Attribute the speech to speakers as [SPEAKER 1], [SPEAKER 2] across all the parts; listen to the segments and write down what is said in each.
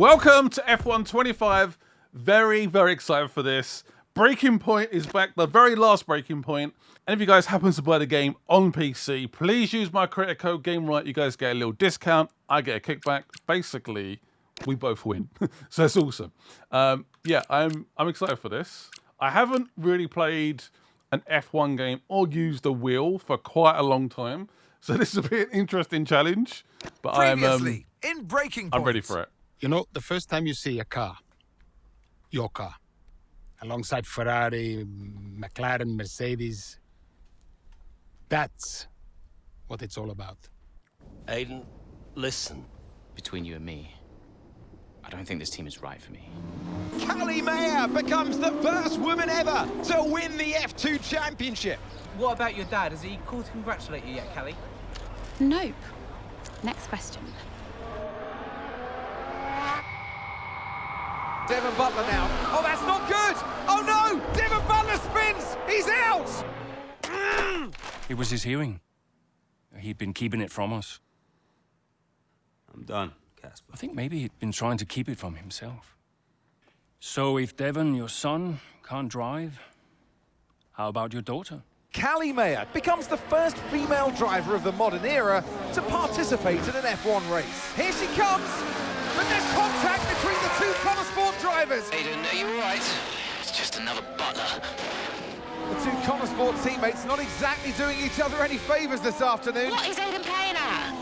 [SPEAKER 1] Welcome to F1 25. Very, very excited for this. Breaking Point is back, the very last Breaking Point. And if you guys happen to buy the game on PC, please use my creator code GameRiot. You guys get a little discount. I get a kickback. Basically, we both win. So that's awesome. Yeah, I'm excited for this. I haven't really played an F1 game or used the wheel for quite a long time. So this will be an interesting challenge. But
[SPEAKER 2] Previously, in Breaking Point.
[SPEAKER 1] I'm ready for it.
[SPEAKER 3] You know, the first time you see a car, your car, alongside Ferrari, McLaren, Mercedes, that's what it's all about.
[SPEAKER 4] Aiden, listen.
[SPEAKER 5] Between you and me, I don't think this team is right for me.
[SPEAKER 6] Callie Mayer becomes the first woman ever to win the F2 championship.
[SPEAKER 7] What about your dad? Has he called to congratulate you yet, Callie?
[SPEAKER 8] Nope. Next question.
[SPEAKER 6] Devon Butler now. Oh, that's not good. Oh no, Devon Butler spins. He's out.
[SPEAKER 9] It was his hearing. He'd been keeping it from us.
[SPEAKER 10] I'm done, Casper.
[SPEAKER 9] I think maybe he'd been trying to keep it from himself. So if Devon, your son, can't drive, how about your daughter?
[SPEAKER 6] Callie Mayer becomes the first female driver of the modern era to participate in an F1 race. Here she comes, but there's contact between the two Connor Sport drivers.
[SPEAKER 5] Aiden, are you all right? It's just another butler.
[SPEAKER 6] The two Connor Sport teammates not exactly doing each other any favours this afternoon.
[SPEAKER 8] What is Aiden playing at?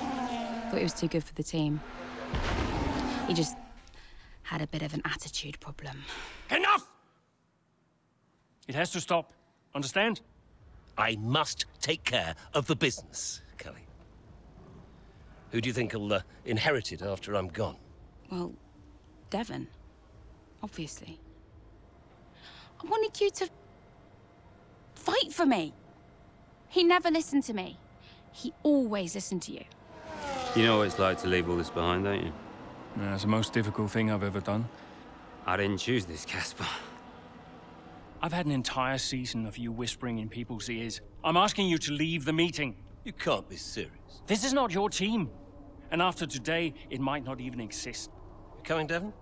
[SPEAKER 8] Thought he was too good for the team. He just had a bit of an attitude problem.
[SPEAKER 9] Enough! It has to stop. Understand?
[SPEAKER 4] I must take care of the business, Kelly. Who do you think will inherit it after I'm gone?
[SPEAKER 8] Well, Devon, obviously. I wanted you to fight for me. He never listened to me. He always listened to you.
[SPEAKER 10] You know what it's like to leave all this behind, don't you?
[SPEAKER 9] Yeah, it's the most difficult thing I've ever done.
[SPEAKER 10] I didn't choose this, Casper.
[SPEAKER 9] I've had an entire season of you whispering in people's ears. I'm asking you to leave the meeting.
[SPEAKER 4] You can't be serious.
[SPEAKER 9] This is not your team. And after today, it might not even exist.
[SPEAKER 4] You coming, Devon?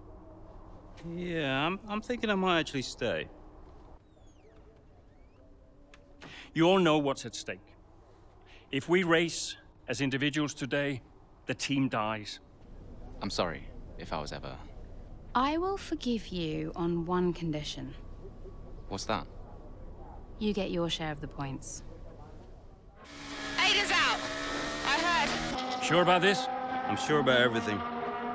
[SPEAKER 10] Yeah, I'm thinking I might actually stay.
[SPEAKER 9] You all know what's at stake. If we race as individuals today, the team dies.
[SPEAKER 5] I'm sorry if I was ever...
[SPEAKER 8] I will forgive you on one condition.
[SPEAKER 5] What's that?
[SPEAKER 8] You get your share of the points.
[SPEAKER 11] Aiden's out. I heard.
[SPEAKER 9] Sure about this?
[SPEAKER 10] I'm sure about everything.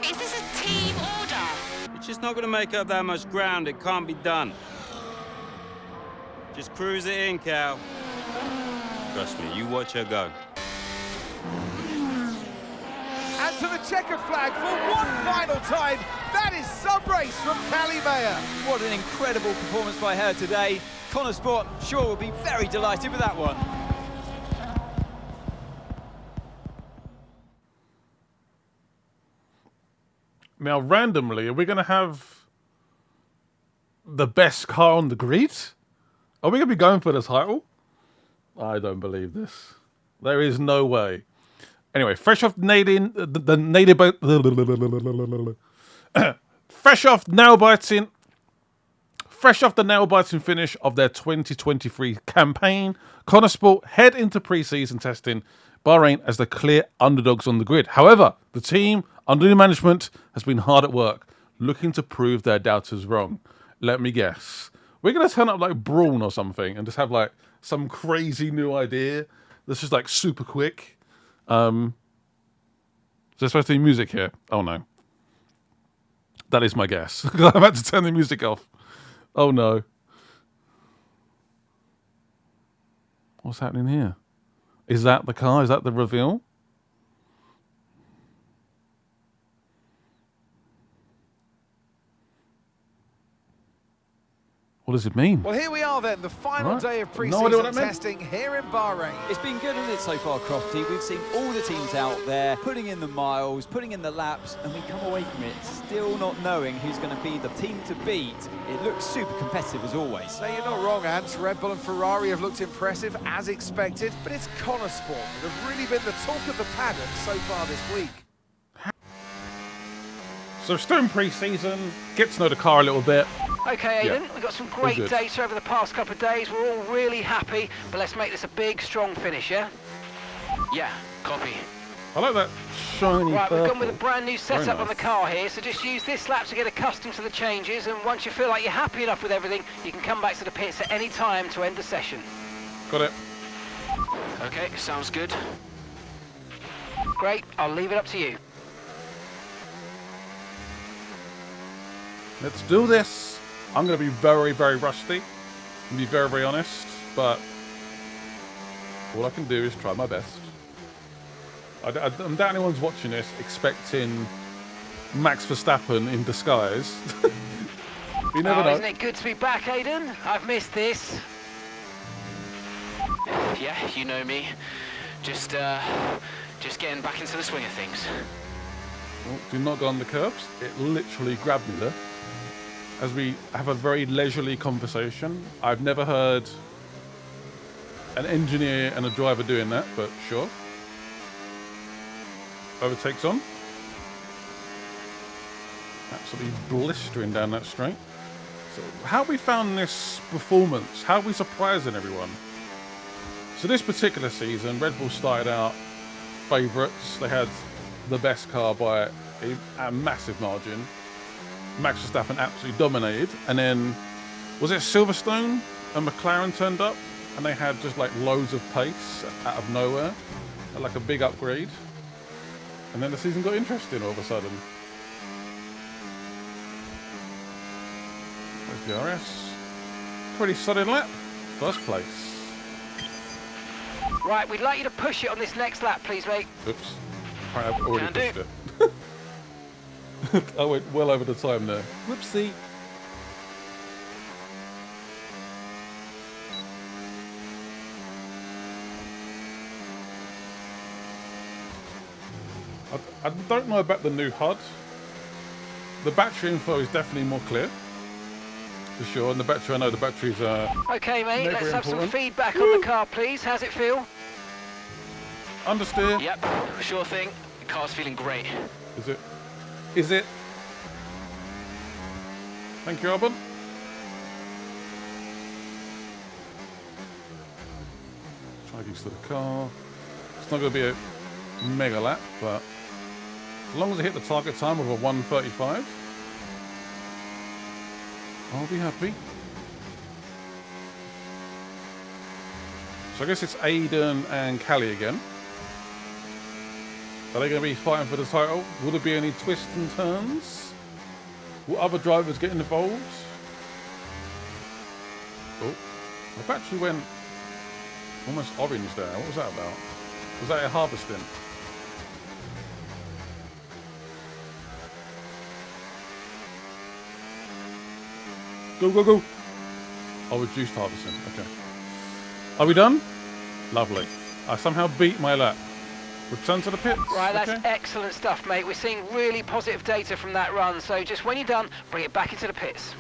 [SPEAKER 11] Is this a team order?
[SPEAKER 10] It's just not going to make up that much ground. It can't be done. Just cruise it in, Cal. Trust me, you watch her go.
[SPEAKER 6] And to the checkered flag for one final time. That is sub-race from Callie Mayer.
[SPEAKER 7] What an incredible performance by her today. Connor Sport, sure, will be very delighted with that one.
[SPEAKER 1] Now, randomly, are we going to have the best car on the grid? Are we going to be going for the title? I don't believe this. There is no way. Anyway, fresh off nail-biting finish of their 2023 campaign, Connor Sport head into pre-season testing Bahrain as the clear underdogs on the grid. However, the team under new management has been hard at work, looking to prove their doubters wrong. Let me guess. We're going to turn up like Brawn or something and just have like some crazy new idea that's just like super quick. Is there supposed to be music here? Oh no. That is my guess. I'm about to turn the music off. Oh no. What's happening here? Is that the car? Is that the reveal? What does it mean?
[SPEAKER 6] Well, here we are then, the final day of
[SPEAKER 1] No
[SPEAKER 6] pre-season
[SPEAKER 1] idea what that meant.
[SPEAKER 6] testing here in Bahrain.
[SPEAKER 7] It's been good, hasn't it, so far, Crofty? We've seen all the teams out there, putting in the miles, putting in the laps, and we come away from it still not knowing who's going to be the team to beat. It looks super competitive as always.
[SPEAKER 6] Now, you're not wrong, Ant. Red Bull and Ferrari have looked impressive, as expected, but it's Connor Sport that have really been the talk of the paddock so far this week.
[SPEAKER 1] So still in pre-season, get to know the car a little bit.
[SPEAKER 12] Okay,
[SPEAKER 1] Yeah.
[SPEAKER 12] Aiden, we've got some great
[SPEAKER 1] good.
[SPEAKER 12] data over the past couple of days. We're all really happy, but let's make this a big, strong finish, yeah?
[SPEAKER 5] Yeah, copy.
[SPEAKER 1] I like that shiny
[SPEAKER 12] Right,
[SPEAKER 1] purple.
[SPEAKER 12] we've gone with a brand new
[SPEAKER 1] Very
[SPEAKER 12] setup on the
[SPEAKER 1] nice.
[SPEAKER 12] car here, so just use this lap to get accustomed to the changes, and once you feel like you're happy enough with everything, you can come back to the pits at any time to end the session.
[SPEAKER 1] Got it.
[SPEAKER 5] Okay, sounds good.
[SPEAKER 12] Great, I'll leave it up to you.
[SPEAKER 1] Let's do this. I'm going to be very, very rusty. And be very, very honest, but all I can do is try my best. I doubt anyone's watching this expecting Max Verstappen in disguise. You never know.
[SPEAKER 12] Isn't it good to be back, Aiden? I've missed this.
[SPEAKER 5] Yeah, you know me. Just getting back into the swing of things.
[SPEAKER 1] Oh, do not go on the curbs. It literally grabbed me there. As we have a very leisurely conversation. I've never heard an engineer and a driver doing that, but sure. Overtakes on. Absolutely blistering down that straight. So how have we found this performance? How are we surprising everyone? So this particular season, Red Bull started out favourites. They had the best car by a massive margin. Max Verstappen absolutely dominated. And then, was it Silverstone and McLaren turned up? And they had just like loads of pace out of nowhere. Like a big upgrade. And then the season got interesting all of a sudden. There's DRS. Pretty solid lap. First place.
[SPEAKER 12] Right, we'd like you to push it on this next lap, please, mate.
[SPEAKER 1] Oops. I've already
[SPEAKER 12] Can do.
[SPEAKER 1] pushed it. I went well over the time there. Whoopsie. I don't know about the new HUD. The battery info is definitely more clear. For sure. And the battery, I know the batteries are...
[SPEAKER 12] Okay, mate,
[SPEAKER 1] Mega
[SPEAKER 12] let's have some
[SPEAKER 1] important.
[SPEAKER 12] feedback on the car, please. How's it feel?
[SPEAKER 1] Understeer.
[SPEAKER 5] Yep, sure thing. The car's feeling great.
[SPEAKER 1] Is it? Is it? Thank you, Albon. Try to get used to the car. It's not going to be a mega lap, but as long as I hit the target time of a 1:35, I'll be happy. So I guess it's Aiden and Callie again. Are they going to be fighting for the title? Will there be any twists and turns? Will other drivers get involved? Oh, the battery went almost orange there. What was that about? Was that a harvesting? Go, go, go. Oh, reduced harvesting. Okay. Are we done? Lovely. I somehow beat my lap. Return to the pits.
[SPEAKER 12] Right, that's
[SPEAKER 1] okay.
[SPEAKER 12] excellent stuff, mate. We're seeing really positive data from that run, so just when you're done, bring it back into the pits.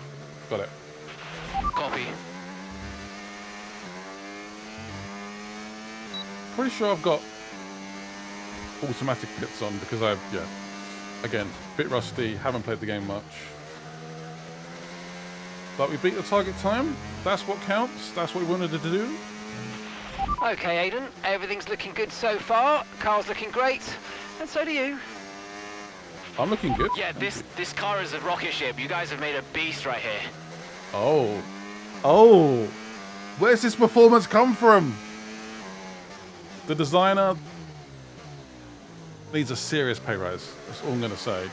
[SPEAKER 1] Got it.
[SPEAKER 5] Copy.
[SPEAKER 1] Pretty sure I've got automatic pits on because I've, yeah, again, bit rusty, haven't played the game much. But we beat the target time. That's what counts. That's what we wanted to do.
[SPEAKER 12] Okay, Aiden, everything's looking good so far. Car's looking great, and so do you.
[SPEAKER 1] I'm looking good.
[SPEAKER 5] Yeah, this car is a rocket ship. You guys have made a beast right here.
[SPEAKER 1] Oh. Oh. Where's this performance come from? The designer needs a serious pay rise. That's all I'm going to say.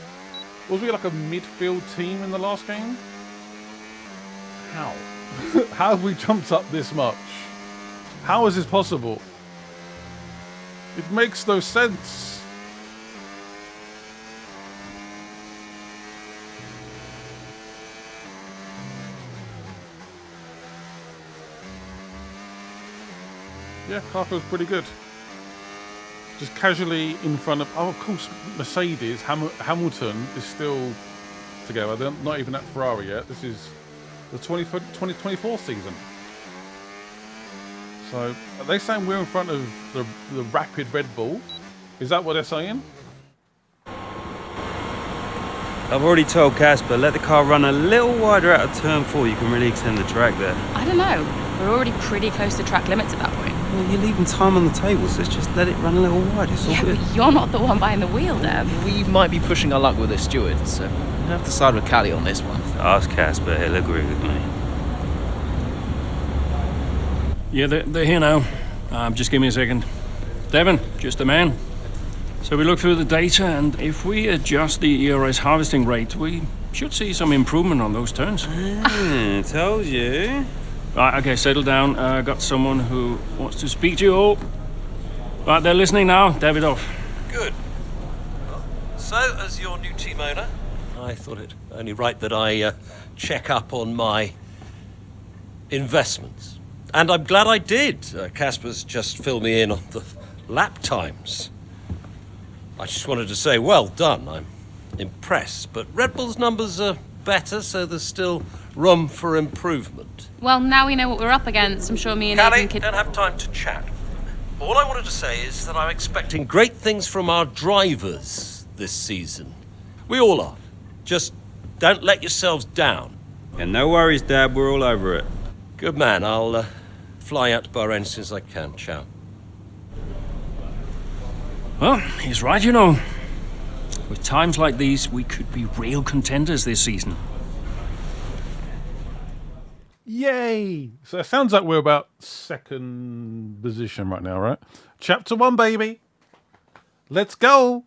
[SPEAKER 1] Was we like a midfield team in the last game? How? How have we jumped up this much? How is this possible? It makes no sense. Yeah, car feels pretty good. Just casually in front of... Oh, of course, Mercedes, Hamilton is still together. They're not even at Ferrari yet. This is the 2024 season. So, are they saying we're in front of the rapid Red Bull? Is that what they're saying?
[SPEAKER 10] I've already told Casper, let the car run a little wider out of turn 4. You can really extend the track there.
[SPEAKER 8] I don't know. We're already pretty close to track limits at that point.
[SPEAKER 10] Well, you're leaving time on the table, so just let it run a little wide. It's all
[SPEAKER 8] Yeah,
[SPEAKER 10] good.
[SPEAKER 8] but you're not the one behind the wheel, Dev.
[SPEAKER 13] We might be pushing our luck with the steward, so we'll have to side with Callie on this one.
[SPEAKER 10] Ask Casper, he'll agree with me.
[SPEAKER 9] Yeah, they're here now. Just give me a second. Devon, just a man. So we look through the data, and if we adjust the ERS harvesting rate, we should see some improvement on those turns.
[SPEAKER 10] Told you.
[SPEAKER 9] Right, okay, settle down. Got someone who wants to speak to you all. Right, they're listening now. Davidoff.
[SPEAKER 4] Good. So, as your new team owner, I thought it only right that I check up on my investments. And I'm glad I did. Casper's just filled me in on the lap times. I just wanted to say, well done. I'm impressed. But Red Bull's numbers are better, so there's still room for improvement.
[SPEAKER 8] Well, now we know what we're up against. I'm sure me and
[SPEAKER 4] Callie,
[SPEAKER 8] Ethan could...
[SPEAKER 4] don't have time to chat. All I wanted to say is that I'm expecting great things from our drivers this season. We all are. Just don't let yourselves down.
[SPEAKER 10] Yeah, no worries, Dad. We're all over it.
[SPEAKER 4] Good man. I'll fly out to Bahrain as soon as I can. Ciao.
[SPEAKER 9] Well, he's right, you know. With times like these, we could be real contenders this season.
[SPEAKER 1] Yay! So it sounds like we're about second position right now, right? Chapter 1, baby. Let's go.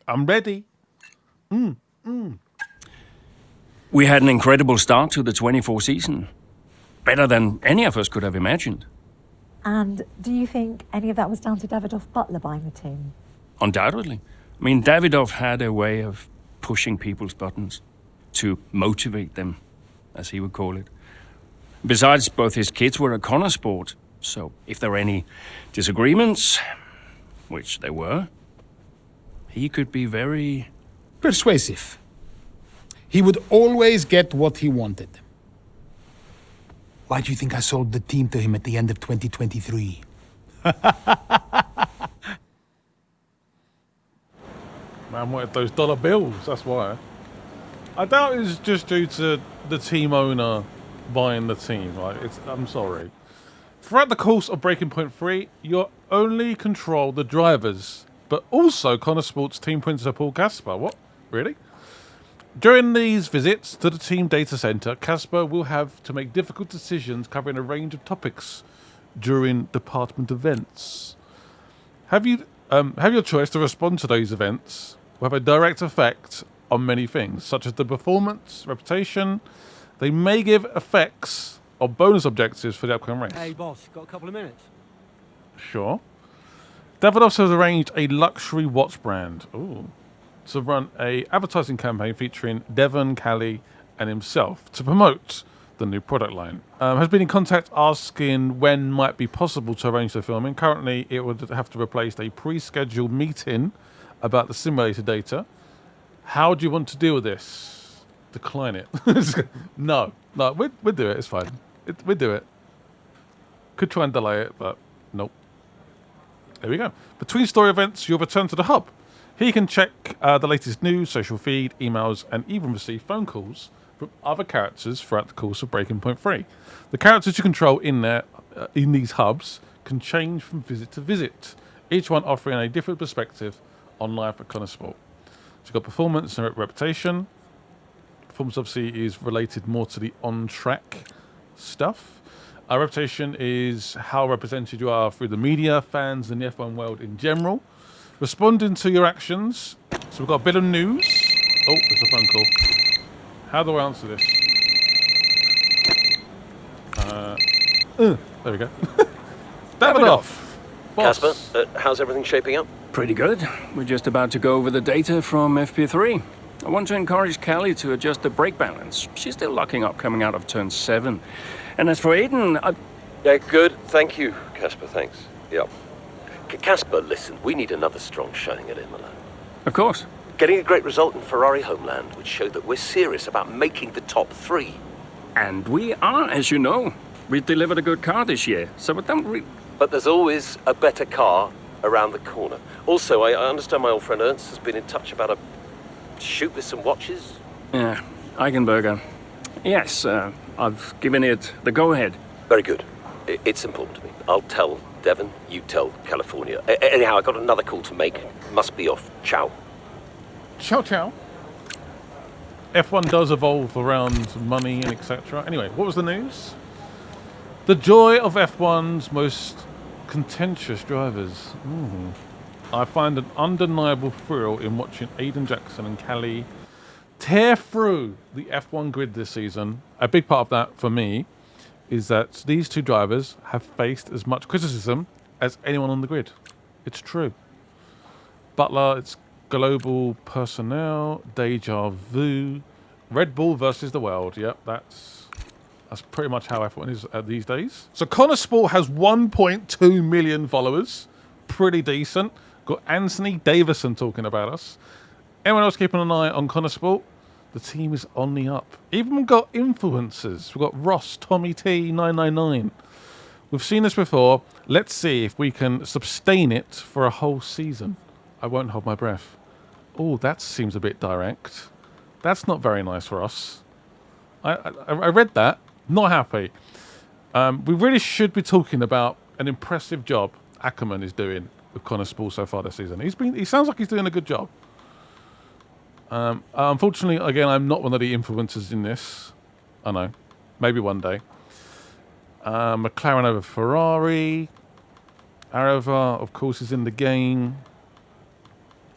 [SPEAKER 1] I'm ready.
[SPEAKER 9] We had an incredible start to the 24 season. Better than any of us could have imagined.
[SPEAKER 14] And do you think any of that was down to Davidoff Butler buying the team?
[SPEAKER 9] Undoubtedly. I mean, Davidoff had a way of pushing people's buttons to motivate them, as he would call it. Besides, both his kids were a Connor sport, so if there were any disagreements, which there were, he could be very...
[SPEAKER 3] persuasive. He would always get what he wanted. Why do you think I sold the team to him at the end of 2023?
[SPEAKER 1] Man wanted those dollar bills, that's why. I doubt it's just due to the team owner buying the team. Like, I'm sorry. Throughout the course of Breaking Point 3, you only control the drivers, but also Connor Sports team principal Casper. What? Really? During these visits to the team data center, Casper will have to make difficult decisions covering a range of topics during department events. Have your choice to respond to those events will have a direct effect on many things, such as the performance, reputation. They may give effects or bonus objectives for the upcoming race.
[SPEAKER 15] Hey, boss, got a couple of minutes?
[SPEAKER 1] Sure. Davidoff has arranged a luxury watch brand to run a advertising campaign featuring Devon, Callie, and himself to promote the new product line. Has been in contact asking when might be possible to arrange the filming. Currently, it would have to replace a pre-scheduled meeting about the simulator data. How do you want to deal with this? Decline it. No, we'd do it. It's fine. We'd do it. Could try and delay it, but nope. There we go. Between story events, you'll return to the hub. Here you can check the latest news, social feed, emails, and even receive phone calls from other characters throughout the course of Breaking Point 3. The characters you control in these hubs can change from visit to visit, each one offering a different perspective on life at Connor Sport. So you've got performance and reputation. Performance obviously is related more to the on-track stuff. Our reputation is how represented you are through the media, fans, and the F1 world in general. Responding to your actions. So we've got a bit of news. Oh, there's a phone call. How do I answer this? There we go. Davidoff.
[SPEAKER 4] Casper, how's everything shaping up?
[SPEAKER 9] Pretty good. We're just about to go over the data from FP3. I want to encourage Callie to adjust the brake balance. She's still locking up coming out of turn 7. And as for Aiden,
[SPEAKER 4] Yeah, good. Thank you, Casper. Thanks. Yep. Casper, listen, we need another strong showing at Imola.
[SPEAKER 9] Of course.
[SPEAKER 4] Getting a great result in Ferrari homeland would show that we're serious about making the top 3.
[SPEAKER 9] And we are, as you know. We've delivered a good car this year, so
[SPEAKER 4] But there's always a better car around the corner. Also, I understand my old friend Ernst has been in touch about a shoot with some watches?
[SPEAKER 9] Yeah, Eigenberger. Yes, I've given it the go-ahead.
[SPEAKER 4] Very good. It's important to me. I'll tell Devon, you tell California. Anyhow, I got another call to make. Must be off. Ciao.
[SPEAKER 1] Ciao, ciao. F1 does evolve around money and etc. Anyway, what was the news? The joy of F1's most contentious drivers. I find an undeniable thrill in watching Aiden Jackson and Callie tear through the F1 grid this season. A big part of that for me is that these two drivers have faced as much criticism as anyone on the grid. It's true. Butler, it's global personnel, deja vu, Red Bull versus the world. Yep, that's pretty much how F1 is these days. So Connor Sport has 1.2 million followers. Pretty decent. Got Anthony Davison talking about us. Anyone else keeping an eye on Connor Sport? The team is on the up. Even got influencers. We've got Ross, Tommy T, 999. We've seen this before. Let's see if we can sustain it for a whole season. I won't hold my breath. Oh, that seems a bit direct. That's not very nice for us. I read that. Not happy. We really should be talking about an impressive job Ackerman is doing with Connor Sport so far this season. He sounds like he's doing a good job. Unfortunately, again, I'm not one of the influencers in this. I know. Maybe one day. McLaren over Ferrari. Arava, of course, is in the game.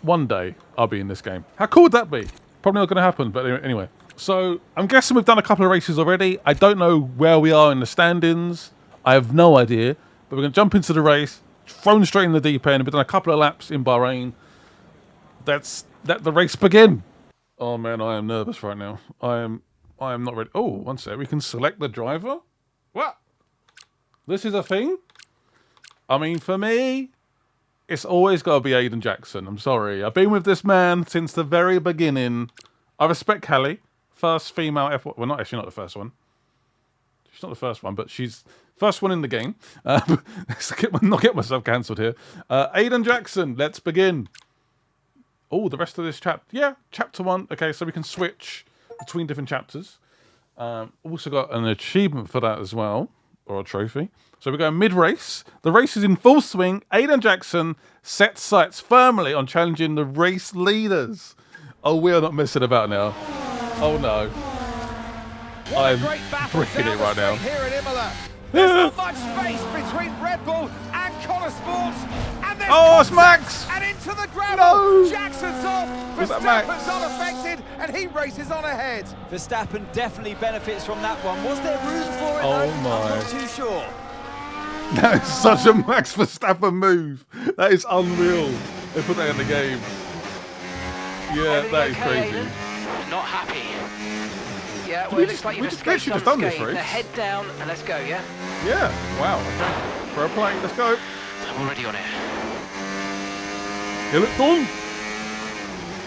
[SPEAKER 1] One day, I'll be in this game. How cool would that be? Probably not going to happen, but anyway. So, I'm guessing we've done a couple of races already. I don't know where we are in the standings. I have no idea. But we're going to jump into the race, thrown straight in the deep end. We've done a couple of laps in Bahrain. Let the race begin. Oh man, I am nervous right now. I am not ready. Oh, one sec. We can select the driver? What? This is a thing? I mean, for me, it's always got to be Aiden Jackson. I'm sorry. I've been with this man since the very beginning. I respect Callie. First female F1. Well, not the first one. She's not the first one, but she's first one in the game. Not get myself cancelled here. Aiden Jackson, let's begin. Oh, the rest of this chapter. Yeah, chapter 1. Okay, so we can switch between different chapters. Also got an achievement for that as well, or a trophy. So we're going mid-race. The race is in full swing. Aiden Jackson sets sights firmly on challenging the race leaders. Oh, we are not messing about now. Oh no. I'm bricking it right now.
[SPEAKER 6] Here at Imola. There's not much space between Red Bull and Connor Sports. And there's
[SPEAKER 1] it's Max!
[SPEAKER 6] And into the gravel.
[SPEAKER 1] No.
[SPEAKER 6] Jackson's off.
[SPEAKER 1] Was that Max?
[SPEAKER 6] Verstappen's unaffected, and he races on ahead.
[SPEAKER 7] Verstappen definitely benefits from that one. Was there room for it?
[SPEAKER 1] Oh
[SPEAKER 7] though?
[SPEAKER 1] my.
[SPEAKER 7] I'm not too sure.
[SPEAKER 1] That is such a Max Verstappen move. That is unreal. They put that in the game. Yeah, that is crazy.
[SPEAKER 12] Aiden? Not happy. Yeah, well,
[SPEAKER 1] We
[SPEAKER 12] it looks like you've
[SPEAKER 1] just
[SPEAKER 12] escaped
[SPEAKER 1] literally just done this
[SPEAKER 12] unscathed.
[SPEAKER 1] race.
[SPEAKER 12] Now head down and let's go, yeah?
[SPEAKER 1] Yeah. Wow. Okay. For a play. Let's go.
[SPEAKER 12] I'm already on it.
[SPEAKER 1] Get it done.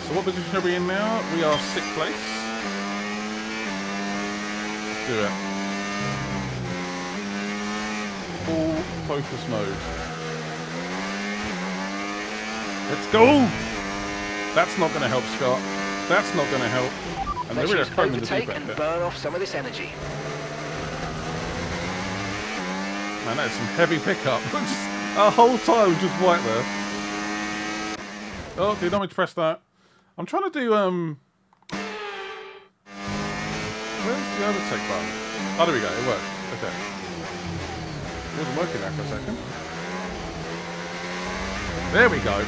[SPEAKER 1] So what position are we in now? We are 6th place. Let's do it. Full focus mode. Let's go. That's not going to help, Scott. That's not going to help. And
[SPEAKER 12] Let's
[SPEAKER 1] they're
[SPEAKER 12] just
[SPEAKER 1] really the
[SPEAKER 12] overtake
[SPEAKER 1] deep
[SPEAKER 12] and
[SPEAKER 1] end.
[SPEAKER 12] burn off some of this energy.
[SPEAKER 1] Man, that's some heavy pickup. Our whole time just white there. Oh, did not mean to press that. I'm trying to do where's the overtake button? Oh, there we go. It worked. Okay. It wasn't working there for a second. There we go.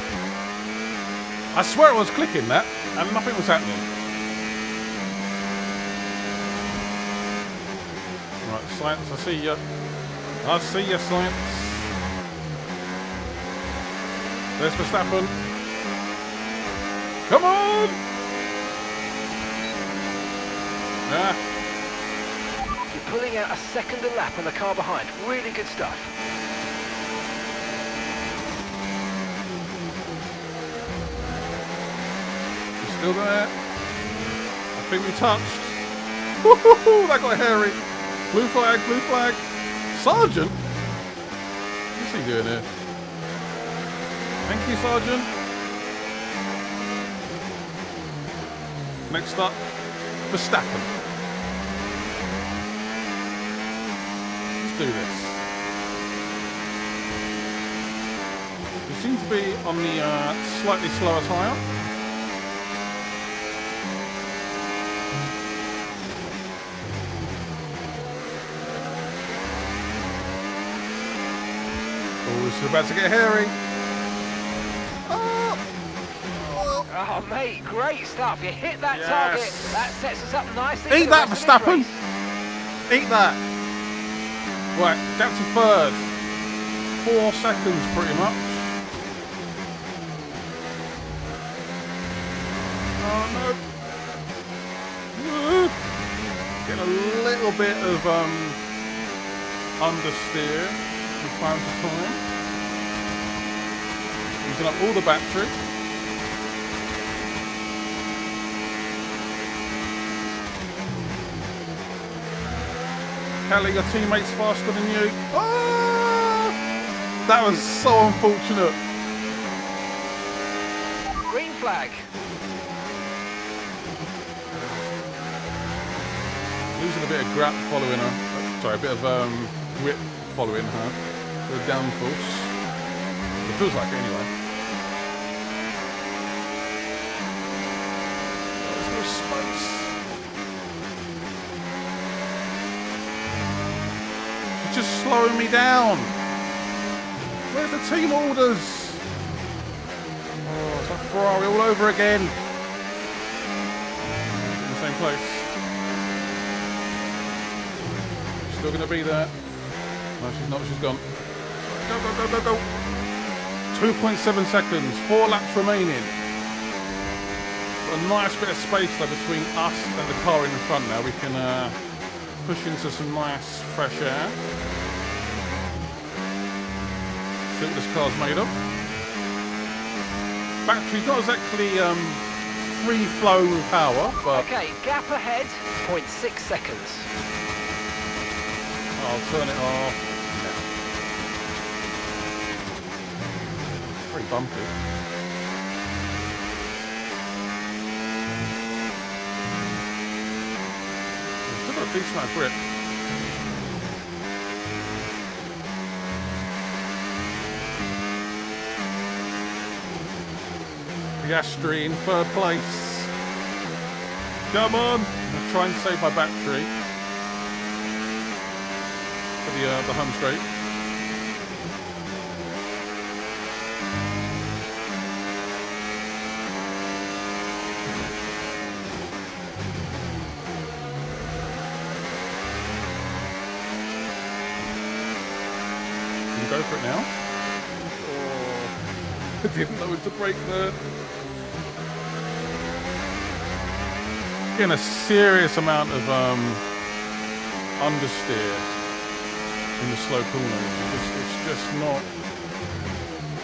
[SPEAKER 1] I swear I was clicking that, and nothing was happening. Right, Science, I see you. I see you, Science. There's Verstappen. Come on! Ah.
[SPEAKER 12] You're pulling out a second a lap on the car behind. Really good stuff.
[SPEAKER 1] Still there. I think we touched. Woohoo! That got hairy. Blue flag, blue flag. Sergeant? What's he doing here? Thank you, Sergeant. Next up, Verstappen. Let's do this. We seem to be on the slightly slower tyre. Oh, this is about to get hairy.
[SPEAKER 12] Oh, mate, great stuff. You hit that target. That sets us up nicely.
[SPEAKER 1] Eat that, Verstappen. Eat that. Right, down to third. 4 seconds, pretty much. Oh, no. Getting a little bit of understeer from time to time. Using up all the battery. Kelly, your teammate's faster than you. Oh! That was so unfortunate.
[SPEAKER 12] Green flag.
[SPEAKER 1] Losing a bit of grip following her. Sorry, a bit of grip following her. A bit of downforce. It feels like it anyway. There's no space. Just slowing me down. Where's the team orders? Oh, it's like Ferrari all over again. In the same place. Still going to be there. No, she's not. She's gone. Go, go, go, go, go. 2.7 seconds. 4 laps remaining. Got a nice bit of space there between us and the car in the front now. We can push into some nice fresh air. See what this car's made of. Battery's not exactly free flow with power, but
[SPEAKER 12] Okay, gap ahead, 0.6 seconds.
[SPEAKER 1] I'll turn it off. Pretty bumpy. Still got a decent amount of grip. Piastri in third place. Come on! I'll try and save my battery for the home straight. Can you go for it now? Oh, I didn't know when to brake there. Getting a serious amount of understeer in the slow corners. It's just not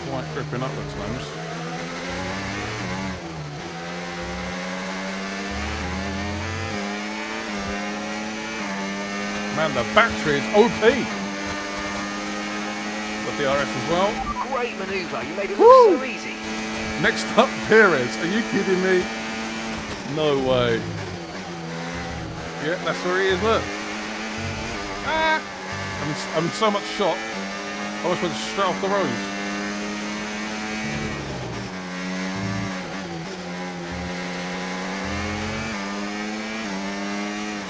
[SPEAKER 1] quite gripping up at times. Man, the battery is OP. Got the RS as well.
[SPEAKER 12] Great manoeuvre. You made it look so easy.
[SPEAKER 1] Next up, Perez. Are you kidding me? No way. Yeah, that's where he is, look. Ah! I'm so much shot. I almost went straight off the road.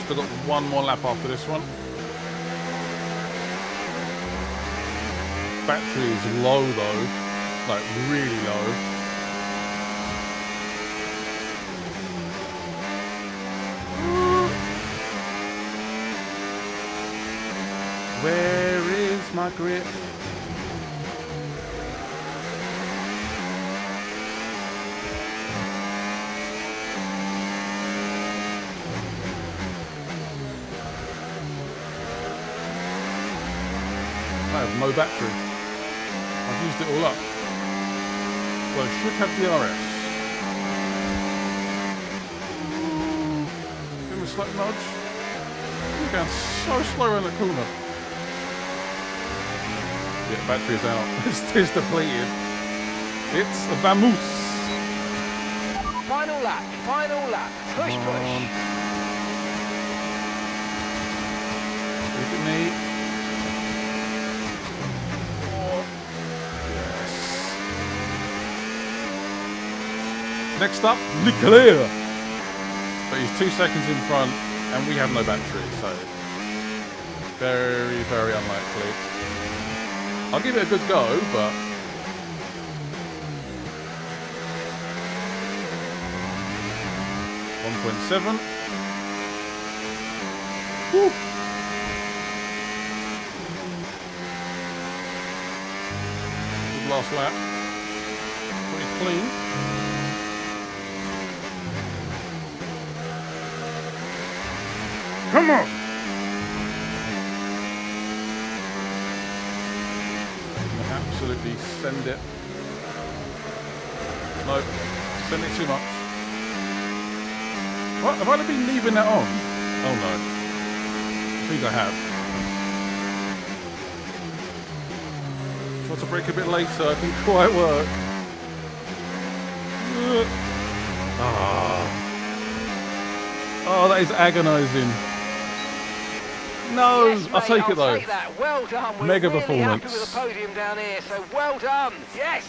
[SPEAKER 1] Still got one more lap after this one. Battery is low though. Like really low. Where is my grip? I have no battery. I've used it all up. Well, I should have the RS. Give him a slight nudge. You're going so slow in the corner. Yeah, battery's out. It's depleted. It's a vamoose.
[SPEAKER 12] Final lap, final lap. Push, push.
[SPEAKER 1] Look at me. Oh, yes. Next up, Leclerc. But he's 2 seconds in front, and we have no battery, so very, very unlikely. I'll give it a good go, but 1.7. Woo. Good last lap. Pretty clean. Come on! Absolutely send it. No, send it too much. What? Have I been leaving that on? Oh no. I think I have. Try to brake a bit later, it didn't quite work. Oh, that is agonising. No,
[SPEAKER 12] Yes,
[SPEAKER 1] I'll take it though.
[SPEAKER 12] Take that. Well done. We're
[SPEAKER 1] Mega
[SPEAKER 12] really
[SPEAKER 1] performance.
[SPEAKER 12] happy with the podium down here, so well done. Yes.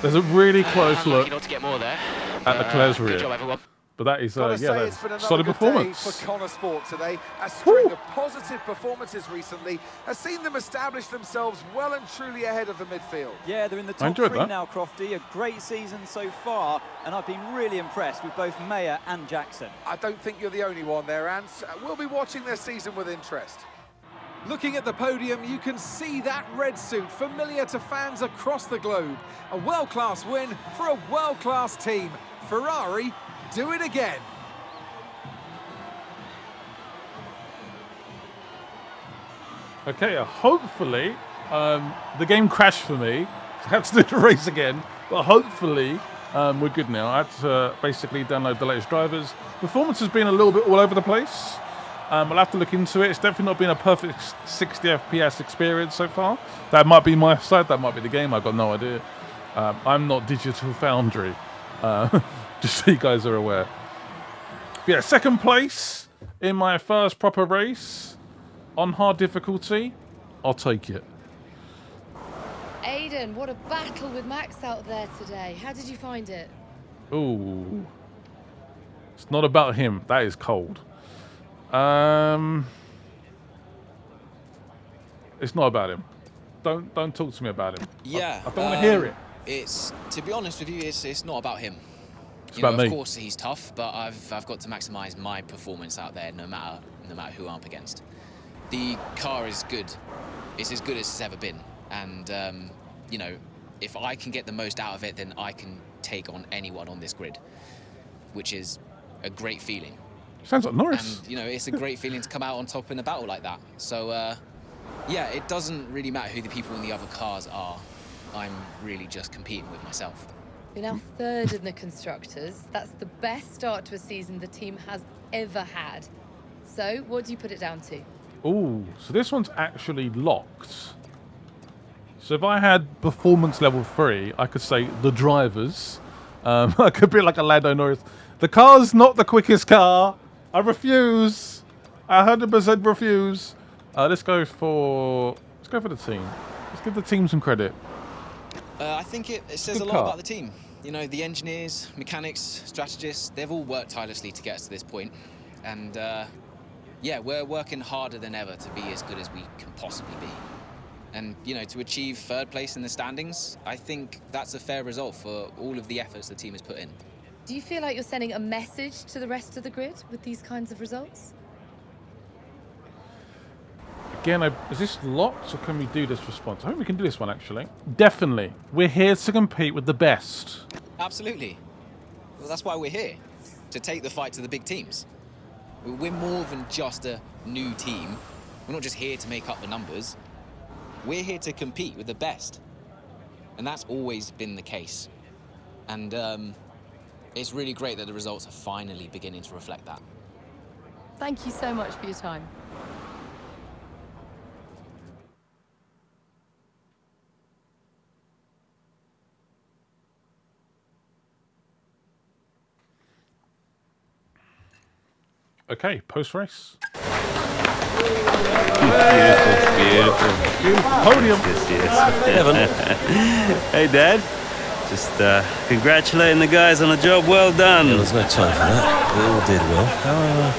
[SPEAKER 1] There's a really close look
[SPEAKER 5] Not to get more there.
[SPEAKER 1] at the Leclerc's
[SPEAKER 5] Good
[SPEAKER 1] rear.
[SPEAKER 5] job, everyone.
[SPEAKER 1] But that is,
[SPEAKER 6] Gotta
[SPEAKER 1] yeah,
[SPEAKER 6] say, it's been
[SPEAKER 1] that's
[SPEAKER 6] another
[SPEAKER 1] solid
[SPEAKER 6] good
[SPEAKER 1] performance.
[SPEAKER 6] day for Connor Sport today. A string of positive performances recently has seen them establish themselves well and truly ahead of the midfield.
[SPEAKER 7] Yeah, they're in the top
[SPEAKER 1] enjoyed
[SPEAKER 7] 3
[SPEAKER 1] that.
[SPEAKER 7] now, Crofty. A great season so far, and I've been really impressed with both Mayer and Jackson.
[SPEAKER 6] I don't think you're the only one there, Ant. We'll be watching their season with interest. Looking at the podium, you can see that red suit familiar to fans across the globe. A world-class win for a world-class team. Ferrari, do it again.
[SPEAKER 1] Okay, hopefully, the game crashed for me. So I had to do the race again, but hopefully we're good now. I had to basically download the latest drivers. Performance has been a little bit all over the place. I'll have to look into it. It's definitely not been a perfect 60 FPS experience so far. That might be my side, that might be the game, I've got no idea. I'm not Digital Foundry, just so you guys are aware. But yeah, second place in my first proper race on hard difficulty. I'll take it.
[SPEAKER 15] Aiden, what a battle with Max out there today. How did you find it?
[SPEAKER 1] Ooh. It's not about him. That is cold. It's not about him. Don't talk to me about him.
[SPEAKER 13] Yeah.
[SPEAKER 1] I don't want to hear it.
[SPEAKER 13] It's, to be honest with you, it's not about him.
[SPEAKER 1] It's about me.
[SPEAKER 13] Of course he's tough, but I've got to maximise my performance out there no matter who I'm up against. The car is good. It's as good as it's ever been. And, you know, if I can get the most out of it, then I can take on anyone on this grid, which is a great feeling.
[SPEAKER 1] Sounds like Norris.
[SPEAKER 13] And, you know, it's a great feeling to come out on top in a battle like that. So, yeah, it doesn't really matter who the people in the other cars are. I'm really just competing with myself.
[SPEAKER 15] You're now third in the Constructors. That's the best start to a season the team has ever had. So, what do you put it down to?
[SPEAKER 1] Ooh, so this one's actually locked. So if I had performance level 3, I could say the drivers. I could be like a Lando Norris. The car's not the quickest car. I refuse. I 100% refuse. Let's go for the team. Let's give the team some credit.
[SPEAKER 13] I think it says
[SPEAKER 1] Good
[SPEAKER 13] a lot
[SPEAKER 1] car.
[SPEAKER 13] about the team. You know, the engineers, mechanics, strategists, they've all worked tirelessly to get us to this point. And, yeah, we're working harder than ever to be as good as we can possibly be. And, you know, to achieve third place in the standings, I think that's a fair result for all of the efforts the team has put in.
[SPEAKER 15] Do you feel like you're sending a message to the rest of the grid with these kinds of results?
[SPEAKER 1] Again, is this locked or can we do this response? I think we can do this one actually. Definitely. We're here to compete with the best.
[SPEAKER 13] Absolutely. Well, that's why we're here, to take the fight to the big teams. We're more than just a new team. We're not just here to make up the numbers. We're here to compete with the best. And that's always been the case. And it's really great that the results are finally beginning to reflect that.
[SPEAKER 15] Thank you so much for your time.
[SPEAKER 1] Okay, post-race.
[SPEAKER 10] Beautiful.
[SPEAKER 1] Podium.
[SPEAKER 10] Yes.
[SPEAKER 4] Devon.
[SPEAKER 10] Hey, Dad. Just congratulating the guys on a job well done.
[SPEAKER 4] Yeah, there's no time for that. We all did well. How are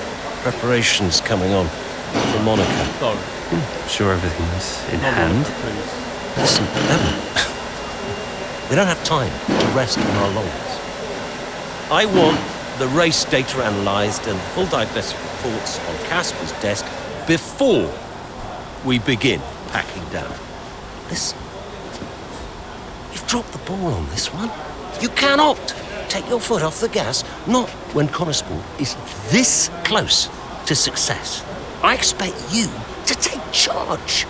[SPEAKER 4] preparations coming on for Monaco?
[SPEAKER 1] Sorry.
[SPEAKER 10] I'm sure everything's in hand.
[SPEAKER 4] Listen, Devon. We don't have time to rest on our laurels. I want the race data analysed and full diagnostic reports on Casper's desk before we begin packing down. Listen, you've dropped the ball on this one. You cannot take your foot off the gas, not when Connorsport is this close to success. I expect you to take charge.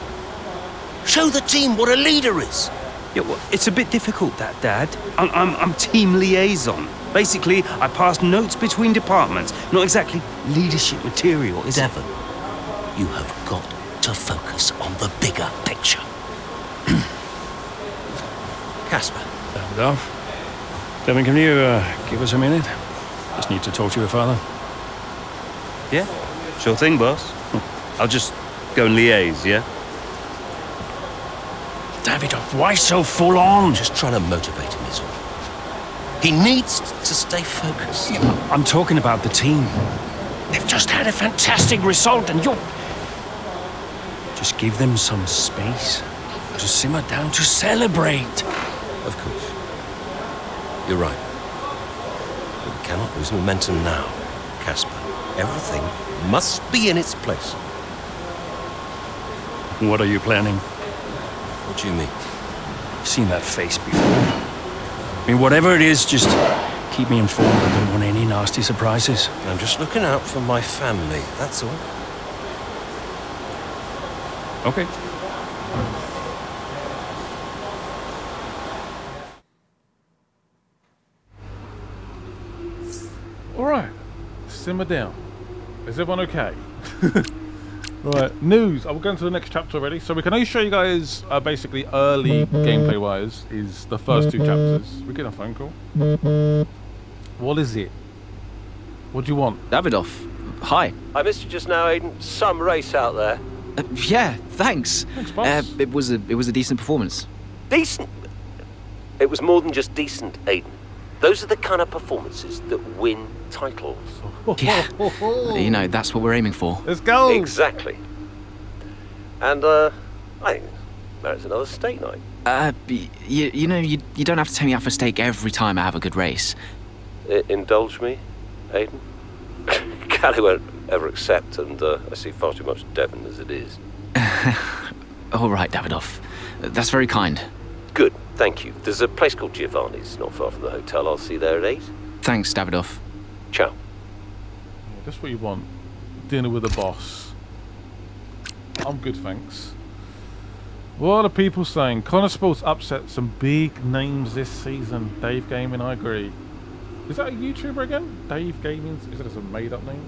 [SPEAKER 4] Show the team what a leader is.
[SPEAKER 10] Yeah, well, it's a bit difficult, that, Dad. I'm team liaison. Basically, I pass notes between departments. Not exactly leadership material, is it?
[SPEAKER 4] Devon, you have got to focus on the bigger picture. Casper.
[SPEAKER 9] Devon, can you give us a minute? Just need to talk to your father.
[SPEAKER 10] Yeah, sure thing, boss. I'll just go and liaise, yeah?
[SPEAKER 9] Davidoff, why so full on?
[SPEAKER 4] Just trying to motivate him, is all. He needs to stay focused.
[SPEAKER 9] Yeah, I'm talking about the team. They've just had a fantastic result and you're... Just give them some space to simmer down, to celebrate.
[SPEAKER 4] Of course. You're right. But we cannot lose momentum now, Casper. Everything must be in its place.
[SPEAKER 9] What are you planning?
[SPEAKER 4] What do you mean?
[SPEAKER 9] I've seen that face before. I mean, whatever it is, just keep me informed. I don't want any nasty surprises.
[SPEAKER 4] I'm just looking out for my family, that's all.
[SPEAKER 9] Okay.
[SPEAKER 1] All right, simmer down. Is everyone okay? Right, news. I'll go into the next chapter already. So we can only show you guys basically early gameplay-wise is the first two chapters. We're getting a phone call. What is it? What do you want?
[SPEAKER 16] Davidoff, hi.
[SPEAKER 4] I missed you just now, Aiden. Some race out there.
[SPEAKER 16] Yeah, thanks.
[SPEAKER 1] Thanks, boss.
[SPEAKER 16] It was a decent performance.
[SPEAKER 4] Decent? It was more than just decent, Aiden. Those are the kind of performances that win titles.
[SPEAKER 16] Yeah, you know, that's what we're aiming for.
[SPEAKER 1] Let's go.
[SPEAKER 4] Exactly. And, I think that's another steak night.
[SPEAKER 16] You know, you don't have to take me out for steak every time I have a good race.
[SPEAKER 4] Indulge me, Aiden? Callie won't ever accept, and I see far too much Devon as it is.
[SPEAKER 16] All right, Davidoff. That's very kind.
[SPEAKER 4] Good, thank you. There's a place called Giovanni's, not far from the hotel. I'll see you there at 8.
[SPEAKER 16] Thanks, Davidoff.
[SPEAKER 4] Ciao.
[SPEAKER 1] That's what you want. Dinner with the boss. I'm good, thanks. What are people saying? Connorsport's upset some big names this season. Dave Gaming, I agree. Is that a YouTuber again? Dave Gaming? Is that a made-up name?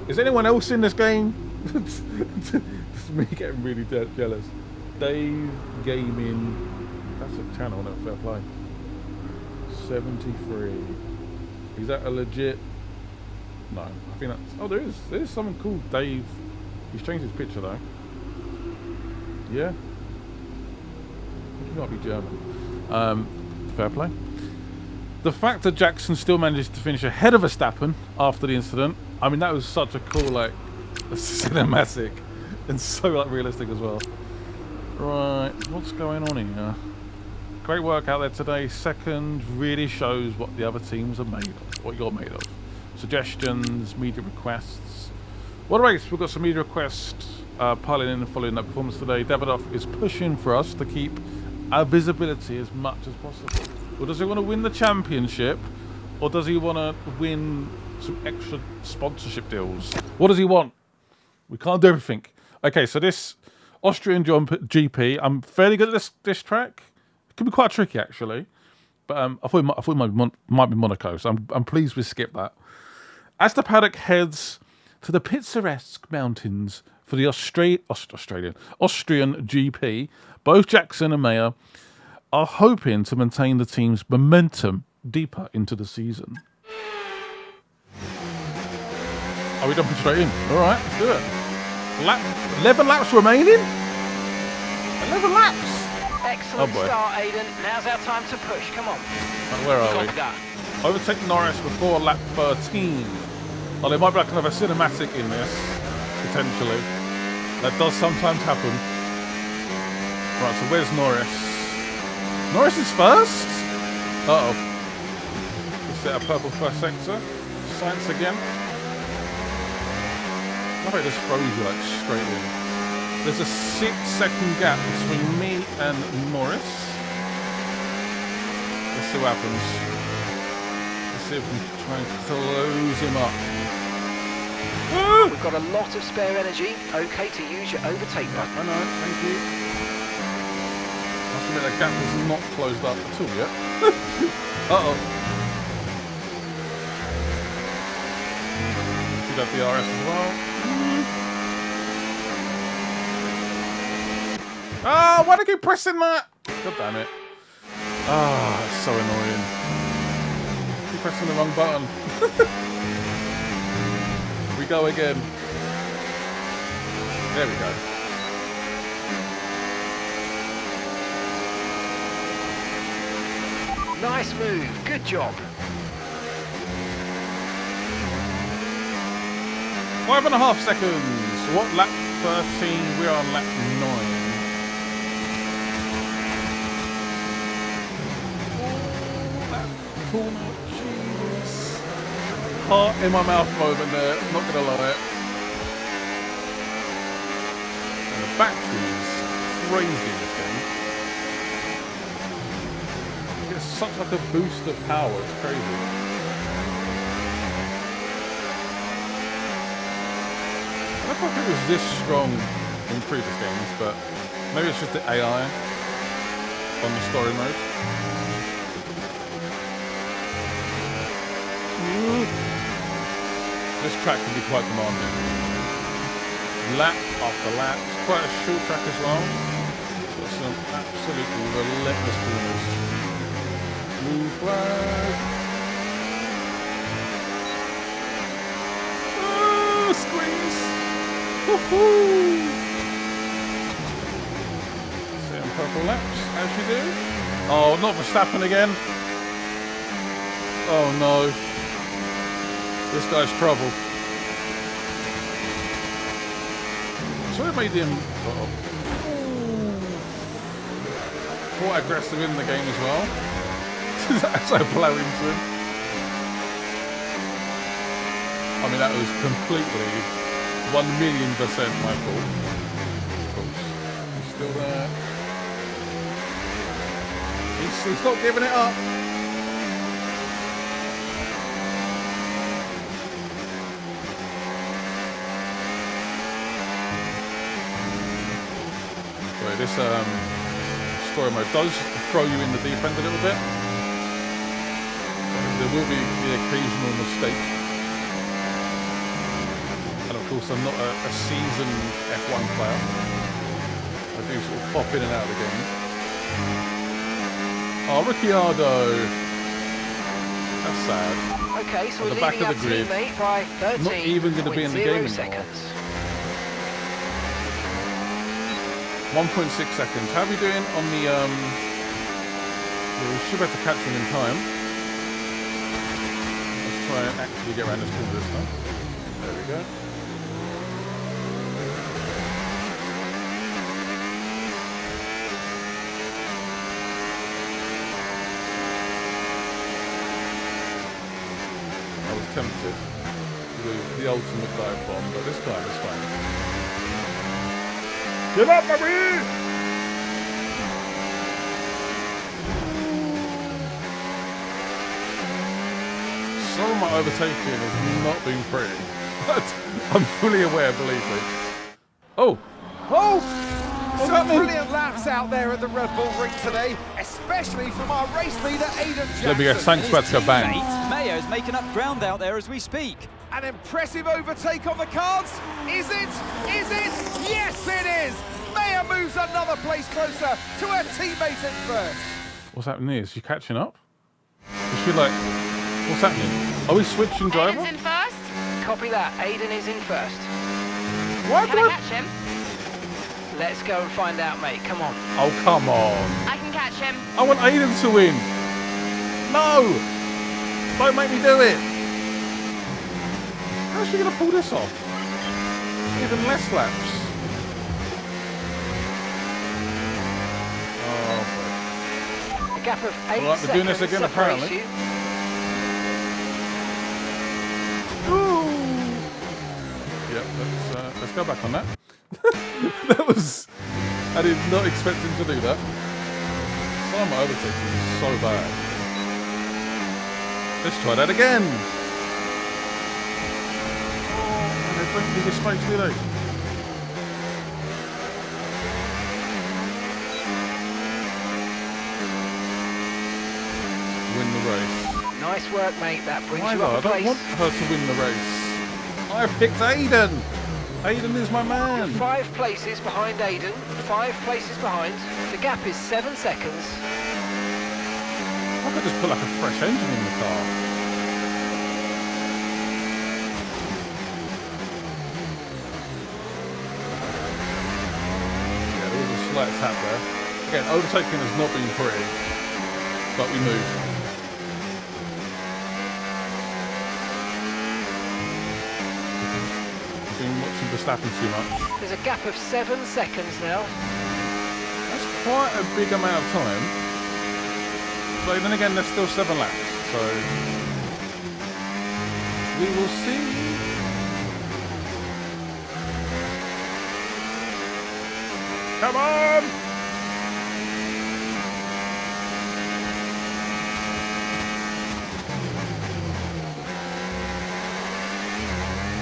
[SPEAKER 1] Is anyone else in this game? This is me getting really jealous. Dave Gaming. That's a channel, no, fair play. 73. Is that a legit? No, I think that's... Oh, there is someone called Dave. He's changed his picture though. Yeah. I think he might be German. Fair play. The fact that Jackson still managed to finish ahead of Verstappen after the incident, I mean, that was such a cool, like, cinematic and so, like, realistic as well. Right, what's going on here? Great work out there today. Second really shows what the other teams are made of, what you're made of. Suggestions, media requests. What a race. We've got some media requests piling in and following that performance today. Davidoff is pushing for us to keep our visibility as much as possible. Or does he want to win the championship? Or does he want to win some extra sponsorship deals? What does he want? We can't do everything. Okay, so this Austrian GP, I'm fairly good at this track. It can be quite tricky, actually. But I thought it might be Monaco, so I'm pleased we skipped that. As the paddock heads to the picturesque mountains for the Austrian GP, both Jackson and Mayer are hoping to maintain the team's momentum deeper into the season. Are we jumping straight in? All right, let's do it. 11 laps remaining? 11 laps?
[SPEAKER 12] Excellent start, Aiden. Now's our time to push. Come on.
[SPEAKER 1] Right, where are we?
[SPEAKER 12] That.
[SPEAKER 1] Overtake Norris before lap 13. Oh, there might be like kind of a cinematic in this, potentially. That does sometimes happen. Right, so where's Norris? Norris is first? Uh-oh. Let's set a purple first sector. Science again. I think it just throws you like straight in. There's a 6-second gap between me and Norris. Let's see what happens. Let's see if we can try and close him up. Woo!
[SPEAKER 12] We've got a lot of spare energy. Okay to use your overtake button.
[SPEAKER 1] I know, thank you. I must admit that gap is not closed up at all yet. Uh-oh. See that DRS as well. Ah, why do I keep pressing that? God damn it. Ah, it's so annoying. Keep pressing the wrong button. We go again. There we go.
[SPEAKER 12] Nice move. Good job.
[SPEAKER 1] 5.5 seconds. What lap 13? We're on lap 9. Corner, jeez. Heart in my mouth moment there, not gonna lie. And the battery is crazy in this game. It gets such like a boost of power, it's crazy. I don't think it was this strong in previous games, but maybe it's just the AI on the story mode. This track can be quite demanding. Lap after lap. It's quite a short track as well. Got some absolutely relentless corners. Move flag. Oh, squeeze. Woohoo! See on purple laps, as you do. Oh, not Verstappen again. Oh no. This guy's trouble. So it made him quite aggressive in the game as well. That's so blowing to him. I mean, that was completely 1,000,000% my fault. Of course. He's still there. He's not giving it up. This story mode does throw you in the deep end a little bit. There will be the occasional mistake. And of course I'm not a seasoned F1 player. I do sort of pop in and out of the game. Oh, Ricciardo. That's sad.
[SPEAKER 12] Okay, so
[SPEAKER 1] at
[SPEAKER 12] we're
[SPEAKER 1] the back
[SPEAKER 12] leading
[SPEAKER 1] of
[SPEAKER 12] our
[SPEAKER 1] the grid.
[SPEAKER 12] teammate by 13.
[SPEAKER 1] Not even going to be in the game anymore.
[SPEAKER 12] Seconds.
[SPEAKER 1] 1.6 seconds. How are we doing on the we should be able to catch him in time. Let's try and actually get around this corner this time. There we go. I was tempted to do the ultimate dive bomb, but this time is fine. Get up, baby! Some of my overtaking has not been pretty, but I'm fully aware, believe me. Oh! Oh! What's
[SPEAKER 6] Some
[SPEAKER 1] happening?
[SPEAKER 6] brilliant laps out there at the Red Bull Ring today, especially from our race leader, Aiden Jackson.
[SPEAKER 1] Let me get thanks back to bang.
[SPEAKER 7] Mayo's making up ground out there as we speak.
[SPEAKER 6] An impressive overtake on the cards. Is it? Is it? Yes, it is! Mayer moves another place closer to her teammate in first.
[SPEAKER 1] What's happening here? Is she catching up? Is she like... What's happening? Are we switching driver?
[SPEAKER 11] Aiden's in first.
[SPEAKER 12] Copy that. Aiden is in first.
[SPEAKER 1] What?
[SPEAKER 11] Can I catch him?
[SPEAKER 12] Let's go and find out, mate. Come on.
[SPEAKER 1] Oh, come on.
[SPEAKER 11] I can catch him.
[SPEAKER 1] I want Aiden to win. No! Don't make me do it. How's she going to pull this off? Even less laps.
[SPEAKER 12] A gap of 8
[SPEAKER 1] All right, we're doing
[SPEAKER 12] seconds
[SPEAKER 1] this again,
[SPEAKER 12] separates
[SPEAKER 1] apparently.
[SPEAKER 12] you.
[SPEAKER 1] Yep, let's go back on that. That was... I did not expect him to do that. Some of my overtaking is so bad. Let's try that again. Oh, they don't give us space, do they? Win the race.
[SPEAKER 12] Nice work, mate. That brings
[SPEAKER 1] Why
[SPEAKER 12] you
[SPEAKER 1] not?
[SPEAKER 12] up
[SPEAKER 1] I
[SPEAKER 12] a
[SPEAKER 1] don't
[SPEAKER 12] place.
[SPEAKER 1] want her to win the race. I picked Aiden. Aiden is my man.
[SPEAKER 12] 5 places behind Aiden. 5 places behind. The gap is 7 seconds.
[SPEAKER 1] I could just put like a fresh engine in the car. Yeah, there was a slight tap there. Again, overtaking has not been pretty, but we move. Been watching Verstappen too much.
[SPEAKER 12] There's a gap of 7 seconds now.
[SPEAKER 1] That's quite a big amount of time. But then again, there's still 7 laps, so we will see. Come on!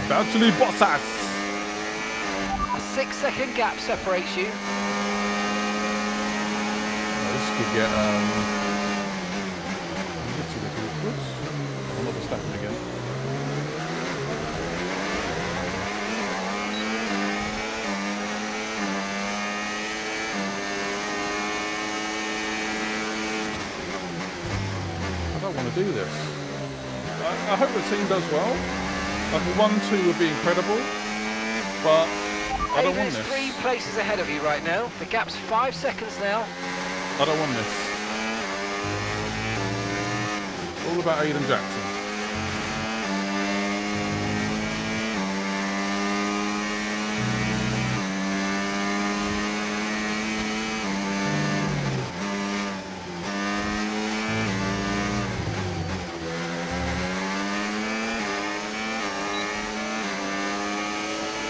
[SPEAKER 1] Valtteri Bottas!
[SPEAKER 12] A 6-second gap separates you.
[SPEAKER 1] This could get I'm not Verstappen again. I don't want to do this. I hope the team does well. Like a 1-2 would be incredible, but I don't want
[SPEAKER 12] Aiden's
[SPEAKER 1] this.
[SPEAKER 12] 3 places ahead of you right now. The gap's 5 seconds now.
[SPEAKER 1] I don't want this. All about Aiden Jackson.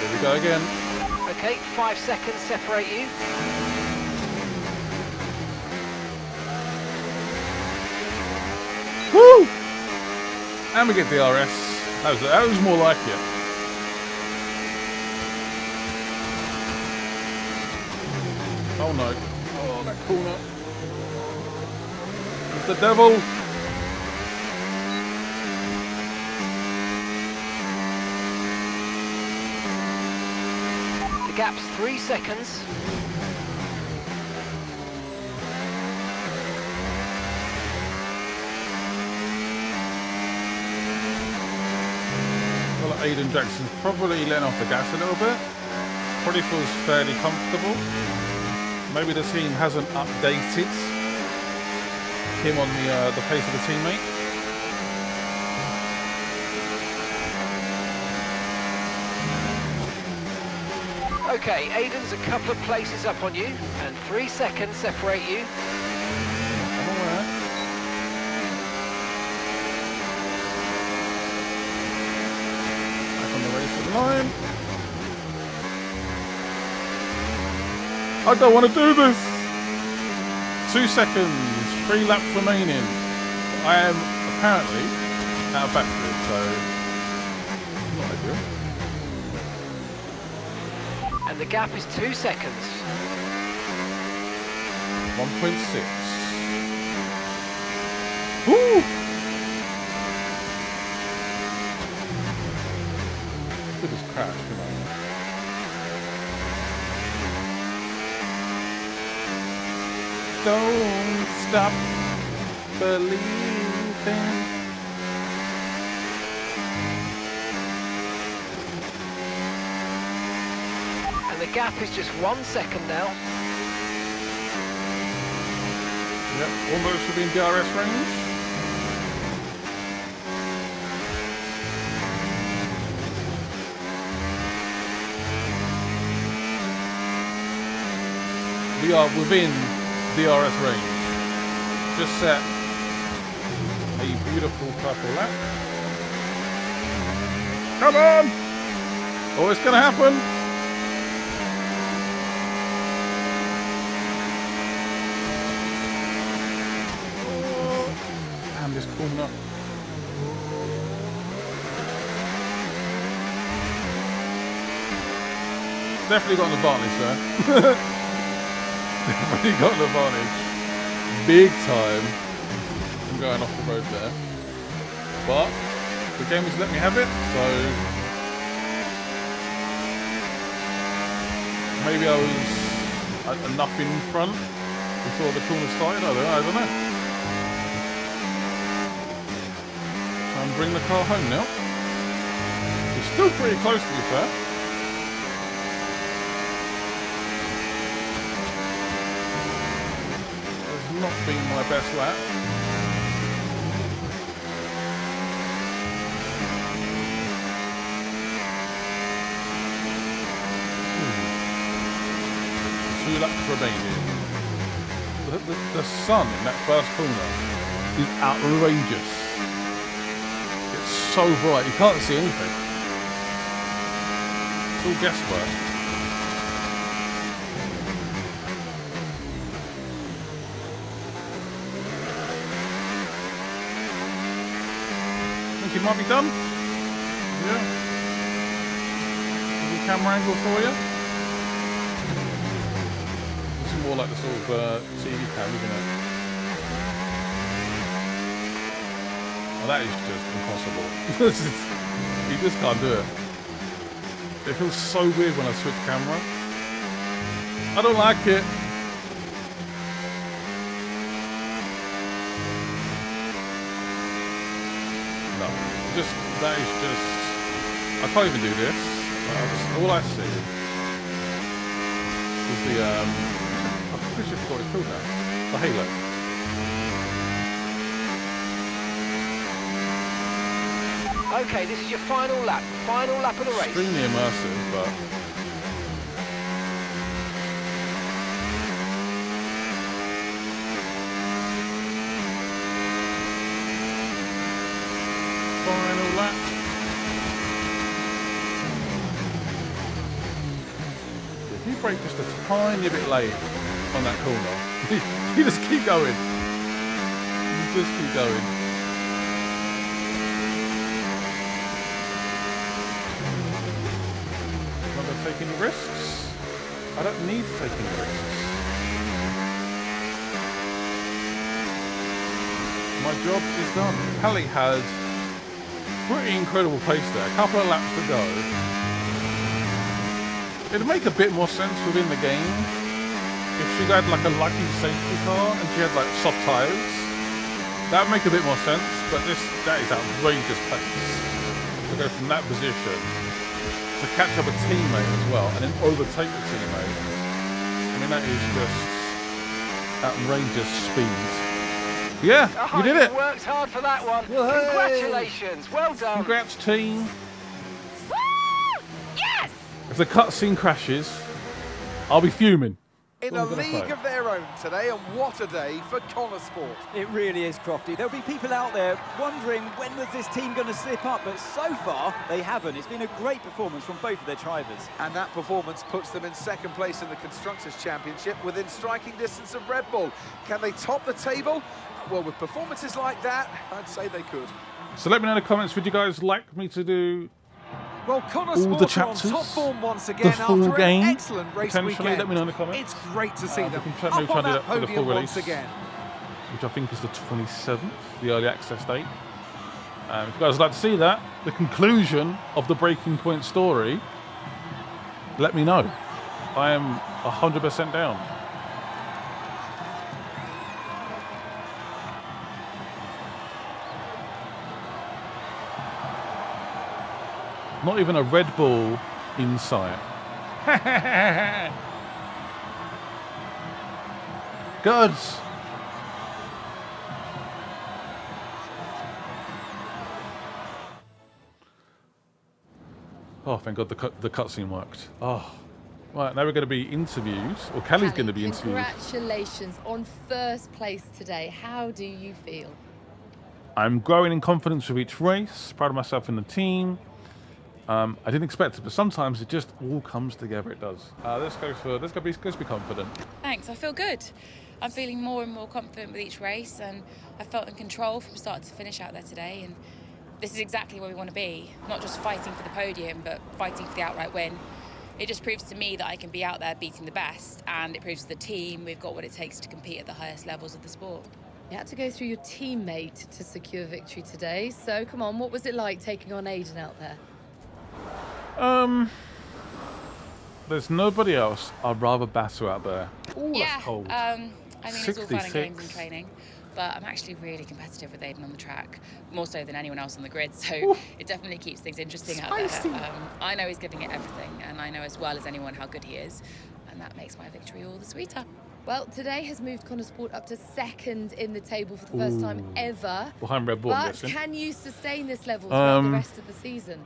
[SPEAKER 1] Here we go again.
[SPEAKER 12] Okay, 5 seconds separate you.
[SPEAKER 1] Woo! And we get DRS. That was more like it. Oh no. Oh, that corner. It's the devil.
[SPEAKER 12] The gap's 3 seconds.
[SPEAKER 1] Well, Aiden Jackson's probably letting off the gas a little bit. Probably feels fairly comfortable. Maybe the team hasn't updated him on the pace of the teammate.
[SPEAKER 12] Okay, Aiden's a couple of places up on you, and 3 seconds separate you.
[SPEAKER 1] I'm aware. Back on the race to the line. I don't want to do this. 2 seconds, 3 laps remaining. I am apparently out of backfield, so not ideal.
[SPEAKER 12] And the gap is 2 seconds.
[SPEAKER 1] 1.6. Woo! Look at this crash, come on. Don't stop believing.
[SPEAKER 12] the gap is just 1 second now.
[SPEAKER 1] Yep, almost within DRS range. We are within DRS range. Just set a beautiful purple lap. Come on! Oh, it's gonna happen! Oh, and this corner. Definitely got an advantage there. Definitely got an advantage. Big time. I'm going off the road there. But the game has let me have it, so maybe I was enough in front before the corner started. I don't know. Try and bring the car home now. It's still pretty close, to be fair. Not been my best lap. Two laps remaining. The sun in that first corner is outrageous. It's so bright, you can't see anything. It's all guesswork. It might be done. Yeah. Little camera angle for you. This is more like the sort of TV cam, isn't it? Well, that is just impossible. You just can't do it. It feels so weird when I switch camera. I don't like it. That is just, I can't even do this. All I see is the, I pretty sure I forgot what it's called now. The halo.
[SPEAKER 12] Okay, this is your final lap of the race.
[SPEAKER 1] Extremely immersive, but final lap. If you brake just a tiny bit late on that corner, you just keep going. You just keep going. I'm not going to take any risks. I don't need to take any risks. My job is done. Kelly had pretty incredible pace there. A couple of laps to go. It'd make a bit more sense within the game if she had like a lucky safety car and she had like soft tyres. That would make a bit more sense, but that is outrageous pace. To go from that position to catch up a teammate as well and then overtake the teammate. I mean, that is just outrageous speed. Yeah, you did it.
[SPEAKER 12] You worked hard for that one. Congratulations. Well done.
[SPEAKER 1] Congrats, team.
[SPEAKER 11] Woo! Yes!
[SPEAKER 1] If the cutscene crashes, I'll be fuming.
[SPEAKER 6] In a league of their own today, and what a day for Connor Sport.
[SPEAKER 7] It really is, Crofty. There'll be people out there wondering when was this team going to slip up, but so far they haven't. It's been a great performance from both of their drivers.
[SPEAKER 6] And that performance puts them in second place in the Constructors' Championship within striking distance of Red Bull. Can they top the table? Well, with performances like that, I'd say they could.
[SPEAKER 1] So let me know in the comments, would you guys like me to do
[SPEAKER 6] Well, Connor
[SPEAKER 1] all the
[SPEAKER 6] Sport are on
[SPEAKER 1] chapters,
[SPEAKER 6] top form once again
[SPEAKER 1] the full
[SPEAKER 6] after
[SPEAKER 1] game,
[SPEAKER 6] an excellent race
[SPEAKER 1] potentially?
[SPEAKER 6] weekend.
[SPEAKER 1] Let me know in the comments.
[SPEAKER 6] It's great to see them
[SPEAKER 1] we can
[SPEAKER 6] up
[SPEAKER 1] maybe try
[SPEAKER 6] on
[SPEAKER 1] and do
[SPEAKER 6] that
[SPEAKER 1] that for the full
[SPEAKER 6] podium
[SPEAKER 1] release,
[SPEAKER 6] once again.
[SPEAKER 1] which I think is the 27th, the early access date. If you guys would like to see that, the conclusion of the Breaking Point story, let me know. I am 100% down. Not even a Red Bull in sight. Good. Oh, thank God the cutscene worked. Oh, right, now we're going to be interviews, or Callie's going to be interviewed.
[SPEAKER 15] Congratulations on first place today. How do you feel?
[SPEAKER 1] I'm growing in confidence with each race, proud of myself and the team. I didn't expect it, but sometimes it just all comes together. It does. Let's be confident.
[SPEAKER 8] Thanks, I feel good. I'm feeling more and more confident with each race, and I felt in control from start to finish out there today. And this is exactly where we want to be, not just fighting for the podium, but fighting for the outright win. It just proves to me that I can be out there beating the best, and it proves to the team we've got what it takes to compete at the highest levels of the sport.
[SPEAKER 15] You had to go through your teammate to secure victory today, so come on, what was it like taking on Aiden out there?
[SPEAKER 1] There's nobody else I'd rather batter out there. Ooh,
[SPEAKER 8] yeah,
[SPEAKER 1] that's cold.
[SPEAKER 8] I mean, it's all fun and
[SPEAKER 1] 66.
[SPEAKER 8] games in training, but I'm actually really competitive with Aiden on the track, more so than anyone else on the grid, so it definitely keeps things interesting out there. I know he's giving it everything, and I know as well as anyone how good he is, and that makes my victory all the sweeter.
[SPEAKER 15] Well, today has moved Connor Sport up to second in the table for the first time ever.
[SPEAKER 1] Behind Red Bull, I'm
[SPEAKER 15] But
[SPEAKER 1] guessing.
[SPEAKER 15] can you sustain this level throughout the rest of the season?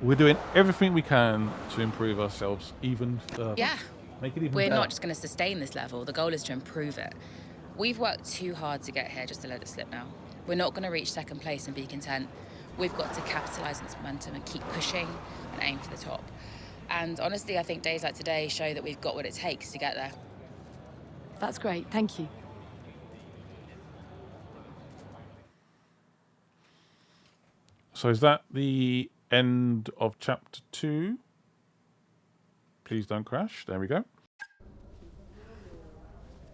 [SPEAKER 1] We're doing everything we can to improve ourselves even further.
[SPEAKER 8] Yeah.
[SPEAKER 1] Make it even
[SPEAKER 8] We're
[SPEAKER 1] better.
[SPEAKER 8] not just going to sustain this level. The goal is to improve it. We've worked too hard to get here just to let it slip now. We're not going to reach second place and be content. We've got to capitalise on this momentum and keep pushing and aim for the top. And honestly, I think days like today show that we've got what it takes to get there.
[SPEAKER 15] That's great, thank you.
[SPEAKER 1] So is that the end of chapter 2? Please don't crash. There we go.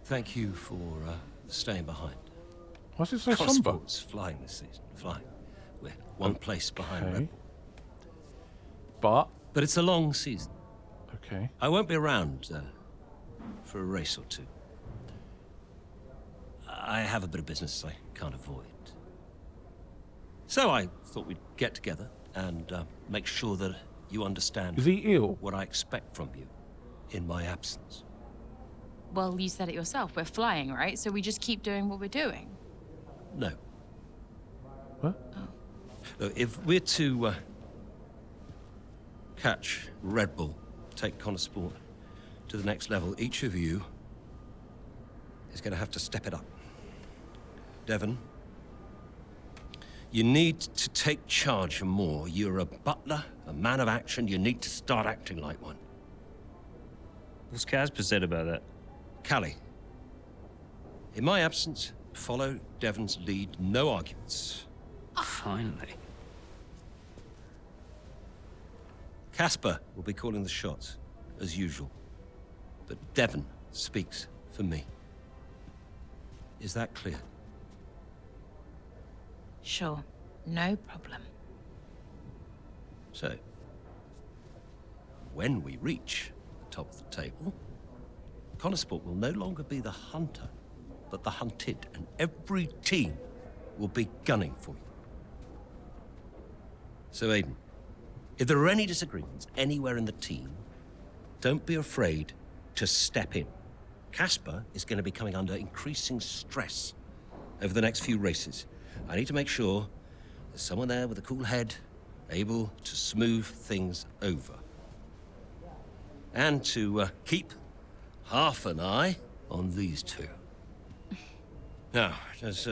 [SPEAKER 4] Thank you for staying behind.
[SPEAKER 1] Why's it so somber?
[SPEAKER 4] Sport's flying this season. Flying. We're one place behind Red
[SPEAKER 1] But
[SPEAKER 4] Bull. But it's a long season.
[SPEAKER 1] Okay.
[SPEAKER 4] I won't be around for a race or two. I have a bit of business I can't avoid. So I thought we'd get together and make sure that you understand
[SPEAKER 1] Is he ill?
[SPEAKER 4] what I expect from you in my absence.
[SPEAKER 8] Well, you said it yourself. We're flying, right? So we just keep doing what we're doing.
[SPEAKER 4] No.
[SPEAKER 1] What?
[SPEAKER 4] Look, if we're to catch Red Bull, take Connor Sport to the next level, each of you is going to have to step it up. Devon, you need to take charge more. You're a butler, a man of action. You need to start acting like one.
[SPEAKER 9] What's Casper said about that?
[SPEAKER 4] Callie, in my absence, follow Devon's lead. No arguments.
[SPEAKER 9] Finally.
[SPEAKER 4] Casper will be calling the shots, as usual. But Devon speaks for me. Is that clear?
[SPEAKER 8] Sure. No problem.
[SPEAKER 4] So, when we reach the top of the table, Connor Sport will no longer be the hunter, but the hunted, and every team will be gunning for you. So, Aiden, if there are any disagreements anywhere in the team, don't be afraid to step in. Casper is going to be coming under increasing stress over the next few races. I need to make sure there's someone there with a cool head, able to smooth things over. And to keep half an eye on these two. Now, does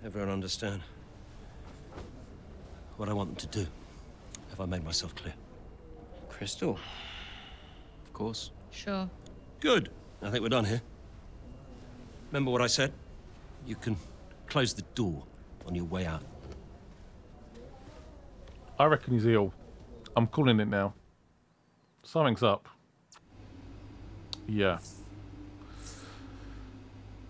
[SPEAKER 4] everyone understand what I want them to do? Have I made myself clear?
[SPEAKER 9] Crystal.
[SPEAKER 4] Of course.
[SPEAKER 8] Sure.
[SPEAKER 4] Good. I think we're done here. Remember what I said? You can close the door on your way out.
[SPEAKER 1] I reckon he's ill. I'm calling it now. Something's up. Yeah.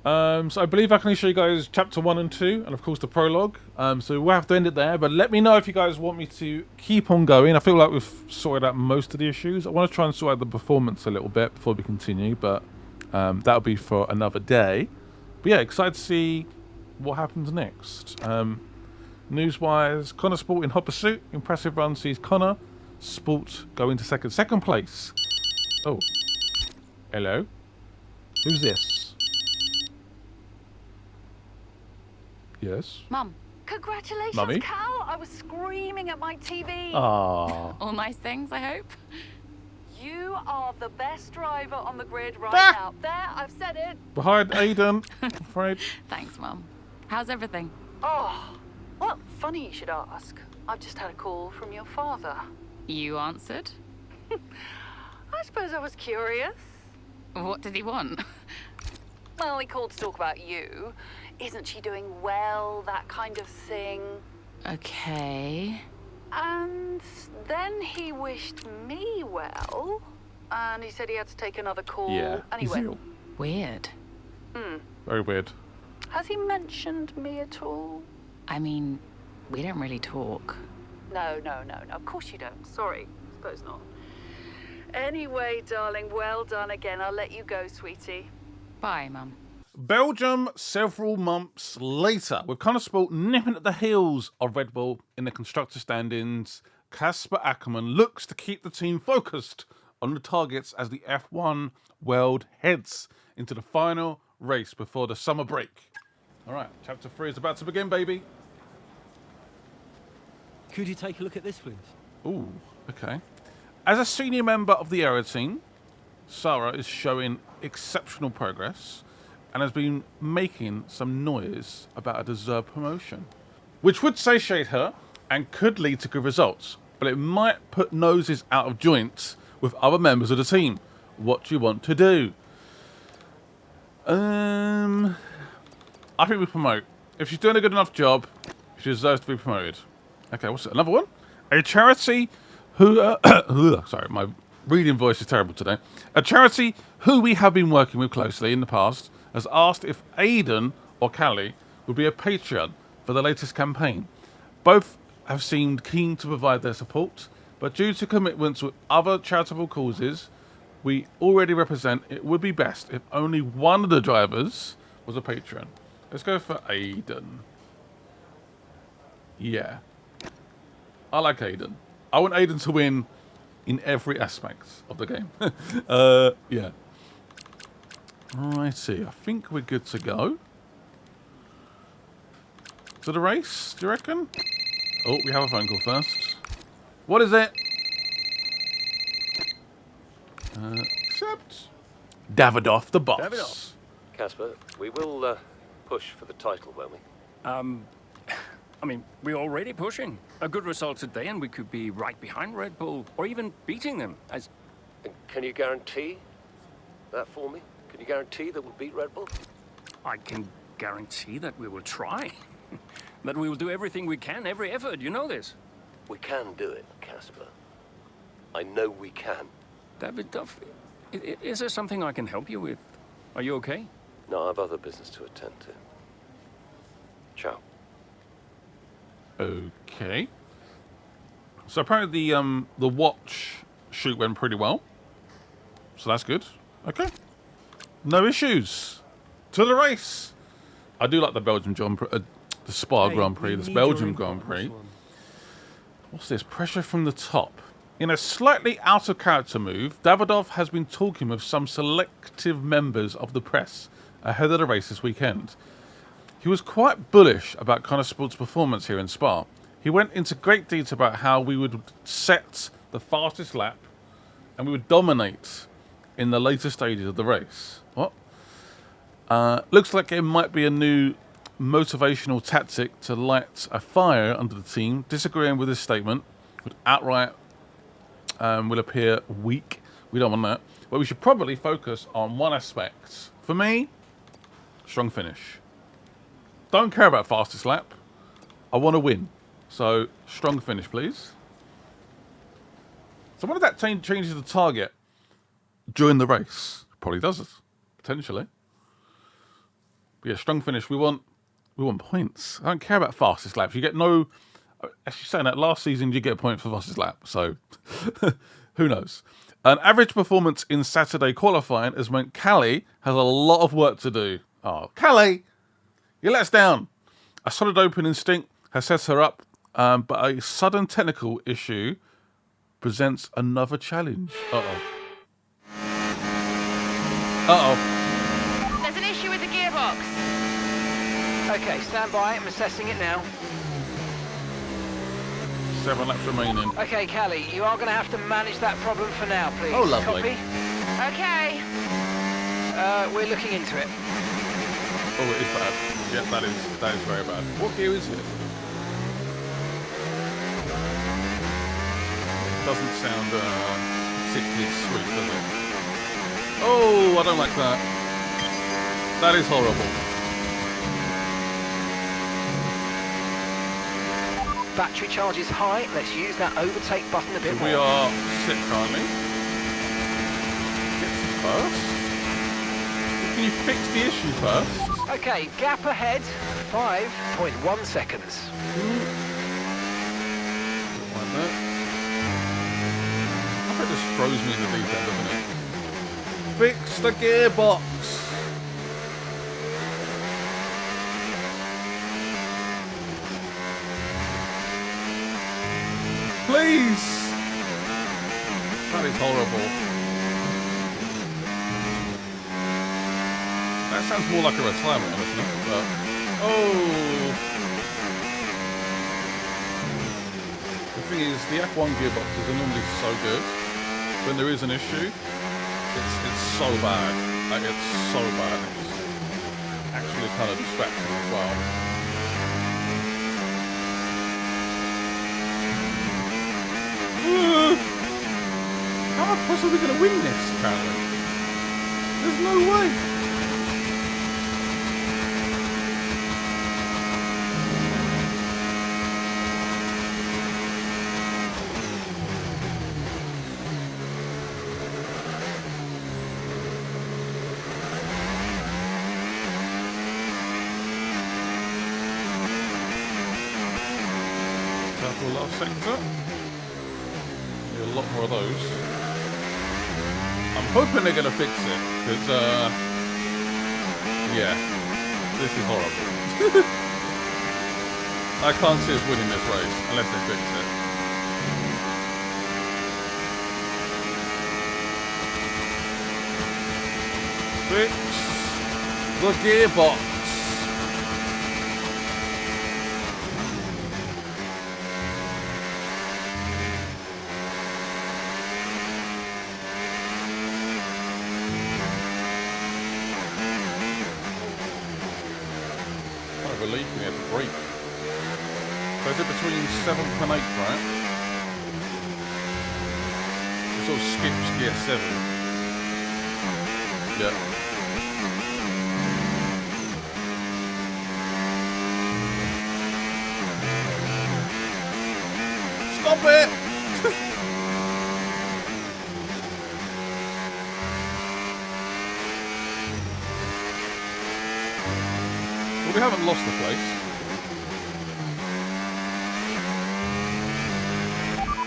[SPEAKER 1] So I believe I can show you guys chapter 1 and 2, and of course the prologue. So we'll have to end it there, but let me know if you guys want me to keep on going. I feel like we've sorted out most of the issues. I want to try and sort out the performance a little bit before we continue, but that'll be for another day. But yeah, excited to see what happens next. News-wise, Connor Sport in hot pursuit. Impressive run sees Connor Sport go into second. Second place. Oh. Hello. Who's this? Yes.
[SPEAKER 8] Mum.
[SPEAKER 11] Congratulations,
[SPEAKER 1] Mummy?
[SPEAKER 11] Cal. I was screaming at my TV.
[SPEAKER 1] Ah.
[SPEAKER 8] All nice things, I hope.
[SPEAKER 11] You are the best driver on the grid right
[SPEAKER 1] Ah!
[SPEAKER 11] now. There, I've said it.
[SPEAKER 1] Behind Aiden. I'm afraid.
[SPEAKER 8] Thanks, Mum. How's everything?
[SPEAKER 11] Oh, well, funny you should ask. I've just had a call from your father.
[SPEAKER 8] You answered?
[SPEAKER 11] I suppose I was curious.
[SPEAKER 8] What did he want?
[SPEAKER 11] Well, he called to talk about you. Isn't she doing well? That kind of thing.
[SPEAKER 8] Okay.
[SPEAKER 11] And then he wished me well. And he said he had to take another call.
[SPEAKER 1] Yeah.
[SPEAKER 11] Anyway.
[SPEAKER 1] Ezeal.
[SPEAKER 8] Weird.
[SPEAKER 1] Very weird.
[SPEAKER 11] Has he mentioned me at all?
[SPEAKER 8] I mean, we don't really talk.
[SPEAKER 11] No. Of course you don't. Sorry. Suppose not. Anyway, darling, well done again. I'll let you go, sweetie.
[SPEAKER 8] Bye, Mum.
[SPEAKER 1] Belgium several months later, with Conesport nipping at the heels of Red Bull in the constructor standings. Kasper Ackermann looks to keep the team focused on the targets as the F1 world heads into the final race before the summer break. All right, chapter 3 is about to begin, baby.
[SPEAKER 17] Could you take a look at this, please?
[SPEAKER 1] Ooh, okay. As a senior member of the Aero team, Sarah is showing exceptional progress and has been making some noise about a deserved promotion, which would satiate her and could lead to good results, but it might put noses out of joint with other members of the team. What do you want to do? I think we promote. If she's doing a good enough job, she deserves to be promoted. Okay, what's it? Another one? A charity who... sorry, my reading voice is terrible today. A charity who we have been working with closely in the past has asked if Aiden or Callie would be a Patreon for the latest campaign. Both have seemed keen to provide their support, but due to commitments with other charitable causes we already represent, it would be best if only one of the drivers was a Patreon. Let's go for Aiden. Yeah. I like Aiden. I want Aiden to win in every aspect of the game. Yeah. Righty, I think we're good to go. To the race, do you reckon? Oh, we have a phone call first. What is it? Accept. Davidoff, the boss.
[SPEAKER 4] Davidoff. Casper, we will push for the title, won't we?
[SPEAKER 9] I mean, we're already pushing. A good result today and we could be right behind Red Bull, or even beating them.
[SPEAKER 4] And can you guarantee that for me? Can you guarantee that we'll beat Red Bull?
[SPEAKER 9] I can guarantee that we will try. That we will do everything we can, every effort, you know this.
[SPEAKER 4] We can do it, Casper. I know we can.
[SPEAKER 9] Davidoff, is there something I can help you with? Are you okay?
[SPEAKER 4] No, I have other business to attend to. Ciao.
[SPEAKER 1] Okay. So apparently the watch shoot went pretty well. So that's good. Okay. No issues. To the race. I do like the Belgium the Spa Grand Prix, this Belgium Grand Prix. What's this? Pressure from the top. In a slightly out of character move, Davidoff has been talking with some selective members of the press ahead of the race this weekend. He was quite bullish about Connesport's performance here in Spa. He went into great detail about how we would set the fastest lap and we would dominate in the later stages of the race. What? Looks like it might be a new motivational tactic to light a fire under the team. Disagreeing with this statement would outright will appear weak. We don't want that. But we should probably focus on one aspect. For me, strong finish. Don't care about fastest lap. I want to win. So, strong finish, please. So, what if that changes the target during the race? Probably does it, potentially. But yeah, strong finish. We want points. I don't care about fastest laps. You get no... Actually, saying that, last season you get a point for fastest lap. So, who knows? An average performance in Saturday qualifying has meant Callie has a lot of work to do. Oh, Callie! You let us down. A solid open instinct has set her up, but a sudden technical issue presents another challenge. Uh-oh. Uh-oh.
[SPEAKER 15] There's an issue with the gearbox.
[SPEAKER 12] Okay, stand by. I'm assessing it now.
[SPEAKER 1] 7 laps remaining.
[SPEAKER 12] Okay, Callie, you are going to have to manage that problem for now, please.
[SPEAKER 1] Oh, lovely.
[SPEAKER 12] Copy?
[SPEAKER 15] Okay.
[SPEAKER 12] We're looking into it.
[SPEAKER 1] Oh, it is bad. Yeah, that is very bad. What gear is it? Doesn't sound particularly sweet, does it? Oh, I don't like that. That is horrible.
[SPEAKER 12] Battery charge is high. Let's use that overtake button a bit more.
[SPEAKER 1] We are sit currently. Get to first. Can you fix the issue first?
[SPEAKER 12] Okay, gap ahead. 5.1 seconds.
[SPEAKER 1] Like that. I think it just throws me in the deep end, doesn't it? Fix the gearbox. Please! That is horrible. That sounds more like a retirement, honestly. But oh! The thing is, the F1 gearboxes are normally so good. When there is an issue, it's so bad. Like, it's so bad. It's actually kind of distracting as well. How am I possibly going to win this, apparently? There's no way. Circle last sector. A lot more of those. I'm hoping they're gonna fix it, because yeah, this is horrible. I can't see us winning this race unless they fix it. Fix the gearbox. Relief we had to break. So is it between 7th and 8th, right? It sort of skips gear 7. Yeah. Stop it! We haven't lost the place.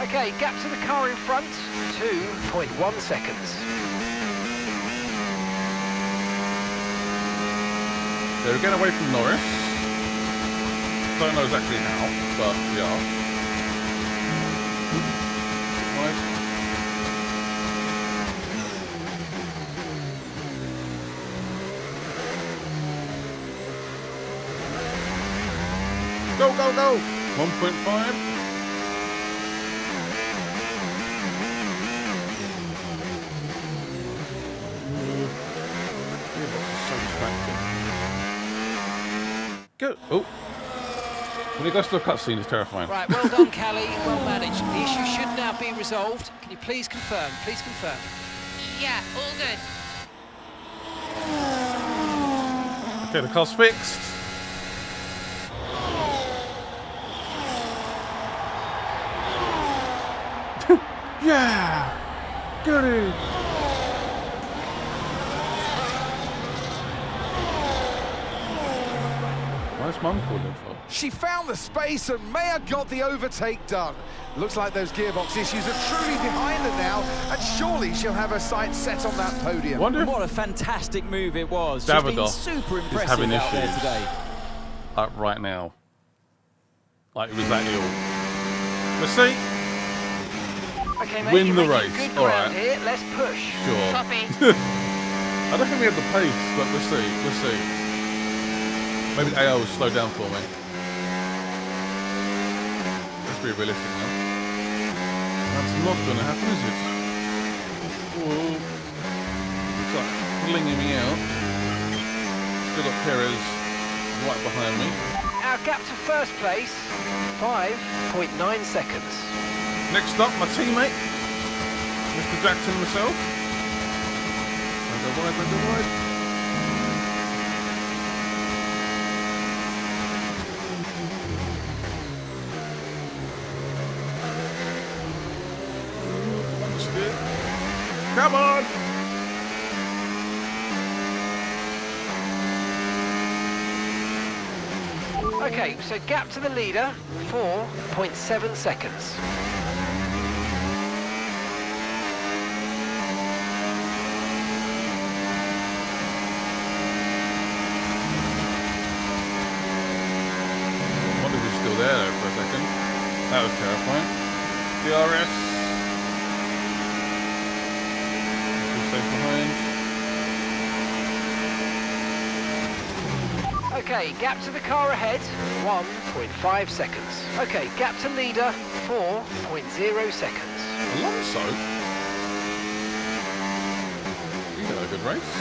[SPEAKER 12] Okay, gap to the car in front, 2.1 seconds.
[SPEAKER 1] They're getting away from Norris. Don't know exactly how, but we are. Right. Go, go, go! 1.5. So distracting. Go! Oh! When it goes to a cutscene, it's terrifying.
[SPEAKER 12] Right, well done, Callie. Well managed. The issue should now be resolved. Can you please confirm? Please confirm.
[SPEAKER 15] Yeah, all good.
[SPEAKER 1] Okay, the car's fixed. Yeah! Goody! Why's Mum calling for?
[SPEAKER 6] She found the space and Maya got the overtake done. Looks like those gearbox issues are truly behind her now, and surely she'll have her sights set on that podium.
[SPEAKER 7] What a fantastic move it was. She's been super impressive
[SPEAKER 1] having
[SPEAKER 7] out
[SPEAKER 1] issues
[SPEAKER 7] there today.
[SPEAKER 1] Right now. Like, it was that ill. Let's see.
[SPEAKER 12] Okay, mate,
[SPEAKER 1] win
[SPEAKER 12] you're
[SPEAKER 1] the
[SPEAKER 12] making
[SPEAKER 1] race.
[SPEAKER 12] Good
[SPEAKER 1] All
[SPEAKER 12] ground
[SPEAKER 1] right.
[SPEAKER 12] here. Let's push.
[SPEAKER 1] Sure.
[SPEAKER 8] Copy.
[SPEAKER 1] I don't think we have the pace, but we'll see. We'll see. Maybe the AI will slow down for me. Let's be realistic now. That's not going to happen, is it? Whoa. Looks like flinging me out. Still got Perez right behind me.
[SPEAKER 12] Our gap to first place, 5.9 seconds.
[SPEAKER 1] Next up, my teammate, Mr. Jackson himself. Wide. Come on!
[SPEAKER 12] Okay, so gap to the leader, 4.7 seconds.
[SPEAKER 1] I wonder if he's still there for a second. That was terrifying. DRS. Still safe behind.
[SPEAKER 12] Okay, gap to the car ahead, 1.5 seconds. Okay, gap to leader, 4.0 seconds.
[SPEAKER 1] Alonso? He had a good race.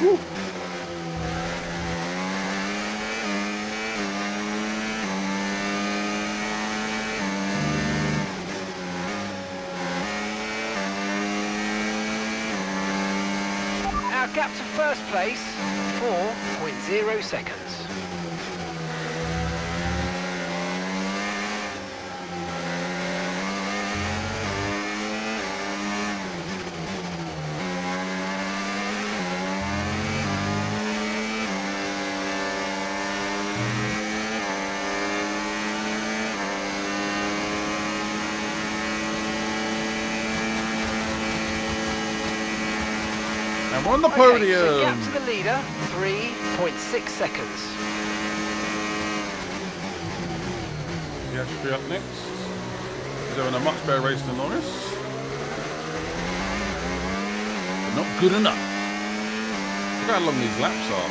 [SPEAKER 1] Woo.
[SPEAKER 12] Our gap to first place, 4.0 seconds.
[SPEAKER 1] And we're on the podium.
[SPEAKER 12] Okay, so gap to the leader, 3.6 seconds.
[SPEAKER 1] Yeah, should be up next. He's having a much better race than Norris. But not good enough. Look how long these laps are.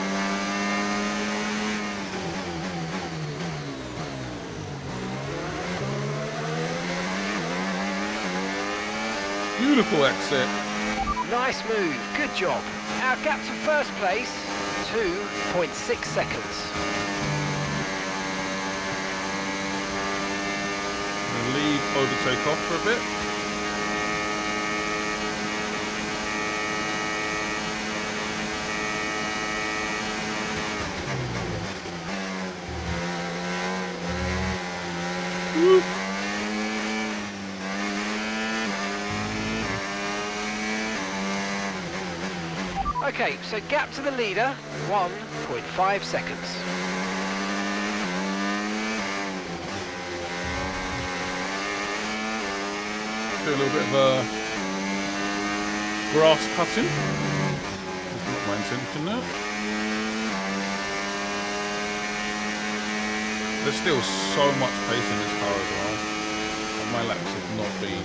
[SPEAKER 1] Beautiful exit.
[SPEAKER 12] Nice move, good job. Our gap to first place, 2.6 seconds.
[SPEAKER 1] The lead overtake off for a bit. Woo.
[SPEAKER 12] Okay, so gap to the leader, 1.5 seconds.
[SPEAKER 1] Do a little bit of grass cutting. That's not my intention there. There's still so much pace in this car as well. And my laps have not been.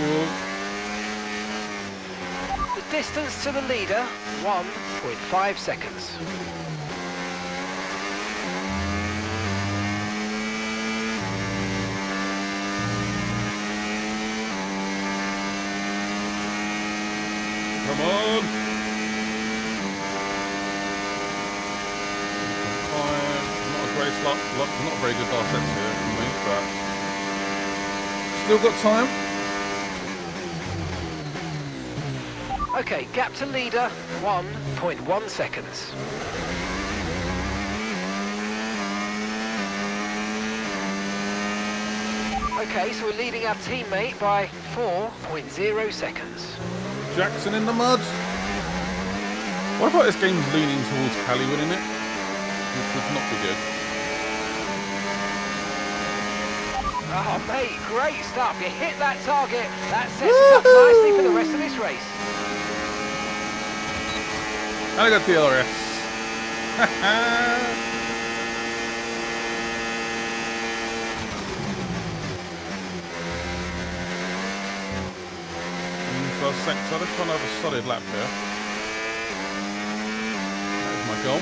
[SPEAKER 1] Whoa.
[SPEAKER 12] The distance to the leader, 1.5 seconds.
[SPEAKER 1] Come on! 5. Not a great slot, not a very good last set here for me, but still got time.
[SPEAKER 12] Okay, gap to leader, 1.1 seconds. Okay, so we're leading our teammate by 4.0 seconds.
[SPEAKER 1] Jackson in the mud. What about this game's leaning towards Cali winning it? Which would not be good.
[SPEAKER 12] Oh, mate, great stuff. You hit that target. That sets us up nicely for the rest of this race.
[SPEAKER 1] And I got DRS. So I just want to have a solid lap here. That is my goal.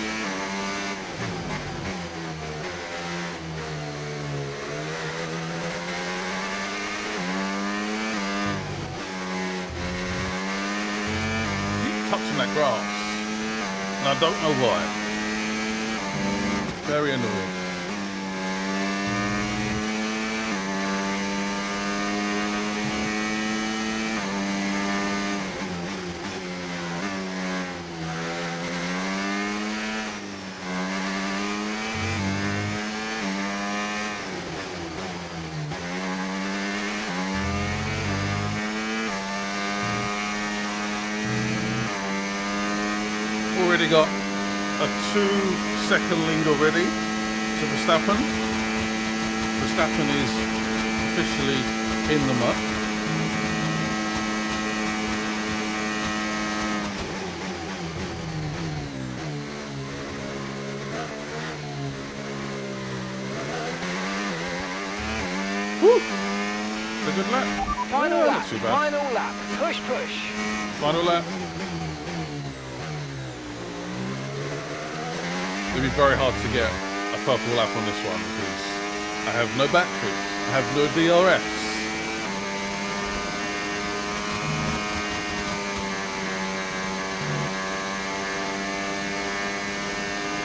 [SPEAKER 1] Touching that grass, and I don't know why. Very annoying. Already got a 2-second lead already to Verstappen. Verstappen is officially in the mud. Woo! It's a good lap.
[SPEAKER 12] Final lap.
[SPEAKER 1] Not too bad.
[SPEAKER 12] Final lap. Push, push.
[SPEAKER 1] Final lap. It'll be very hard to get a purple lap on this one because I have no battery, I have no DRS.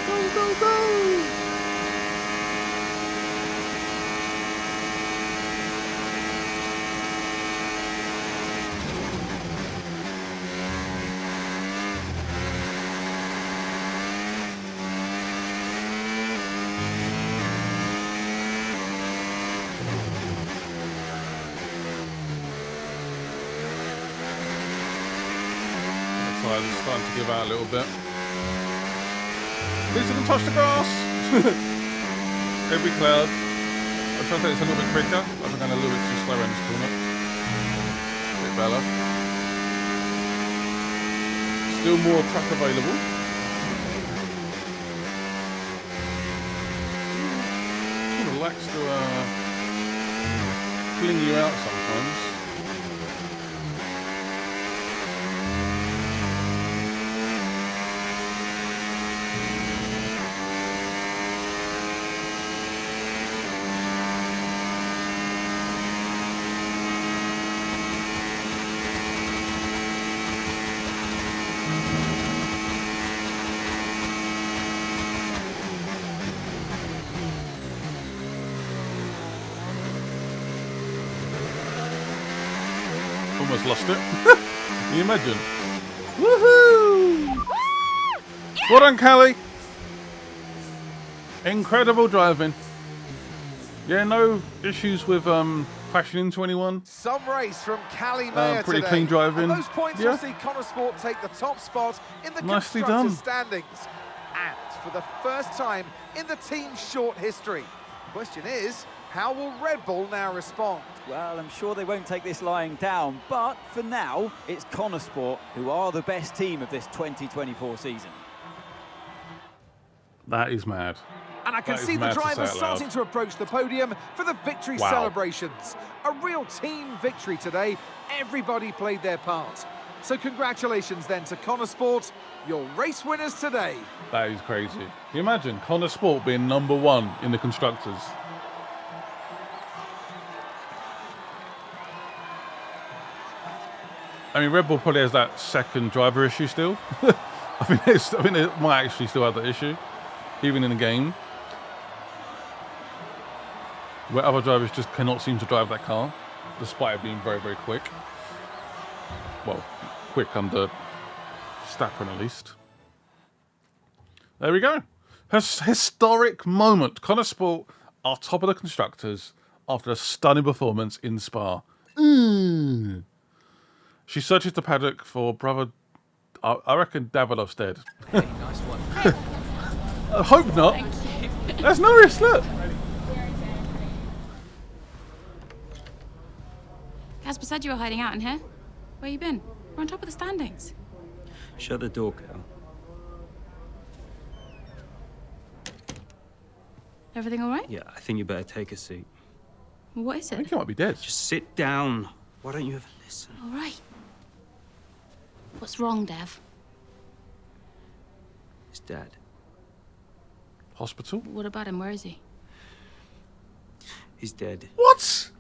[SPEAKER 1] Go, go, go! It's starting to give out a little bit. Please don't touch the grass! Every cloud. I'll try to take this a little bit quicker. I'm going a little bit too slow in this corner. A bit better. Still more track available. Kind of likes to fling you out sometimes. Almost lost it. Can you imagine? Woohoo! Well done, Callie. Incredible driving. Yeah, no issues with crashing into anyone.
[SPEAKER 6] Some race from Callie Mayer
[SPEAKER 1] pretty
[SPEAKER 6] today.
[SPEAKER 1] clean driving.
[SPEAKER 6] And those points
[SPEAKER 1] Yeah.
[SPEAKER 6] will see Connor Sport take the top spot in the
[SPEAKER 1] Nicely
[SPEAKER 6] constructors'
[SPEAKER 1] done.
[SPEAKER 6] standings. And for the first time in the team's short history. Question is, how will Red Bull now respond?
[SPEAKER 7] Well, I'm sure they won't take this lying down, but for now, it's Connor Sport who are the best team of this 2024 season.
[SPEAKER 1] That is mad.
[SPEAKER 6] And I can
[SPEAKER 1] That is
[SPEAKER 6] see the
[SPEAKER 1] mad to say
[SPEAKER 6] drivers
[SPEAKER 1] out loud.
[SPEAKER 6] starting to approach the podium for the victory
[SPEAKER 1] Wow.
[SPEAKER 6] celebrations. A real team victory today. Everybody played their part. So congratulations then to Connor Sport, your race winners today.
[SPEAKER 1] That is crazy. Can you imagine Connor Sport being #1 in the constructors? I mean, Red Bull probably has that second driver issue still. I think they might actually still have that issue, even in the game, where other drivers just cannot seem to drive that car, despite it being very, very quick. Well, quick under Verstappen at least. There we go. Historic moment. Connor Sport are top of the constructors after a stunning performance in Spa. She searches the paddock for brother. I reckon Davidoff's dead.
[SPEAKER 5] Hey, nice one.
[SPEAKER 1] I hope not. That's Norris, look.
[SPEAKER 8] Casper said you were hiding out in here. Where you been? We're on top of the standings.
[SPEAKER 9] Shut the door, Cal.
[SPEAKER 8] Everything all right?
[SPEAKER 9] Yeah, I think you better take a seat.
[SPEAKER 8] What is
[SPEAKER 1] I
[SPEAKER 8] it?
[SPEAKER 1] think he might be dead.
[SPEAKER 9] Just sit down. Why don't you ever listen?
[SPEAKER 8] All right. What's wrong, Dev?
[SPEAKER 10] His dad.
[SPEAKER 1] Hospital?
[SPEAKER 8] What about him? Where is he?
[SPEAKER 10] He's dead.
[SPEAKER 1] What?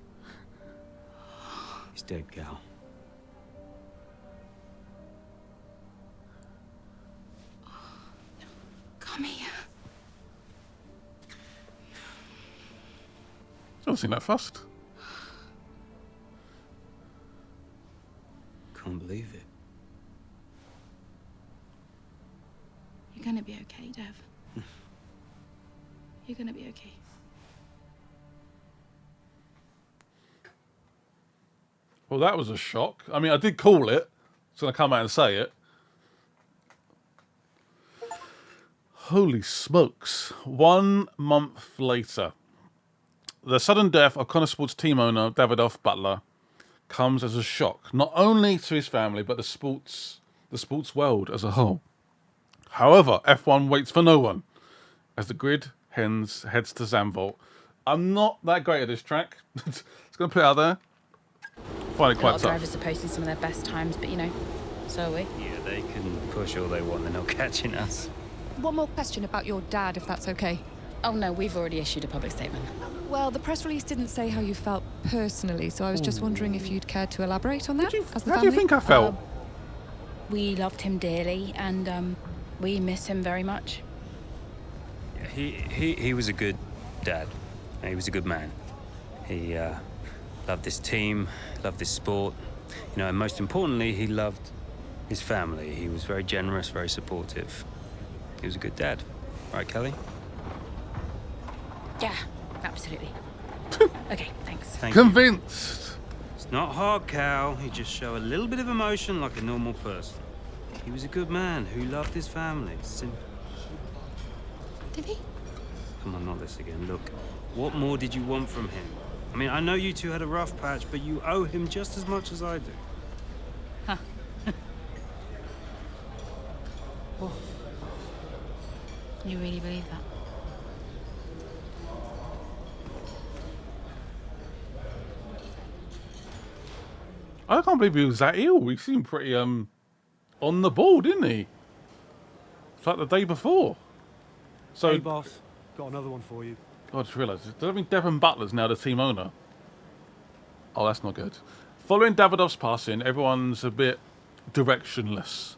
[SPEAKER 10] He's dead, Gal.
[SPEAKER 8] Come here.
[SPEAKER 1] Don't seem that fussed.
[SPEAKER 10] Can't believe it.
[SPEAKER 8] You're gonna be okay, Dev. You're gonna be okay.
[SPEAKER 1] Well, that was a shock. I mean, I did call it. I was going to come out and say it. Holy smokes. 1 month later, the sudden death of Connor Sports team owner Davidoff Butler comes as a shock, not only to his family, but the sports world as a whole. However, F1 waits for no one as the grid heads to Zandvoort. I'm not that great at this track. Just going to put it out there. Find it
[SPEAKER 8] A
[SPEAKER 1] quite
[SPEAKER 8] lot of
[SPEAKER 1] tough.
[SPEAKER 8] drivers are posting some of their best times, but you know, so are we.
[SPEAKER 10] Yeah, they can push all they want. They're not catching us.
[SPEAKER 18] One more question about your dad, if that's okay.
[SPEAKER 8] Oh no, we've already issued a public statement.
[SPEAKER 18] Well, the press release didn't say how you felt personally, so I was just wondering if you'd care to elaborate on that as the
[SPEAKER 1] How
[SPEAKER 18] family.
[SPEAKER 1] do you think I felt?
[SPEAKER 8] We loved him dearly, and we miss him very much.
[SPEAKER 10] Yeah, he was a good dad. He was a good man. He loved this team, loved this sport. You know, and most importantly, he loved his family. He was very generous, very supportive. He was a good dad. Right, Kelly?
[SPEAKER 8] Yeah, absolutely. Okay, thanks.
[SPEAKER 10] Thank you.
[SPEAKER 1] Convinced.
[SPEAKER 10] It's not hard, Cal. You just show a little bit of emotion like a normal person. He was a good man who loved his family. Simple.
[SPEAKER 8] Did he?
[SPEAKER 10] Come on, not this again. Look, what more did you want from him? I mean, I know you two had a rough patch, but you owe him just as much as I do.
[SPEAKER 8] Huh.
[SPEAKER 10] Oh.
[SPEAKER 8] You really believe that?
[SPEAKER 1] I can't believe he was that ill. He seemed pretty on the ball, didn't he? It's like the day before. So,
[SPEAKER 17] Hey, boss. Got another one for you.
[SPEAKER 1] God, I just realised. Does that mean Devon Butler's now the team owner? Oh, that's not good. Following Davidoff's passing, everyone's a bit directionless.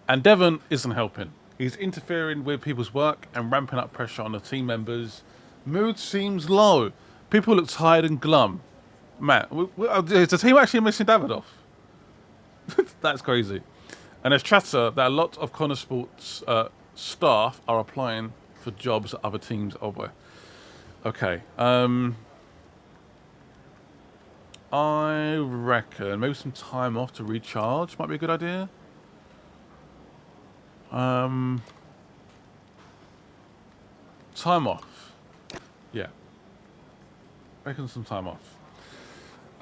[SPEAKER 1] And Devon isn't helping. He's interfering with people's work and ramping up pressure on the team members. Mood seems low. People look tired and glum. Matt, is the team actually missing Davidoff? That's crazy. And there's chatter that a lot of Connor Sports staff are applying for jobs at other teams. Oh boy. Okay. I reckon maybe some time off to recharge might be a good idea. Time off. Yeah. Reckon some time off.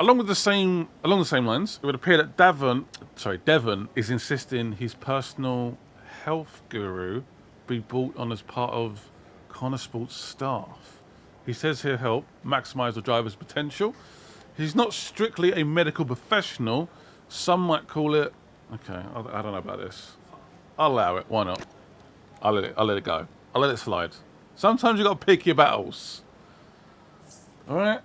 [SPEAKER 1] Along the same lines, it would appear that Devon is insisting his personal health guru be brought on as part of Connor Sports staff. He says he'll help maximise the driver's potential. He's not strictly a medical professional. Some might call it. Okay, I don't know about this. I'll allow it. Why not? I'll let it go. I'll let it slide. Sometimes you got to pick your battles. All right.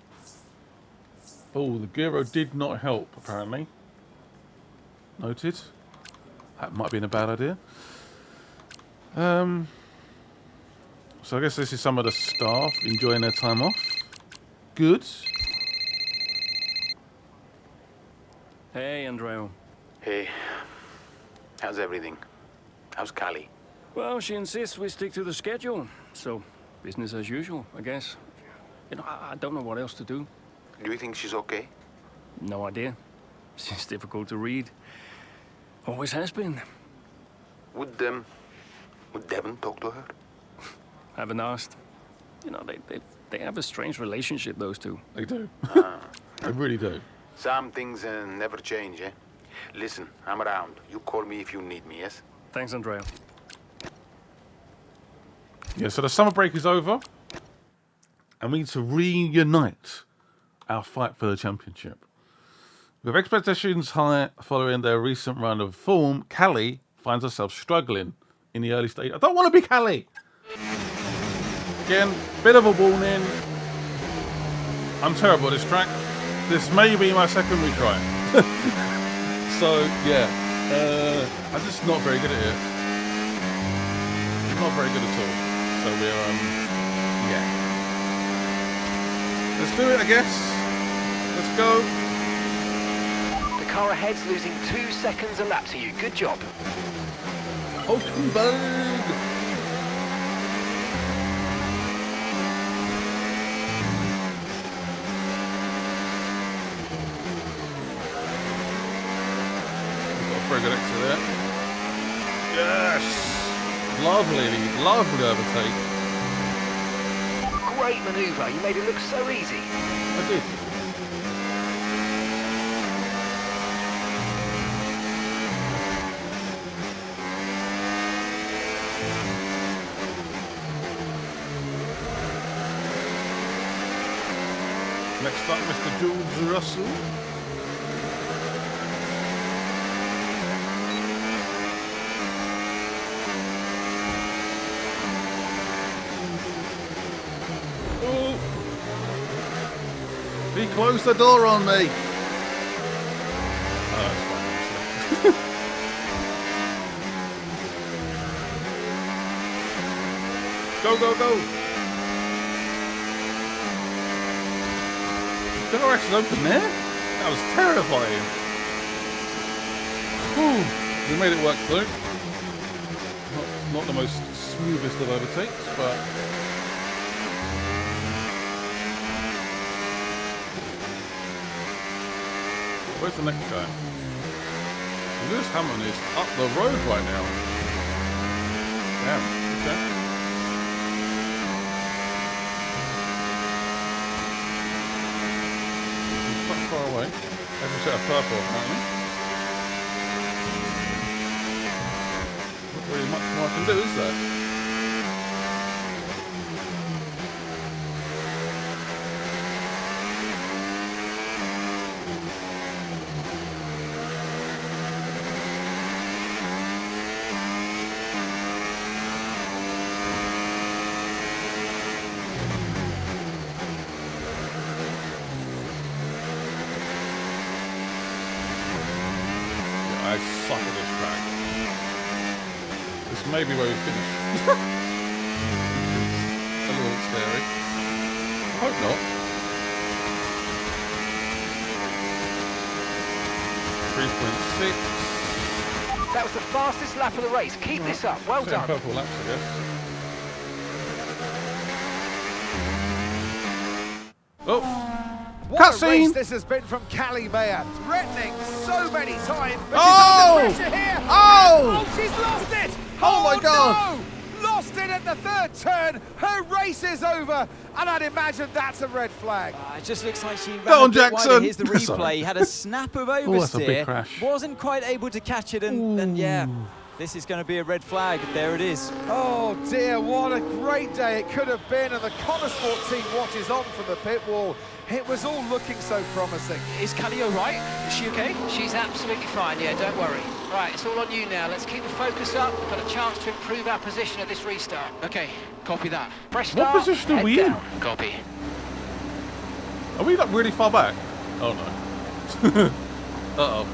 [SPEAKER 1] Oh, the gyro did not help, apparently. Noted. That might have been a bad idea. So I guess this is some of the staff enjoying their time off. Good.
[SPEAKER 9] Hey, Andreo.
[SPEAKER 3] Hey, how's everything? How's Callie?
[SPEAKER 9] Well, she insists we stick to the schedule, so business as usual, I guess. You know, I don't know what else to do.
[SPEAKER 3] Do you think she's okay?
[SPEAKER 9] No idea. She's difficult to read. Always has been.
[SPEAKER 3] Would Devon talk to her?
[SPEAKER 9] Haven't asked. You know, they have a strange relationship, those two.
[SPEAKER 1] They do. They really do.
[SPEAKER 3] Some things never change, eh? Listen, I'm around. You call me if you need me, yes?
[SPEAKER 9] Thanks, Andrea.
[SPEAKER 1] Yeah, so the summer break is over. And we need to reunite our fight for the championship. With expectations high following their recent run of form, Callie finds herself struggling in the early stage. I don't want to be Callie. Again, bit of a warning. I'm terrible at this track. This may be my second retry. So, yeah. I'm just not very good at it. Not very good at all. So we're, yeah. Let's do it, I guess. Let's go.
[SPEAKER 12] The car ahead's losing 2 seconds a lap to you. Good job.
[SPEAKER 1] Hulkenberg. Very good exit there. Yes! Lovely overtake.
[SPEAKER 12] Great manoeuvre. You made it look so easy.
[SPEAKER 1] I did. Next up, Mr. George Russell. He closed the door on me. Oh, that's fine, actually. Go, go, go. The door actually open there? That was terrifying. Whew. We made it work though. Not the most smoothest of overtakes, but where's the next guy? Lewis Hamilton is up the road right now. Damn, okay. He's quite far away. Every set of purple, apparently. Not really much more I can do, is there? I suck at this track. This may be where we finish. A little scary. I hope not. 3.6.
[SPEAKER 12] That was the fastest lap of the race. Keep this up. Well done.
[SPEAKER 1] Purple laps, I guess. Oh!
[SPEAKER 6] What a race
[SPEAKER 1] Cutscene!
[SPEAKER 6] this has been from Callie Mayer. Threatening so many times, but
[SPEAKER 1] Oh!
[SPEAKER 6] she's under pressure here.
[SPEAKER 1] Oh!
[SPEAKER 6] And, she's lost it!
[SPEAKER 1] Oh my God!
[SPEAKER 6] No! Lost it at the third turn. Her race is over, and I'd imagine that's a red flag.
[SPEAKER 7] It just looks like she ran
[SPEAKER 1] Go on,
[SPEAKER 7] a bit wider.
[SPEAKER 1] Jackson.
[SPEAKER 7] Here's the replay. Had a snap of oversteer.
[SPEAKER 1] Oh, that's a big crash.
[SPEAKER 7] Wasn't quite able to catch it, and yeah, this is going to be a red flag. There it is.
[SPEAKER 6] Oh dear, what a great day it could have been, and the Connosport team watches on from the pit wall. It was all looking so promising.
[SPEAKER 12] Is Callie all right? Is she okay? She's absolutely fine, yeah, don't worry. Right, it's all on you now. Let's keep the focus up. We've got a chance to improve our position at this restart. Okay, copy that. Press start.
[SPEAKER 1] What position are we in?
[SPEAKER 12] Copy.
[SPEAKER 1] Are we like really far back? Oh no. Uh-oh.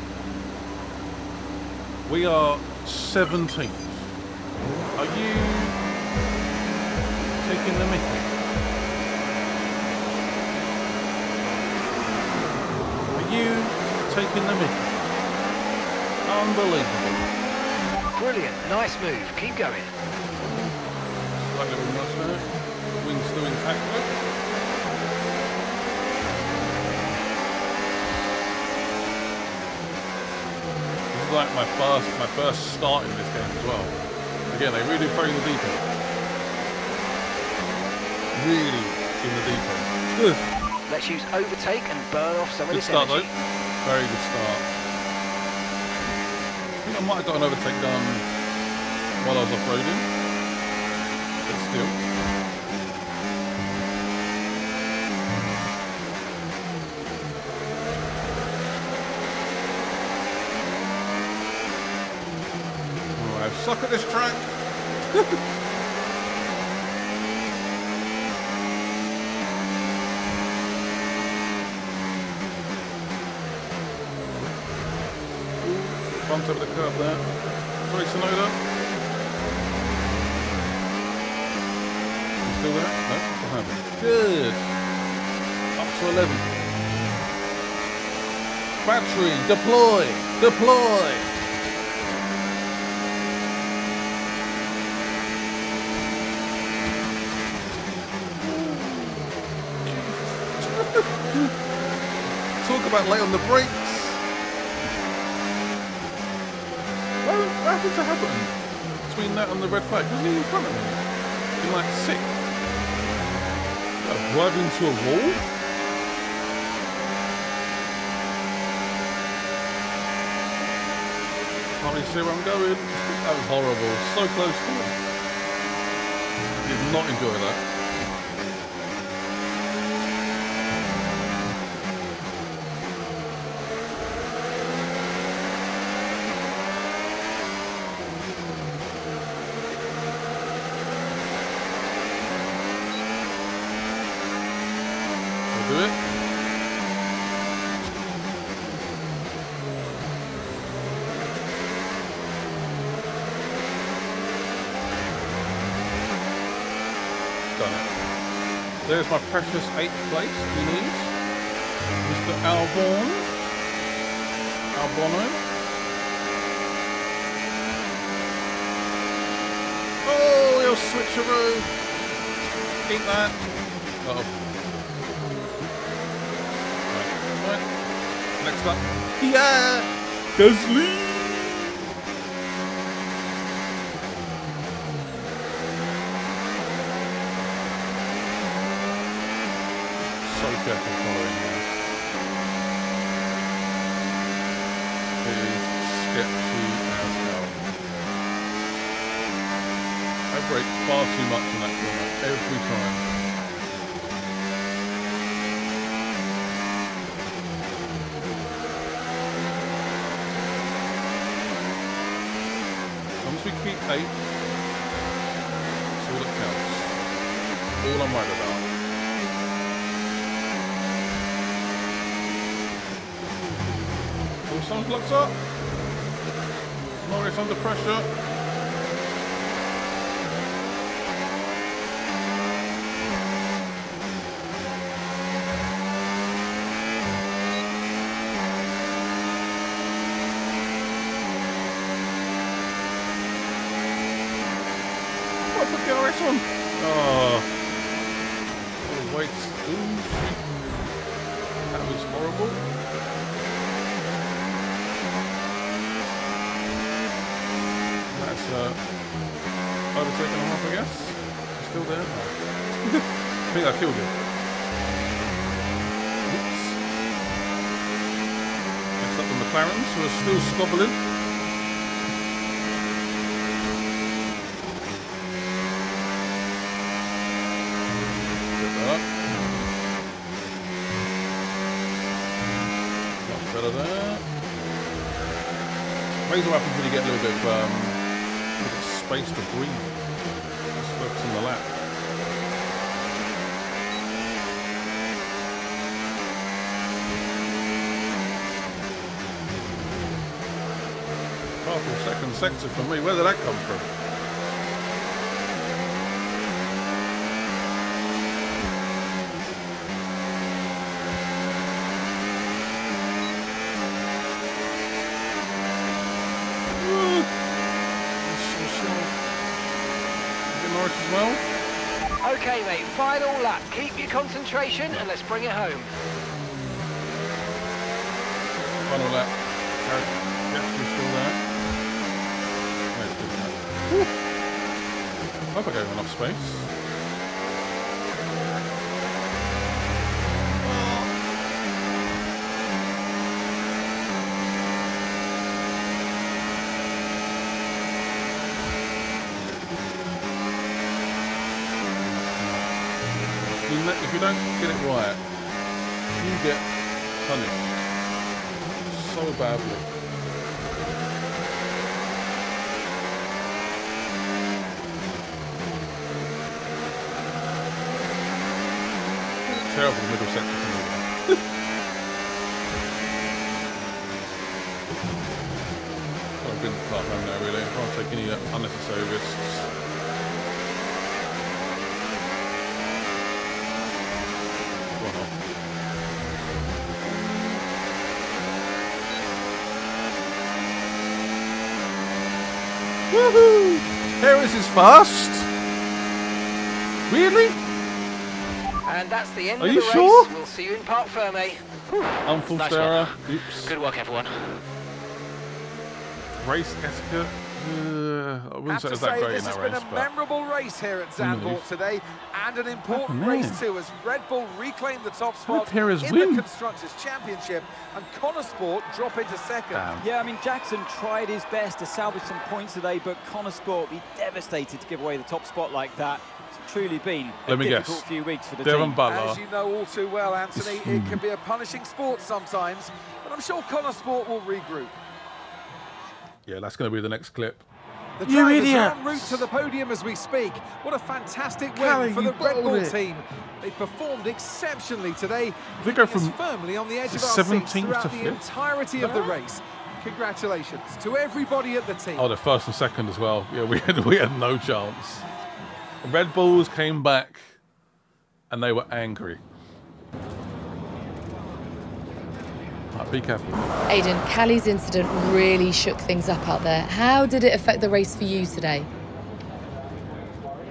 [SPEAKER 1] We are 17th. Are you taking the mickey? Are you taking the mickey? Unbelievable.
[SPEAKER 12] Brilliant, nice move. Keep going.
[SPEAKER 1] Like little nice there. Wings still intact though. This is like my first start in this game as well. Again, they really throw you in the deep end. Really in the deep end.
[SPEAKER 12] Let's use overtake and burn off some of
[SPEAKER 1] Good
[SPEAKER 12] this
[SPEAKER 1] start
[SPEAKER 12] energy.
[SPEAKER 1] though. Very good start. I think I might have got an overtake done while I was off-roading. But still. suck at this track. Bumped over the curb there. Sorry, Sonoda. Still there? No? What happened? Good. Up to 11. Battery, deploy, deploy. Talk about late on the brakes. What happened to happen between that and the red flag? Wasn't he in front of me? In like 6th. Drive into a wall? Can't really see where I'm going. That was horrible. So close to it. Did not enjoy that. Do it. Done it. There's my precious 8th place we need. Mr. Albon. Albono. Oh, he'll switcheroo. Eat that. Uh-oh. Next up. Yeah! Gasly! So careful following now. It is sketchy as hell. I brake far too much in that corner every time. We keep 8. That's all that counts. All I'm worried about. All sun blocks up. Norris under pressure. DRS on. Oh, wait. Ooh. That was horrible. That's overtaken half, I guess. Still there. I think I killed it. Oops. Next up the McLarens, who are still squabbling. Better there. Maybe what happens when you get a little bit of space to breathe. Just focus on the lap. Purple second sector for me. Where did that come from? As well.
[SPEAKER 12] Okay, mate, final lap. Keep your concentration and let's bring it home.
[SPEAKER 1] Final lap. Yes, we're still there. I hope I gave him enough space. If you don't get it right, you get punished so badly. terrible middle sector for me. I've been part home now, really. I can't take any unnecessary risks. Why not? Woohoo! Harris is fast. Really?
[SPEAKER 12] And that's the end
[SPEAKER 1] Are
[SPEAKER 12] of
[SPEAKER 1] you
[SPEAKER 12] the race.
[SPEAKER 1] sure?
[SPEAKER 12] We'll see you in Parc Ferme.
[SPEAKER 1] Unfull
[SPEAKER 5] Nice
[SPEAKER 1] Sarah.
[SPEAKER 5] one.
[SPEAKER 1] Oops.
[SPEAKER 5] Good work, everyone.
[SPEAKER 1] Race etiquette. I wouldn't
[SPEAKER 6] Have
[SPEAKER 1] say it
[SPEAKER 6] to
[SPEAKER 1] was that
[SPEAKER 6] say,
[SPEAKER 1] great
[SPEAKER 6] this
[SPEAKER 1] in
[SPEAKER 6] has
[SPEAKER 1] that
[SPEAKER 6] been
[SPEAKER 1] race,
[SPEAKER 6] a
[SPEAKER 1] but
[SPEAKER 6] memorable race here at Zandvoort today, and an important
[SPEAKER 1] happened
[SPEAKER 6] race
[SPEAKER 1] there?
[SPEAKER 6] too, as Red Bull reclaim the top
[SPEAKER 1] How did
[SPEAKER 6] spot
[SPEAKER 1] Perez
[SPEAKER 6] in
[SPEAKER 1] win?
[SPEAKER 6] the Constructors' Championship, and Connor Sport drop into second.
[SPEAKER 7] Yeah, I mean, Jackson tried his best to salvage some points today, but Connor Sport be devastated to give away the top spot like that. It's truly been a
[SPEAKER 1] Let me
[SPEAKER 7] difficult
[SPEAKER 1] guess.
[SPEAKER 7] few weeks for the
[SPEAKER 1] Devon
[SPEAKER 7] team.
[SPEAKER 1] Butler.
[SPEAKER 6] As you know all too well, Anthony, it can be a punishing sport sometimes, but I'm sure Connor Sport will regroup.
[SPEAKER 1] Yeah, that's going to be the next clip.
[SPEAKER 6] The
[SPEAKER 1] You
[SPEAKER 6] drivers
[SPEAKER 1] idiot.
[SPEAKER 6] are en route to the podium as we speak. What a fantastic win
[SPEAKER 1] Callie,
[SPEAKER 6] for
[SPEAKER 1] you
[SPEAKER 6] the Red Bull
[SPEAKER 1] bottled it.
[SPEAKER 6] team. They performed exceptionally today,
[SPEAKER 1] They go
[SPEAKER 6] keeping us
[SPEAKER 1] from
[SPEAKER 6] firmly on the edge of our seats
[SPEAKER 1] 17th
[SPEAKER 6] throughout
[SPEAKER 1] to
[SPEAKER 6] the
[SPEAKER 1] 5th.
[SPEAKER 6] entirety of the race. Congratulations to everybody at the team.
[SPEAKER 1] Oh, they're first and second as well. Yeah, we had no chance. The Red Bulls came back, and they were angry. Right, be careful.
[SPEAKER 15] Aidan, Callie's incident really shook things up out there. How did it affect the race for you today?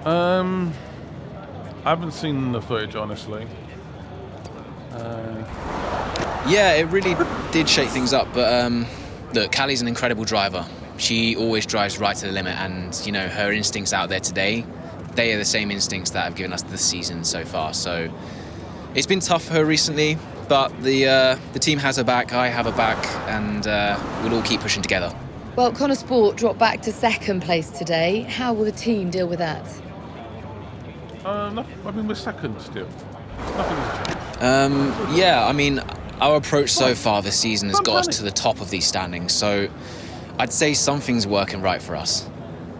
[SPEAKER 1] I haven't seen the footage, honestly.
[SPEAKER 13] Yeah, it really did shake things up, but look, Callie's an incredible driver. She always drives right to the limit, and you know, her instincts out there today, they are the same instincts that have given us this season so far. So it's been tough for her recently, but the team has her back, I have her back, and we'll all keep pushing together.
[SPEAKER 15] Well, Connor Sport dropped back to second place today. How will the team deal with that?
[SPEAKER 1] I mean, we're second still. Nothing has changed.
[SPEAKER 13] Yeah, I mean, our approach so far this season has got us to the top of these standings, so I'd say something's working right for us.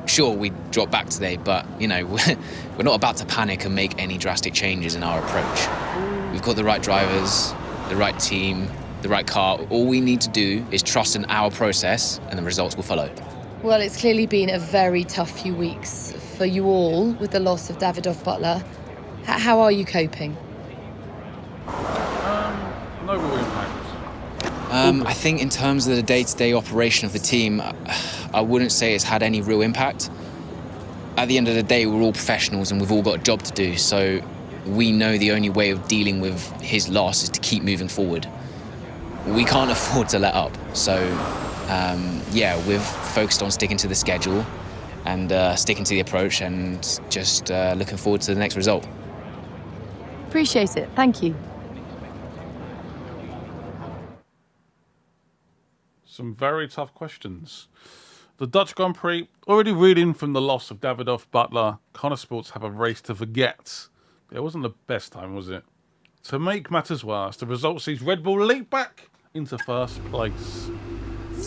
[SPEAKER 13] Sure, we dropped back today, but, you know, we're not about to panic and make any drastic changes in our approach. We've got the right drivers, the right team, the right car. All we need to do is trust in our process, and the results will follow.
[SPEAKER 15] Well, it's clearly been a very tough few weeks for you all with the loss of Davidoff Butler. How are you coping?
[SPEAKER 1] No real impact.
[SPEAKER 13] I think in terms of the day-to-day operation of the team, I wouldn't say it's had any real impact. At the end of the day, we're all professionals and we've all got a job to do, so we know the only way of dealing with his loss is to keep moving forward. We can't afford to let up, so yeah, we've focused on sticking to the schedule and sticking to the approach and just looking forward to the next result.
[SPEAKER 15] Appreciate it. Thank you.
[SPEAKER 1] Some very tough questions. The Dutch Grand Prix, already reading from the loss of Davidoff Butler, Connor Sports have a race to forget. It wasn't the best time, was it? To make matters worse, the result sees Red Bull leap back into first place.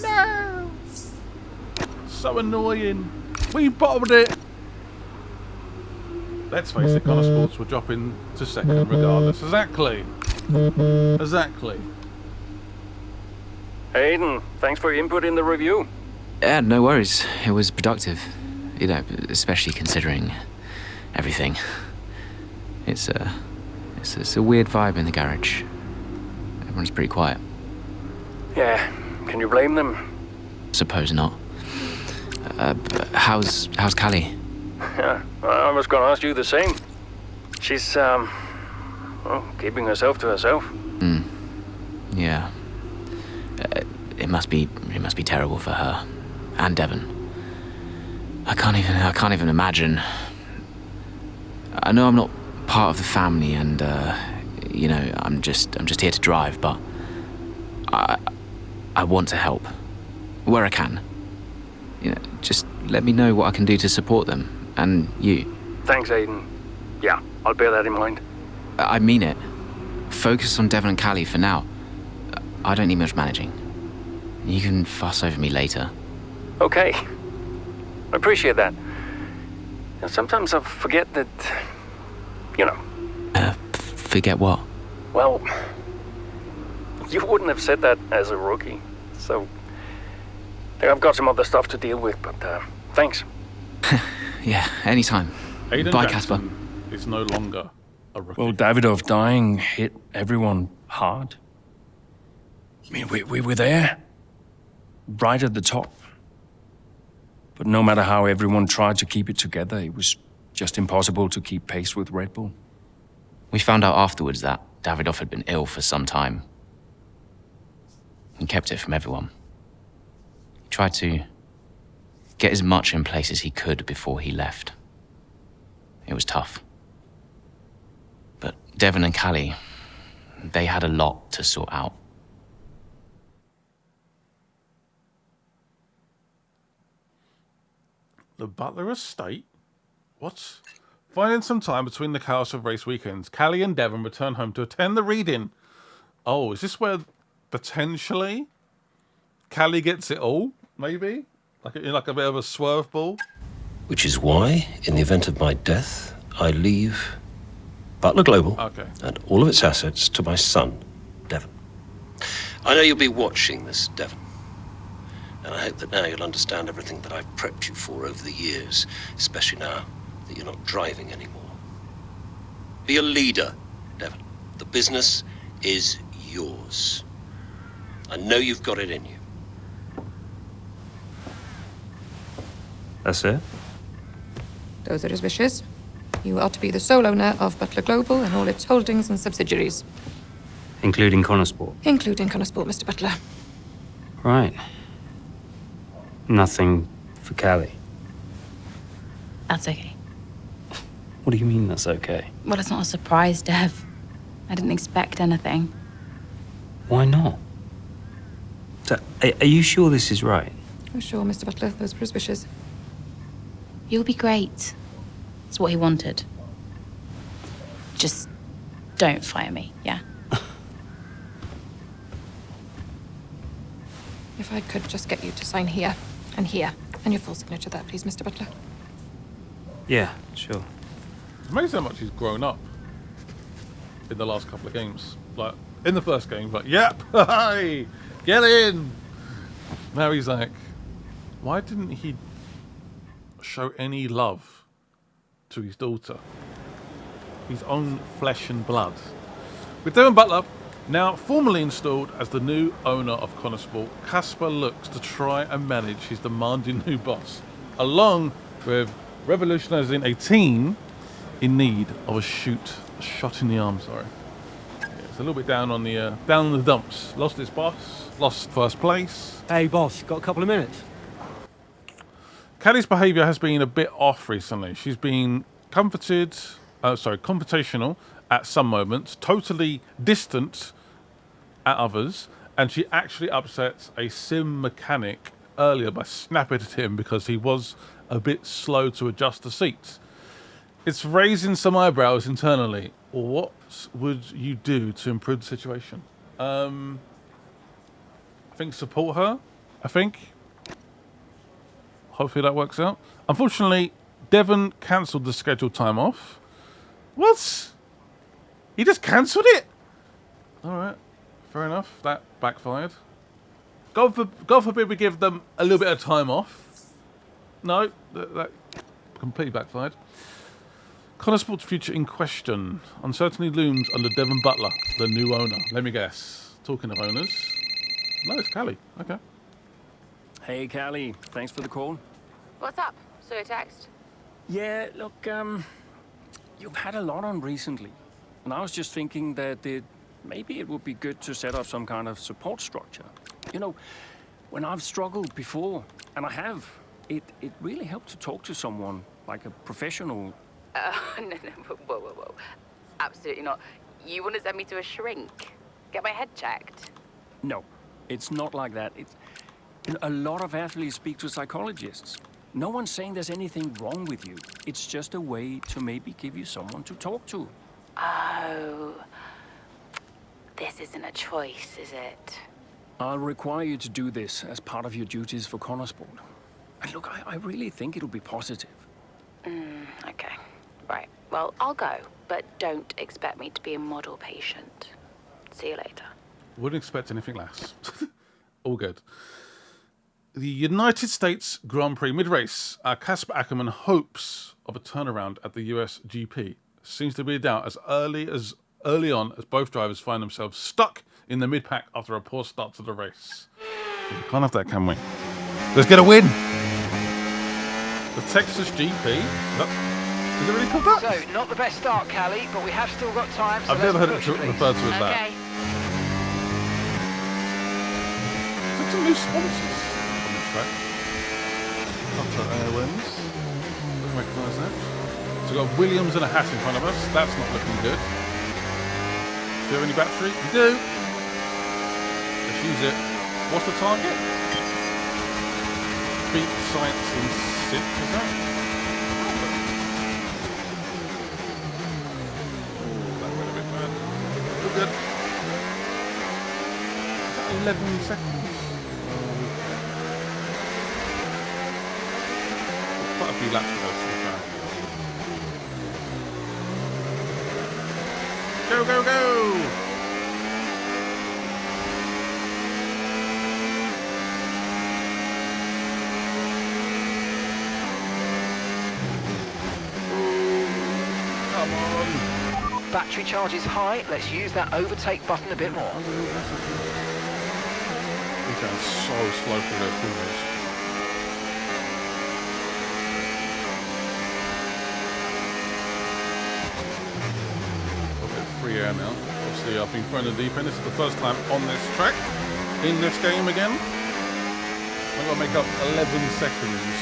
[SPEAKER 1] No! So annoying. We bottled it. Let's face it, Connor Sports will drop in to second regardless. Exactly. Exactly.
[SPEAKER 9] Aidan, thanks for your input in the review.
[SPEAKER 16] Yeah, no worries. It was productive. You know, especially considering everything. It's a weird vibe in the garage. Everyone's pretty quiet.
[SPEAKER 9] Yeah, can you blame them?
[SPEAKER 16] Suppose not. How's Callie?
[SPEAKER 9] Yeah, I was going to ask you the same. She's, well, keeping herself to herself.
[SPEAKER 16] Yeah. It must be terrible for her and Devon. I can't even imagine. I know I'm not part of the family, and you know, I'm just here to drive, but I want to help where I can. You know, just let me know what I can do to support them and you.
[SPEAKER 9] Thanks, Aidan. Yeah, I'll bear that in mind.
[SPEAKER 16] I mean it. Focus on Devon and Callie for now. I don't need much managing. You can fuss over me later.
[SPEAKER 9] Okay. I appreciate that. And sometimes I forget that, you know.
[SPEAKER 16] Forget what?
[SPEAKER 9] Well, you wouldn't have said that as a rookie. So, I think I've got some other stuff to deal with, but thanks.
[SPEAKER 16] Yeah, anytime.
[SPEAKER 1] Aiden
[SPEAKER 16] Bye,
[SPEAKER 1] Jackson
[SPEAKER 16] Casper.
[SPEAKER 1] is no longer a rookie.
[SPEAKER 9] Well, Davidoff dying hit everyone hard. I mean, we were there, right at the top. But no matter how everyone tried to keep it together, it was just impossible to keep pace with Red Bull.
[SPEAKER 16] We found out afterwards that Davidoff had been ill for some time. He kept it from everyone. He tried to get as much in place as he could before he left. It was tough. But Devon and Callie, they had a lot to sort out.
[SPEAKER 1] The Butler estate? What? Finding some time between the chaos of race weekends, Callie and Devon return home to attend the reading. Oh, is this where potentially Callie gets it all? Maybe? Like a bit of a swerve ball?
[SPEAKER 4] Which is why, in the event of my death, I leave Butler Global and all of its assets to my son, Devon. I know you'll be watching this, Devon. And I hope that now you'll understand everything that I've prepped you for over the years, especially now that you're not driving anymore. Be a leader, Devon. The business is yours. I know you've got it in you.
[SPEAKER 10] That's it?
[SPEAKER 18] Those are his wishes. You are to be the sole owner of Butler Global and all its holdings and subsidiaries.
[SPEAKER 10] Including Connorsport?
[SPEAKER 18] Including Connorsport, Mr. Butler.
[SPEAKER 10] Right. Nothing for Callie.
[SPEAKER 8] That's okay.
[SPEAKER 10] What do you mean that's okay?
[SPEAKER 8] Well, it's not a surprise, Dev. I didn't expect anything.
[SPEAKER 10] Why not? So, are you sure this is right?
[SPEAKER 18] Oh, sure, Mr. Butler. Those were his wishes.
[SPEAKER 8] You'll be great. It's what he wanted. Just don't fire me, yeah?
[SPEAKER 18] If I could just get you to sign here, and your full signature there, please, Mr. Butler.
[SPEAKER 10] Yeah, sure.
[SPEAKER 1] It's amazing how much he's grown up in the last couple of games. Like, in the first game, but yep, hey, get in! Now he's like, why didn't he show any love to his daughter? His own flesh and blood. With Devon Butler now formally installed as the new owner of Connorsport, Casper looks to try and manage his demanding new boss, along with revolutionizing a team in need of a shot in the arm. Sorry, it's a little bit down in the dumps. Lost its boss, lost first place.
[SPEAKER 17] Hey, boss, got a couple of minutes?
[SPEAKER 1] Callie's behaviour has been a bit off recently. She's been confrontational at some moments, totally distant at others, and she actually upsets a sim mechanic earlier by snapping at him because he was a bit slow to adjust the seats. It's raising some eyebrows internally. What would you do to improve the situation? I think support her. Hopefully that works out. Unfortunately, Devon cancelled the scheduled time off. What? He just cancelled it? Alright, fair enough. That backfired. God forbid we give them a little bit of time off. No, that completely backfired. Connorsport's future in question. Uncertainty looms under Devon Butler, the new owner. Let me guess. Talking of owners. No, it's Callie. Okay.
[SPEAKER 9] Hey, Callie. Thanks for the call.
[SPEAKER 15] What's up? So a text?
[SPEAKER 9] Yeah, look, you've had a lot on recently. And I was just thinking that maybe it would be good to set up some kind of support structure. You know, when I've struggled before, and I have, it really helped to talk to someone, like a professional.
[SPEAKER 15] No, whoa. Absolutely not. You want to send me to a shrink? Get my head checked?
[SPEAKER 9] No, it's not like that. A lot of athletes speak to psychologists. No one's saying there's anything wrong with you. It's just a way to maybe give you someone to talk to.
[SPEAKER 15] Oh, this isn't a choice, is it?
[SPEAKER 9] I'll require you to do this as part of your duties for Connorsport. And look, I really think it'll be positive.
[SPEAKER 15] Okay. Right. Well, I'll go, but don't expect me to be a model patient.
[SPEAKER 18] See you later.
[SPEAKER 1] Wouldn't expect anything less. All good. The United States Grand Prix mid-race. Casper Ackerman hopes of a turnaround at the US GP. Seems to be a doubt as early on as both drivers find themselves stuck in the mid-pack after a poor start to the race. We can't have that, can we? Let's get a win! The Texas GP. Is it really called that?
[SPEAKER 12] So, not the best start, Callie, but we have still got time. So
[SPEAKER 1] I've never heard it referred to as that.
[SPEAKER 12] Okay.
[SPEAKER 1] There's some new sponsors on the track. Qatar Airways. Don't recognise that. So we've got Williams and a hat in front of us. That's not looking good. Do you have any battery? We do. Let's use it. What's the target? Beat Science in 6, is that? That went a bit bad. We're good. Is that 11 seconds? Quite a few laps to go, to be fair. Go, go, go! Come on!
[SPEAKER 12] Battery charge is high. Let's use that overtake button a bit more.
[SPEAKER 1] We're going so slow through those corners. Free air now. Obviously, I've been thrown in the deep end. This is the first time on this track in this game again. I've got to make up 11 seconds.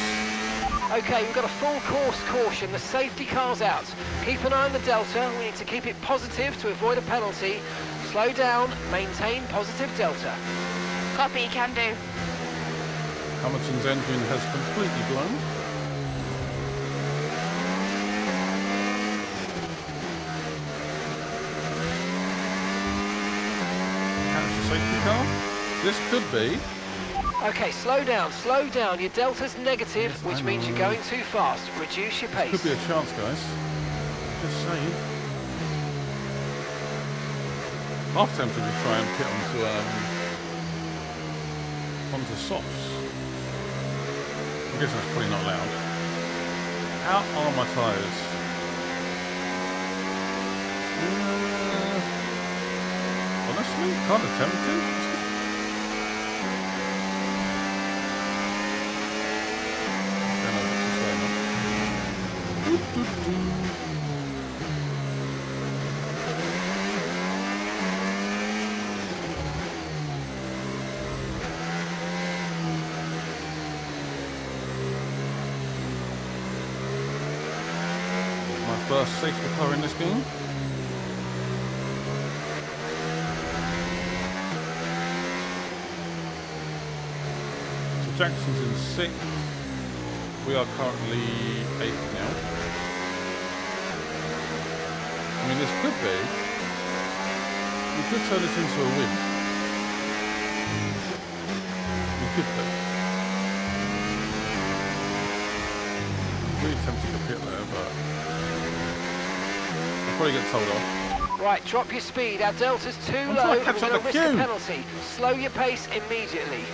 [SPEAKER 12] Okay, we've got a full course caution. The safety car's out. Keep an eye on the delta. We need to keep it positive to avoid a penalty. Slow down. Maintain positive delta.
[SPEAKER 8] Copy, can do.
[SPEAKER 1] Hamilton's engine has completely blown. Safety car. This could be.
[SPEAKER 12] Okay, slow down, slow down. Your delta's negative,
[SPEAKER 1] Yes,
[SPEAKER 12] which means you're going too fast. Reduce your pace.
[SPEAKER 1] Could be a chance, guys. Just saying. Half tempted to try and pit onto softs. I guess that's probably not allowed. How are my tyres? Honestly, kind of tempted. My first safety car in this game. Jackson's in 6th. We are currently 8th now. I mean, this could be. We could turn this into a win. We could do. Really tempted to pit there, but I'll probably get told off.
[SPEAKER 12] Right, drop your speed. Our delta's too
[SPEAKER 1] I'm
[SPEAKER 12] low.
[SPEAKER 1] trying to
[SPEAKER 12] And
[SPEAKER 1] catch
[SPEAKER 12] we're
[SPEAKER 1] up
[SPEAKER 12] going
[SPEAKER 1] the
[SPEAKER 12] to risk a
[SPEAKER 1] queue.
[SPEAKER 12] penalty. Slow your pace immediately.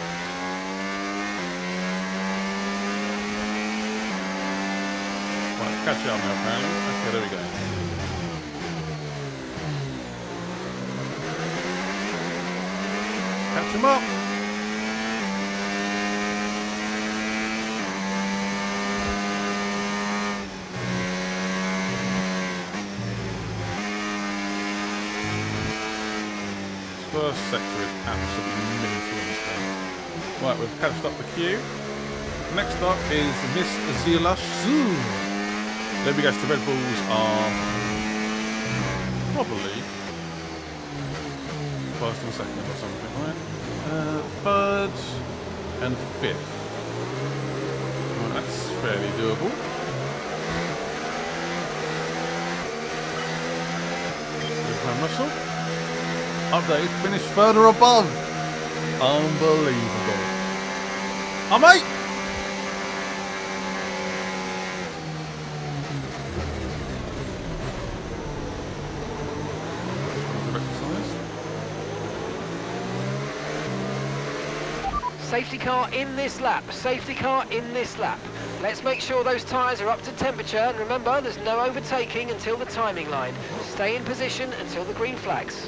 [SPEAKER 1] Right, catch it up now, apparently. Okay, there we go. Catch him up. First sector is absolutely mental in this game. Right, we've catched up the queue. Next up is Miss Zila Su. There we go, the Red Bulls are probably first and second or something, right? Third and 5th. Well, that's fairly doable. Prime Russell. Update, finish further above. Unbelievable. Oh, mate!
[SPEAKER 12] Safety car in this lap. Safety car in this lap. Let's make sure those tyres are up to temperature, and remember, there's no overtaking until the timing line. Stay in position until the green flags.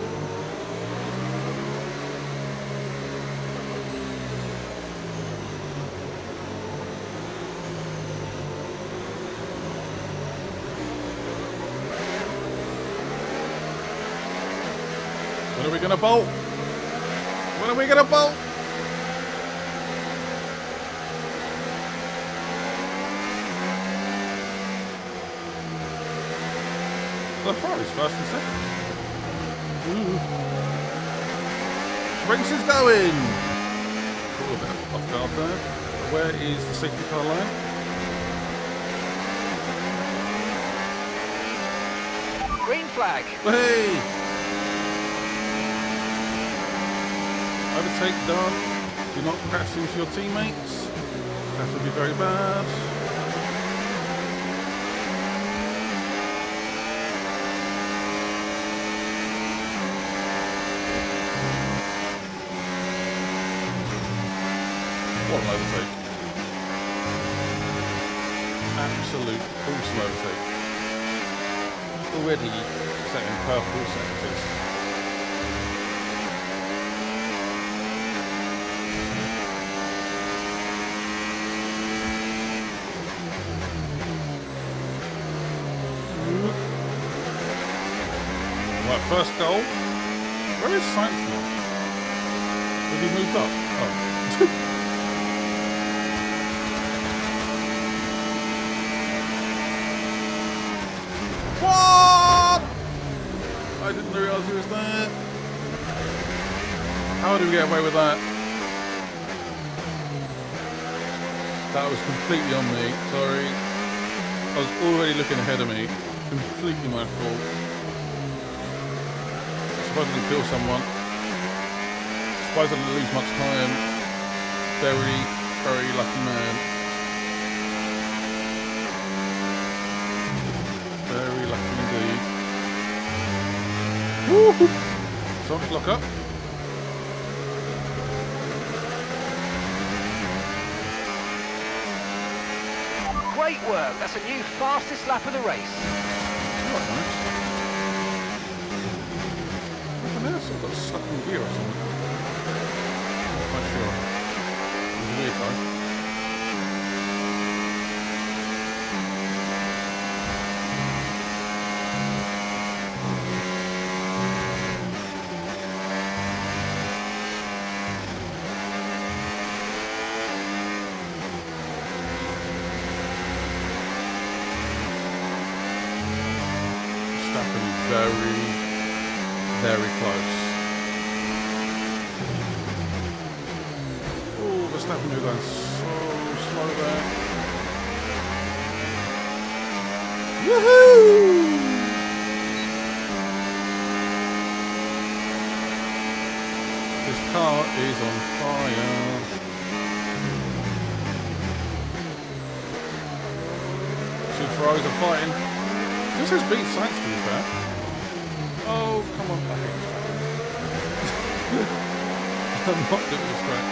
[SPEAKER 1] When are we going to bolt? When are we going to bolt? The Ferrari's first and second. Ooh. Race is going. Ooh, a bit off guard there. Where is the safety car line?
[SPEAKER 12] Green flag.
[SPEAKER 1] Hey! Overtake done. Do not crash into your teammates. That would be very bad. What an overtake. Absolute awesome overtake. Already setting purple sectors. Right, first goal. Where is Sainz now? Have he moved up? Oh. What? I didn't realise he was there. How did we get away with that? That was completely on me. Sorry. I was already looking ahead of me. Completely my fault. Surprised I didn't kill someone. Surprised I didn't lose much time. Very, very lucky man. Very lucky indeed. Woo-hoo. Soft lock up.
[SPEAKER 12] Great work. That's a new fastest lap of the race.
[SPEAKER 1] Quite nice. I got stuck in gear or something. Not quite sure. It was weird though. Very, very close. Oh, Verstappen is going so slow there. Woohoo! This car is on fire. Two Ferraris are fighting. This has beat Sainz to be fair. Oh, come on. I hate this track. I'm not doing this track.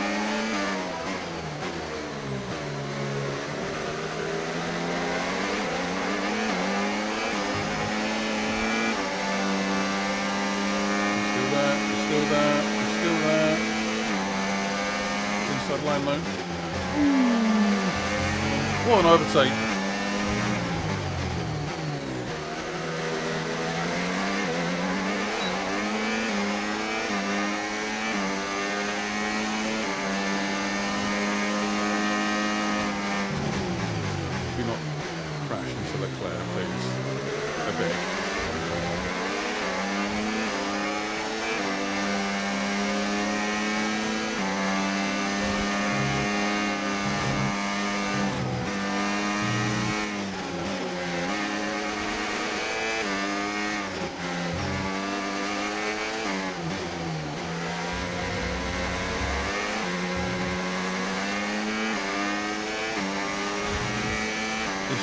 [SPEAKER 1] Still there, still there, still there. Inside line though. What an overtake.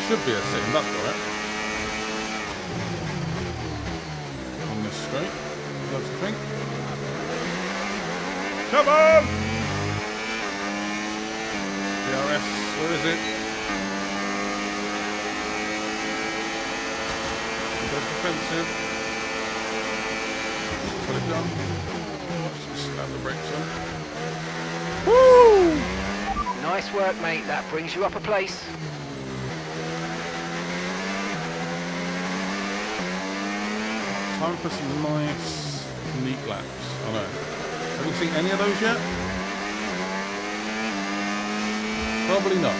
[SPEAKER 1] Should be a sitting up, right? On this straight, that's the thing. Come on! Where is it? Go defensive. Put it down. Just slap the brakes on.
[SPEAKER 12] Woo! Nice work, mate. That brings you up a place.
[SPEAKER 1] Time for some nice, neat laps. I know. Have you seen any of those yet? Probably not.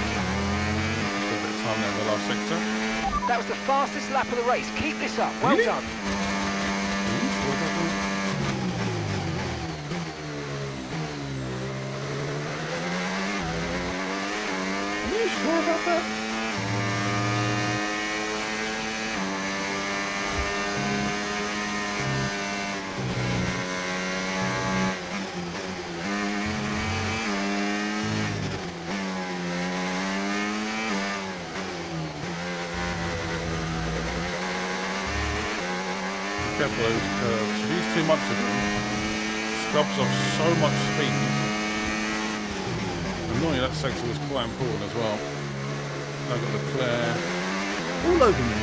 [SPEAKER 1] Still a bit of time now in the last sector.
[SPEAKER 12] That was the fastest lap of the race. Keep this up. Well
[SPEAKER 1] Really?
[SPEAKER 12] done.
[SPEAKER 1] Are you sure about that? Careful those curves. If you use too much of them, scrubs off so much speed. Annoying, that sector was quite important as well. I've got Leclerc all over me.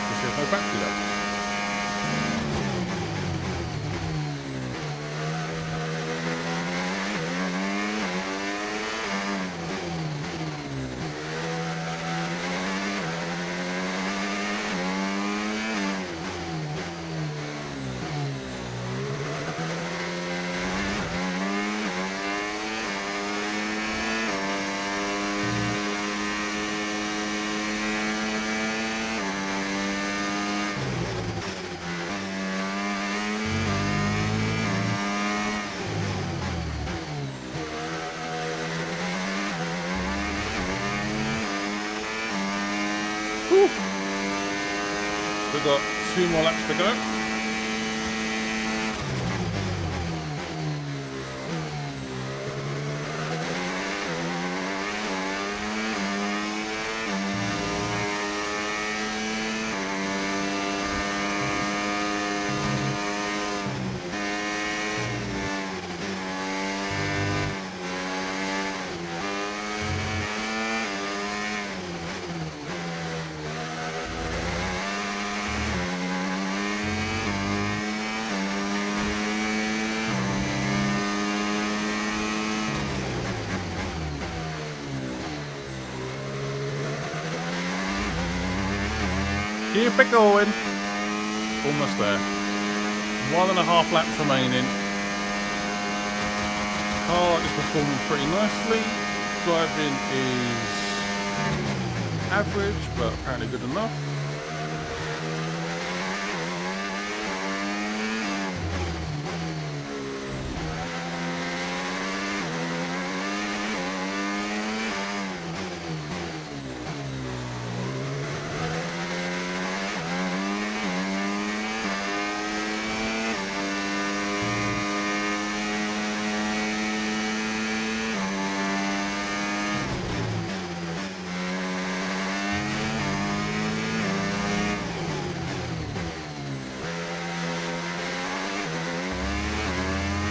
[SPEAKER 1] Because there's no battery left. We've got 2 more laps to go. Keep it going. Almost there. 1.5 laps remaining. Car is performing pretty nicely. Driving is average, but apparently good enough.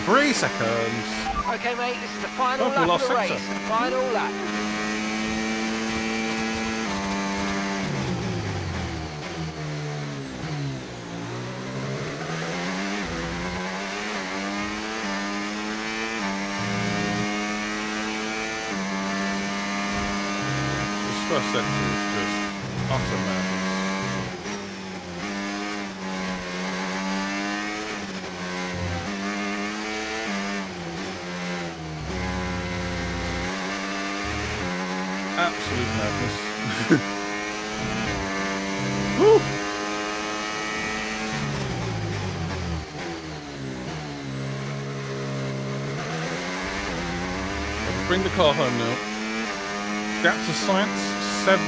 [SPEAKER 1] Three seconds.
[SPEAKER 12] Okay, mate, this is the final
[SPEAKER 1] Oh,
[SPEAKER 12] lap
[SPEAKER 1] last
[SPEAKER 12] of the
[SPEAKER 1] sector.
[SPEAKER 12] race. Final lap.
[SPEAKER 1] This first sector is just utter madness. Absolute madness. Woo! Let's bring the car home now. Gap to science, 7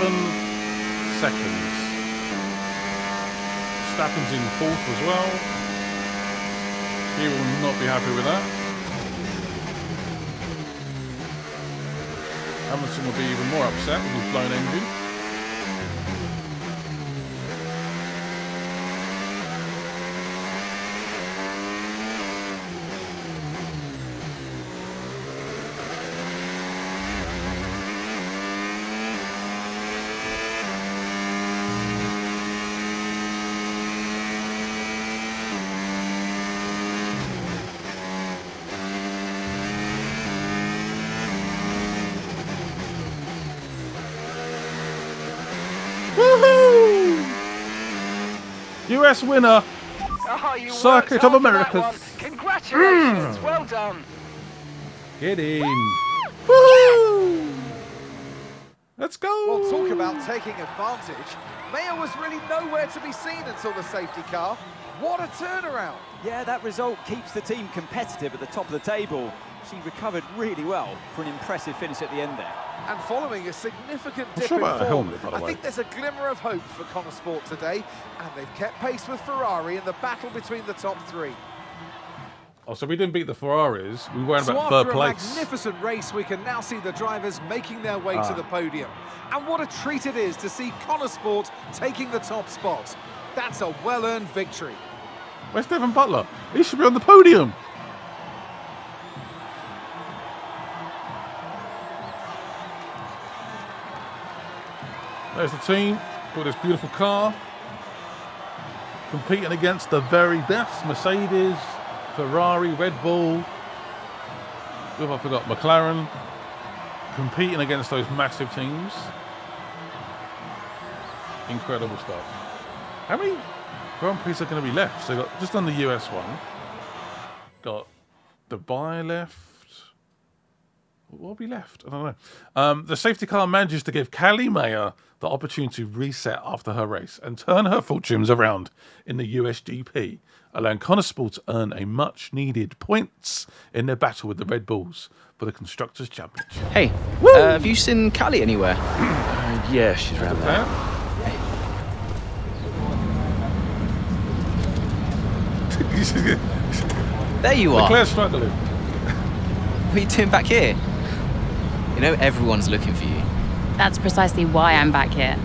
[SPEAKER 1] seconds. Verstappen's in 4th as well. He will not be happy with that. Hamilton will be even more upset with his blown engine. US winner, Circuit of America.
[SPEAKER 12] Congratulations, well done.
[SPEAKER 1] Get in. Woo! Let's go.
[SPEAKER 6] Well, talk about taking advantage. Mayer was really nowhere to be seen until the safety car. What a turnaround.
[SPEAKER 7] Yeah, that result keeps the team competitive at the top of the table. She recovered really well for an impressive finish at the end there.
[SPEAKER 6] And following a significant dip
[SPEAKER 1] sure
[SPEAKER 6] in
[SPEAKER 1] about a
[SPEAKER 6] form,
[SPEAKER 1] helmet, by the
[SPEAKER 6] I
[SPEAKER 1] way.
[SPEAKER 6] think there's a glimmer of hope for Connor Sport today, and they've kept pace with Ferrari in the battle between the top three.
[SPEAKER 1] Oh, so we didn't beat the Ferraris. We weren't
[SPEAKER 6] So
[SPEAKER 1] about
[SPEAKER 6] after
[SPEAKER 1] third
[SPEAKER 6] a
[SPEAKER 1] place.
[SPEAKER 6] magnificent race, we can now see the drivers making their way to the podium. And what a treat it is to see Connor Sport taking the top spot. That's a well-earned victory.
[SPEAKER 1] Where's Devon Butler? He should be on the podium. There's the team with this beautiful car, competing against the very best. Mercedes, Ferrari, Red Bull. Who have I forgot? McLaren. Competing against those massive teams. Incredible stuff. How many Grand Prix are going to be left? So got just on the US one. Got Dubai left. What will be left? I don't know. The safety car manages to give Callie Mayer the opportunity to reset after her race and turn her fortunes around in the USGP, allowing Connor Sport to earn a much-needed points in their battle with the Red Bulls for the Constructors' Championship.
[SPEAKER 16] Hey, have you seen Callie anywhere? Yeah, she's around there. There you are.
[SPEAKER 1] Leclerc's struggling.
[SPEAKER 16] What are you doing back here? You know everyone's looking for you.
[SPEAKER 8] That's precisely why I'm back here.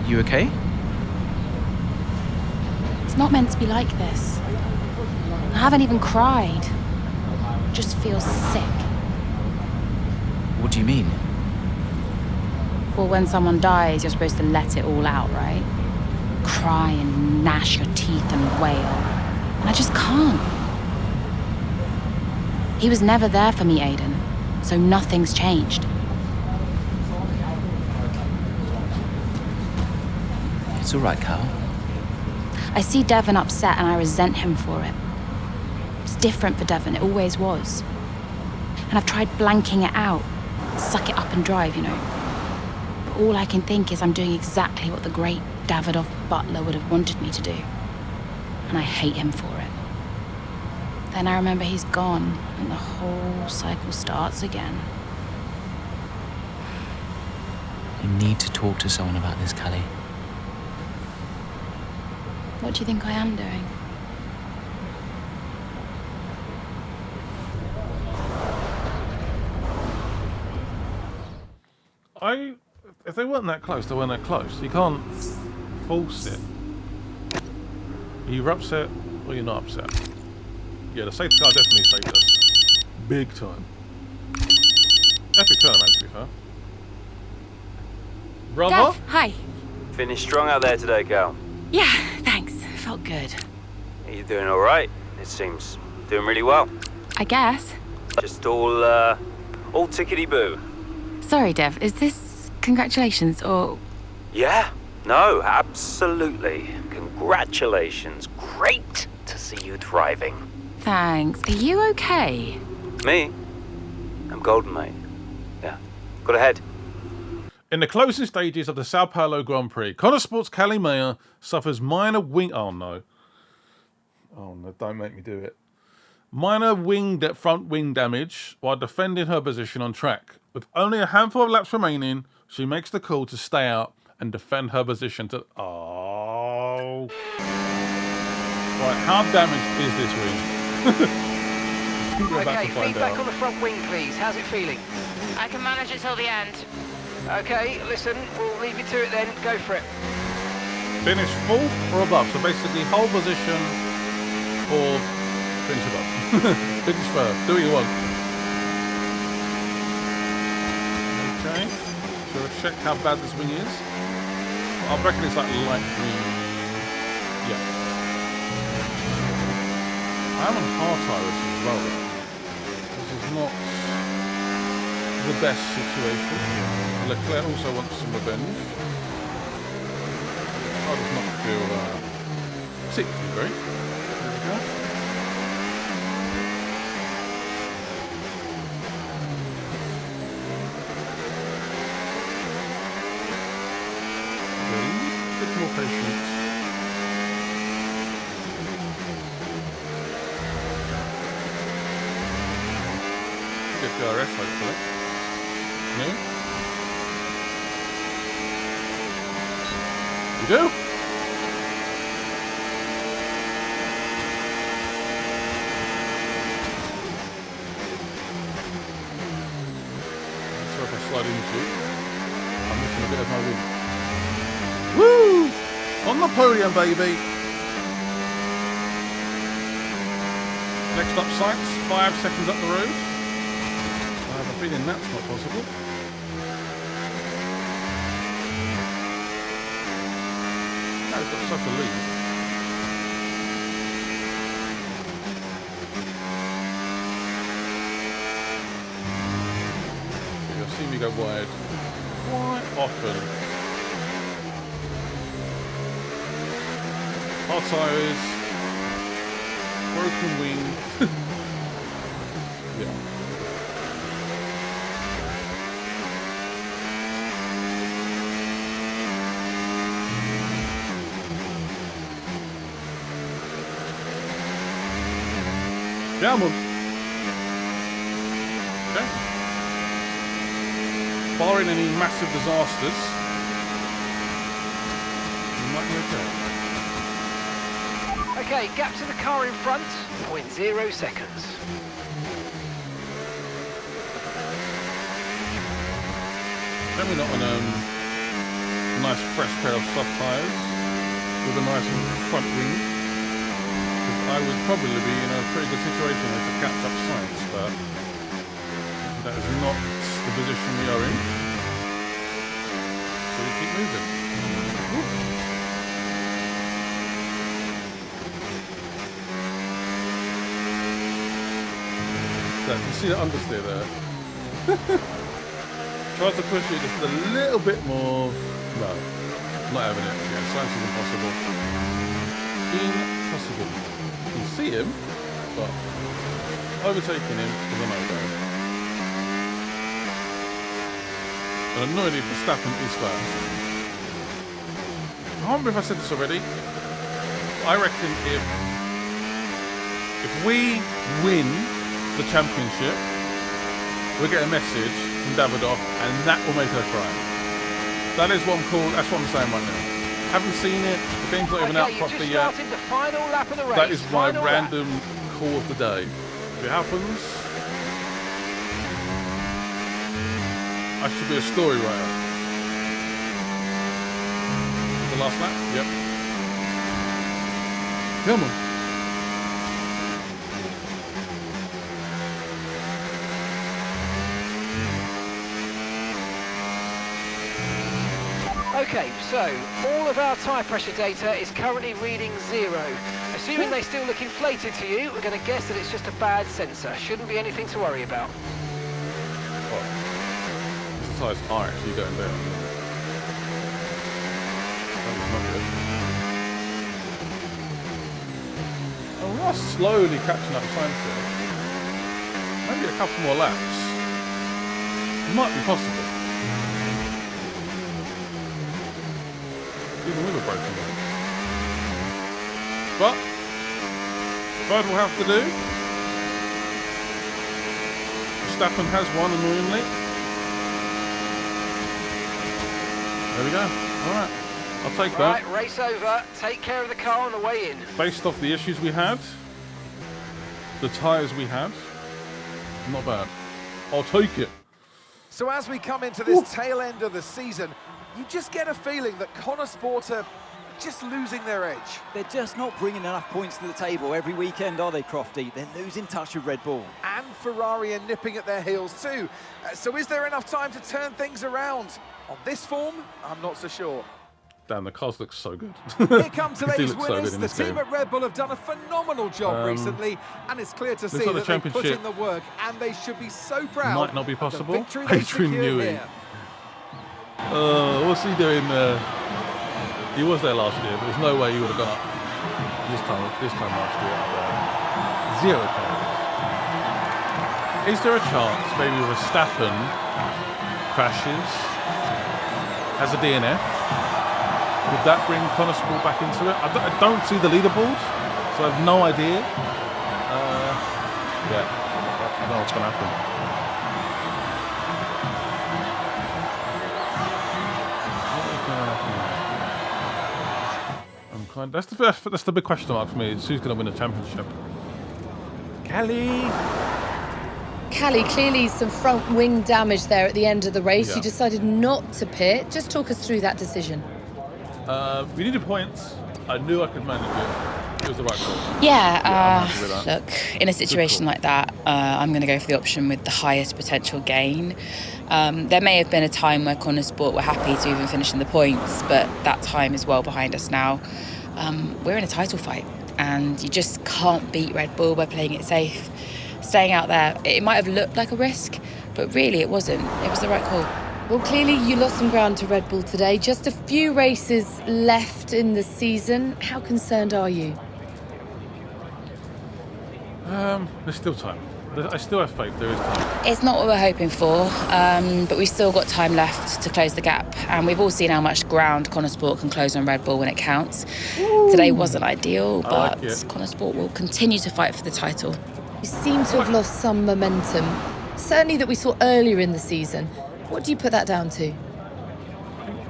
[SPEAKER 16] You okay?
[SPEAKER 8] It's not meant to be like this. I haven't even cried. Just feel sick.
[SPEAKER 16] What do you mean?
[SPEAKER 8] Well, when someone dies, you're supposed to let it all out, right? Cry and gnash your teeth and wail. And I just can't. He was never there for me, Aiden. So nothing's changed.
[SPEAKER 16] It's all right, Carl.
[SPEAKER 8] I see Devon upset and I resent him for it. It's different for Devon, it always was. And I've tried blanking it out. Suck it up and drive, you know. But all I can think is I'm doing exactly what the great Davidoff Butler would have wanted me to do. And I hate him for it. Then I remember he's gone, and the whole cycle starts again.
[SPEAKER 16] You need to talk to someone about this, Callie.
[SPEAKER 8] What do you think I am doing?
[SPEAKER 1] If they weren't that close, they weren't that close. You can't force it. You're upset or you're not upset. Yeah, the safety car definitely saved us. Big time. Epic turnaround, to be fair. Brother?
[SPEAKER 8] Dev, hi.
[SPEAKER 19] Finished strong out there today, Cal.
[SPEAKER 8] Yeah, thanks. Felt good.
[SPEAKER 19] Are you doing all right? It seems doing really well.
[SPEAKER 8] I guess.
[SPEAKER 19] Just all tickety-boo.
[SPEAKER 8] Sorry, Dev, is this congratulations or...
[SPEAKER 19] Yeah, no, absolutely. Congratulations. Great to see you thriving.
[SPEAKER 8] Thanks. Are you okay?
[SPEAKER 19] Me? I'm golden, mate. Yeah, got ahead.
[SPEAKER 1] In the closing stages of the Sao Paulo Grand Prix, Connor Sport's Callie Mayer suffers minor wing... Oh, no. Oh, no, don't make me do it. Minor front wing damage while defending her position on track. With only a handful of laps remaining, she makes the call to stay out and defend her position to... Oh... Right, how damaged is this wing? We're about
[SPEAKER 12] Okay,
[SPEAKER 1] to find
[SPEAKER 12] feedback
[SPEAKER 1] out.
[SPEAKER 12] on the front wing, please. How's it feeling?
[SPEAKER 8] I can manage it till the end.
[SPEAKER 12] Okay, listen, we'll leave you to it then. Go for it.
[SPEAKER 1] Finish 4th or above. So basically, hold position or finish above. Finish first. Do what you want. Okay. So we'll check how bad this wing is. I reckon it's like light green. Yeah. I'm on hard tires as well. This is not the best situation. Leclerc also wants some revenge. I does not feel particularly great. There we go. A bit more patience. Get DRS hopefully. No? You do? So if I slide into, I'm missing a bit of my wing. Woo! On the podium, baby! Next up sights, 5 seconds up the road. I have a feeling that's not possible. I've got such a lead. You'll see me go wide quite often. Hard tyres, broken wing. Yeah. Yeah, man. Okay. Barring any massive disasters, you might be okay.
[SPEAKER 12] Okay, gap to the car in front, 0.0 seconds.
[SPEAKER 1] Then we're not on a nice fresh pair of soft tyres with a nice front wing. I would probably be in a pretty good situation to catch up sights, but that is not the position we are in. So we keep moving. So you see the understeer there? Try to push it just a little bit more. No, not having it. Yeah, science is impossible. Impossible. You can see him, but overtaking him is a no-go. And annoyingly, Verstappen is fast. I can't remember if I said this already. I reckon if we win the championship, we'll get a message from Davidoff, and that will make her cry. That is what I'm called. That's what I'm saying right now. Haven't seen it. The game's not even out properly yet.
[SPEAKER 12] The final lap of the race.
[SPEAKER 1] That is my random call of the day. If it happens, I should be a story writer. The last lap? Yep. Come on.
[SPEAKER 12] Okay, so all of our tyre pressure data is currently reading 0. Assuming they still look inflated to you, we're going to guess that it's just a bad sensor. Shouldn't be anything to worry about.
[SPEAKER 1] Well, the tyres are actually going down. That was not good. Oh, we are slowly catching up science there. Maybe a couple more laps. Might be possible. Even with a broken leg. But third we'll have to do. Verstappen has won annoyingly. There we go. Alright. I'll take that.
[SPEAKER 12] Right, race over. Take care of the car on the way in.
[SPEAKER 1] Based off the issues we had, the tyres we had, not bad. I'll take it.
[SPEAKER 6] So as we come into this tail end of the season, you just get a feeling that Connor Sport are just losing their edge.
[SPEAKER 7] They're just not bringing enough points to the table every weekend, are they, Crofty? They're losing touch with Red Bull.
[SPEAKER 6] And Ferrari are nipping at their heels too. So is there enough time to turn things around? On this form, I'm not so sure.
[SPEAKER 1] Damn, the cars look so good.
[SPEAKER 6] Here come
[SPEAKER 1] They
[SPEAKER 6] today's
[SPEAKER 1] look so
[SPEAKER 6] winners.
[SPEAKER 1] good in
[SPEAKER 6] The
[SPEAKER 1] this
[SPEAKER 6] team
[SPEAKER 1] game.
[SPEAKER 6] at Red Bull have done a phenomenal job recently, and it's clear to
[SPEAKER 1] Looks
[SPEAKER 6] see
[SPEAKER 1] like the
[SPEAKER 6] that they put
[SPEAKER 1] championship
[SPEAKER 6] in the work, and they should be so proud.
[SPEAKER 1] Might not be
[SPEAKER 6] of the
[SPEAKER 1] possible.
[SPEAKER 6] victory they
[SPEAKER 1] Adrian
[SPEAKER 6] secured
[SPEAKER 1] Newey.
[SPEAKER 6] here.
[SPEAKER 1] What's he doing there? He was there last year, but there's no way he would have gone up this time last year. Zero chance. Is there a chance maybe Verstappen crashes, has a DNF? Would that bring Connor Sport back into it? I don't see the leaderboard, so I have no idea. Yeah, I don't know what's going to happen. That's the big question mark for me. Is who's going to win the championship? Kelly,
[SPEAKER 15] clearly some front wing damage there at the end of the race.
[SPEAKER 1] Yeah.
[SPEAKER 15] You decided not to pit. Just talk us through that decision.
[SPEAKER 1] we needed points. I knew I could manage it. It was the right call. I'm happy with that.
[SPEAKER 8] Look, in a situation like that, I'm going to go for the option with the highest potential gain. There may have been a time where Connor Sport were happy to even finish in the points, but that time is well behind us now. We're in a title fight, and you just can't beat Red Bull by playing it safe. Staying out there, it might have looked like a risk, but really it wasn't. It was the right call.
[SPEAKER 15] Well, clearly you lost some ground to Red Bull today. Just a few races left in the season. How concerned are you?
[SPEAKER 1] There's still time. I still have faith. There is time.
[SPEAKER 8] It's not what we're hoping for, but we've still got time left to close the gap. And we've all seen how much ground Connor Sport can close on Red Bull when it counts. Today wasn't ideal, but Connor Sport will continue to fight for the title.
[SPEAKER 15] You seem to have lost some momentum, certainly that we saw earlier in the season. What do you put that down to?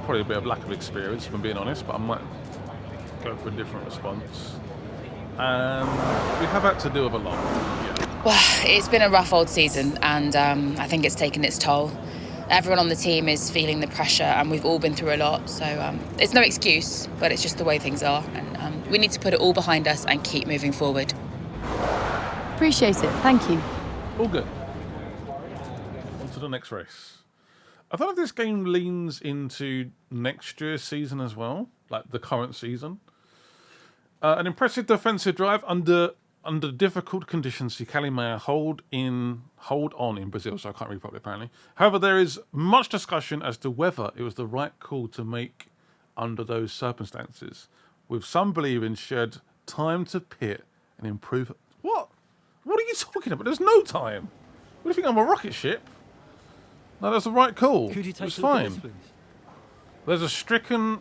[SPEAKER 1] Probably a bit of lack of experience, if I'm being honest, but I might go for a different response. We have had to deal with a lot. Yeah.
[SPEAKER 8] Well, it's been a rough old season, and I think it's taken its toll. Everyone on the team is feeling the pressure, and we've all been through a lot. So it's no excuse, but it's just the way things are. And we need to put it all behind us and keep moving forward.
[SPEAKER 15] Appreciate it. Thank you.
[SPEAKER 1] All good. On to the next race. I thought if this game leans into next year's season as well, like the current season. An impressive defensive drive under difficult conditions. Sikali may hold on in Brazil, so I can't read properly apparently. However, there is much discussion as to whether it was the right call to make under those circumstances, with some believing she had time to pit and improve. What? What are you talking about? There's no time. What do you think, I'm a rocket ship? No, that's the right call.
[SPEAKER 17] Could you take
[SPEAKER 1] it's
[SPEAKER 17] a look at
[SPEAKER 1] fine.
[SPEAKER 17] this, please?
[SPEAKER 1] There's a stricken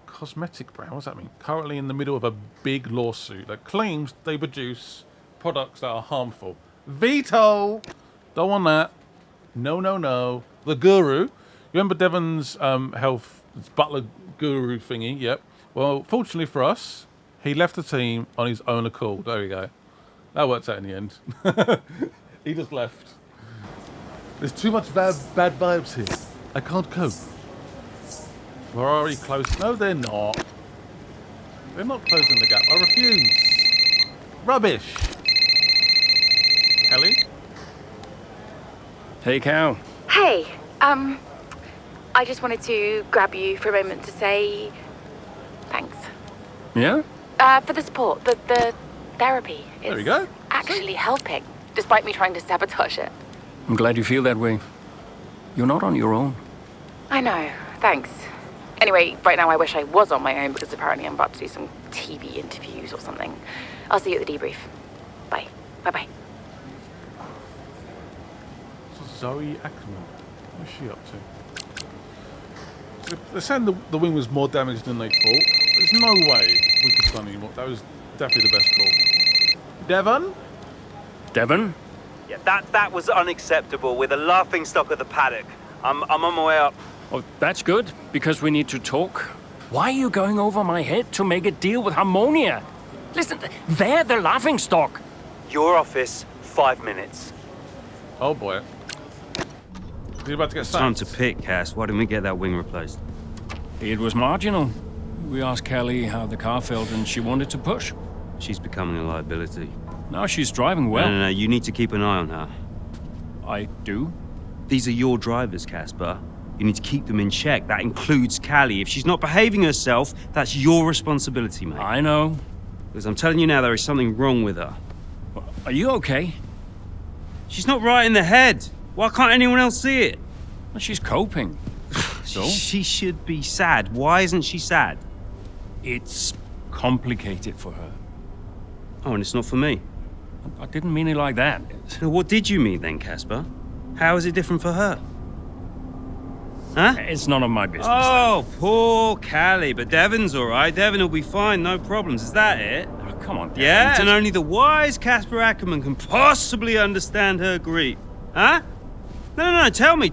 [SPEAKER 1] cosmetic brand. What does that mean? Currently in the middle of a big lawsuit that claims they produce products that are harmful. Veto. Don't want that. No. The guru. You remember Devon's health butler guru thingy? Yep. Well, fortunately for us, he left the team on his own accord. There we go. That worked out in the end. He just left. There's too much bad vibes here. I can't cope. Ferrari close. No, they're not. They're not closing the gap. I refuse. Rubbish. Kelly?
[SPEAKER 9] Hey, Cal.
[SPEAKER 8] Hey, I just wanted to grab you for a moment to say thanks.
[SPEAKER 9] Yeah?
[SPEAKER 8] For the support, the therapy is
[SPEAKER 1] There we go.
[SPEAKER 8] actually helping, despite me trying to sabotage it.
[SPEAKER 9] I'm glad you feel that way. You're not on your own.
[SPEAKER 8] I know, thanks. Anyway, right now I wish I was on my own because apparently I'm about to do some TV interviews or something. I'll see you at the debrief. Bye. Bye-bye.
[SPEAKER 1] Zoe Ackerman. What's she up to? They're saying the wing was more damaged than they thought. There's no way we could find any more. That was definitely the best call. Devon?
[SPEAKER 9] Devon?
[SPEAKER 19] Yeah, that was unacceptable. We're the laughing stock of the paddock. I'm on my way up.
[SPEAKER 9] Oh, that's good, because we need to talk. Why are you going over my head to make a deal with Harmonia? Listen, they're the laughingstock.
[SPEAKER 19] Your office, 5 minutes.
[SPEAKER 1] Oh boy. You're about to get
[SPEAKER 10] Time
[SPEAKER 1] sacked.
[SPEAKER 10] to pick, Cass. Why didn't we get that wing replaced?
[SPEAKER 9] It was marginal. We asked Kelly how the car felt and she wanted to push.
[SPEAKER 10] She's becoming a liability.
[SPEAKER 9] Now she's driving well.
[SPEAKER 10] No, you need to keep an eye on her.
[SPEAKER 9] I do?
[SPEAKER 10] These are your drivers, Casper. You need to keep them in check. That includes Callie. If she's not behaving herself, that's your responsibility, mate.
[SPEAKER 9] I know.
[SPEAKER 10] Because I'm telling you now, there is something wrong with her.
[SPEAKER 9] Are you okay?
[SPEAKER 10] She's not right in the head. Why can't anyone else see it?
[SPEAKER 9] Well, she's coping. So?
[SPEAKER 10] She should be sad. Why isn't she sad?
[SPEAKER 9] It's complicated for her.
[SPEAKER 10] Oh, and it's not for me.
[SPEAKER 9] I didn't mean it like that.
[SPEAKER 10] So what did you mean then, Casper? How is it different for her? Huh?
[SPEAKER 9] It's none of my business.
[SPEAKER 10] Oh, poor Callie. But Devon's all right. Devon will be fine, no problems. Is that it?
[SPEAKER 9] Oh, come on, Devon.
[SPEAKER 10] Yeah, and only the wise Casper Ackerman can possibly understand her grief. Huh? No, tell me.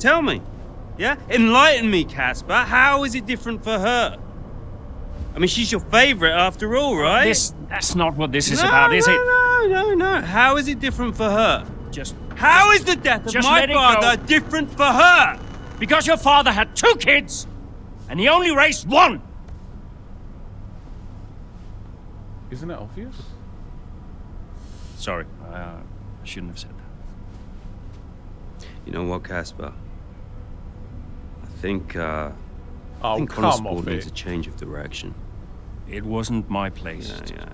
[SPEAKER 10] Yeah? Enlighten me, Casper. How is it different for her? I mean, she's your favorite after all, right?
[SPEAKER 9] That's not what this is about, is it?
[SPEAKER 10] No. How is it different for her? How is the death of
[SPEAKER 9] just
[SPEAKER 10] my
[SPEAKER 9] let it
[SPEAKER 10] father
[SPEAKER 9] go.
[SPEAKER 10] different for her?
[SPEAKER 9] Because your father had 2 kids, and he only raised 1.
[SPEAKER 1] Isn't it obvious?
[SPEAKER 9] Sorry, I shouldn't have said that.
[SPEAKER 10] You know what, Casper? I think
[SPEAKER 1] come
[SPEAKER 10] Connorsport
[SPEAKER 1] off
[SPEAKER 10] needs
[SPEAKER 1] it.
[SPEAKER 10] a change of direction.
[SPEAKER 9] It wasn't my place.
[SPEAKER 10] Yeah.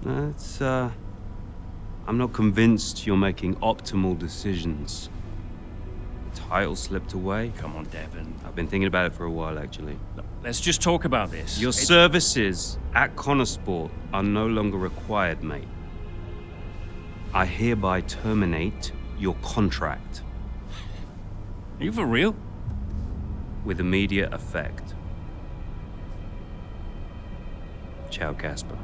[SPEAKER 10] No, it's, I'm not convinced you're making optimal decisions. The title slipped away.
[SPEAKER 9] Come on, Devon.
[SPEAKER 10] I've been thinking about it for a while, actually.
[SPEAKER 9] Let's just talk about this.
[SPEAKER 10] Your services at Connorsport are no longer required, mate. I hereby terminate your contract.
[SPEAKER 9] Are you for real?
[SPEAKER 10] With immediate effect. Ciao, Casper.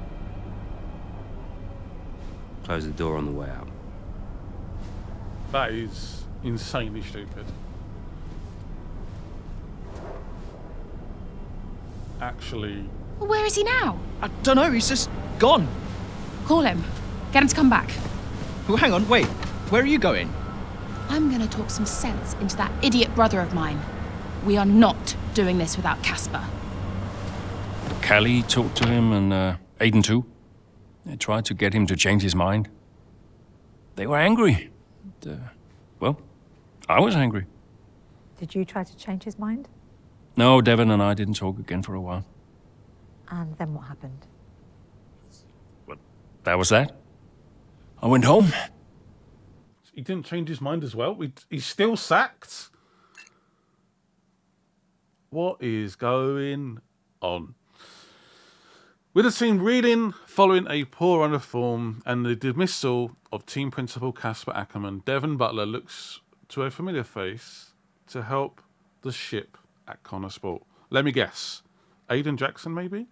[SPEAKER 10] Close the door on the way out.
[SPEAKER 1] That is insanely stupid. Actually,
[SPEAKER 8] Well, where is he now?
[SPEAKER 20] I don't know, he's just gone.
[SPEAKER 8] Call him. Get him to come back.
[SPEAKER 20] Well, hang on, wait. Where are you going?
[SPEAKER 8] I'm gonna talk some sense into that idiot brother of mine. We are not doing this without Casper.
[SPEAKER 9] Callie talked to him and Aiden too. They tried to get him to change his mind. They were angry. Well, I was angry.
[SPEAKER 14] Did you try to change his mind?
[SPEAKER 9] No, Devon and I didn't talk again for a while.
[SPEAKER 14] And then what happened?
[SPEAKER 9] That was that. I went home.
[SPEAKER 1] he didn't change his mind as well. He's still sacked. What is going on? With the team reeling following a poor run of form and the dismissal of team principal Casper Ackerman, Devon Butler looks to a familiar face to help the ship at Connorsport. Let me guess. Aiden Jackson, maybe?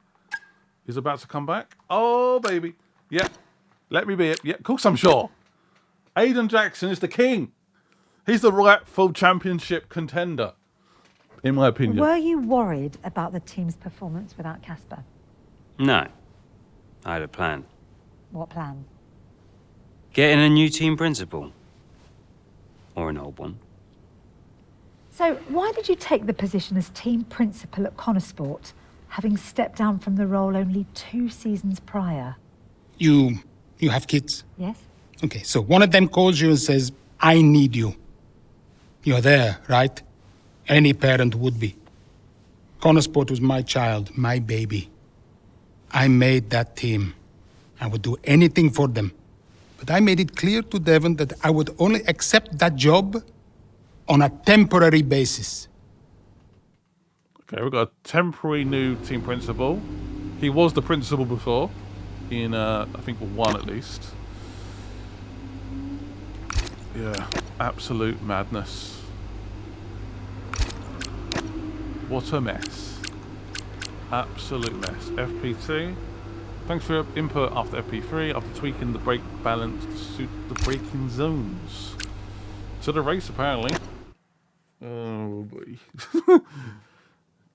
[SPEAKER 1] Is about to come back? Oh, baby. Yep. Let me be it. Yeah, of course I'm sure. Aiden Jackson is the king. He's the rightful championship contender, in my opinion.
[SPEAKER 14] Were you worried about the team's performance without Casper?
[SPEAKER 10] No. I had a plan.
[SPEAKER 14] What plan?
[SPEAKER 10] Getting a new team principal. Or an old one.
[SPEAKER 14] So why did you take the position as team principal at Connorsport, having stepped down from the role only 2 seasons prior?
[SPEAKER 3] You have kids?
[SPEAKER 14] Yes.
[SPEAKER 3] Okay, so one of them calls you and says, I need you. You're there, right? Any parent would be. Connorsport was my child, my baby. I made that team. I would do anything for them. But I made it clear to Devon that I would only accept that job on a temporary basis.
[SPEAKER 1] Okay, we've got a temporary new team principal. He was the principal before, in I think 1 at least. Yeah, absolute madness. What a mess. Absolute mess. FP2. Thanks for your input after FP3, after tweaking the brake balance to suit the braking zones. To the race, apparently. Oh boy.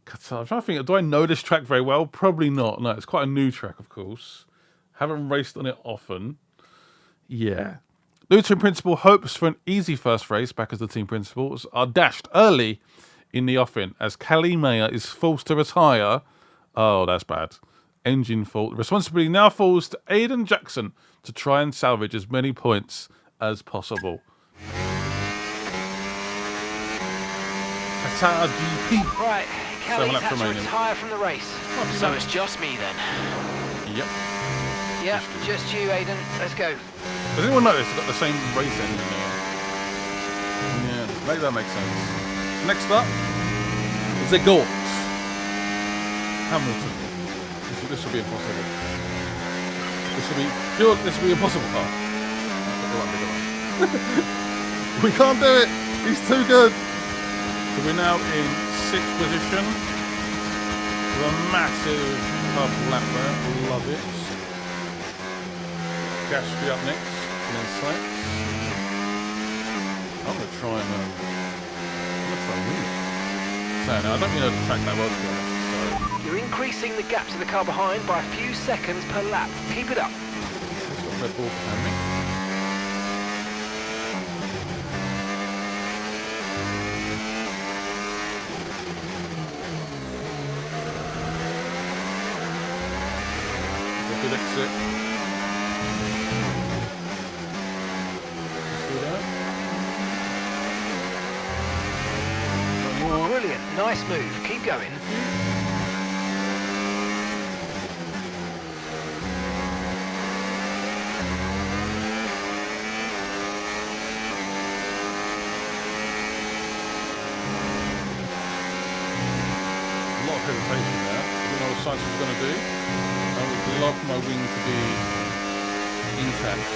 [SPEAKER 1] Qatar. I'm trying to think, do I know this track very well? Probably not. No, it's quite a new track, of course. Haven't raced on it often. Yeah. New team principal hopes for an easy first race, back as the team principals are dashed early in the offing as Kalimea is forced to retire. Oh, that's bad. Engine fault. The responsibility now falls to Aidan Jackson to try and salvage as many points as possible. Qatar GP.
[SPEAKER 12] Right, Kelly's had to
[SPEAKER 1] remaining.
[SPEAKER 12] retire from the race. So it's just me then.
[SPEAKER 1] Yep.
[SPEAKER 12] Yep, just you, Aidan. Let's go.
[SPEAKER 1] Does anyone notice it's got the same race engine now? Yeah, maybe that makes sense. Next up, Zandvoort. Hamilton. This will be impossible. This will be impossible. Oh. We can't do it. He's too good. So we're now in 6th position with a massive purple lap there. Love it. Gaspi up next, and then Slack. I'm gonna try and win it. So now I don't mean to track that well together.
[SPEAKER 12] You're increasing the gap to the car behind by a few seconds per lap. Keep it up.
[SPEAKER 1] It's got Red Bull behind me. Good exit.
[SPEAKER 12] Brilliant. Nice move. Keep going.
[SPEAKER 1] Hesitation there. I didn't know what Sainz was going to do. I would love my wing to be intact.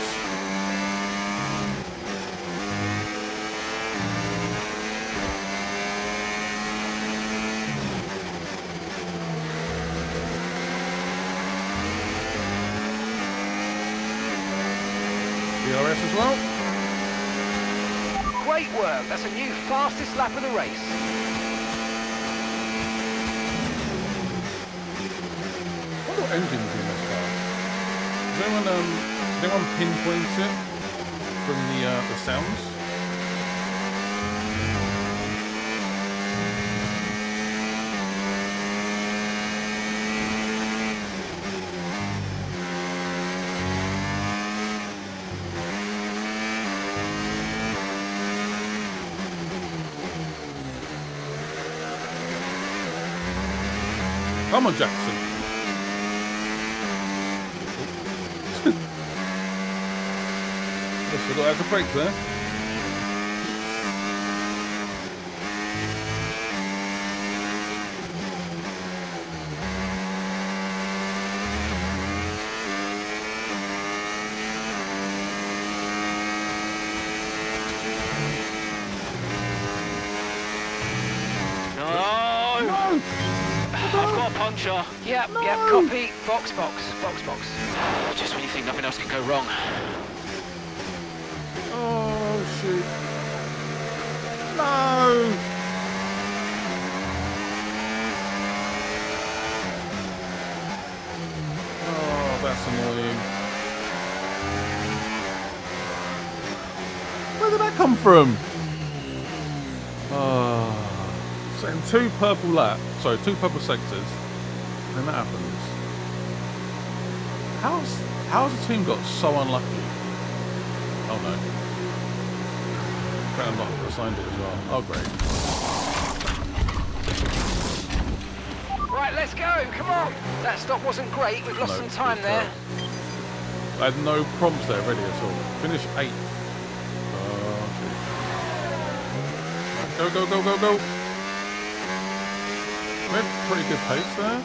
[SPEAKER 1] DRS as well.
[SPEAKER 12] Great work. That's a new fastest lap of the race.
[SPEAKER 1] What engines in this car? Does anyone pinpoint it from the sounds? Come on, Jackson. Yes, we got out to break there.
[SPEAKER 12] I've got a puncture. Yep, copy. Box. Just when you think nothing else can go wrong.
[SPEAKER 1] Oh, shoot. No! Oh, that's annoying. Where did that come from? Oh. So in two purple sectors, then that happens. How's the team got so unlucky? Oh no. Ground lock assigned it as well. Oh great.
[SPEAKER 12] Right, let's go, come on! That stop wasn't great, we've lost some time there.
[SPEAKER 1] I had no prompts there ready at all. Finish 8th. Right, go. We had pretty good pace there.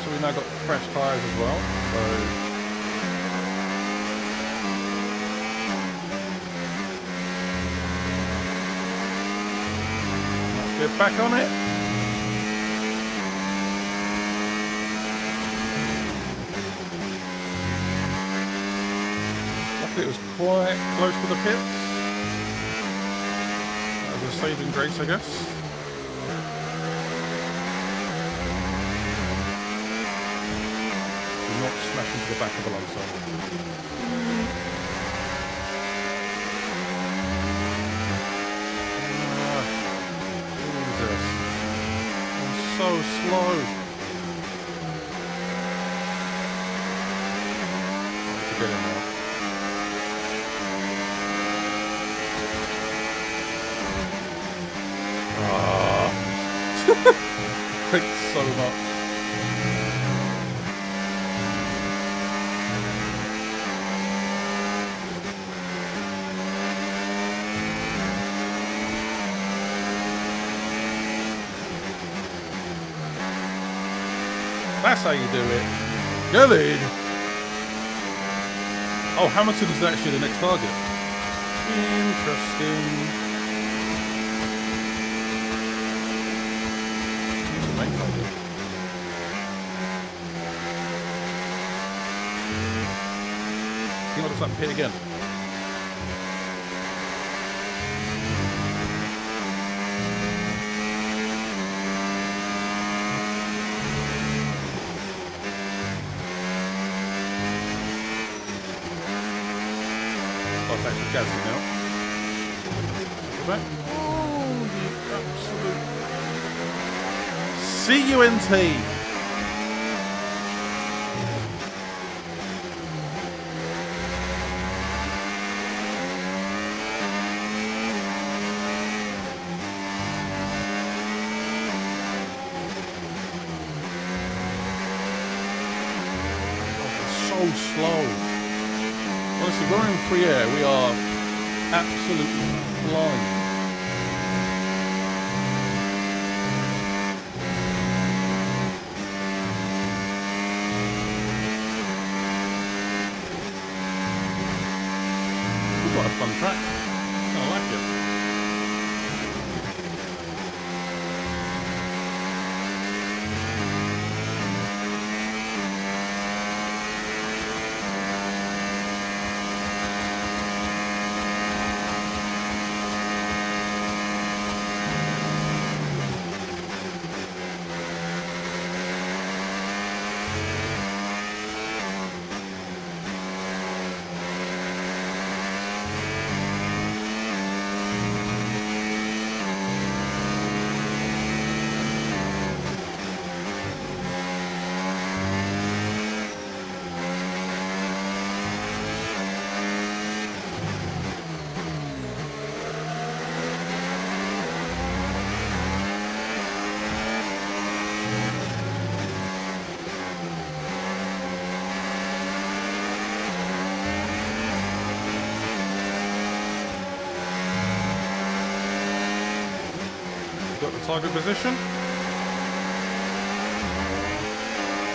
[SPEAKER 1] So we now got fresh tyres as well. So let's get back on it. Luckily it was quite close to the pits. That was a saving grace, I guess. not smash into the back of Alonso. Jesus. I'm so slow. Get in there. Thanks so much. That's how you do it. Get in. Oh, Hamilton is actually the next target. Interesting. It's the main target. You know what's that pit again? Gasly now. Go back. Oh, the absolute CUNT. So slow. Honestly, we're in free air. We are absolutely flying. We've got a fun track. I like it. Got the target position.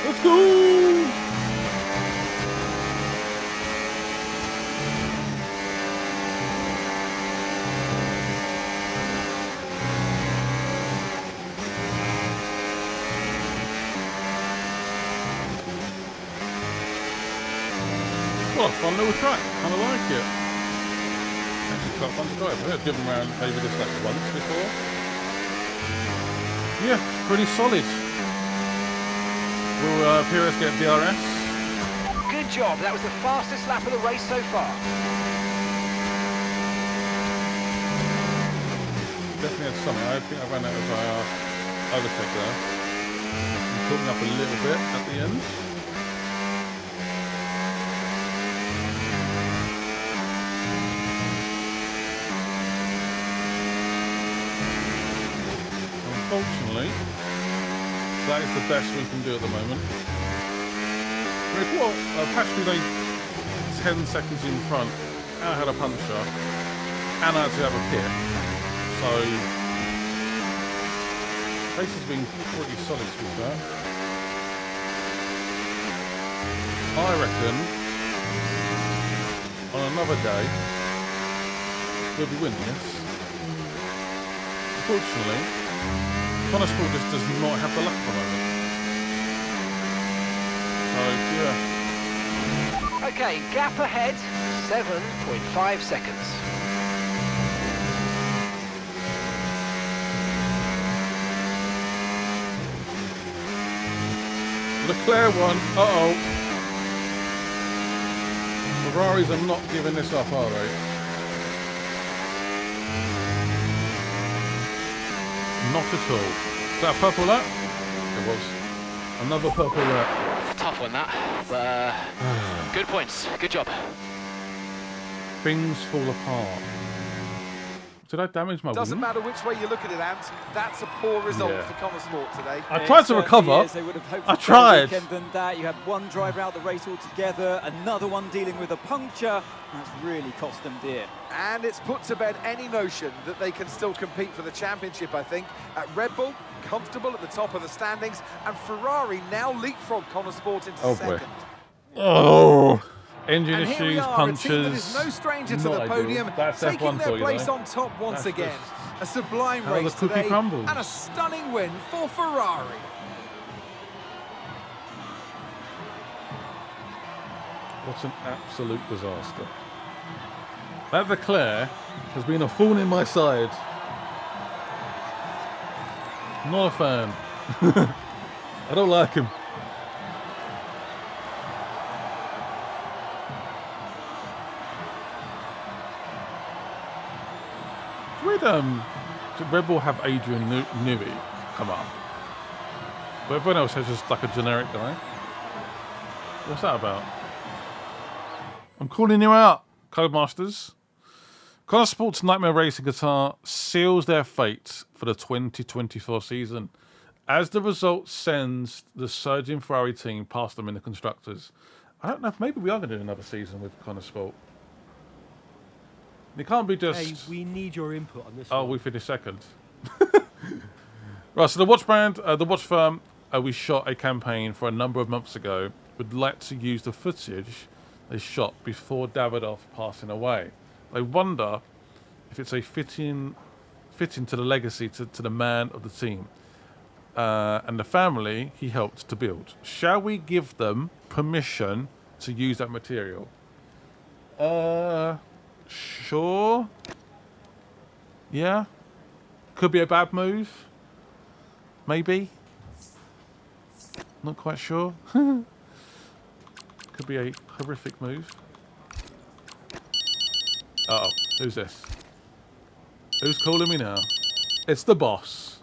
[SPEAKER 1] Let's go! What a fun little track. Kind of like it. Actually quite fun to drive. I've driven around over this like once before. Yeah, pretty solid. Will Perez get DRS?
[SPEAKER 12] Good job. That was the fastest lap of the race so far.
[SPEAKER 1] Definitely had something. I think I ran out of overtake there. I'm cooking up a little bit at the end. Unfortunately, that is the best we can do at the moment. Rick, what? Patrick only 10 seconds in front, and I had a puncture, and I had to have a pit. So, race has been pretty solid to be fair. I reckon on another day we'll be winning this. Unfortunately, Connorsport just does not have the luck at the moment. So, yeah.
[SPEAKER 12] Okay, gap ahead, 7.5 seconds.
[SPEAKER 1] Leclerc won. Uh-oh. Ferraris are not giving this up, are they? Not at all. Is that a purple lap? It was. Another purple lap.
[SPEAKER 5] Tough one, that. But good points. Good job.
[SPEAKER 1] Things fall apart. Did I damage my
[SPEAKER 6] Doesn't
[SPEAKER 1] wing?
[SPEAKER 6] matter which way you look at it, Ant. That's a poor result for Connor Sport today.
[SPEAKER 1] I tried to recover.
[SPEAKER 7] They would have hoped
[SPEAKER 1] I
[SPEAKER 7] for a better
[SPEAKER 1] tried.
[SPEAKER 7] weekend than that. You had one driver out the race altogether, another one dealing with a puncture. That's really cost them dear.
[SPEAKER 6] And it's put to bed any notion that they can still compete for the championship, I think. At Red Bull, comfortable at the top of the standings, and Ferrari now leapfrog Connor Sport into second.
[SPEAKER 1] Oh, engine
[SPEAKER 6] And here we
[SPEAKER 1] issues,
[SPEAKER 6] are,
[SPEAKER 1] punches.
[SPEAKER 6] a team that is no stranger to
[SPEAKER 1] Not
[SPEAKER 6] the
[SPEAKER 1] ideal.
[SPEAKER 6] podium,
[SPEAKER 1] That's
[SPEAKER 6] taking
[SPEAKER 1] F1
[SPEAKER 6] their
[SPEAKER 1] for you,
[SPEAKER 6] place
[SPEAKER 1] though.
[SPEAKER 6] on top once
[SPEAKER 1] That's
[SPEAKER 6] again.
[SPEAKER 1] just
[SPEAKER 6] A sublime
[SPEAKER 1] how the
[SPEAKER 6] race
[SPEAKER 1] cookie
[SPEAKER 6] today,
[SPEAKER 1] crumbles.
[SPEAKER 6] and a stunning win for Ferrari.
[SPEAKER 1] What an absolute disaster. That Leclerc has been a thorn in my side. Not a fan. I don't like him. Did Red Bull have Adrian Newey come up? But everyone else has just like a generic guy. What's that about? I'm calling you out, Codemasters. Connor Sports Nightmare Racing Qatar seals their fate for the 2024 season, as the result sends the surging Ferrari team past them in the constructors. I don't know if maybe we are going to do another season with Connor Sport. It can't be just.
[SPEAKER 17] Hey, we need your input on this.
[SPEAKER 1] Oh,
[SPEAKER 17] one.
[SPEAKER 1] we finished second. Right, so the watch brand, the watch firm, we shot a campaign for a number of months ago. Would like to use the footage they shot before Davidoff passing away. They wonder if it's a fitting to the legacy to the man of the team and the family he helped to build. Shall we give them permission to use that material? Sure. Yeah. Could be a bad move. Maybe. Not quite sure. Could be a horrific move. Uh-oh. Who's this? Who's calling me now? It's the boss.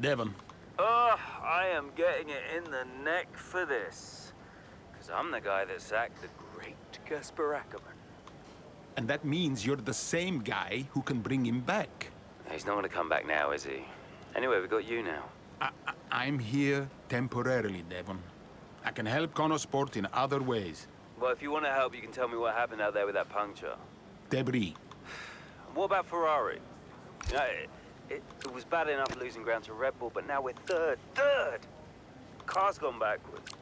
[SPEAKER 1] Devon.
[SPEAKER 19] I am getting it in the neck for this. Because I'm the guy that sacked the great Casper Ackerman.
[SPEAKER 21] And that means you're the same guy who can bring him back.
[SPEAKER 19] He's not going to come back now, is he? Anyway, we got you now.
[SPEAKER 21] I'm here temporarily, Devon. I can help Connor Sport in other ways.
[SPEAKER 19] Well, if you want to help, you can tell me what happened out there with that puncture.
[SPEAKER 21] Debris.
[SPEAKER 19] What about Ferrari? You know, it was bad enough losing ground to Red Bull, but now we're third. Car's gone backwards.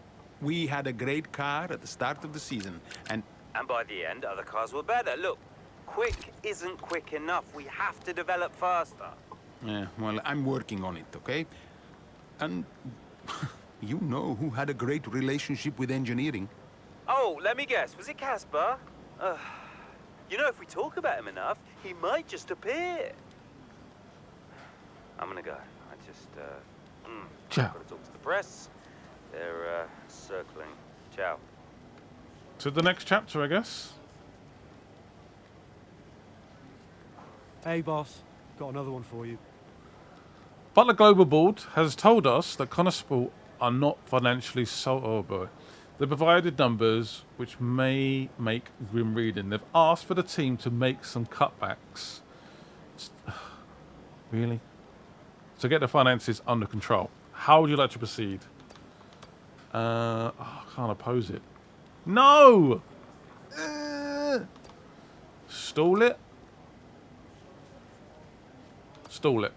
[SPEAKER 21] We had a great car at the start of the season, and
[SPEAKER 19] by the end, other cars were better. Look, quick isn't quick enough. We have to develop faster.
[SPEAKER 21] yeah, well, I'm working on it, okay? And you know who had a great relationship with engineering.
[SPEAKER 19] Oh, let me guess. Was it Casper? You know, if we talk about him enough, he might just appear. I'm gonna go. I just,
[SPEAKER 1] Ciao.
[SPEAKER 19] gotta talk to the press. They're, circling. Ciao.
[SPEAKER 1] To the next chapter, I guess.
[SPEAKER 17] Hey, boss. Got another one for you.
[SPEAKER 1] But the Global Board has told us that Connor Sport are not financially They provided numbers which may make grim reading. They've asked for the team to make some cutbacks. Really? To get the finances under control. How would you like to proceed? I can't oppose it. No! Stall it? Stall it.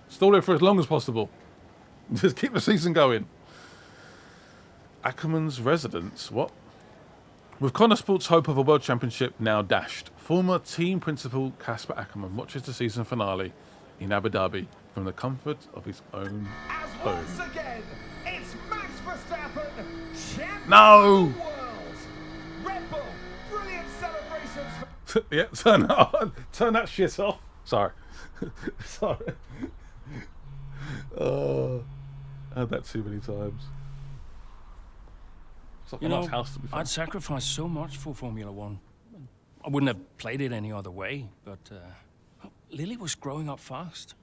[SPEAKER 1] Stall it for as long as possible. Just keep the season going. Ackerman's residence. What? With Connor Sport's hope of a world championship now dashed, former team principal Casper Ackerman watches the season finale in Abu Dhabi from the comfort of his own home.
[SPEAKER 2] Once again, it's Max Verstappen, champion
[SPEAKER 1] No!
[SPEAKER 2] of the world. Red Bull, brilliant celebrations.
[SPEAKER 1] Yeah, turn that shit off. Sorry. Sorry. I had that too many times. like
[SPEAKER 9] You
[SPEAKER 1] a
[SPEAKER 9] know,
[SPEAKER 1] nice house to be fair.
[SPEAKER 9] I'd sacrificed so much for Formula One. I wouldn't have played it any other way, but Lily was growing up fast.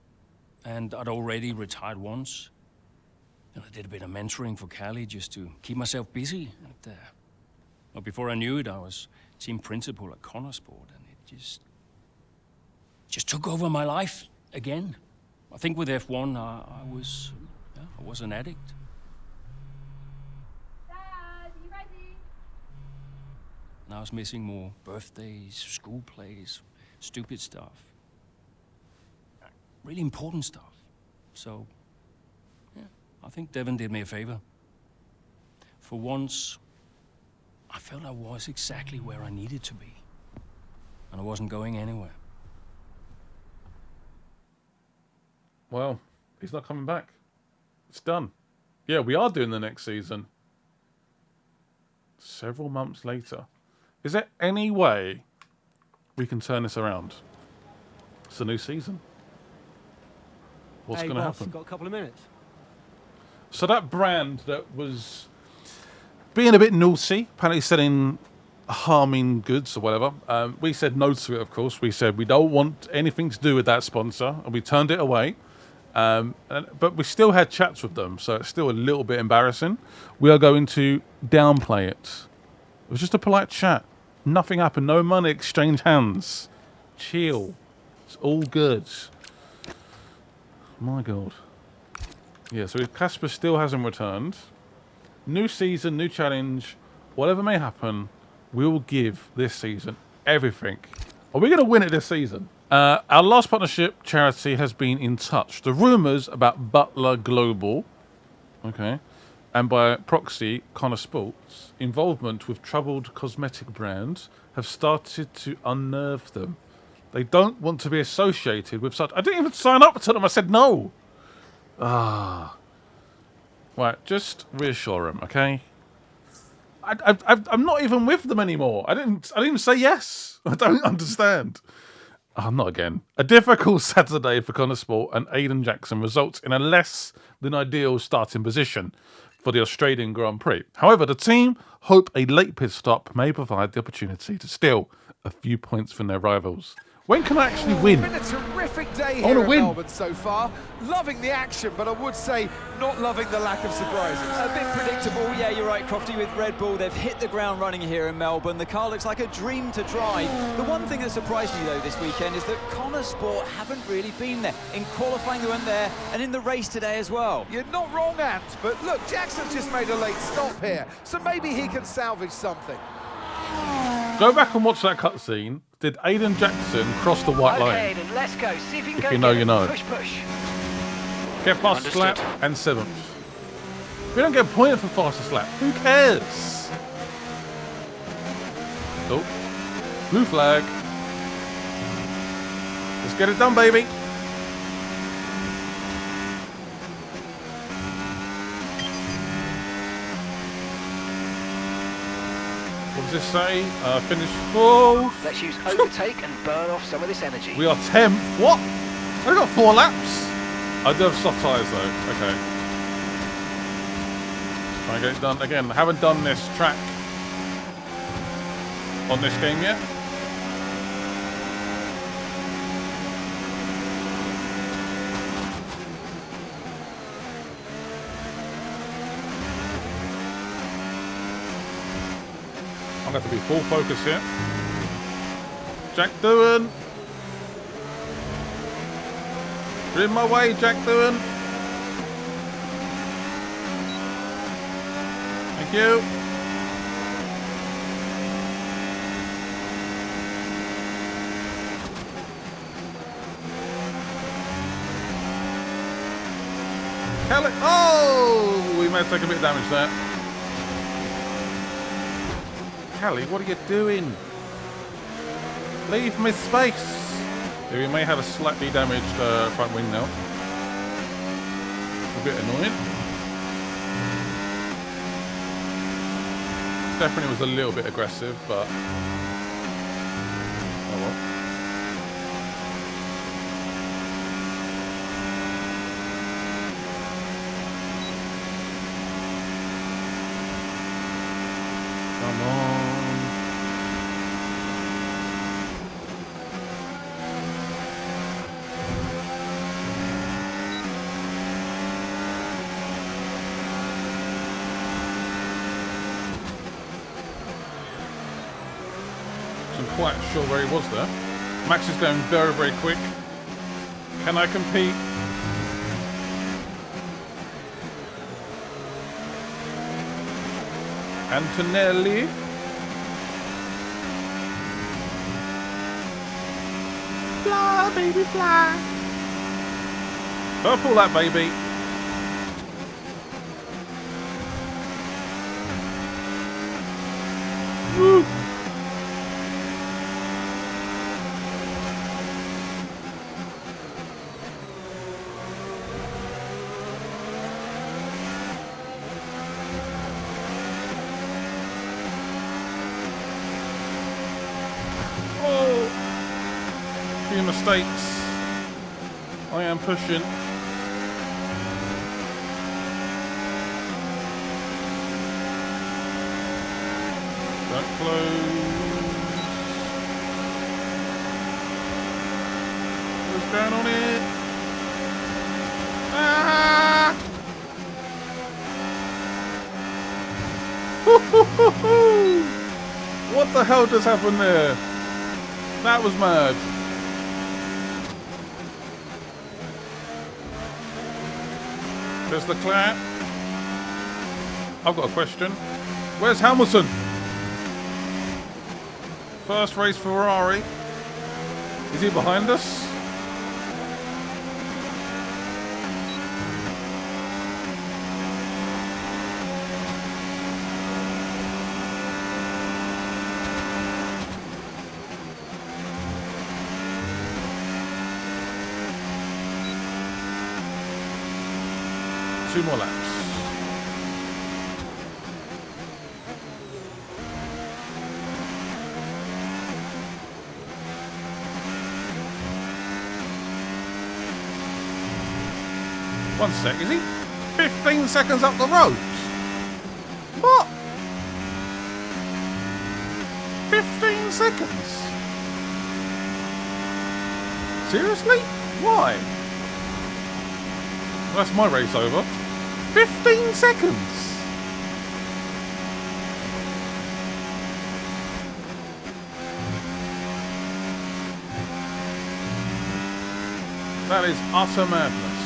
[SPEAKER 9] And I'd already retired once. And I did a bit of mentoring for Callie just to keep myself busy. And, well, before I knew it, I was team principal at Connorsport, and it just took over my life again. I think with F1, I was an addict.
[SPEAKER 15] Dad, you ready?
[SPEAKER 9] And I was missing more birthdays, school plays, stupid stuff. Really important stuff. So, yeah, I think Devon did me a favor. For once, I felt I was exactly where I needed to be. And I wasn't going anywhere.
[SPEAKER 1] Well, he's not coming back. It's done. Yeah, we are doing the next season. Several months later. Is there any way we can turn this around? It's a new season. What's going to happen?
[SPEAKER 17] Got a couple of minutes.
[SPEAKER 1] So that brand that was being a bit naughty, apparently selling harming goods or whatever, we said no to it, of course. We said we don't want anything to do with that sponsor, and we turned it away. But we still had chats with them, so it's still a little bit embarrassing. We are going to downplay it. It was just a polite chat. Nothing happened. No money exchanged hands. Chill. It's all good. My God. Yeah, so Casper still hasn't returned. New season, new challenge. Whatever may happen, we will give this season everything. Are we going to win it this season? Our last partnership charity has been in touch. The rumours about Butler Global, okay, and by proxy, Connor Sports' involvement with troubled cosmetic brands have started to unnerve them. They don't want to be associated with such... I didn't even sign up to them. I said no. Right, just reassure them, okay? I'm not even with them anymore. I didn't even say yes. I don't understand. I'm not again. A difficult Saturday for Connor Sport and Aidan Jackson results in a less than ideal starting position for the Australian Grand Prix. However, the team hope a late pit stop may provide the opportunity to steal a few points from their rivals. When can I actually win?
[SPEAKER 6] It's been a terrific day
[SPEAKER 1] I wanna
[SPEAKER 6] here in
[SPEAKER 1] win.
[SPEAKER 6] Melbourne so far. Loving the action, but I would say not loving the lack of surprises.
[SPEAKER 7] A bit predictable, yeah, you're right, Crofty, with Red Bull. They've hit the ground running here in Melbourne. The car looks like a dream to drive. The one thing that surprised me, though, this weekend is that Connor Sport haven't really been there. In qualifying, they weren't there, and in the race today as well.
[SPEAKER 6] You're not wrong, Ant, but look, Jackson's just made a late stop here, so maybe he can salvage something.
[SPEAKER 1] Go back and watch that cutscene. Did Aidan Jackson cross the white line?
[SPEAKER 12] Okay, then let's go. See if you can
[SPEAKER 1] If
[SPEAKER 12] go
[SPEAKER 1] you know,
[SPEAKER 12] get
[SPEAKER 1] you
[SPEAKER 12] it.
[SPEAKER 1] know.
[SPEAKER 12] Push, push.
[SPEAKER 1] Get fastest lap and 7th. We don't get pointed for fastest lap. Who cares? Oh, blue flag. Let's get it done, baby. What does this say? Finish 4th.
[SPEAKER 12] Let's use overtake and burn off some of this energy.
[SPEAKER 1] We are 10th. What? I've got 4 laps. I do have soft tyres though. Okay. Try and get it done again. I haven't done this track on this game yet. I'm going to have to be full focus here. Jack Doohan. You're in my way, Jack Doohan. Thank you. Kelly. Oh, we may have taken a bit of damage there. Kelly, what are you doing? Leave me space. We may have a slightly damaged front wing now. A bit annoying. Definitely was a little bit aggressive, but oh well. quite sure where he was there. Max is going very, very quick. Can I compete? Antonelli. Fly, baby, fly. Purple that baby. Woo. Few mistakes. I am pushing. Don't close. What's going on here? Ah! What the hell just happened there? That was mad. There's the clap. I've got a question. Where's Hamilton? First race Ferrari. Is he behind us? Two more laps. One sec, is he 15 seconds up the road? What? 15 seconds? Seriously? Why? That's my race over. 15 seconds! That is utter madness.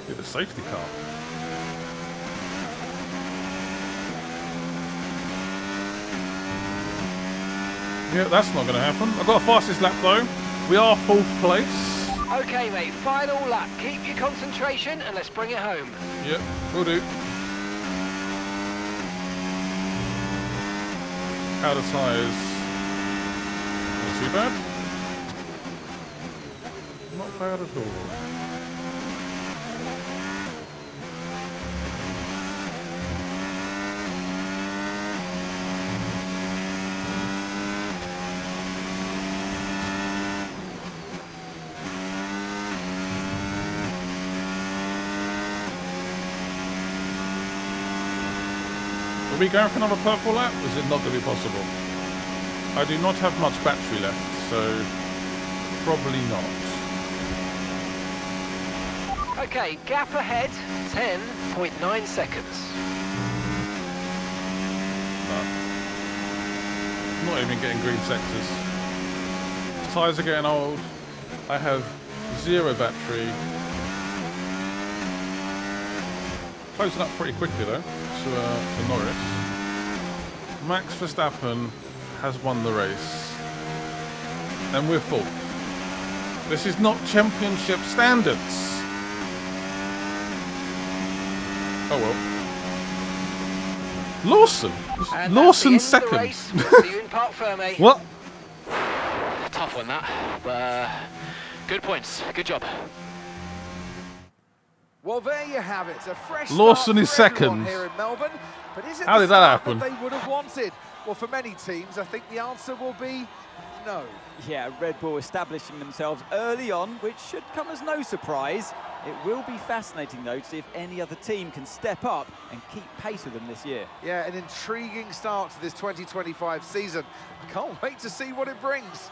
[SPEAKER 1] Get a safety car. Yeah, that's not going to happen. I've got a fastest lap though. We are 4th place.
[SPEAKER 12] Okay, mate, final lap. Keep your concentration and let's bring it home.
[SPEAKER 1] Yep, will do. How the tyres? Not too bad. Not bad at all. Are we going for another purple lap? Is it not going to be possible? I do not have much battery left, so probably not.
[SPEAKER 12] Okay, gap ahead, 10.9 seconds.
[SPEAKER 1] No. Not even getting green sectors. Tyres are getting old. I have 0 battery. Closing up pretty quickly though to Norris. Max Verstappen has won the race, and we're 4th. This is not championship standards. Oh well. Lawson. Lawson second.
[SPEAKER 12] See you in Parc Ferme.
[SPEAKER 1] What?
[SPEAKER 12] Tough one that, but good points. Good job.
[SPEAKER 6] Well, there you have it. A fresh
[SPEAKER 1] Lawson is
[SPEAKER 6] start for
[SPEAKER 1] second.
[SPEAKER 6] everyone here in Melbourne, but is it
[SPEAKER 1] How
[SPEAKER 6] the
[SPEAKER 1] did that
[SPEAKER 6] start
[SPEAKER 1] happen?
[SPEAKER 6] they would have wanted? Well, for many teams, I think the answer will be no.
[SPEAKER 7] Yeah, Red Bull establishing themselves early on, which should come as no surprise. It will be fascinating, though, to see if any other team can step up and keep pace with them this year.
[SPEAKER 6] Yeah, an intriguing start to this 2025 season. I can't wait to see what it brings.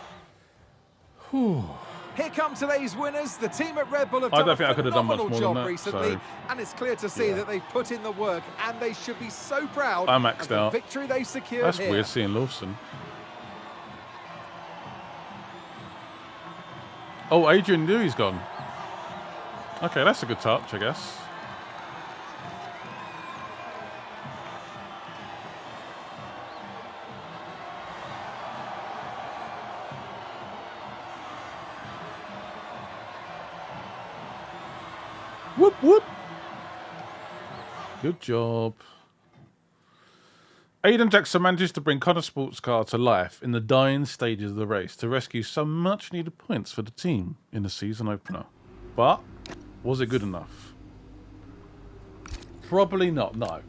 [SPEAKER 6] Here come today's winners. The team at Red Bull have done a phenomenal job recently, and it's clear to see that they've put in the work, and they should be so proud of the victory they've secured.
[SPEAKER 1] That's weird seeing Lawson. Oh, Adrian knew he's gone. Okay, that's a good touch, I guess. Whoop, whoop. Good job. Aiden Jackson manages to bring Connor Sports Car to life in the dying stages of the race to rescue some much needed points for the team in the season opener. But was it good enough? Probably not, no.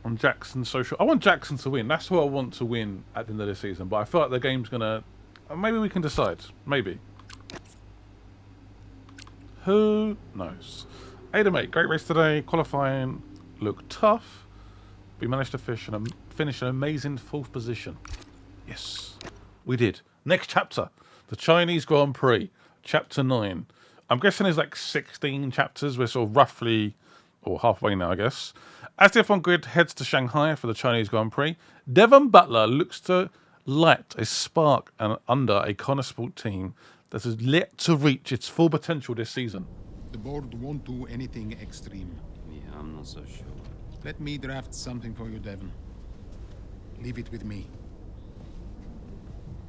[SPEAKER 1] On Jackson social, I want Jackson to win. That's who I want to win at the end of the season. But I feel like the game's gonna. Maybe we can decide. Maybe. Who knows? Aiden, mate, great race today. Qualifying looked tough. We managed to finish an amazing 4th position. Yes, we did. Next chapter, the Chinese Grand Prix, Chapter 9. I'm guessing there's like 16 chapters. We're sort of roughly, or halfway now, I guess. As the F1 Grid heads to Shanghai for the Chinese Grand Prix, Devon Butler looks to light a spark under a Connor Sport team that is yet to reach its full potential this season.
[SPEAKER 21] The board won't do anything extreme.
[SPEAKER 10] Yeah, I'm not so sure.
[SPEAKER 21] Let me draft something for you, Devon. Leave it with me.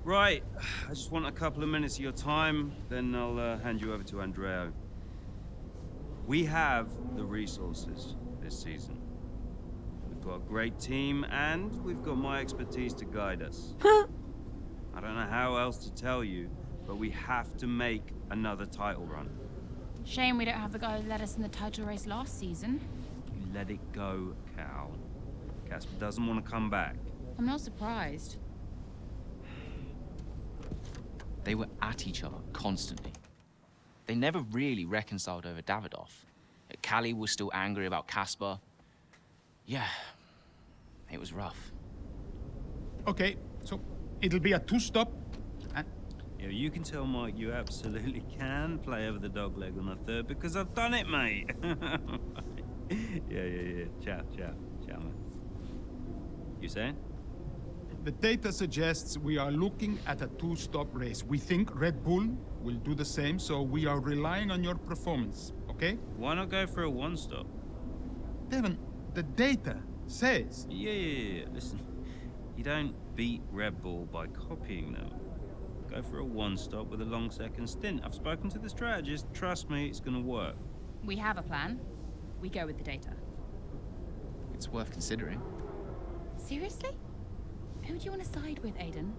[SPEAKER 10] Right, I just want a couple of minutes of your time, then I'll hand you over to Andrea. We have the resources this season. We've got a great team, and we've got my expertise to guide us. I don't know how else to tell you, but we have to make another title run.
[SPEAKER 8] Shame we don't have the guy who led us in the title race last season.
[SPEAKER 10] You let it go, Cal. Casper doesn't want to come back.
[SPEAKER 8] I'm not surprised.
[SPEAKER 13] They were at each other constantly. They never really reconciled over Davidoff. Callie was still angry about Casper. Yeah, it was rough.
[SPEAKER 3] Okay, so it'll be a 2-stop.
[SPEAKER 10] Yeah, you can tell Mike you absolutely can play over the dog leg on the 3rd because I've done it, mate. Yeah. Ciao, man. You saying?
[SPEAKER 3] The data suggests we are looking at a 2-stop race. We think Red Bull will do the same, so we are relying on your performance, okay?
[SPEAKER 10] Why not go for a 1-stop?
[SPEAKER 3] Devon, the data says...
[SPEAKER 10] Yeah. Listen, you don't beat Red Bull by copying them. Go for a 1-stop with a long second stint. I've spoken to the strategist. Trust me, it's going to work.
[SPEAKER 8] We have a plan. We go with the data.
[SPEAKER 13] It's worth considering.
[SPEAKER 8] Seriously? Who do you want to side with, Aiden?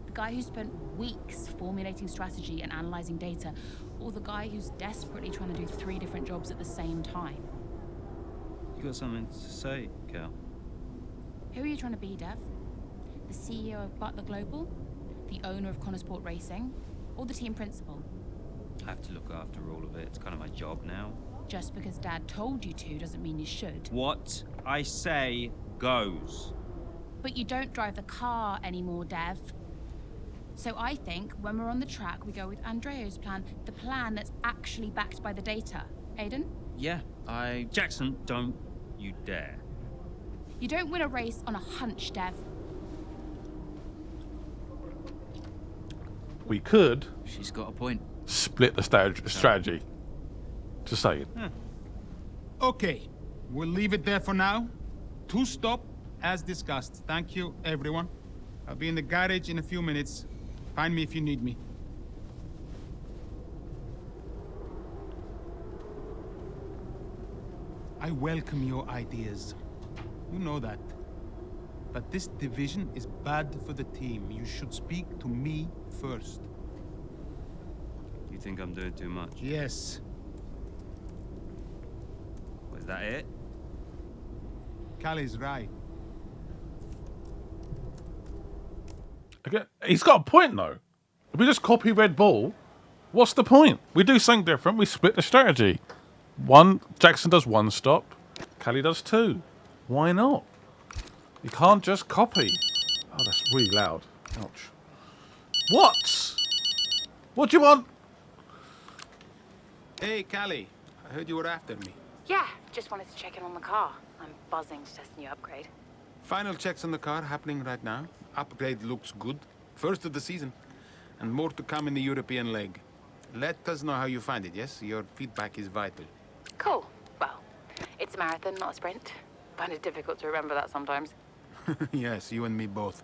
[SPEAKER 8] The guy who spent weeks formulating strategy and analysing data, or the guy who's desperately trying to do 3 different jobs at the same time?
[SPEAKER 10] You got something to say, Cal?
[SPEAKER 8] Who are you trying to be, Dev? The CEO of Butler Global? The owner of Connor Sport Racing? Or the team principal?
[SPEAKER 10] I have to look after all of it. It's kind of my job now.
[SPEAKER 8] Just because Dad told you to doesn't mean you should.
[SPEAKER 10] What I say goes.
[SPEAKER 8] But you don't drive the car anymore, Dev. So I think when we're on the track, we go with Andrea's plan, the plan that's actually backed by the data. Aiden?
[SPEAKER 13] Yeah,
[SPEAKER 10] Jackson, don't you dare.
[SPEAKER 8] You don't win a race on a hunch, Dev.
[SPEAKER 1] We could...
[SPEAKER 13] She's got a point.
[SPEAKER 1] Split the strategy. Just saying.
[SPEAKER 3] Okay, we'll leave it there for now. 2-stop, as discussed. Thank you, everyone. I'll be in the garage in a few minutes. Find me if you need me. I welcome your ideas. You know that. But this division is bad for the team. You should speak to me first.
[SPEAKER 10] You think I'm doing too much?
[SPEAKER 3] Yes.
[SPEAKER 10] Was that it?
[SPEAKER 3] Callie's right.
[SPEAKER 1] I He's got a point, though. If we just copy Red Bull, what's the point? We do something different. We split the strategy. Jackson does one stop. Kelly does two. Why not? You can't just copy. Oh, that's really loud. Ouch. What? What do you want?
[SPEAKER 21] Hey, Callie. I heard you were after me.
[SPEAKER 8] Yeah, just wanted to check in on the car. I'm buzzing to test the new upgrade.
[SPEAKER 21] Final checks on the car happening right now. Upgrade looks good. First of the season. And more to come in the European leg. Let us know how you find it, yes? Your feedback is vital.
[SPEAKER 8] Cool. Well, it's a marathon, not a sprint. Find it difficult to remember that sometimes.
[SPEAKER 21] Yes, you and me both.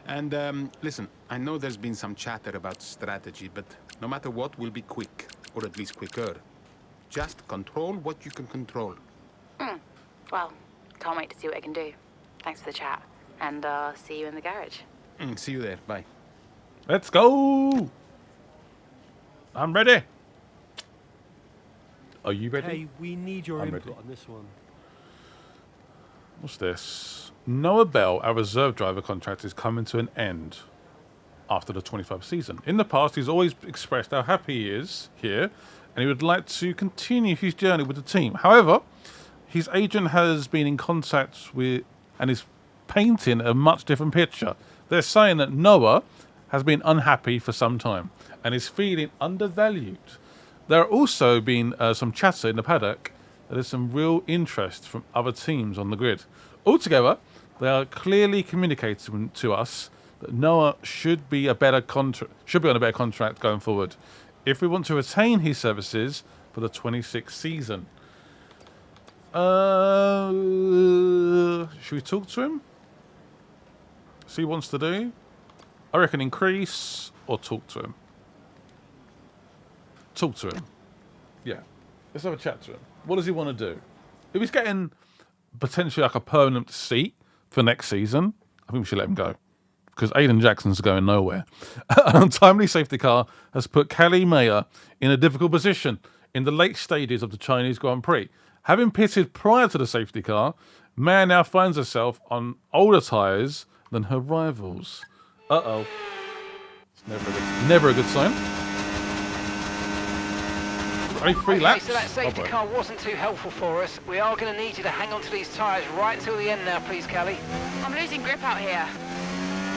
[SPEAKER 21] And listen, I know there's been some chatter about strategy, but no matter what, we'll be quick. Or at least quicker. Just control what you can control.
[SPEAKER 8] Well, can't wait to see what I can do. Thanks for the chat. And see you in the garage.
[SPEAKER 21] See you there. Bye.
[SPEAKER 1] Let's go. I'm ready. Are you ready?
[SPEAKER 17] Hey, we need your
[SPEAKER 1] I'm
[SPEAKER 17] input
[SPEAKER 1] ready.
[SPEAKER 17] on this one.
[SPEAKER 1] What's this? Noah Bell, our reserve driver contract, is coming to an end after the 25th season. In the past, he's always expressed how happy he is here, and he would like to continue his journey with the team. However, his agent has been in contact with and is painting a much different picture. They're saying that Noah has been unhappy for some time and is feeling undervalued. There are also been some chatter in the paddock that there's some real interest from other teams on the grid. Altogether, they are clearly communicating to us that Noah should be on a better contract going forward if we want to retain his services for the 26th season. Should we talk to him? See what he wants to do? I reckon increase or talk to him. Talk to him. Yeah. Let's have a chat to him. What does he want to do? If he's getting potentially like a permanent seat for next season, I think we should let him go. Because Aiden Jackson's going nowhere. An untimely safety car has put Kelly Mayer in a difficult position in the late stages of the Chinese Grand Prix. Having pitted prior to the safety car, Mayer now finds herself on older tyres than her rivals. Uh-oh. It's never a good sign. Only three laps.
[SPEAKER 12] So that safety car wasn't too helpful for us. We are going to need you to hang on to these tyres right until the end now, please, Callie.
[SPEAKER 8] I'm losing grip out here.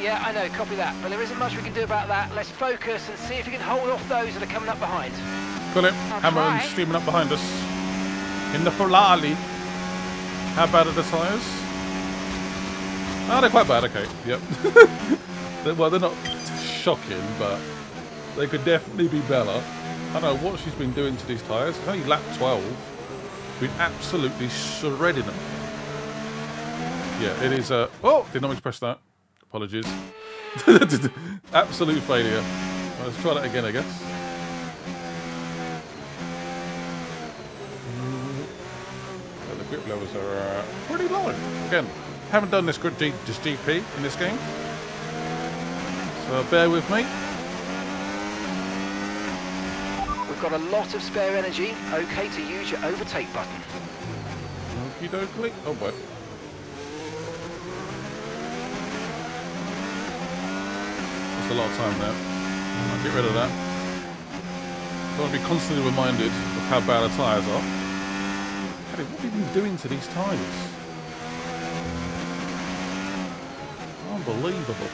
[SPEAKER 12] Yeah, I know, copy that. But there isn't much we can do about that. Let's focus and see if we can hold off those that are coming up behind.
[SPEAKER 1] Got it. Hammer and streaming up behind us. In the Ferrari. How bad are the tyres? Oh, they're quite bad, okay. Yep. Well, they're not shocking, but they could definitely be better. I don't know what she's been doing to these tyres. It's only lap 12. Been absolutely shredding them. Yeah, it is oh, did not mean to press that. Apologies. Absolute failure. Well, let's try that again, I guess. Well, the grip levels are pretty low. Again, haven't done this GP in this game. So bear with me.
[SPEAKER 12] We've got a lot of spare energy. Okay to use your overtake button.
[SPEAKER 1] Okie dokie. Oh, boy. That's a lot of time there. I'll get rid of that. Don't want to be constantly reminded of how bad the tyres are. What have you been doing to these tyres? Unbelievable.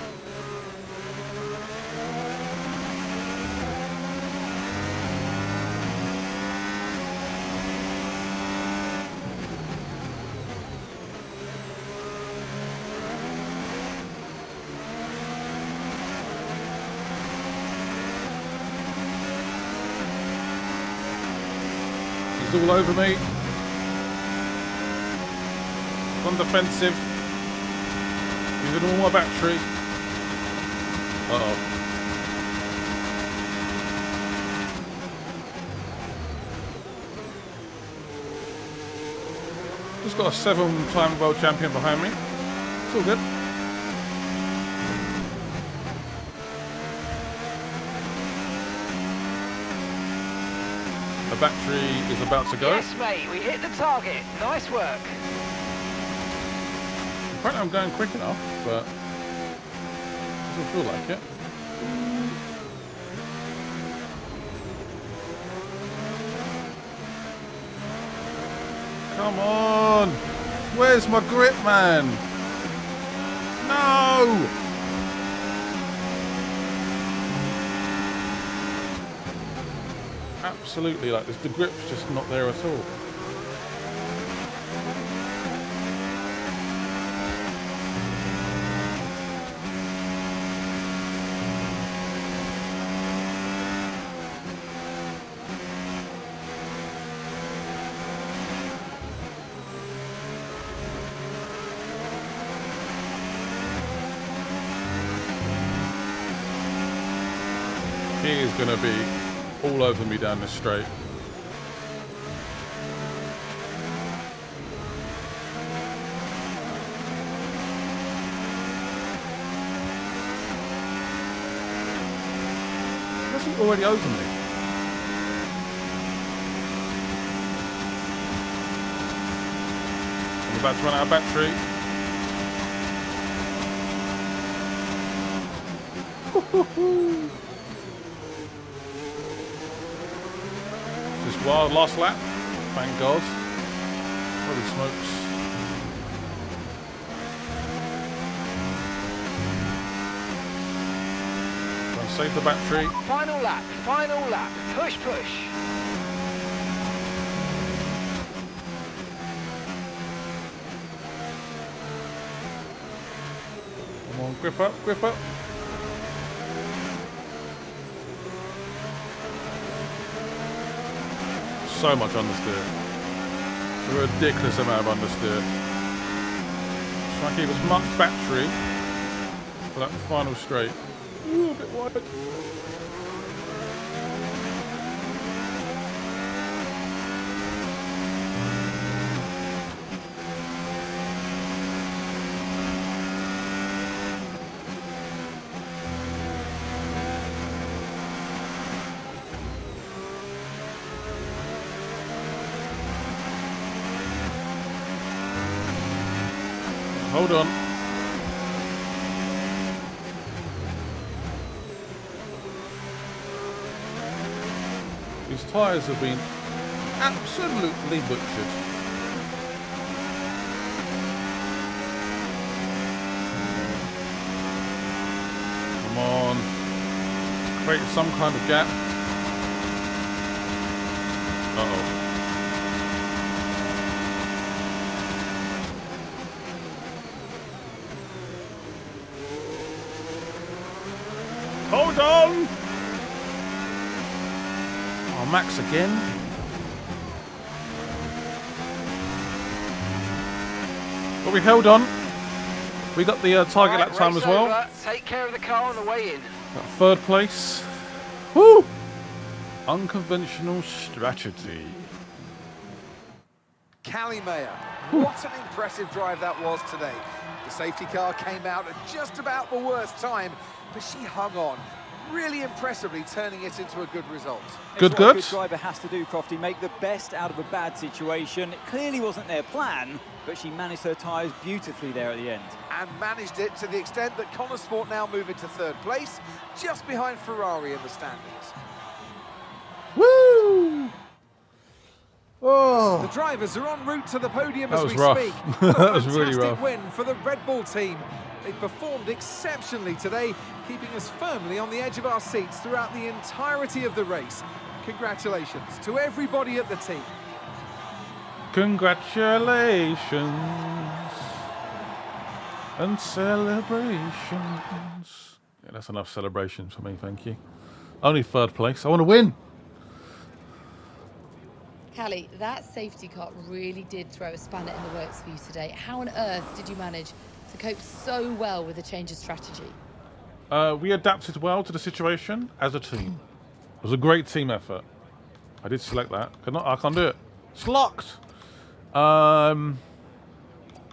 [SPEAKER 1] He's all over me. On defensive. Using all my battery. Uh-oh. Just got a 7-time world champion behind me. It's all good. The battery is about to go.
[SPEAKER 12] Yes, mate, we hit the target. Nice work.
[SPEAKER 1] Apparently I'm going quick enough, but doesn't feel like it. Come on! Where's my grip, man? No! Absolutely, like the grip's just not there at all. He is going to be all over me down the straight. Has he already opened me? I'm about to run out of battery. This wild last lap, thank God. Holy smokes. Try and save the battery.
[SPEAKER 12] Final lap, push, push.
[SPEAKER 1] Come on, grip up, grip up. So much understeer. A ridiculous amount of understeer. Try and keep as much battery for that final straight. Ooh, a bit wide. Hold on. These tyres have been absolutely butchered. Come on. Create some kind of gap. Uh-oh. Hold on! Oh, Max again. But we held on. We got the target lap time as well.
[SPEAKER 12] Over. Take care of the car on the way in.
[SPEAKER 1] Got third place. Woo! Unconventional strategy.
[SPEAKER 6] Callie Mayer, what an impressive drive that was today. The safety car came out at just about the worst time, but she hung on, really impressively turning it into a good result.
[SPEAKER 7] It's what a good driver has to do, Crofty, make the best out of a bad situation. It clearly wasn't their plan, but she managed her tyres beautifully there at the end.
[SPEAKER 6] And managed it to the extent that Connor Sport now move into third place, just behind Ferrari in the standings.
[SPEAKER 1] Woo! Oh.
[SPEAKER 6] The drivers are en route to the podium as we
[SPEAKER 1] rough.
[SPEAKER 6] speak.
[SPEAKER 1] That was really rough.
[SPEAKER 6] Fantastic win for the Red Bull team. They performed exceptionally today, keeping us firmly on the edge of our seats throughout the entirety of the race. Congratulations to everybody at the team.
[SPEAKER 1] Congratulations and celebrations. Yeah, that's enough celebrations for me, thank you. Only third place. I want to win.
[SPEAKER 15] Callie, that safety car really did throw a spanner in the works for you today. How on earth did you manage to cope so well with a change of strategy?
[SPEAKER 1] We adapted well to the situation as a team. It was a great team effort. I did select that. I can't do it. It's locked. It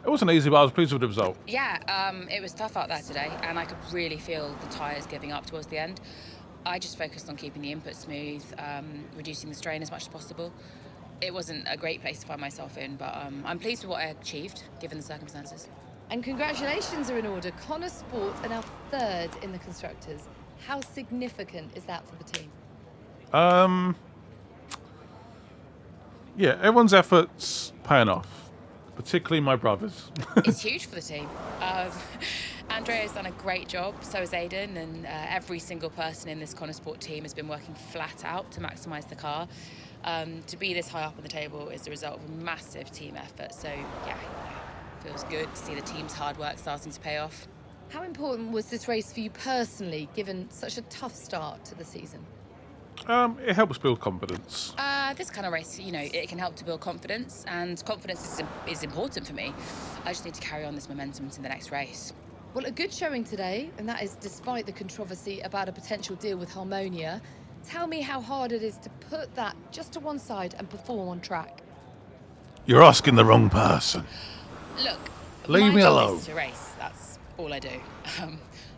[SPEAKER 1] wasn't easy, but I was pleased with the result.
[SPEAKER 8] Yeah, it was tough out there today, and I could really feel the tyres giving up towards the end. I just focused on keeping the input smooth, reducing the strain as much as possible. It wasn't a great place to find myself in, but I'm pleased with what I achieved, given the circumstances.
[SPEAKER 15] And congratulations are in order. Connor Sport are now third in the Constructors. How significant is that for the team?
[SPEAKER 1] Yeah, everyone's efforts paying off, particularly my brothers.
[SPEAKER 8] It's huge for the team. Andrea's done a great job, so has Aidan, and every single person in this Connosport team has been working flat out to maximise the car. To be this high up on the table is the result of a massive team effort, so yeah, feels good to see the team's hard work starting to pay off.
[SPEAKER 15] How important was this race for you personally, given such a tough start to the season?
[SPEAKER 1] It helps build confidence.
[SPEAKER 8] This kind of race, it can help to build confidence, and confidence is important for me. I just need to carry on this momentum to the next race.
[SPEAKER 15] Well, a good showing today, and that is despite the controversy about a potential deal with Harmonia. Tell me how hard it is to put that just to one side and perform on track.
[SPEAKER 1] You're asking the wrong person.
[SPEAKER 8] Look,
[SPEAKER 1] Leave me
[SPEAKER 8] my job
[SPEAKER 1] alone.
[SPEAKER 8] is to race. That's all I do.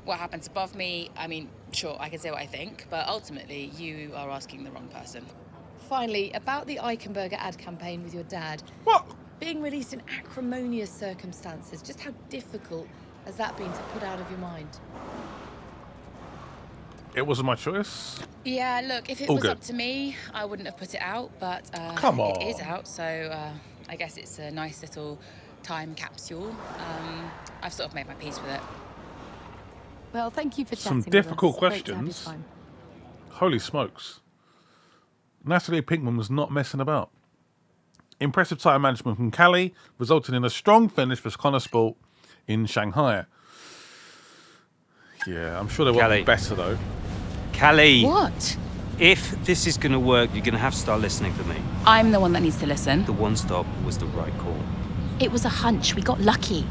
[SPEAKER 8] What happens above me, sure, I can say what I think, but ultimately, you are asking the wrong person.
[SPEAKER 15] Finally, about the Eichenberger ad campaign with your dad.
[SPEAKER 1] What?
[SPEAKER 15] Being released in acrimonious circumstances, just how difficult has that been to put out of your mind?
[SPEAKER 1] It wasn't my choice.
[SPEAKER 8] Yeah, look, if it was up to me, I wouldn't have put it out, but
[SPEAKER 1] Come on.
[SPEAKER 8] It is out, so I guess it's a nice little time capsule. I've sort of made my peace with it.
[SPEAKER 15] Well, thank you for chatting
[SPEAKER 1] Some difficult
[SPEAKER 15] with us. Great to have your
[SPEAKER 1] questions.
[SPEAKER 15] time.
[SPEAKER 1] Holy smokes. Natalie Pinkman was not messing about. Impressive tyre management from Callie, resulting in a strong finish for Connosport in Shanghai. Yeah, I'm sure they
[SPEAKER 10] Callie.
[SPEAKER 1] were better though.
[SPEAKER 10] Callie!
[SPEAKER 8] What?
[SPEAKER 10] If this is going to work, you're going to have to start listening to me.
[SPEAKER 8] I'm the one that needs to listen.
[SPEAKER 10] The one stop was the right call.
[SPEAKER 8] It was a hunch. We got lucky.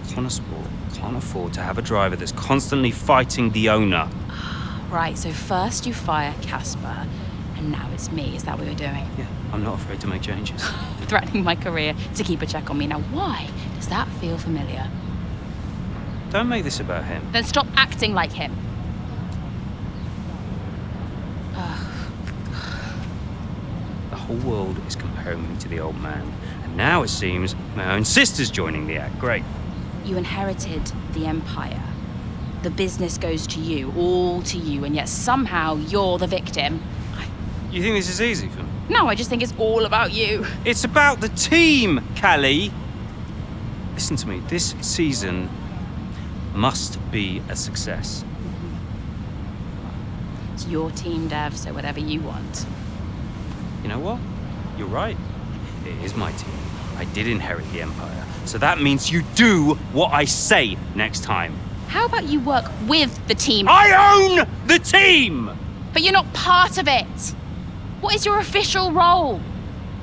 [SPEAKER 10] Connosport can't afford to have a driver that's constantly fighting the owner.
[SPEAKER 8] Right, so first you fire Casper, and now it's me. Is that what you're doing?
[SPEAKER 10] Yeah, I'm not afraid to make changes.
[SPEAKER 8] Threatening my career to keep a check on me. Now, why does that feel familiar?
[SPEAKER 10] Don't make this about him.
[SPEAKER 8] Then stop acting like him.
[SPEAKER 10] The whole world is comparing me to the old man. And now it seems my own sister's joining the act. Great.
[SPEAKER 8] You inherited the empire. The business goes to you, all to you, and yet somehow you're the victim.
[SPEAKER 10] You think this is easy for me?
[SPEAKER 8] No, I just think it's all about you.
[SPEAKER 10] It's about the team, Callie. Listen to me. This season must be a success.
[SPEAKER 8] It's your team, Dev, so whatever you want.
[SPEAKER 10] You know what? You're right. It is my team. I did inherit the empire. So that means you do what I say next time.
[SPEAKER 8] How about you work with the team?
[SPEAKER 10] I own the team!
[SPEAKER 8] But you're not part of it. What is your official role?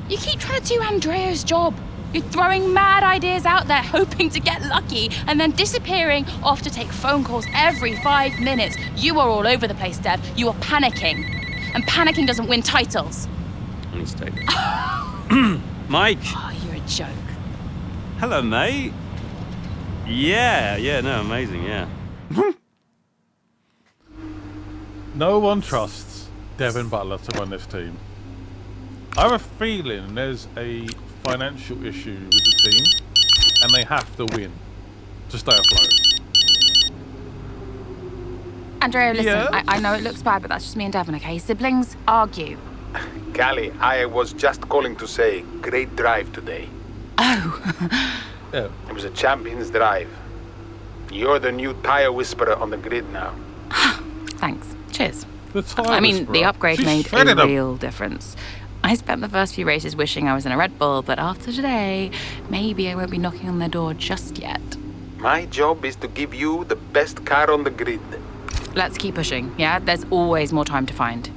[SPEAKER 8] You keep trying to do Andrea's job. You're throwing mad ideas out there, hoping to get lucky, and then disappearing off to take phone calls every 5 minutes. You are all over the place, Dev. You are panicking. And panicking doesn't win titles.
[SPEAKER 10] I need to take this. Mike.
[SPEAKER 8] Oh, you're a joke.
[SPEAKER 10] Hello, mate. Yeah, no, amazing, yeah.
[SPEAKER 1] No one trusts Devin Butler to run this team. I have a feeling there's a financial issue with the team, and they have to win to stay afloat.
[SPEAKER 8] Andrea, listen,
[SPEAKER 21] Yeah?
[SPEAKER 8] I know it looks bad, but that's just me and Devin, okay? Siblings argue.
[SPEAKER 21] Callie, I was just calling to say, great drive today.
[SPEAKER 8] Oh.
[SPEAKER 21] It was a champion's drive. You're the new tire whisperer on the grid now.
[SPEAKER 8] Thanks. Cheers.
[SPEAKER 1] The
[SPEAKER 8] I mean, the upgrade
[SPEAKER 21] She
[SPEAKER 8] made a
[SPEAKER 21] shredded 'em.
[SPEAKER 8] real difference. I spent the first few races wishing I was in a Red Bull, but after today, maybe I won't be knocking on their door just yet.
[SPEAKER 21] My job is to give you the best car on the grid.
[SPEAKER 8] Let's keep pushing, yeah? There's always more time to find.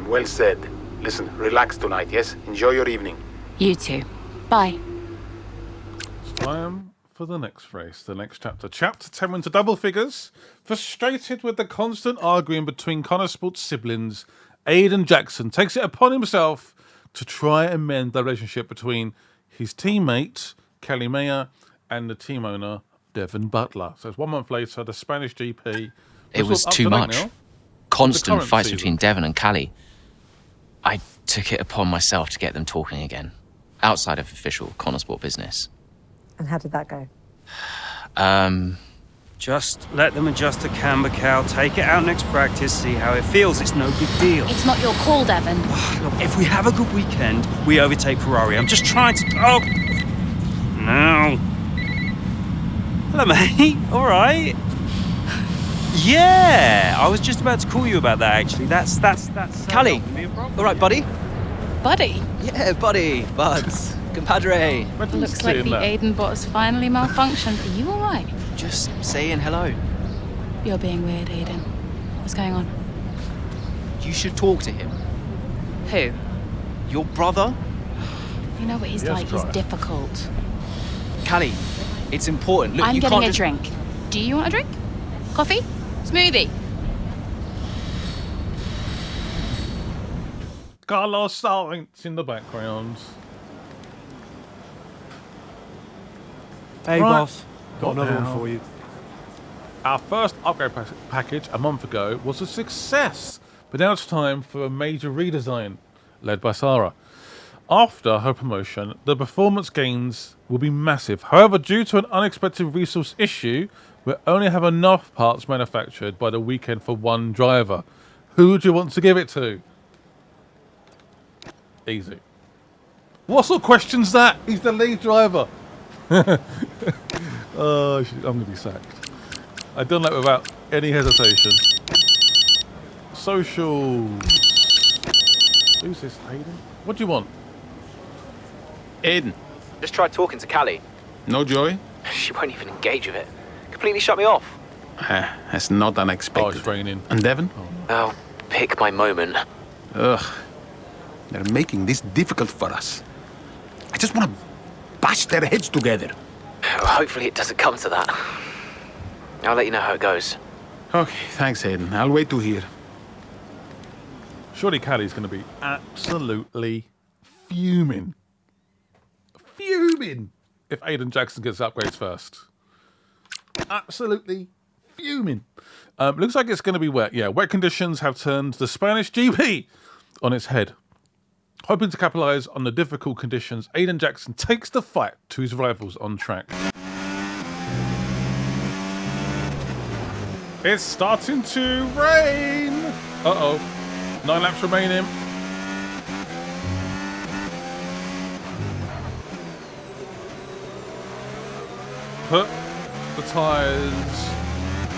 [SPEAKER 21] Well said. Listen, relax tonight, yes? Enjoy your evening.
[SPEAKER 8] You too. Bye.
[SPEAKER 1] It's time for the next race, the next chapter. Chapter 10 went to double figures. Frustrated with the constant arguing between Connosport's siblings, Aidan Jackson takes it upon himself to try and mend the relationship between his teammate, Kelly Mayer, and the team owner, Devin Butler. So it's 1 month later, the Spanish GP.
[SPEAKER 16] It was
[SPEAKER 1] up
[SPEAKER 16] too
[SPEAKER 1] to date
[SPEAKER 16] much.
[SPEAKER 1] now.
[SPEAKER 16] Constant
[SPEAKER 1] current
[SPEAKER 16] fights
[SPEAKER 1] season.
[SPEAKER 16] between Devon and Callie. I took it upon myself to get them talking again, outside of official Connosport business.
[SPEAKER 14] And how did that go?
[SPEAKER 10] Just let them adjust the camber cowl, take it out next practice, see how it feels. It's no big deal.
[SPEAKER 8] It's not your call, Devon.
[SPEAKER 10] Look, if we have a good weekend, we overtake Ferrari. I'm just trying to... Oh! No. Hello, mate. All right. Yeah, I was just about to call you about that, actually. That's
[SPEAKER 20] Callie, all right, buddy?
[SPEAKER 8] Buddy?
[SPEAKER 20] Yeah, buddy. Buds. Compadre.
[SPEAKER 8] Looks like the Aiden bot has finally malfunctioned. Are you all right?
[SPEAKER 20] Just saying hello.
[SPEAKER 8] You're being weird, Aiden. What's going on?
[SPEAKER 20] You should talk to him.
[SPEAKER 8] Who?
[SPEAKER 20] Your brother?
[SPEAKER 8] You know what he's like. He's difficult.
[SPEAKER 20] Callie, it's important. Look,
[SPEAKER 8] I'm
[SPEAKER 20] you
[SPEAKER 8] getting
[SPEAKER 20] can't
[SPEAKER 8] a drink. Do you want a drink? Coffee? Smoothie?
[SPEAKER 1] Carlos Sainz in the background.
[SPEAKER 17] Hey,
[SPEAKER 1] Right.
[SPEAKER 17] boss. Got another one for you.
[SPEAKER 1] Our first upgrade package a month ago was a success, but now it's time for a major redesign, led by Sarah. After her promotion, the performance gains will be massive. However, due to an unexpected resource issue, we only have enough parts manufactured by the weekend for one driver. Who do you want to give it to? Easy. What sort of question's that? He's the lead driver. Oh, I'm going to be sacked. I've done that without any hesitation. Socials. Who's this, Aiden? What do you want?
[SPEAKER 13] Aiden. Just tried talking to Callie.
[SPEAKER 21] No joy?
[SPEAKER 13] She won't even engage with it. Completely shut me off.
[SPEAKER 21] That's not unexpected.
[SPEAKER 1] Oh, it's raining.
[SPEAKER 21] And Devon?
[SPEAKER 13] Oh, pick my moment.
[SPEAKER 21] Ugh. They're making this difficult for us. I just want to bash their heads together.
[SPEAKER 13] Hopefully it doesn't come to that. I'll let you know how it goes.
[SPEAKER 21] Okay, thanks, Aiden. I'll wait to hear.
[SPEAKER 1] Surely Callie's going to be absolutely fuming. Fuming if Aiden Jackson gets upgrades first. Absolutely fuming. Looks like it's going to be wet. Yeah, wet conditions have turned the Spanish GP on its head. Hoping to capitalise on the difficult conditions, Aiden Jackson takes the fight to his rivals on track. It's starting to rain. Uh-oh. 9 laps remaining. Put the tyres,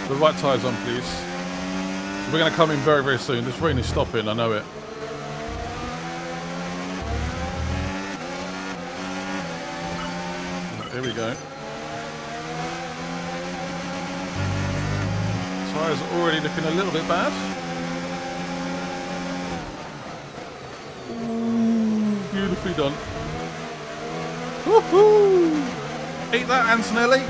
[SPEAKER 1] the right tyres on, please. We're going to come in very, very soon. This rain is stopping, I know it. There we go. Tyres are already looking a little bit bad. Ooh, beautifully done. Woohoo! Eat that, Antonelli.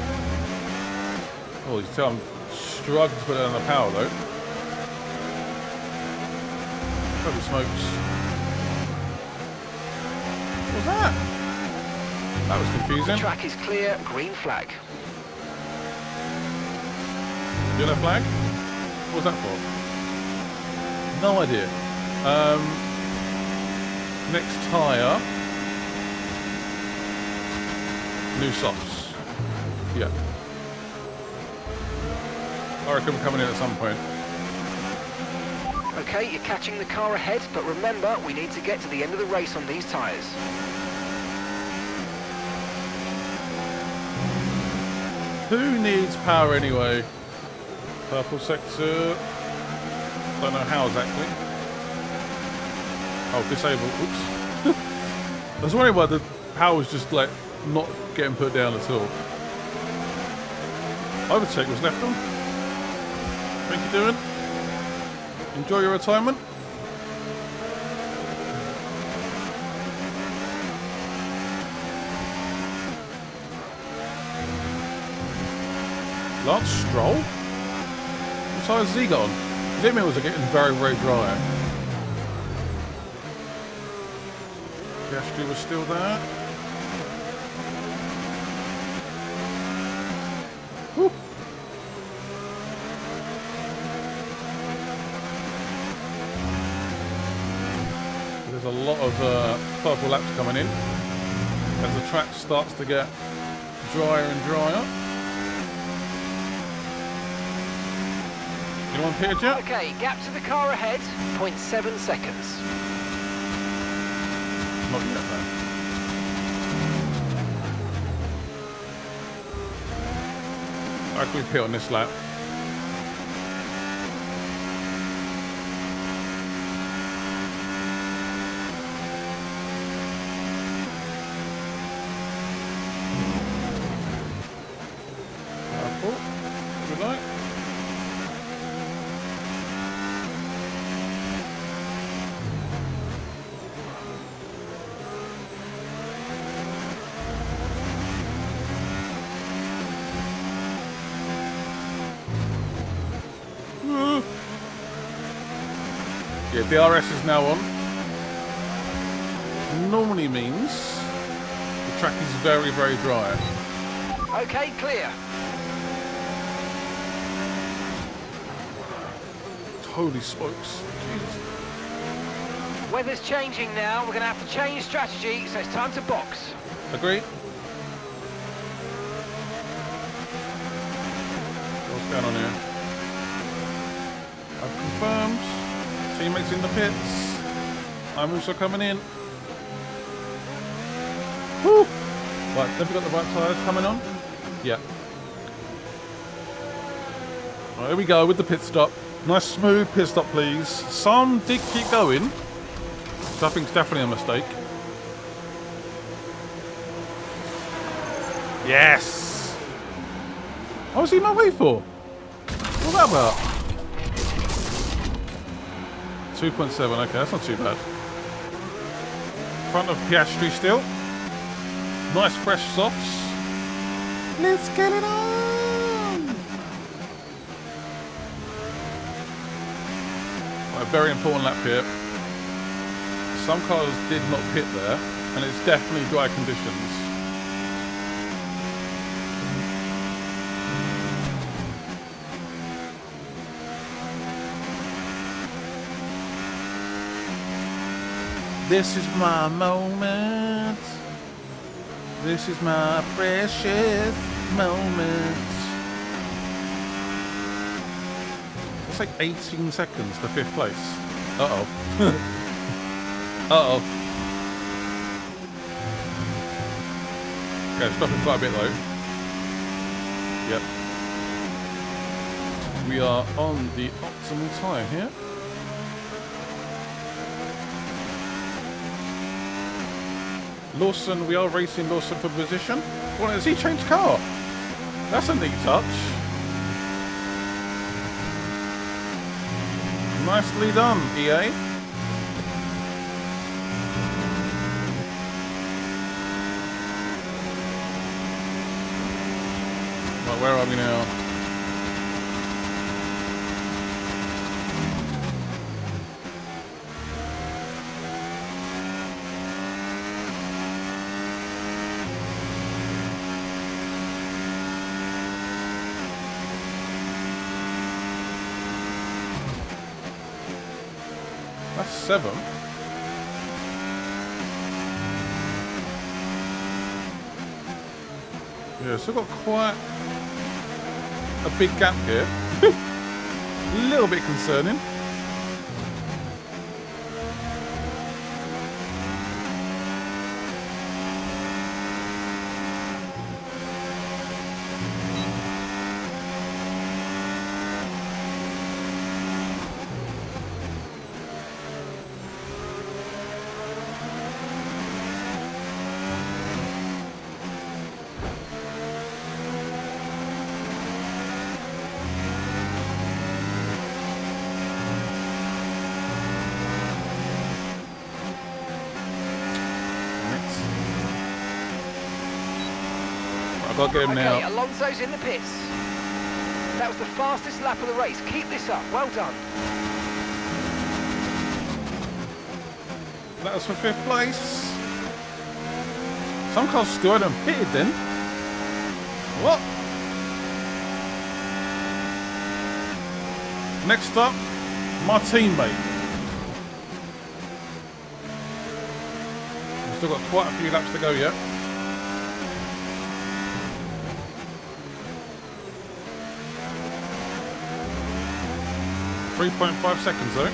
[SPEAKER 1] Oh, you can tell I'm struggling to put it on the power though. Holy smokes. What was that? That was confusing.
[SPEAKER 12] The track is clear, green flag.
[SPEAKER 1] Yellow flag? What was that for? No idea. Next tyre. New socks. Yeah. I reckon we're coming in at some point.
[SPEAKER 12] Okay, you're catching the car ahead, but remember, we need to get to the end of the race on these tyres.
[SPEAKER 1] Who needs power anyway? Purple sector. Don't know how exactly. Oh, disable. Oops. I was wondering why the power was just like not getting put down at all. Overtake was left on. What are you doing? Enjoy your retirement. Lance Stroll? What size has he got on? His emails are getting very, very dry. Piastri was still there. Whew. There's a lot of purple laps coming in as the track starts to get drier and drier. Anyone pitted yet?
[SPEAKER 12] Okay, gap to the car ahead, 0.7 seconds.
[SPEAKER 1] Not yet, though. I could pit on this lap. Good night. Yeah, DRS is now on. Normally means the track is very, very dry.
[SPEAKER 12] Okay, clear.
[SPEAKER 1] Holy smokes. Jeez.
[SPEAKER 12] Weather's changing now. We're going to have to change strategy, so it's time to box.
[SPEAKER 1] Agree? What's going on here? I've confirmed. Teammates in the pits. I'm also coming in. Woo! Right, have we got the right tyres coming on? Yeah. Right, here we go with the pit stop. Nice smooth pit stop, please. Some did keep going. So I think it's definitely a mistake. Yes! What was he in my way for? What's that about? 2.7, okay, that's not too bad. Front of Piastri still. Nice fresh softs. Let's get it on! A very important lap here. Some cars did not pit there, and it's definitely dry conditions. This is my moment. This is my precious moment. It's like 18 seconds to 5th place. Uh-oh. Uh-oh. Okay, stopping quite a bit though. Yep. We are on the optimal time here. Lawson, we are racing Lawson for position. Well, has he changed car? That's a neat touch. Nicely done, EA. Right, where are we now? That's 7. Yeah, so got quite a big gap here. A little bit concerning. I'll get him now.
[SPEAKER 12] Okay, Alonso's in the pits. That was the fastest lap of the race. Keep this up. Well done.
[SPEAKER 1] That was for 5th place. Some cars still hadn't pitted then. What? Next up, my teammate. We've still got quite a few laps to go yet. 3.5 seconds though.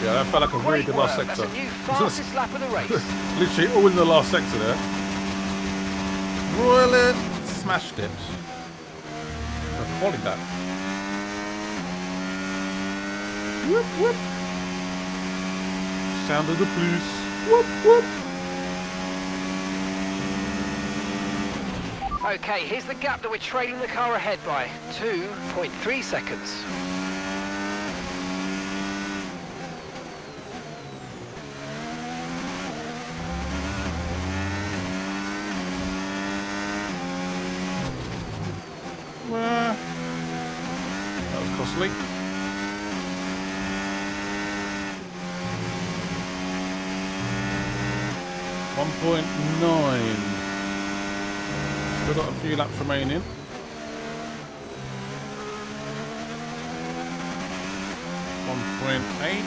[SPEAKER 1] Yeah, that felt like a really good last sector.
[SPEAKER 12] That's a new fastest lap of the race.
[SPEAKER 1] Literally all in the last sector there. Royal it, smashed it. Quality that. Whoop, whoop. Sound of the blues. Whoop, whoop.
[SPEAKER 12] Okay, here's the gap that we're trailing the car ahead by. 2.3 seconds.
[SPEAKER 1] That was costly. .9. Still got a few laps remaining. 1.8.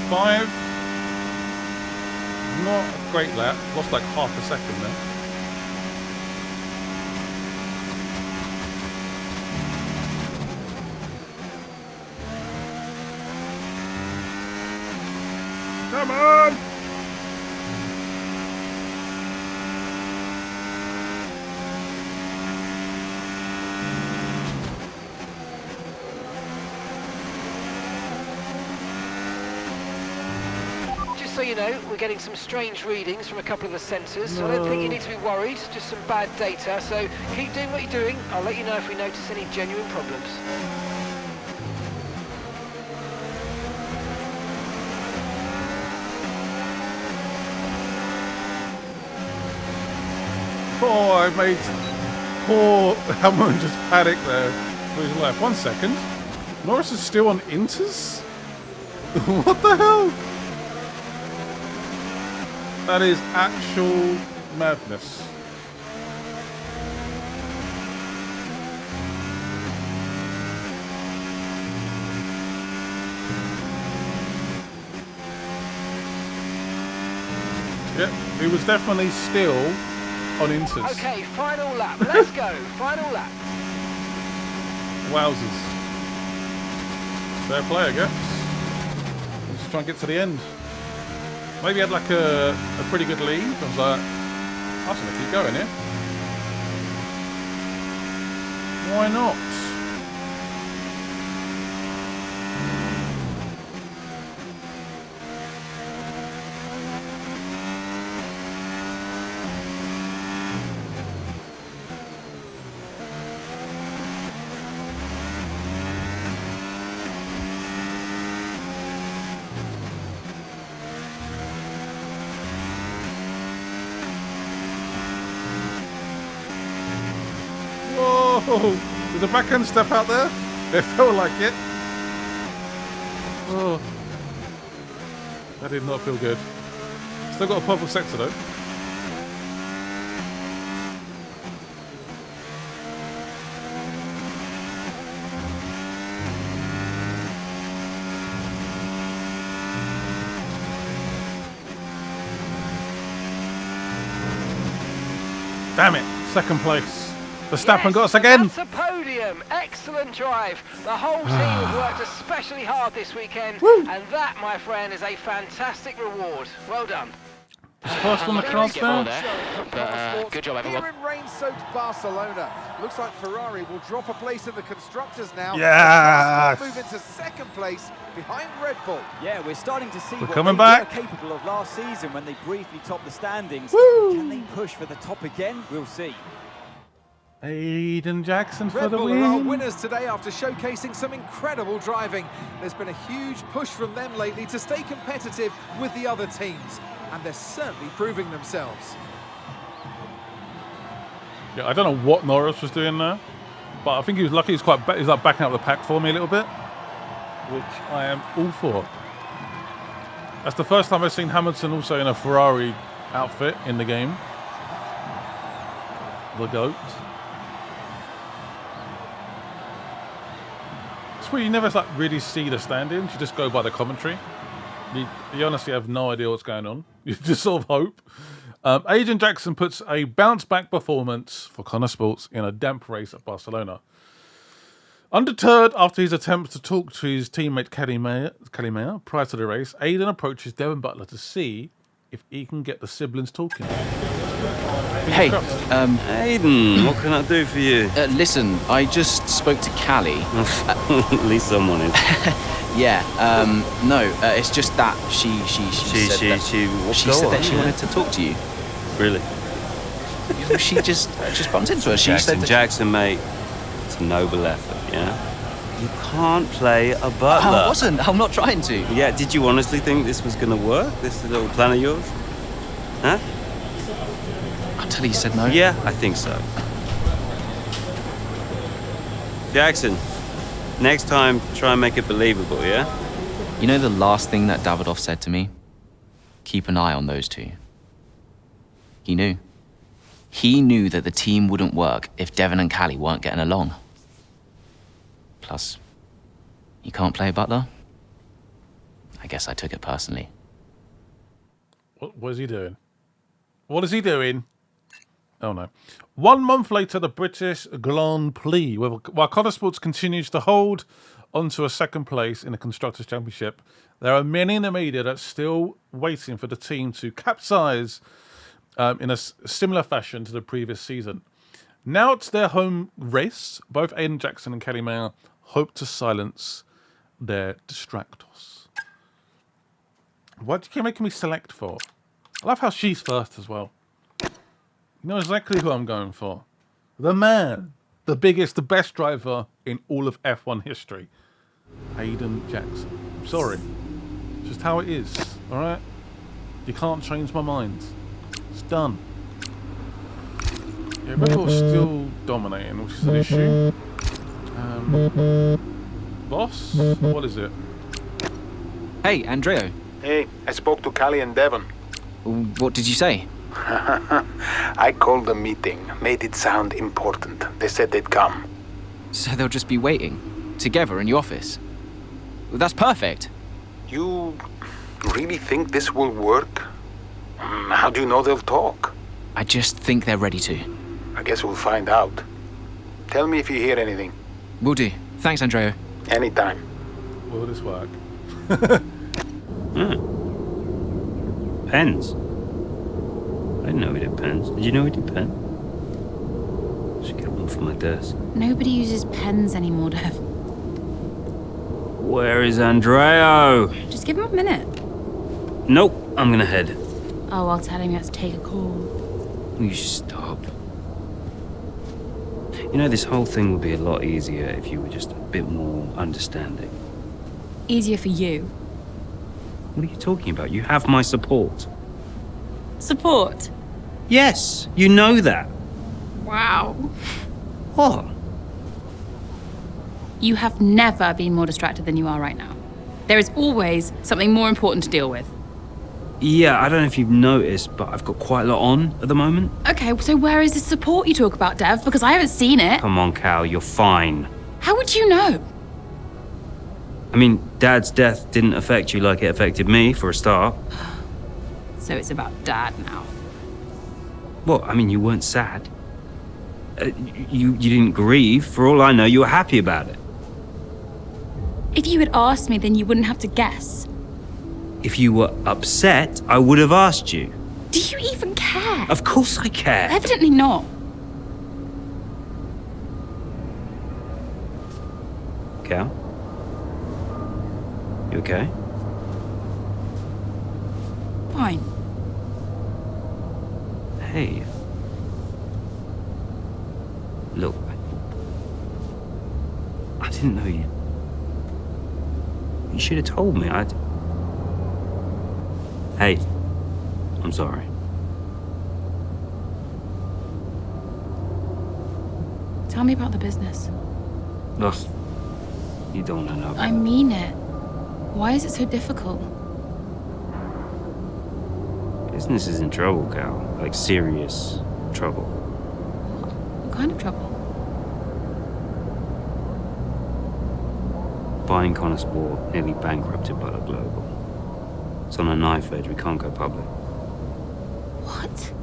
[SPEAKER 1] .5. Not a great lap. Lost like half a second there. Come on!
[SPEAKER 12] So you know, we're getting some strange readings from a couple of the sensors, so I don't think you need to be worried, just some bad data, so keep doing what you're doing. I'll let you know if we notice any genuine problems.
[SPEAKER 1] Oh, I made poor Hamilton just panic there for his life. 1 second. Norris is still on inters? What the hell? That is actual madness. Yep, he was definitely still on inters.
[SPEAKER 12] Okay, final lap. Let's go. Final lap.
[SPEAKER 1] Wowzers. Fair play, I guess. Let's try and get to the end. Maybe he had like a pretty good lead. I was like, I'm just gonna keep going here. Why not? Whoa! Did the backhand step out there? It felt like it. Oh. That did not feel good. Still got a purple sector though. Damn it! Second place. Verstappen got us again.
[SPEAKER 12] That's a podium. Excellent drive. The whole team have worked especially hard this weekend, and that, my friend, is a fantastic reward. Well done.
[SPEAKER 1] He's first on the cards
[SPEAKER 5] Get more
[SPEAKER 1] there.
[SPEAKER 5] there. But, good job, everyone.
[SPEAKER 6] Here in rain-soaked Barcelona, looks like Ferrari will drop a place in the constructors now.
[SPEAKER 1] Yes!
[SPEAKER 6] Move into second place behind Red Bull.
[SPEAKER 7] Yeah, we're starting to see
[SPEAKER 1] We're
[SPEAKER 7] what
[SPEAKER 1] coming
[SPEAKER 7] they
[SPEAKER 1] back.
[SPEAKER 7] were capable of last season when they briefly topped the standings.
[SPEAKER 1] Woo!
[SPEAKER 7] Can they push for the top again? We'll see.
[SPEAKER 1] Aiden Jackson for
[SPEAKER 6] Red
[SPEAKER 1] the
[SPEAKER 6] Bull are our
[SPEAKER 1] win.
[SPEAKER 6] winners today after showcasing some incredible driving. There's been a huge push from them lately to stay competitive with the other teams, and they're certainly proving themselves.
[SPEAKER 1] Yeah, I don't know what Norris was doing there, but I think he was lucky. He's like backing up the pack for me a little bit, which I am all for. That's the first time I've seen Hamilton also in a Ferrari outfit in the game. The GOAT. It's where you never like really see the standings. You just go by the commentary. You honestly have no idea what's going on. You just sort of hope. Aiden Jackson puts a bounce-back performance for Connor Sports in a damp race at Barcelona. Undeterred after his attempt to talk to his teammate Kelly Mayer prior to the race, Aiden approaches Devon Butler to see if he can get the siblings talking.
[SPEAKER 20] Hey,
[SPEAKER 10] Aiden, what can I do for you?
[SPEAKER 20] Listen, I just spoke to Callie.
[SPEAKER 10] At least someone is.
[SPEAKER 20] Yeah, no, it's just that she said that she wanted to talk to you.
[SPEAKER 10] Really?
[SPEAKER 20] She just bumped into her. She said that
[SPEAKER 10] Jackson, mate, it's a noble effort, yeah? You can't play a butler.
[SPEAKER 20] I wasn't. I'm not trying to.
[SPEAKER 10] Yeah, did you honestly think this was going to work? This little plan of yours? Huh?
[SPEAKER 20] Until he said no.
[SPEAKER 10] Yeah, I think so. Jackson, next time, try and make it believable, yeah?
[SPEAKER 20] You know the last thing that Davidoff said to me? Keep an eye on those two. He knew. He knew that the team wouldn't work if Devon and Callie weren't getting along. Plus, you can't play Butler? I guess I took it personally.
[SPEAKER 1] What is he doing? What is he doing? Oh no. 1 month later, the British Grand Prix, while Connor Sports continues to hold onto a second place in the Constructors' Championship, there are many in the media that's still waiting for the team to capsize in a similar fashion to the previous season. Now it's their home race. Both Aiden Jackson and Kelly Mayer hope to silence their distractors. What do you keep making me select for? I love how she's first as well. You know exactly who I'm going for. The man, the biggest, the best driver in all of F1 history. Aiden Jackson. I'm sorry. It's just how it is, alright? You can't change my mind. It's done. Yeah, Red Bull's still dominating, which is an issue. Boss? What is it?
[SPEAKER 20] Hey, Andreo.
[SPEAKER 21] Hey, I spoke to Callie and Devon.
[SPEAKER 20] What did you say?
[SPEAKER 21] I called a meeting, made it sound important. They said they'd come.
[SPEAKER 20] So they'll just be waiting, together in your office? That's perfect.
[SPEAKER 21] You really think this will work? How do you know they'll talk?
[SPEAKER 20] I just think they're ready to.
[SPEAKER 21] I guess we'll find out. Tell me if you hear anything.
[SPEAKER 20] Will do. Thanks, Andreo.
[SPEAKER 21] Anytime.
[SPEAKER 1] Will this work?
[SPEAKER 10] Pens. I didn't know he did pens. Did you know he did pens? Should get one for my desk.
[SPEAKER 8] Nobody uses pens anymore, Dev.
[SPEAKER 10] Where is Andreo?
[SPEAKER 8] Just give him a minute.
[SPEAKER 10] Nope, I'm gonna head.
[SPEAKER 8] Oh, I'll tell him you have to take a call.
[SPEAKER 10] You stop. You know, this whole thing would be a lot easier if you were just a bit more understanding.
[SPEAKER 8] Easier for you.
[SPEAKER 10] What are you talking about? You have my support.
[SPEAKER 8] Support?
[SPEAKER 10] Yes, you know that.
[SPEAKER 8] Wow.
[SPEAKER 10] What?
[SPEAKER 8] You have never been more distracted than you are right now. There is always something more important to deal with.
[SPEAKER 10] Yeah, I don't know if you've noticed, but I've got quite a lot on at the moment.
[SPEAKER 8] Okay, so where is the support you talk about, Dev? Because I haven't seen it.
[SPEAKER 10] Come on, Cal, you're fine.
[SPEAKER 8] How would you know?
[SPEAKER 10] I mean, Dad's death didn't affect you like it affected me, for a start.
[SPEAKER 8] So it's about Dad now.
[SPEAKER 10] Well, I mean, you weren't sad. You didn't grieve. For all I know, you were happy about it.
[SPEAKER 8] If you had asked me, then you wouldn't have to guess.
[SPEAKER 10] If you were upset, I would have asked you.
[SPEAKER 8] Did Do you even care?
[SPEAKER 10] Of course I care.
[SPEAKER 8] Evidently not.
[SPEAKER 10] Cal? You okay?
[SPEAKER 8] Fine.
[SPEAKER 10] Hey. Look. I didn't know you. You should have told me. Hey. I'm sorry.
[SPEAKER 8] Tell me about the business.
[SPEAKER 10] Ugh. You don't want to know.
[SPEAKER 8] I mean it. Why is it so difficult?
[SPEAKER 10] Business is in trouble, Cal. Like, serious trouble.
[SPEAKER 8] What kind of trouble?
[SPEAKER 10] Buying Connor Sport nearly bankrupted Butler Global. It's on a knife edge. We can't go public.
[SPEAKER 8] What?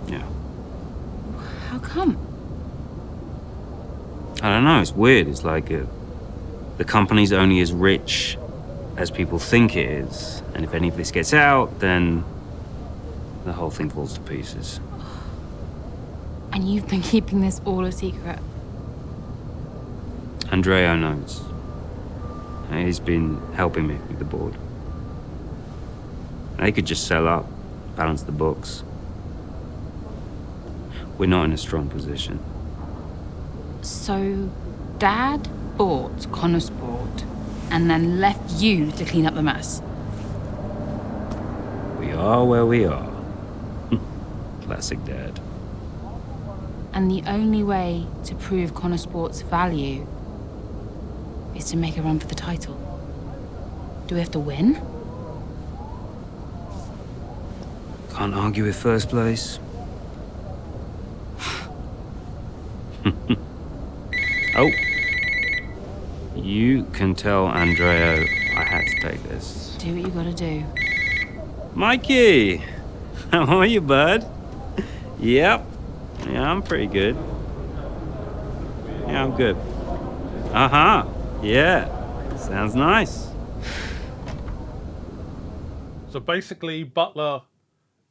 [SPEAKER 10] Yeah.
[SPEAKER 8] How come?
[SPEAKER 10] I don't know. It's weird. It's like the company's only as rich as people think it is. And if any of this gets out, then the whole thing falls to pieces.
[SPEAKER 8] And you've been keeping this all a secret?
[SPEAKER 10] Andrea knows. He's been helping me with the board. They could just sell up, balance the books. We're not in a strong position.
[SPEAKER 8] So, Dad bought Connor Sport and then left you to clean up the mess?
[SPEAKER 10] We are where we are. Classic Dad.
[SPEAKER 8] And the only way to prove Connor Sport's value is to make a run for the title. Do we have to win?
[SPEAKER 10] Can't argue with first place. Oh. You can tell Andrea I had to take this.
[SPEAKER 8] Do what you gotta do.
[SPEAKER 10] Mikey! How are you, bud? Yep. Yeah, I'm pretty good. Yeah, I'm good. Uh-huh. Yeah. Sounds nice.
[SPEAKER 1] So basically, Butler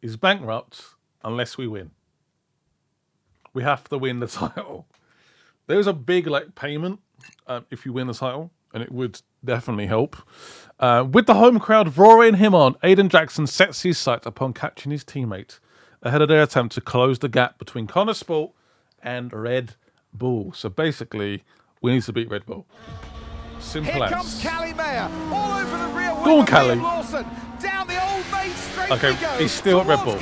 [SPEAKER 1] is bankrupt unless we win. We have to win the title. There's a big payment if you win the title, and it would definitely help. With the home crowd roaring him on, Aiden Jackson sets his sights upon catching his teammate ahead of their attempt to close the gap between Connor Sport and Red Bull. So basically, we need to beat Red Bull. Simple
[SPEAKER 6] Here
[SPEAKER 1] as.
[SPEAKER 6] comes Callie Mayer, all over the rear wing.
[SPEAKER 1] Go on, Callie.
[SPEAKER 6] Lawson, down the old main straight
[SPEAKER 1] Okay,
[SPEAKER 6] we go.
[SPEAKER 1] he's still at Red Bull.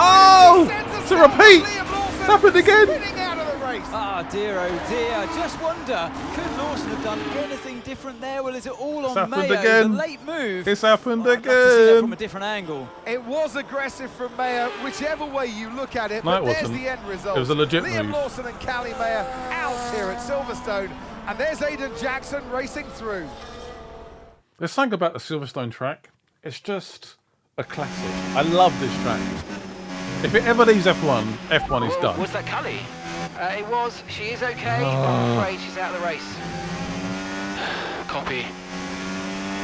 [SPEAKER 6] Oh,
[SPEAKER 1] it's a repeat. It's happened again.
[SPEAKER 7] Ah, dear, oh dear. Just wonder, could Lawson have done anything different there? Well, is it all
[SPEAKER 1] It's
[SPEAKER 7] on
[SPEAKER 1] happened
[SPEAKER 7] Mayo?
[SPEAKER 1] again.
[SPEAKER 7] The late move.
[SPEAKER 1] It's happened
[SPEAKER 7] I'd love to see that
[SPEAKER 1] again.
[SPEAKER 7] from a different angle.
[SPEAKER 6] It was aggressive from Mayer, whichever way you look at it,
[SPEAKER 1] No,
[SPEAKER 6] but
[SPEAKER 1] it
[SPEAKER 6] there's
[SPEAKER 1] wasn't.
[SPEAKER 6] the end result.
[SPEAKER 1] It was a legit
[SPEAKER 6] Liam
[SPEAKER 1] move.
[SPEAKER 6] Lawson and Callie Mayer out here at Silverstone, and there's Aiden Jackson racing through.
[SPEAKER 1] There's something about the Silverstone track. It's just a classic. I love this track. If it ever leaves F1, F1 is done.
[SPEAKER 12] Was that Cully? It was. She is okay, but I'm afraid she's out of the race. Copy.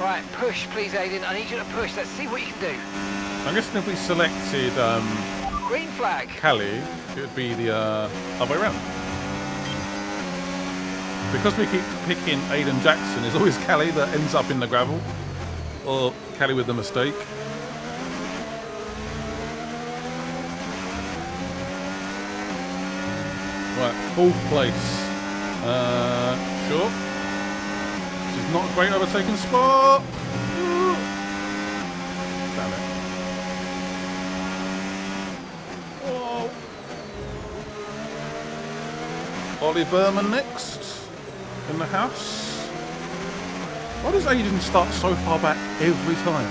[SPEAKER 12] Right, push, please, Aiden. I need you to push. Let's see what you can do.
[SPEAKER 1] I'm guessing if we selected
[SPEAKER 12] Green flag.
[SPEAKER 1] Callie, it would be the other way around. Because we keep picking Aiden Jackson, it's always Callie that ends up in the gravel. Or Callie with the mistake. Right, fourth place. Sure. This is not a great overtaking spot. Damn it. Whoa. Ollie Berman next in the house. Why does Aiden start so far back every time?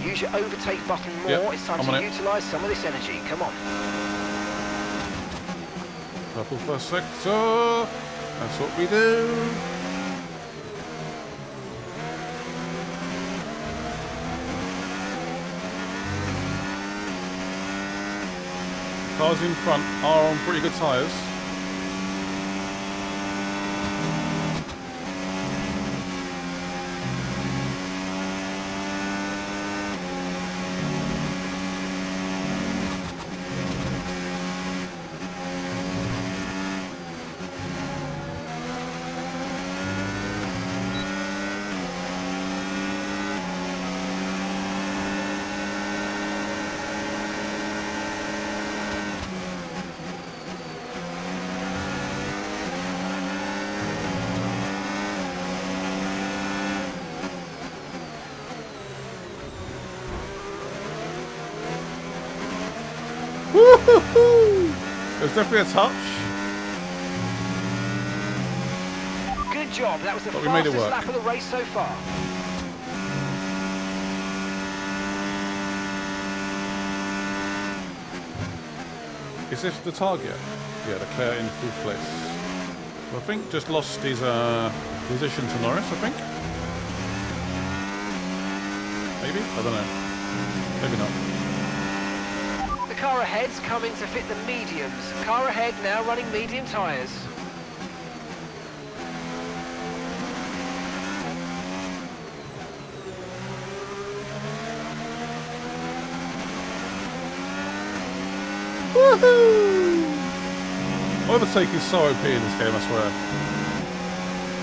[SPEAKER 12] Use your overtake button more.
[SPEAKER 1] Yep,
[SPEAKER 12] It's time
[SPEAKER 1] I'm on
[SPEAKER 12] to
[SPEAKER 1] it.
[SPEAKER 12] utilise some of this energy. Come on.
[SPEAKER 1] Purple first sector. That's what we do. Cars in front are on pretty good tyres. There's definitely a touch.
[SPEAKER 12] Good job. That was the
[SPEAKER 1] But we made it
[SPEAKER 12] fastest
[SPEAKER 1] work.
[SPEAKER 12] lap of the race so far.
[SPEAKER 1] Is this the target? Yeah, Leclerc in 4th place. I think just lost his position to Norris, I think. Maybe? I don't know. Maybe not.
[SPEAKER 12] The car ahead's coming to fit the mediums. Car ahead now running medium tyres.
[SPEAKER 1] Woohoo! Overtake is so OP in this game, I swear.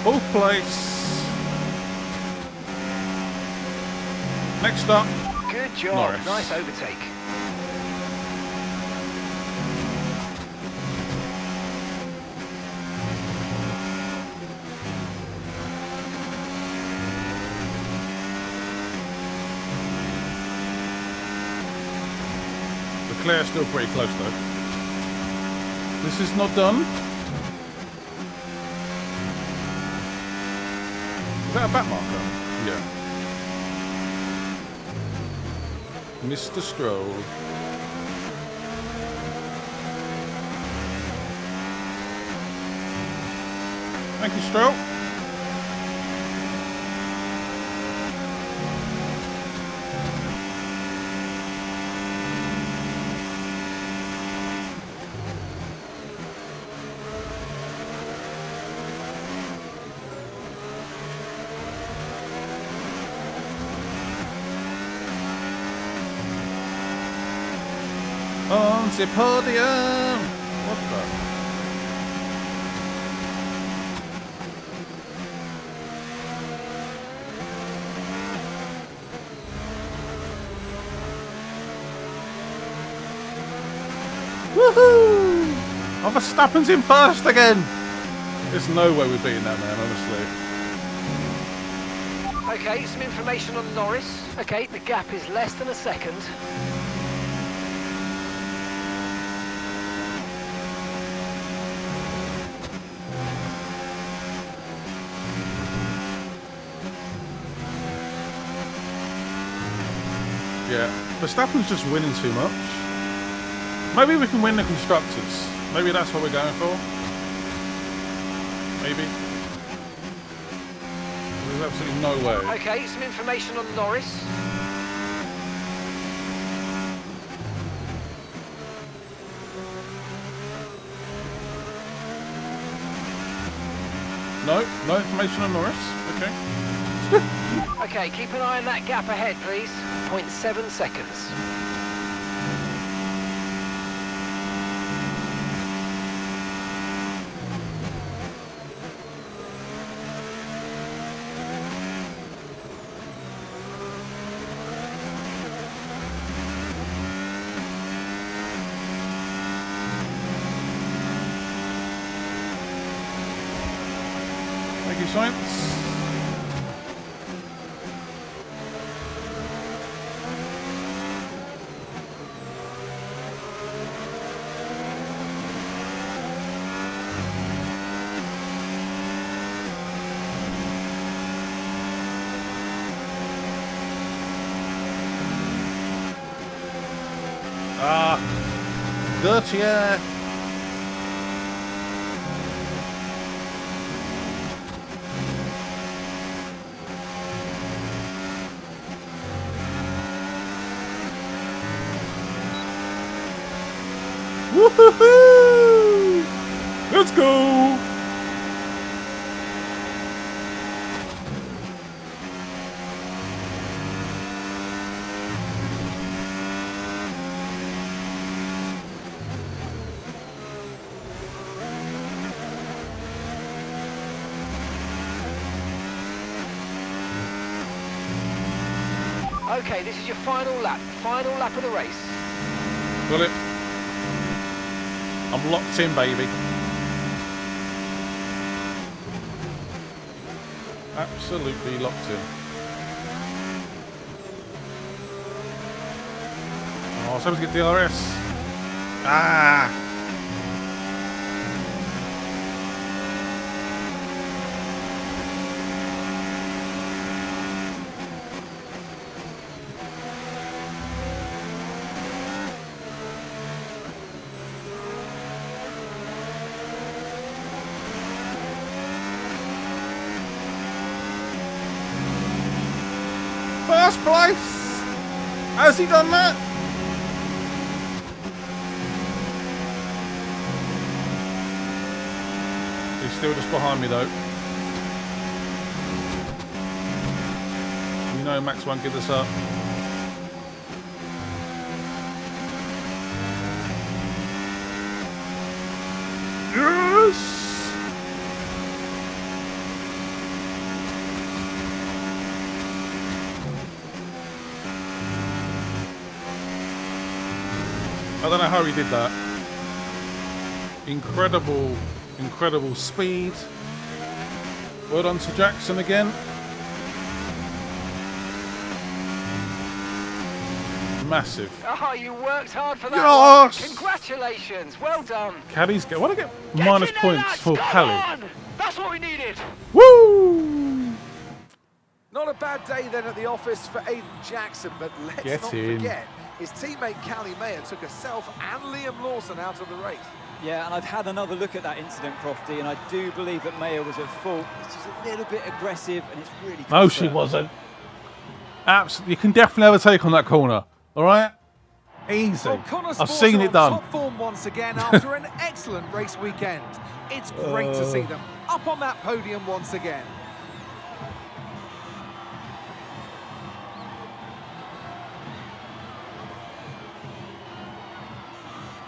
[SPEAKER 1] 4th place. Next up,
[SPEAKER 12] Good job.
[SPEAKER 1] Norris.
[SPEAKER 12] Nice overtake.
[SPEAKER 1] Leclerc's still pretty close though. This is not done. Is that a back marker? Yeah. Mr. Stroll. Thank you, Stroll. On the podium! What the? Woohoo! Oh, Verstappen's in first again! There's no way we're beating that man, honestly.
[SPEAKER 12] Okay, some information on Norris. Okay, the gap is less than a second.
[SPEAKER 1] Yeah, Verstappen's just winning too much. Maybe we can win the Constructors. Maybe that's what we're going for. Maybe. There's absolutely no way.
[SPEAKER 12] Okay, some information on Norris.
[SPEAKER 1] No information on Norris. Okay.
[SPEAKER 12] Okay, keep an eye on that gap ahead, please. 0.7 seconds.
[SPEAKER 1] Thank you, Science. Dirty air. Woohoo! Let's go!
[SPEAKER 12] Okay, this is your final lap of the race.
[SPEAKER 1] Got it. I'm locked in, baby. Absolutely locked in. Oh, I was able to get DRS. Ah! first place. Has he done that? He's still just behind me though. You know Max won't give this up. Yes! I don't know how he did that. Incredible speed. Well done to Jackson again. Massive.
[SPEAKER 12] Oh, you worked hard for that
[SPEAKER 1] Yes!
[SPEAKER 12] one. Congratulations. Well done.
[SPEAKER 1] Callie's get. I want to get minus points for Callie.
[SPEAKER 12] That's what we needed.
[SPEAKER 1] Woo!
[SPEAKER 6] Not a bad day then at the office for Aiden Jackson, but let's
[SPEAKER 1] Get
[SPEAKER 6] not
[SPEAKER 1] in.
[SPEAKER 6] forget his teammate Callie Mayer took herself and Liam Lawson out of the race.
[SPEAKER 7] Yeah, and I've had another look at that incident, Crofty, and I do believe that Mayer was at fault. It's just a little bit aggressive, and it's really
[SPEAKER 1] No, she
[SPEAKER 7] concerning.
[SPEAKER 1] wasn't. Absolutely, you can definitely have a take on that corner. All right, easy.
[SPEAKER 6] Well, Connor
[SPEAKER 1] I've
[SPEAKER 6] Sports
[SPEAKER 1] seen
[SPEAKER 6] are
[SPEAKER 1] it
[SPEAKER 6] on
[SPEAKER 1] done.
[SPEAKER 6] top form once again after an excellent race weekend. It's great to see them up on that podium once again.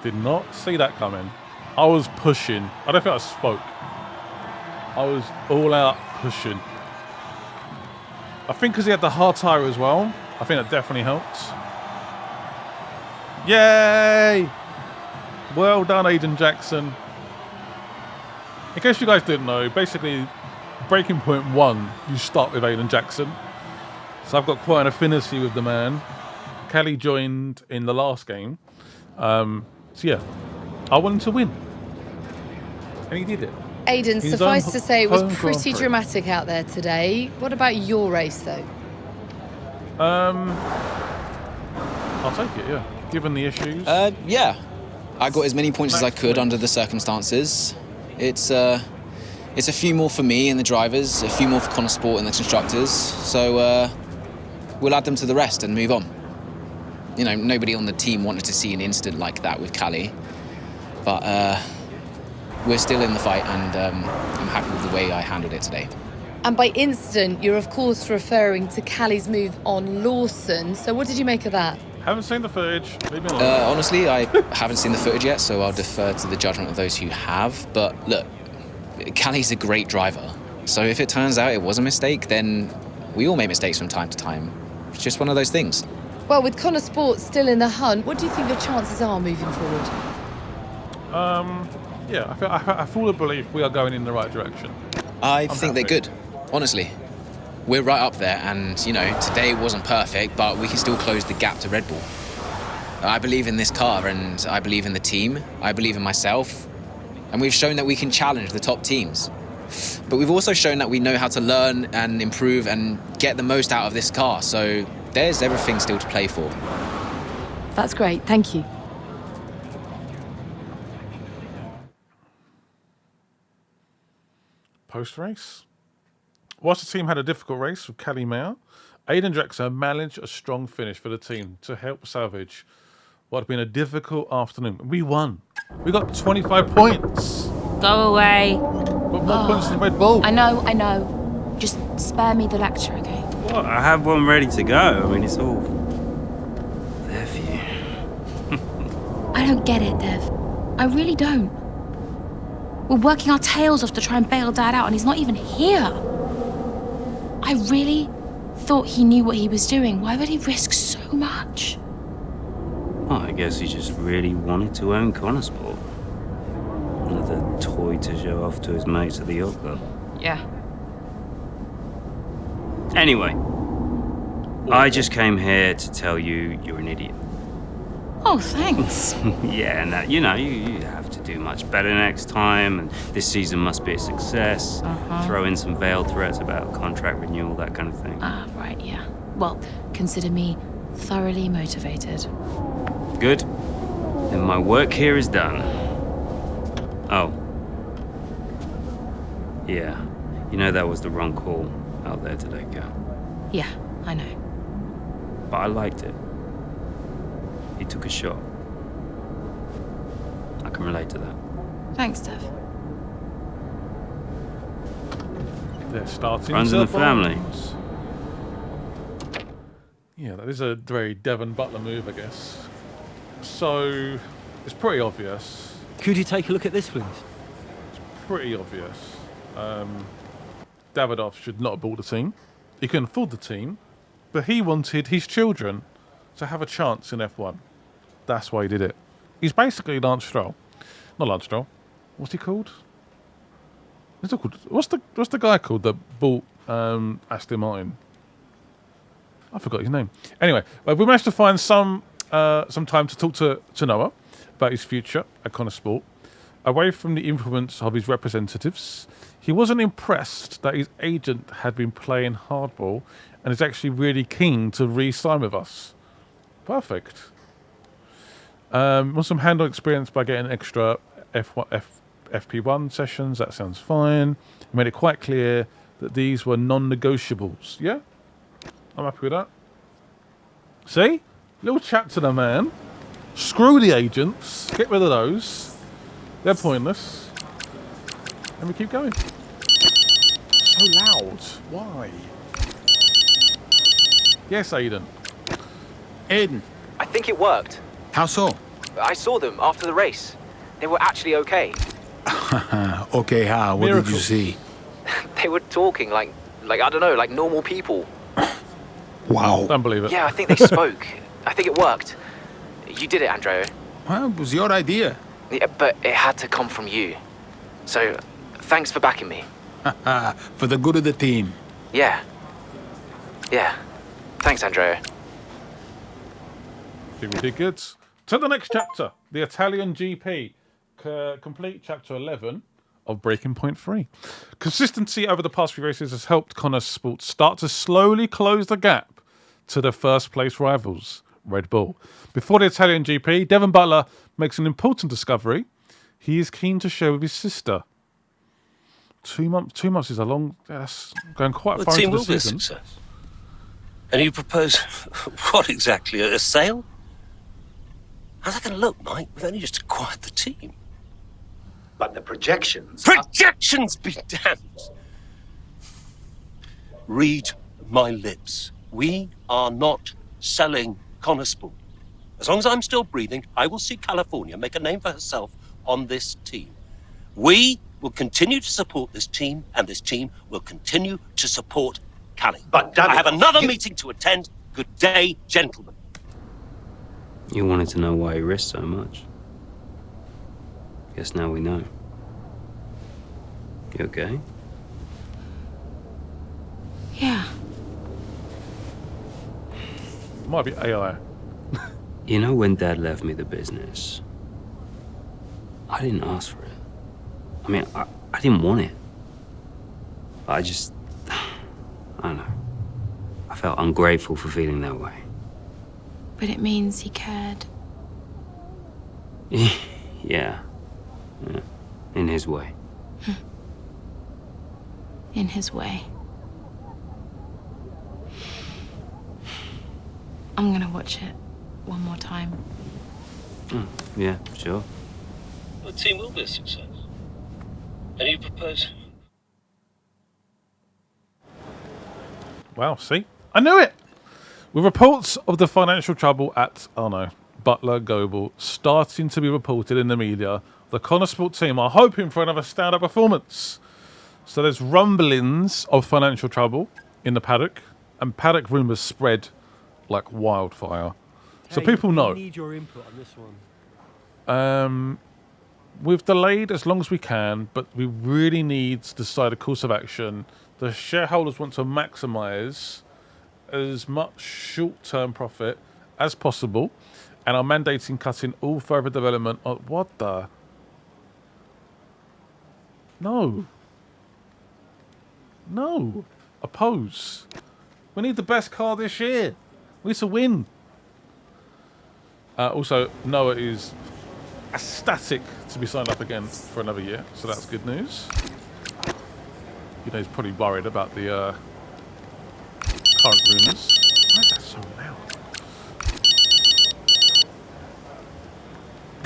[SPEAKER 1] Did not see that coming. I was pushing. I don't think I spoke. I was all out pushing. I think because he had the hard tyre as well. I think that definitely helps. Yay! Well done, Aiden Jackson. In case you guys didn't know, basically, breaking point 1, you start with Aiden Jackson. So I've got quite an affinity with the man. Callie joined in the last game. So yeah, I want him to win. And he did it.
[SPEAKER 15] Aiden,
[SPEAKER 1] His
[SPEAKER 15] suffice
[SPEAKER 1] own
[SPEAKER 15] to say, it was
[SPEAKER 1] home Grand
[SPEAKER 15] pretty
[SPEAKER 1] Prix.
[SPEAKER 15] dramatic out there today. What about your race, though?
[SPEAKER 1] I'll take it, yeah. Given the issues.
[SPEAKER 13] Yeah. I got as many points as I could under the circumstances. It's a few more for me and the drivers, a few more for Connor Sport and the constructors. So we'll add them to the rest and move on. You know, nobody on the team wanted to see an incident like that with Callie. But we're still in the fight, and I'm happy with the way I handled it today.
[SPEAKER 15] And by incident, you're of course referring to Callie's move on Lawson. So what did you make of that?
[SPEAKER 1] Haven't seen the footage. Leave me alone.
[SPEAKER 13] Honestly, I haven't seen the footage yet, so I'll defer to the judgment of those who have. But look, Callie's a great driver. So if it turns out it was a mistake, then we all make mistakes from time to time. It's just one of those things.
[SPEAKER 15] Well, with Connor Sport still in the hunt, what do you think your chances are moving forward?
[SPEAKER 1] Yeah, I fully believe we are going in the right direction.
[SPEAKER 13] I think they're good, honestly. We're right up there, and, you know, today wasn't perfect, but we can still close the gap to Red Bull. I believe in this car, and I believe in the team. I believe in myself. And we've shown that we can challenge the top teams. But we've also shown that we know how to learn and improve and get the most out of this car. So there's everything still to play for.
[SPEAKER 15] That's great, thank you.
[SPEAKER 1] Post-race. Whilst the team had a difficult race with Callie Mayer, Aiden Jackson managed a strong finish for the team to help salvage what had been a difficult afternoon. We won. We got 25 points.
[SPEAKER 8] Go away.
[SPEAKER 1] Got more points than Red Bull.
[SPEAKER 8] I know. Just spare me the lecture, okay?
[SPEAKER 10] What? I have one ready to go. I mean, it's all there for you.
[SPEAKER 8] I don't get it, Dev. I really don't. We're working our tails off to try and bail Dad out, and he's not even here. I really thought he knew what he was doing. Why would he risk so much?
[SPEAKER 10] Well, I guess he just really wanted to own Connor Sport. Another toy to show off to his mates at the yacht club.
[SPEAKER 8] Yeah.
[SPEAKER 10] Anyway, I just came here to tell you you're an idiot.
[SPEAKER 8] Oh, thanks.
[SPEAKER 10] Yeah, and that, you know, you have to do much better next time, and this season must be a success. Throw in some veiled threats about contract renewal, that kind of thing.
[SPEAKER 8] Right, yeah. Well, consider me thoroughly motivated.
[SPEAKER 10] Good. Then my work here is done. Oh. Yeah. You know that was the wrong call out there today, Cal.
[SPEAKER 8] Yeah, I know.
[SPEAKER 9] but I liked it. He took a shot. I can relate to that.
[SPEAKER 18] Thanks, Dev.
[SPEAKER 1] They're starting
[SPEAKER 9] Friends of the family.
[SPEAKER 1] bonds. Yeah, that is a very Devon Butler move, I guess. So, it's pretty obvious.
[SPEAKER 17] Could you take a look at this, please?
[SPEAKER 1] Pretty obvious. Davidoff should not have bought the team. He couldn't afford the team, but he wanted his children to have a chance in F1. That's why he did it. He's basically Lance Stroll. Not Lance Stroll. What's he called? What's the guy called that bought Aston Martin? I forgot his name. Anyway, we managed to find some time to talk to Noah about his future at Connor Sport. Away from the influence of his representatives, he wasn't impressed that his agent had been playing hardball and is actually really keen to re-sign with us. Perfect. Want some hands-on experience by getting extra FP1 sessions? That sounds fine. He made it quite clear that these were non-negotiables. Yeah? I'm happy with that. See? Little chat to the man. Screw the agents. Get rid of those. They're pointless. And we keep going. So loud. Why? Yes, Aiden.
[SPEAKER 16] Aiden. I think it worked.
[SPEAKER 21] How so?
[SPEAKER 16] I saw them after the race. They were actually okay.
[SPEAKER 21] Okay, how? What
[SPEAKER 1] Miracle.
[SPEAKER 21] did you see?
[SPEAKER 16] They were talking like I don't know, like normal people.
[SPEAKER 21] Wow.
[SPEAKER 1] Don't believe it.
[SPEAKER 16] Yeah, I think they spoke. I think it worked. You did it, Andrea.
[SPEAKER 21] Well, it was your idea.
[SPEAKER 16] Yeah, but it had to come from you. So, thanks for backing me.
[SPEAKER 21] For the good of the team.
[SPEAKER 16] Yeah. Yeah. Thanks, Andrea.
[SPEAKER 1] I think we did good. To the next chapter, the Italian GP. Complete chapter 11 of Breaking Point 3. Consistency over the past few races has helped Connor Sport start to slowly close the gap to their first place rivals, Red Bull. Before the Italian GP, Devon Butler makes an important discovery. He is keen to share with his sister. 2 months. 2 months is a long. That's going quite far
[SPEAKER 4] team
[SPEAKER 1] into the
[SPEAKER 4] will be a
[SPEAKER 1] season.
[SPEAKER 4] success. And you propose what exactly? A sale? How's that going to look, Mike? We've only just acquired the team.
[SPEAKER 11] But the projections...
[SPEAKER 4] Projections be damned! Read my lips. We are not selling Connor Sport. As long as I'm still breathing, I will see California make a name for herself on this team. We will continue to support this team, and this team will continue to support Cali.
[SPEAKER 11] But
[SPEAKER 4] I have another meeting to attend. Good day, gentlemen.
[SPEAKER 9] You wanted to know why he risked so much. Guess now we know. You okay?
[SPEAKER 8] Yeah.
[SPEAKER 1] Might be AI.
[SPEAKER 9] You know, when Dad left me the business, I didn't ask for it. I mean, I didn't want it. I just... I don't know. I felt ungrateful for feeling that way.
[SPEAKER 8] But it means he cared.
[SPEAKER 9] Yeah. In his way.
[SPEAKER 8] In his way. I'm gonna watch it one more time.
[SPEAKER 9] Yeah, sure.
[SPEAKER 4] The team will be a success. And you propose...
[SPEAKER 1] Wow, see? I knew it! With reports of the financial trouble at, Butler Global starting to be reported in the media, the Connor Sport team are hoping for another stand-up performance. So there's rumblings of financial trouble in the paddock, and paddock rumours spread like wildfire. So people know.
[SPEAKER 17] I need your input on this one.
[SPEAKER 1] We've delayed as long as we can, but we really need to decide a course of action. The shareholders want to maximise as much short-term profit as possible and are mandating cutting all further development. What the? No. Oppose. We need the best car this year. We need to win. Also, Noah is ecstatic to be signed up again for another year, so that's good news. You know, he's probably worried about the current rumours. Why is that so loud?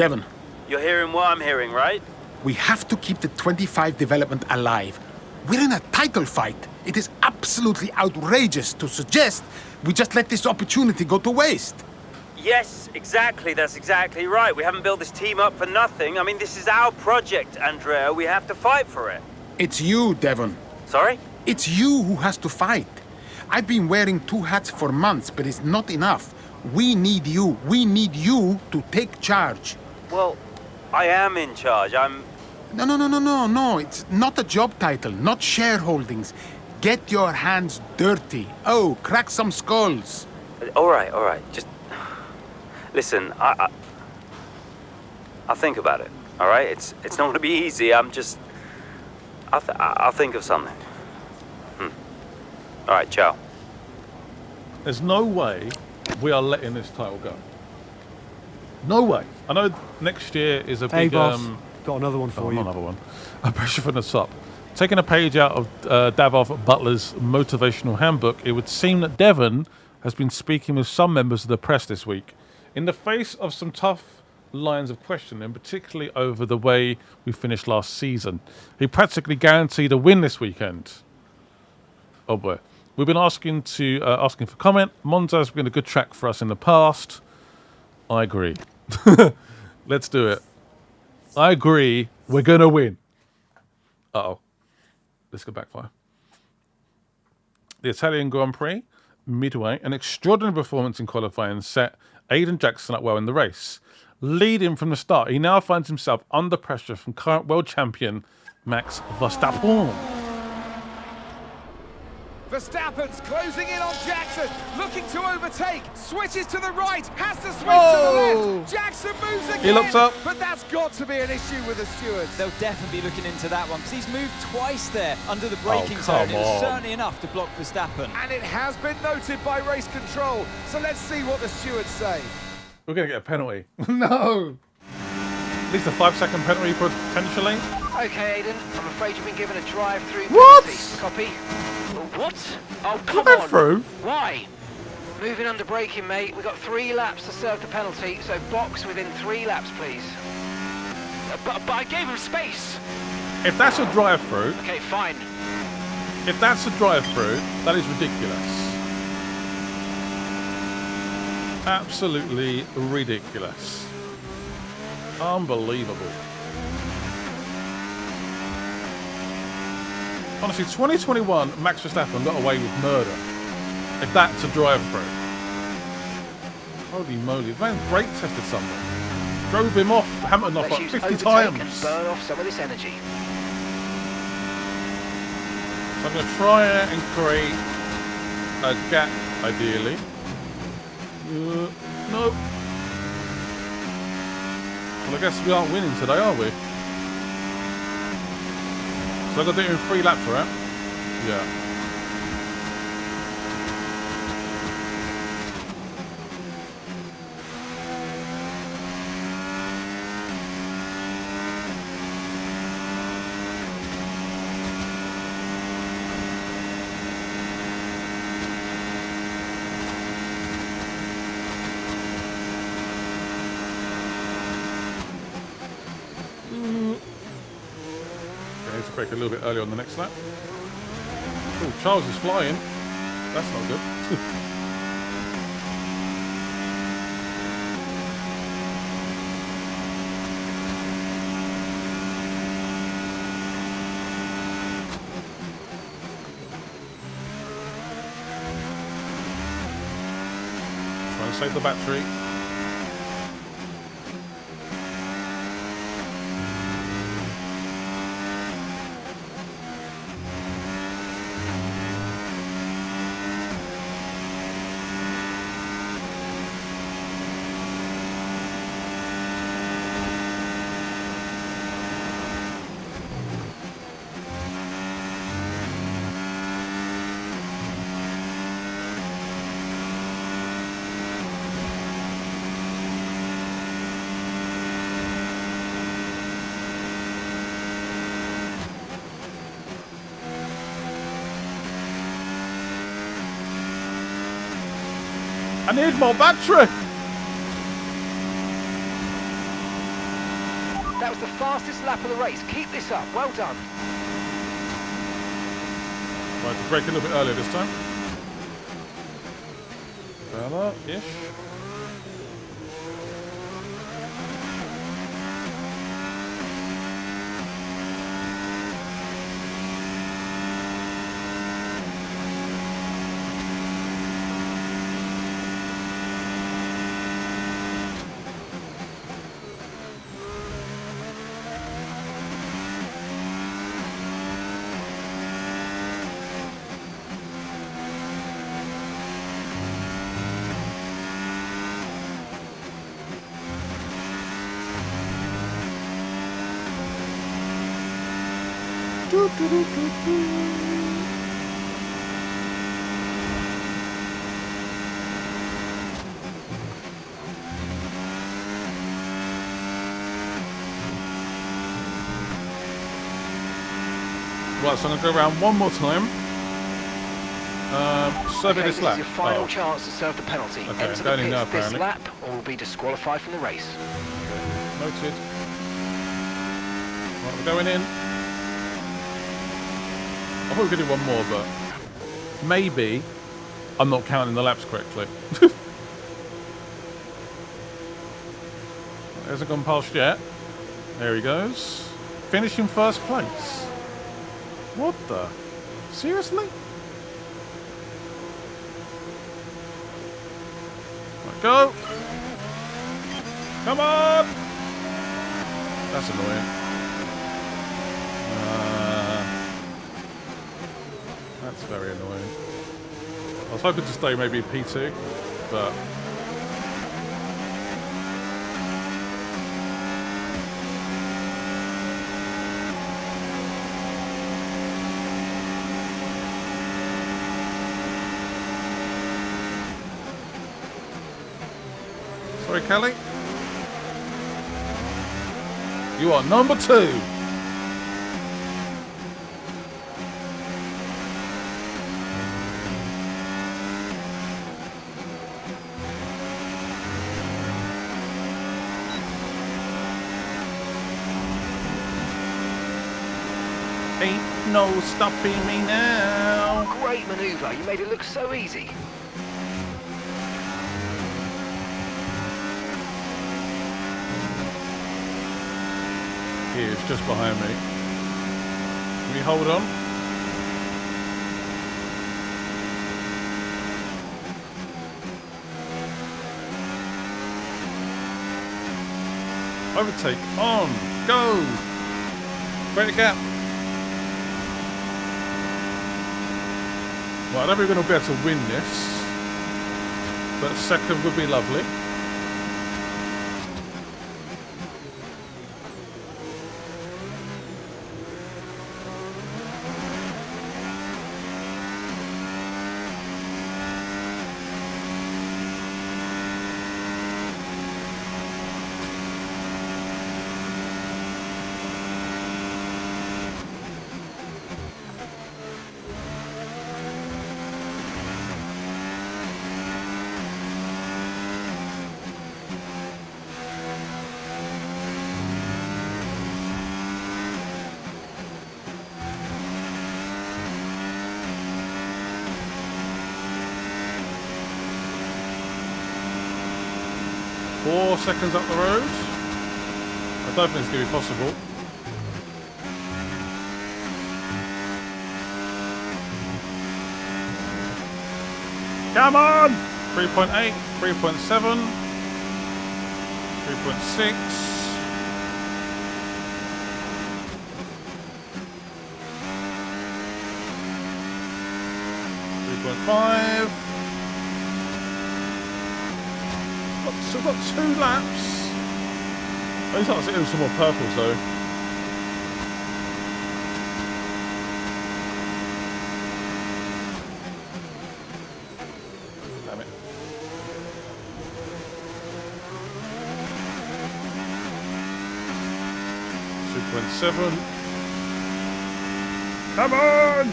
[SPEAKER 21] Devon,
[SPEAKER 19] You're hearing what I'm hearing, right?
[SPEAKER 21] we have to keep the 25 development alive. We're in a title fight. It is absolutely outrageous to suggest we just let this opportunity go to waste.
[SPEAKER 19] Yes, exactly. That's exactly right. We haven't built this team up for nothing. I mean, this is our project, Andrea. We have to fight for it.
[SPEAKER 21] It's you, Devon.
[SPEAKER 19] Sorry?
[SPEAKER 21] It's you who has to fight. I've been wearing 2 hats for months, but it's not enough. We need you. We need you to take charge.
[SPEAKER 19] Well, I am in charge.
[SPEAKER 21] No. It's not a job title, not shareholdings. Get your hands dirty. Oh, crack some skulls.
[SPEAKER 19] All right. Just listen. I'll think about it. All right. It's not going to be easy. I'll think of something. All right. Ciao.
[SPEAKER 1] There's no way we are letting this title go. No way. I know next year is a big.
[SPEAKER 17] Hey, boss. Got another one for you.
[SPEAKER 1] Another one. A pressure from the top. Taking a page out of Davos Butler's motivational handbook, it would seem that Devon has been speaking with some members of the press this week. In the face of some tough lines of questioning, particularly over the way we finished last season, he practically guaranteed a win this weekend. Oh boy. We've been asking for comment. Monza's been a good track for us in the past. I agree. Let's do it. I agree. We're going to win. Uh-oh. This could backfire. The Italian Grand Prix, midway, an extraordinary performance in qualifying set Aiden Jackson up well in the race. Leading from the start, he now finds himself under pressure from current world champion Max Verstappen.
[SPEAKER 6] Verstappen's closing in on Jackson, looking to overtake, switches to the right, has to switch to the left. Jackson moves again.
[SPEAKER 1] He looks up.
[SPEAKER 6] But that's got to be an issue with the stewards.
[SPEAKER 7] They'll definitely be looking into that one because he's moved twice there under the braking zone.
[SPEAKER 1] come
[SPEAKER 7] It was
[SPEAKER 1] on.
[SPEAKER 7] certainly enough to block Verstappen.
[SPEAKER 6] And it has been noted by race control. So let's see what the stewards say.
[SPEAKER 1] We're going to get a penalty. No. At least a 5-second penalty potentially.
[SPEAKER 12] Okay, Aiden, I'm afraid you've been given a drive-through
[SPEAKER 1] What?
[SPEAKER 12] penalty. Copy. What? Oh, come
[SPEAKER 1] Drive
[SPEAKER 12] on.
[SPEAKER 1] through?
[SPEAKER 12] Why? Moving under braking, mate. We've got 3 laps to serve the penalty, so box within 3 laps, please. But I gave him space.
[SPEAKER 1] If that's a drive-through,
[SPEAKER 12] Okay, fine.
[SPEAKER 1] if that's a drive-through, that is ridiculous. Absolutely ridiculous. Unbelievable. Honestly, 2021, Max Verstappen got away with murder. If that's a drive-through. Holy moly, the man brake tested someone. Drove him off, Hamilton off like 50 times.
[SPEAKER 12] And burn off some of this energy.
[SPEAKER 1] So I'm going to try and create a gap, ideally. No. Well, I guess we aren't winning today, are we? So I've got to do it in 3 laps, right? Yeah. To break a little bit earlier on the next lap. Oh, Charles is flying. That's not good. Trying to save the battery. I need more battery.
[SPEAKER 12] That was the fastest lap of the race. Keep this up. Well done.
[SPEAKER 1] Right, to brake a little bit earlier this time. Further-ish. Right, so I'm going to go around one more time. Serve
[SPEAKER 12] Okay,
[SPEAKER 1] this
[SPEAKER 12] this
[SPEAKER 1] lap.
[SPEAKER 12] is your final chance to serve the penalty.
[SPEAKER 1] Okay,
[SPEAKER 12] Enter the
[SPEAKER 1] going in
[SPEAKER 12] pits
[SPEAKER 1] now,
[SPEAKER 12] this
[SPEAKER 1] apparently.
[SPEAKER 12] lap or will be disqualified from the race.
[SPEAKER 1] Noted. Right, we're going in. I thought we could do one more, but maybe I'm not counting the laps correctly. Hasn't gone past yet. There he goes. Finishing first place. What the? Seriously? Right, go. Come on. That's annoying. That's very annoying. I was hoping to stay maybe P2, but sorry, Kelly. You are number 2. Ain't no stopping me now.
[SPEAKER 12] Great manoeuvre. You made it look so easy.
[SPEAKER 1] He is just behind me. Can we hold on? Overtake on. Go. Great gap. Well, I don't think we're going to be able to win this, but second would be lovely. Four seconds up the road. I don't think it's going to be possible. Come on! 3.8, 3.7, 3.6. 3.5. So I've got 2 laps. I need to see some more purples though. Damn it. .7. Come on!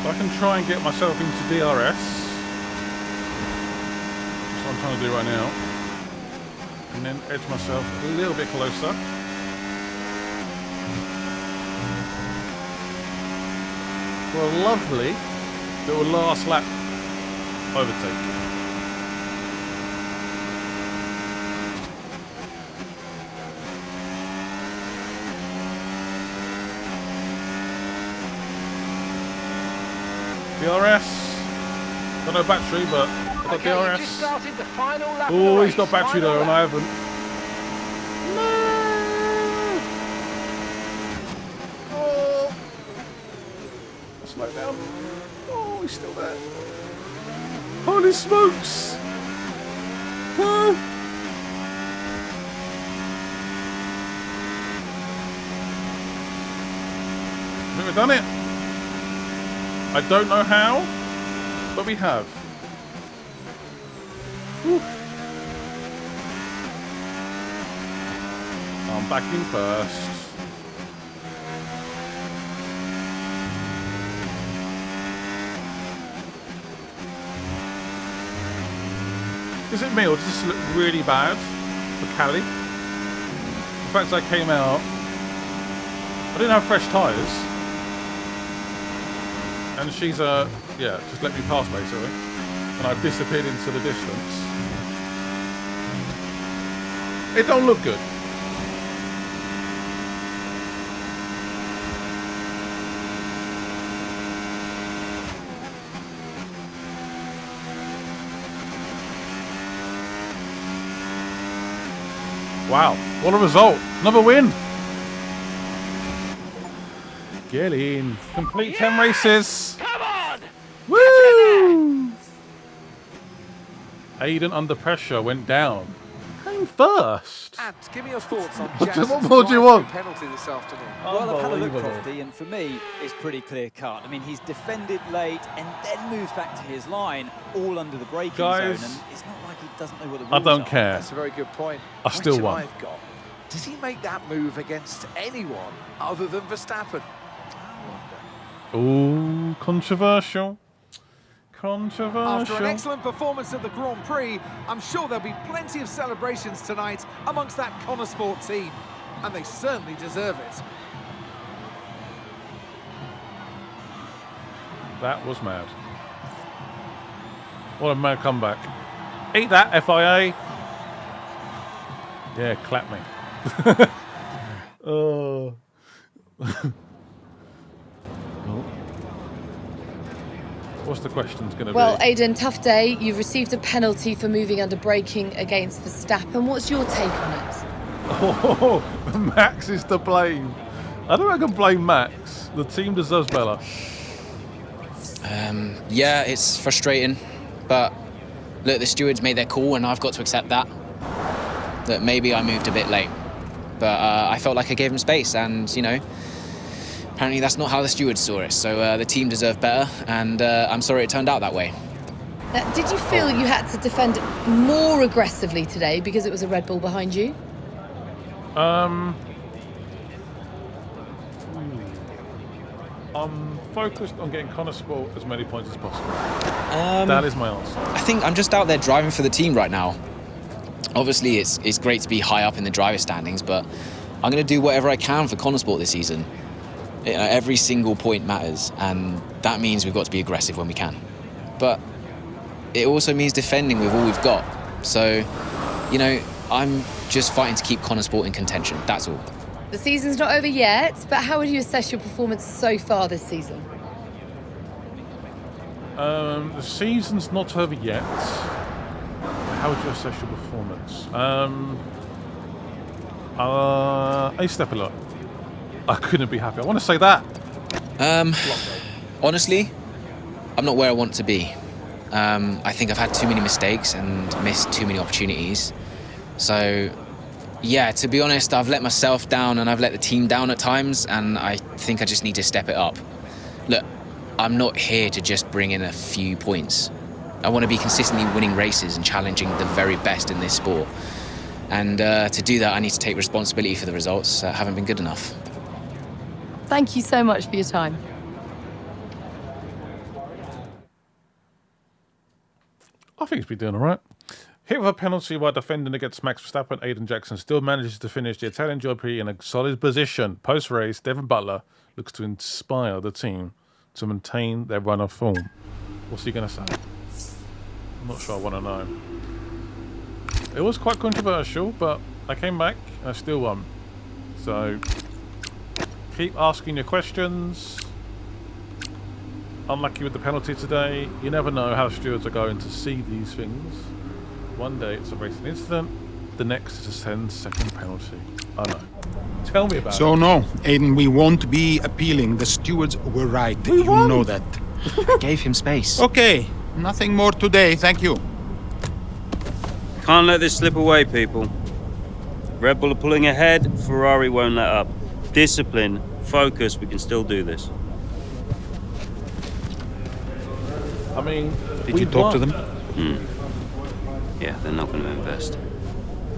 [SPEAKER 1] I can try and get myself into DRS. That's what I'm trying to do right now. And then edge myself a little bit closer. For a lovely little last lap overtake. DRS. Got no battery, but I've got
[SPEAKER 12] Okay, you
[SPEAKER 1] DRS.
[SPEAKER 12] just started the final lap of the
[SPEAKER 1] Oh, he's
[SPEAKER 12] race.
[SPEAKER 1] got battery
[SPEAKER 12] Final
[SPEAKER 1] though, and
[SPEAKER 12] lap.
[SPEAKER 1] I haven't. Oh. Slow down. Oh, he's still there. Holy smokes! Ah. I think we've done it. I don't know how, but we have. Whew. I'm back in first. Is it me or does this look really bad for Callie? The fact I came out, I didn't have fresh tyres, and she's yeah, just let me pass basically, and I've disappeared into the distance. It don't look good. Wow, what a result. Another win. Get in. Complete 10 races.
[SPEAKER 12] Come on!
[SPEAKER 1] Woo! Aiden under pressure went down. Came first.
[SPEAKER 6] And give me your thoughts on
[SPEAKER 1] What
[SPEAKER 6] Jackson's
[SPEAKER 1] more do you want?
[SPEAKER 6] penalty this afternoon.
[SPEAKER 7] Well, I've had a look,
[SPEAKER 1] Unbelievable.
[SPEAKER 7] Crofty, and for me, it's pretty clear cut. I mean, he's defended late and then moves back to his line, all under the braking
[SPEAKER 1] Guys,
[SPEAKER 7] zone, and it's not like he doesn't know what the
[SPEAKER 1] I
[SPEAKER 7] rules
[SPEAKER 1] don't
[SPEAKER 7] are.
[SPEAKER 1] care.
[SPEAKER 6] That's a very good point.
[SPEAKER 1] I still
[SPEAKER 6] Question
[SPEAKER 1] won.
[SPEAKER 6] I've got, does he make that move against anyone other than Verstappen?
[SPEAKER 1] Ooh, controversial.
[SPEAKER 6] After an
[SPEAKER 1] Controversial.
[SPEAKER 6] excellent performance at the Grand Prix, I'm sure there'll be plenty of celebrations tonight amongst that Connor Sport team. And they certainly deserve it.
[SPEAKER 1] That was mad. What a mad comeback. Eat that, FIA. Yeah, clap me. Oh. What's the question's going to
[SPEAKER 15] Well,
[SPEAKER 1] be?
[SPEAKER 15] Aidan, tough day. You've received a penalty for moving under braking against Verstappen. What's your take on it?
[SPEAKER 1] Oh, Max is to blame. I don't think I can blame Max. The team deserves better.
[SPEAKER 13] Yeah, it's frustrating, but look, the stewards made their call and I've got to accept that. That maybe I moved a bit late, but I felt like I gave them space, and you know, apparently that's not how the stewards saw it. So the team deserved better, and I'm sorry it turned out that way.
[SPEAKER 15] Now, did you feel you had to defend more aggressively today because it was a Red Bull behind you?
[SPEAKER 1] I'm focused on getting Connor Sport as many points as possible. That is my answer.
[SPEAKER 13] I think I'm just out there driving for the team right now. Obviously, it's great to be high up in the driver standings, but I'm going to do whatever I can for Connor Sport this season. Every single point matters, and that means we've got to be aggressive when we can. But it also means defending with all we've got. So, you know, I'm just fighting to keep Connor Sport in contention, that's all.
[SPEAKER 15] The season's not over yet, but how would you assess your performance so far this season?
[SPEAKER 1] The season's not over yet. How would you assess your performance? A step a lot. I couldn't be happy. I want to say that.
[SPEAKER 13] Honestly, I'm not where I want to be. I think I've had too many mistakes and missed too many opportunities. So, yeah, to be honest, I've let myself down and I've let the team down at times, and I think I just need to step it up. Look, I'm not here to just bring in a few points. I want to be consistently winning races and challenging the very best in this sport. And to do that, I need to take responsibility for the results that haven't been good enough.
[SPEAKER 15] Thank you so much for your time.
[SPEAKER 1] I think he's been doing all right. Hit with a penalty while defending against Max Verstappen, Aiden Jackson still manages to finish the Italian GP in a solid position. Post-race, Devon Butler looks to inspire the team to maintain their run of form. What's he going to say? I'm not sure I want to know. It was quite controversial, but I came back and I still won. So, keep asking your questions. Unlucky with the penalty today. You never know how stewards are going to see these things. One day it's a racing incident, the next is a 10-second penalty. I know. Tell me about it.
[SPEAKER 3] So no, Aiden, we won't be appealing. The stewards were right. You know that.
[SPEAKER 20] I gave him space.
[SPEAKER 3] Okay, nothing more today, thank you.
[SPEAKER 19] Can't let this slip away, people. Red Bull are pulling ahead, Ferrari won't let up. Discipline, focus, we can still do this.
[SPEAKER 1] I mean,
[SPEAKER 3] did you talk to them?
[SPEAKER 19] Yeah, they're not going to invest.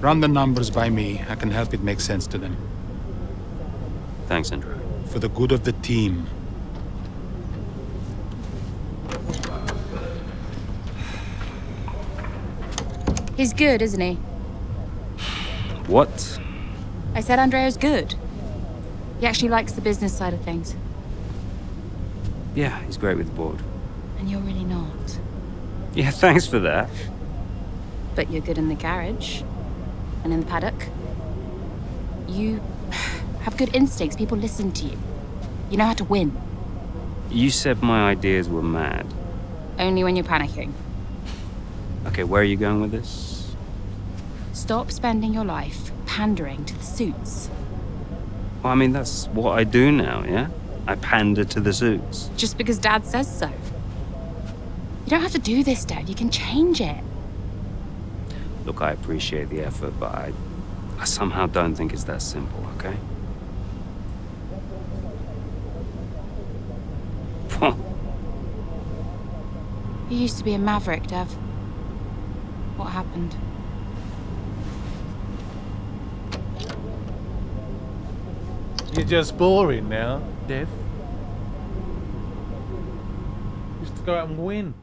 [SPEAKER 3] Run the numbers by me. I can help it make sense to them.
[SPEAKER 19] Thanks, Andrew.
[SPEAKER 3] For the good of the team.
[SPEAKER 8] He's good, isn't he?
[SPEAKER 19] What?
[SPEAKER 8] I said Andrea's good. He actually likes the business side of things.
[SPEAKER 19] Yeah, he's great with the board.
[SPEAKER 8] And you're really not.
[SPEAKER 19] Yeah, thanks for that.
[SPEAKER 8] But you're good in the garage. And in the paddock. You have good instincts. People listen to you. You know how to win.
[SPEAKER 19] You said my ideas were mad.
[SPEAKER 8] Only when you're panicking.
[SPEAKER 19] Okay, where are you going with this?
[SPEAKER 8] Stop spending your life pandering to the suits.
[SPEAKER 19] Well, I mean, that's what I do now, yeah? I pander to the suits.
[SPEAKER 8] Just because Dad says so. You don't have to do this, Dad. You can change it.
[SPEAKER 19] Look, I appreciate the effort, but I somehow don't think it's that simple, okay?
[SPEAKER 8] You used to be a maverick, Dev. What happened?
[SPEAKER 1] You're just boring now, Dev. Used to go out and win.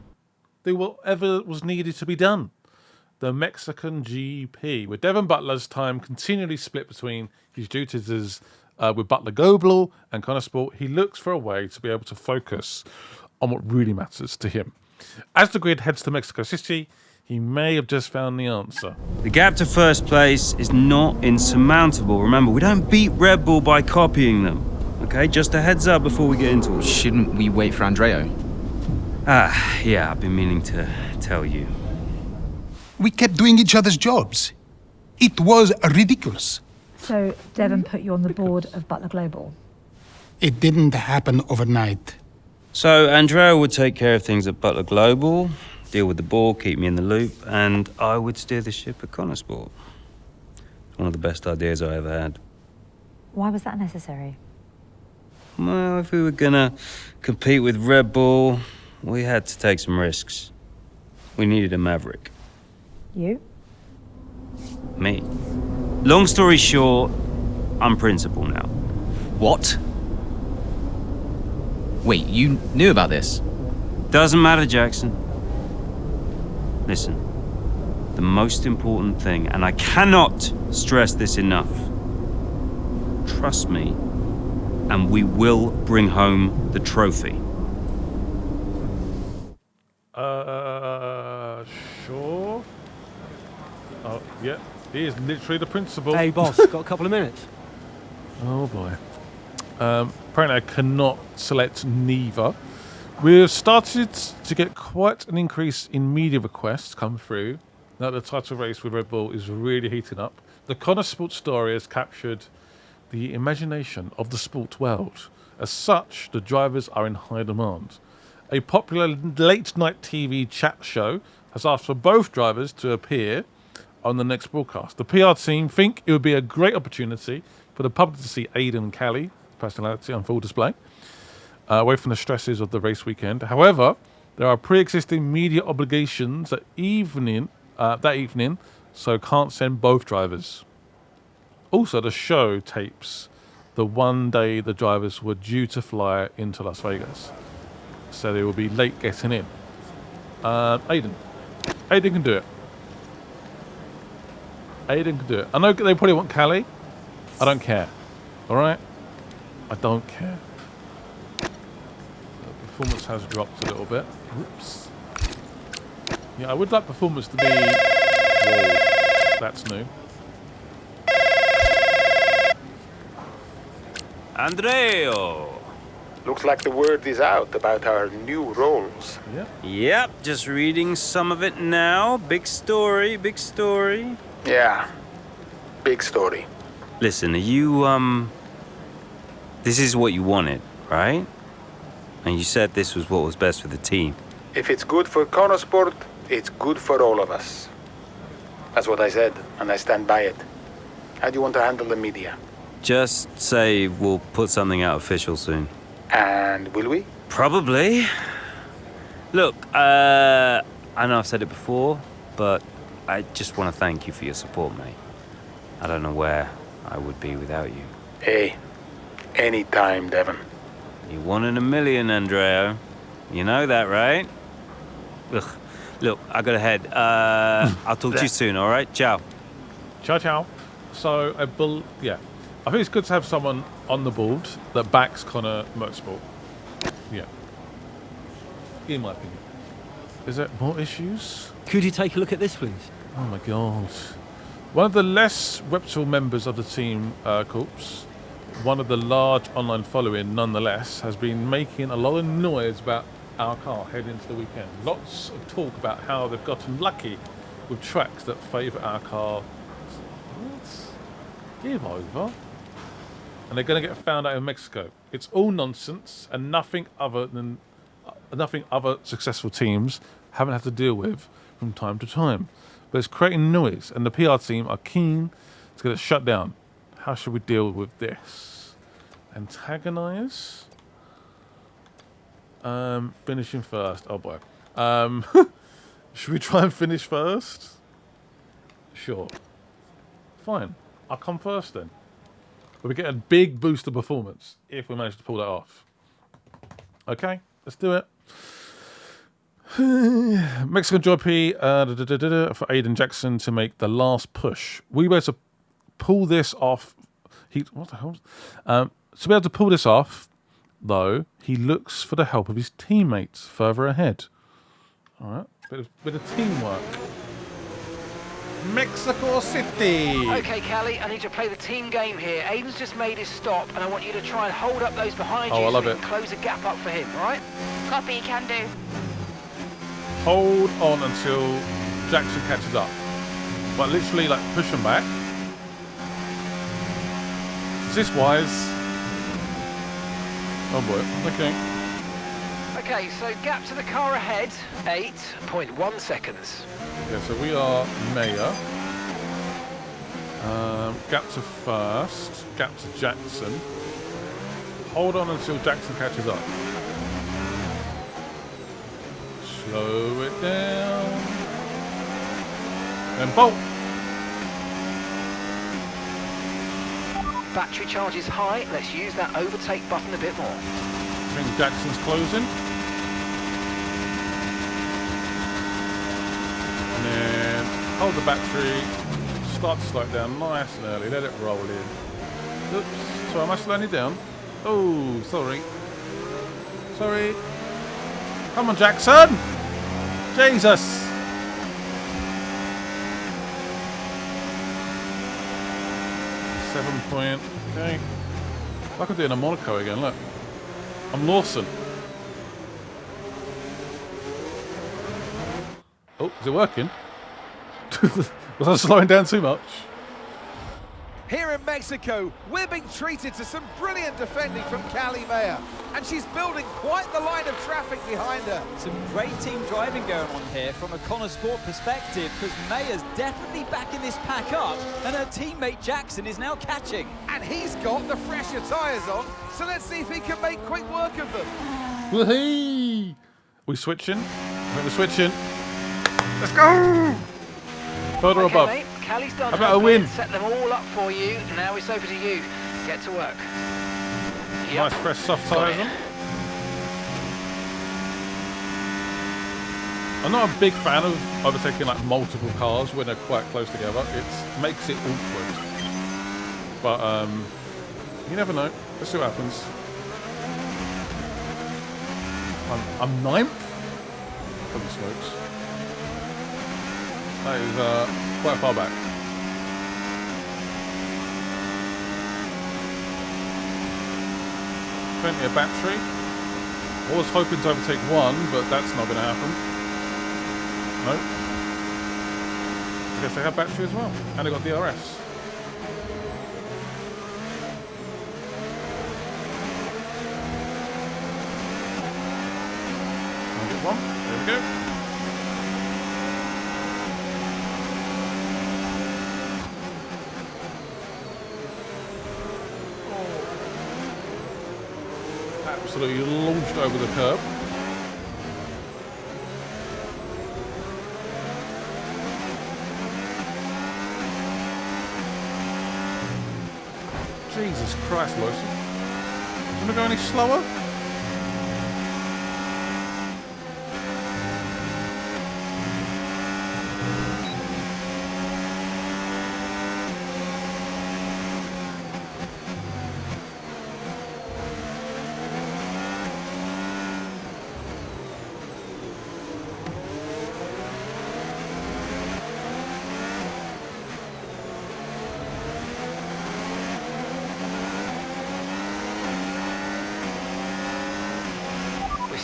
[SPEAKER 1] Do whatever was needed to be done. The Mexican GP, with Devon Butler's time continually split between his duties as with Butler Global and Connor Sport, he looks for a way to be able to focus on what really matters to him. As the grid heads to Mexico City, he may have just found the answer.
[SPEAKER 19] The gap to first place is not insurmountable. Remember, we don't beat Red Bull by copying them. Okay, just a heads up before we get into it.
[SPEAKER 20] Shouldn't we wait for Andreo?
[SPEAKER 19] Yeah, I've been meaning to tell you.
[SPEAKER 3] We kept doing each other's jobs. It was ridiculous.
[SPEAKER 14] So Devon put you on the board of Butler Global?
[SPEAKER 3] It didn't happen overnight.
[SPEAKER 19] So Andrea would take care of things at Butler Global, deal with the board, keep me in the loop, and I would steer the ship at Connor Sport. One of the best ideas I ever had.
[SPEAKER 14] Why was that necessary?
[SPEAKER 19] Well, if we were gonna compete with Red Bull, we had to take some risks. We needed a maverick.
[SPEAKER 14] You?
[SPEAKER 19] Me. Long story short, I'm principal now.
[SPEAKER 20] What? Wait, you knew about this?
[SPEAKER 19] Doesn't matter, Jackson. Listen, the most important thing, and I cannot stress this enough, trust me, and we will bring home the trophy.
[SPEAKER 1] Sure. Oh, yeah, he is literally the principal.
[SPEAKER 17] Hey, boss, got a couple of minutes?
[SPEAKER 1] Oh, boy. Apparently I cannot select neither. We've started to get quite an increase in media requests come through. Now the title race with Red Bull is really heating up. The Connor Sport story has captured the imagination of the sport world. As such, the drivers are in high demand. A popular late-night TV chat show has asked for both drivers to appear on the next broadcast. The PR team think it would be a great opportunity for the public to see Aiden and Callie, personality on full display, away from the stresses of the race weekend. However, there are pre-existing media obligations that evening, so can't send both drivers. Also, the show tapes the one day the drivers were due to fly into Las Vegas, so they will be late getting in. Aiden. Aiden can do it. Aiden can do it. I know they probably want Callie. I don't care. All right? I don't care. The performance has dropped a little bit. Whoops. Yeah, I would like performance to be... Whoa, that's new.
[SPEAKER 19] Andreo.
[SPEAKER 21] Looks like the word is out about our new roles.
[SPEAKER 19] Yep, just reading some of it now. Big story, big story.
[SPEAKER 21] Yeah, big story.
[SPEAKER 19] Listen, are you, this is what you wanted, right? And you said this was what was best for the team.
[SPEAKER 21] If it's good for Connosport, it's good for all of us. That's what I said, and I stand by it. How do you want to handle the media?
[SPEAKER 19] Just say we'll put something out official soon.
[SPEAKER 21] And will we?
[SPEAKER 19] Probably. Look, I know I've said it before, but I just want to thank you for your support, mate. I don't know where I would be without you.
[SPEAKER 21] Hey, anytime, Devon.
[SPEAKER 19] You're 1 in a million, Andreo. You know that, right? Ugh. Look, I gotta head. I'll talk to you soon, all right? Ciao.
[SPEAKER 1] Ciao, ciao. So, I think it's good to have someone on the board that backs Connor Motorsport. Yeah. In my opinion. Is there more issues?
[SPEAKER 17] Could you take a look at this, please?
[SPEAKER 1] Oh my god. One of the less reputable members of the team, Corpse, one of the large online following nonetheless, has been making a lot of noise about our car heading into the weekend. Lots of talk about how they've gotten lucky with tracks that favour our car. What? Give over. And they're going to get found out in Mexico. It's all nonsense, and nothing other successful teams haven't had to deal with from time to time. But it's creating noise, and the PR team are keen to get it shut down. How should we deal with this? Antagonize? Finishing first. Oh boy. Should we try and finish first? Sure. Fine. I'll come first then. But we get a big boost of performance if we manage to pull that off. Okay, let's do it. Mexican GP for Aiden Jackson to make the last push. We were to pull this off. What the hell? To be able to pull this off, though, he looks for the help of his teammates further ahead. All right, bit of teamwork. Mexico City.
[SPEAKER 12] Okay, Callie, I need to play the team game here. Aiden's just made his stop, and I want you to try and hold up those behind you
[SPEAKER 1] I love
[SPEAKER 12] so
[SPEAKER 1] it.
[SPEAKER 12] we can close a gap up for him, all right?
[SPEAKER 8] Copy, can do.
[SPEAKER 1] Hold on until Jackson catches up. But literally, like, push him back. Is this wise? Oh boy, okay.
[SPEAKER 12] Okay, so gap to the car ahead, 8.1 seconds.
[SPEAKER 1] Yeah, so we are Mayor. Gap to first. Gap to Jackson. Hold on until Jackson catches up. Slow it down. And bolt.
[SPEAKER 12] Battery charge is high. Let's use that overtake button a bit more.
[SPEAKER 1] I think Jackson's closing. And then hold the battery. Start to slow it down nice and early. Let it roll in. Oops. Sorry, am I slowing it down? Oh, sorry. Sorry. Come on, Jackson. Jesus. 7 point. Okay. Like I'm doing a Monaco again, look. I'm Lawson. Oh, is it working? Was I slowing down too much?
[SPEAKER 6] Here in Mexico, we're being treated to some brilliant defending from Callie Mayer, and she's building quite the line of traffic behind her.
[SPEAKER 7] Some great team driving going on here from a Connosport perspective, because Mayer's definitely backing this pack up, and her teammate Jackson is now catching.
[SPEAKER 6] And he's got the fresher tyres on, so let's see if he can make quick work of them.
[SPEAKER 1] Woohoo! We switching? I think we're switching. Let's go! Further
[SPEAKER 12] Okay,
[SPEAKER 1] above.
[SPEAKER 12] mate, Callie's done
[SPEAKER 1] How about a
[SPEAKER 12] her
[SPEAKER 1] win?
[SPEAKER 12] bit, set them all up for you. Now it's over to you. Get to work. Yep.
[SPEAKER 1] Nice fresh soft
[SPEAKER 12] Got
[SPEAKER 1] tyres
[SPEAKER 12] it.
[SPEAKER 1] on. I'm not a big fan of overtaking like multiple cars when they're quite close together. It makes it awkward. But you never know. Let's see what happens. I'm 9th. Holy smokes. That is quite far back. Plenty of battery. I was hoping to overtake one, but that's not going to happen. Nope. I guess they have battery as well. And they got DRS. I'll get one. There we go. Absolutely launched over the curb. Jesus Christ, Lawson. You want to go any slower?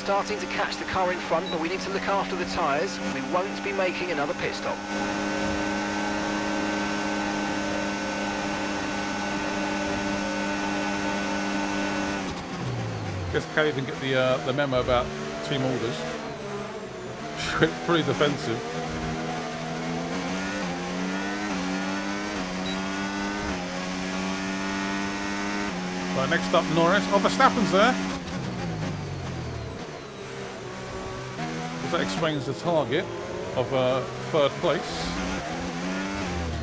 [SPEAKER 12] Starting to catch the car in front, but we need to look after the tyres. We won't be making another pit stop.
[SPEAKER 1] Guess Kelly didn't get the memo about team orders. Pretty defensive. Right, next up Norris. Oh, Verstappen's there. That explains the target of 3rd place.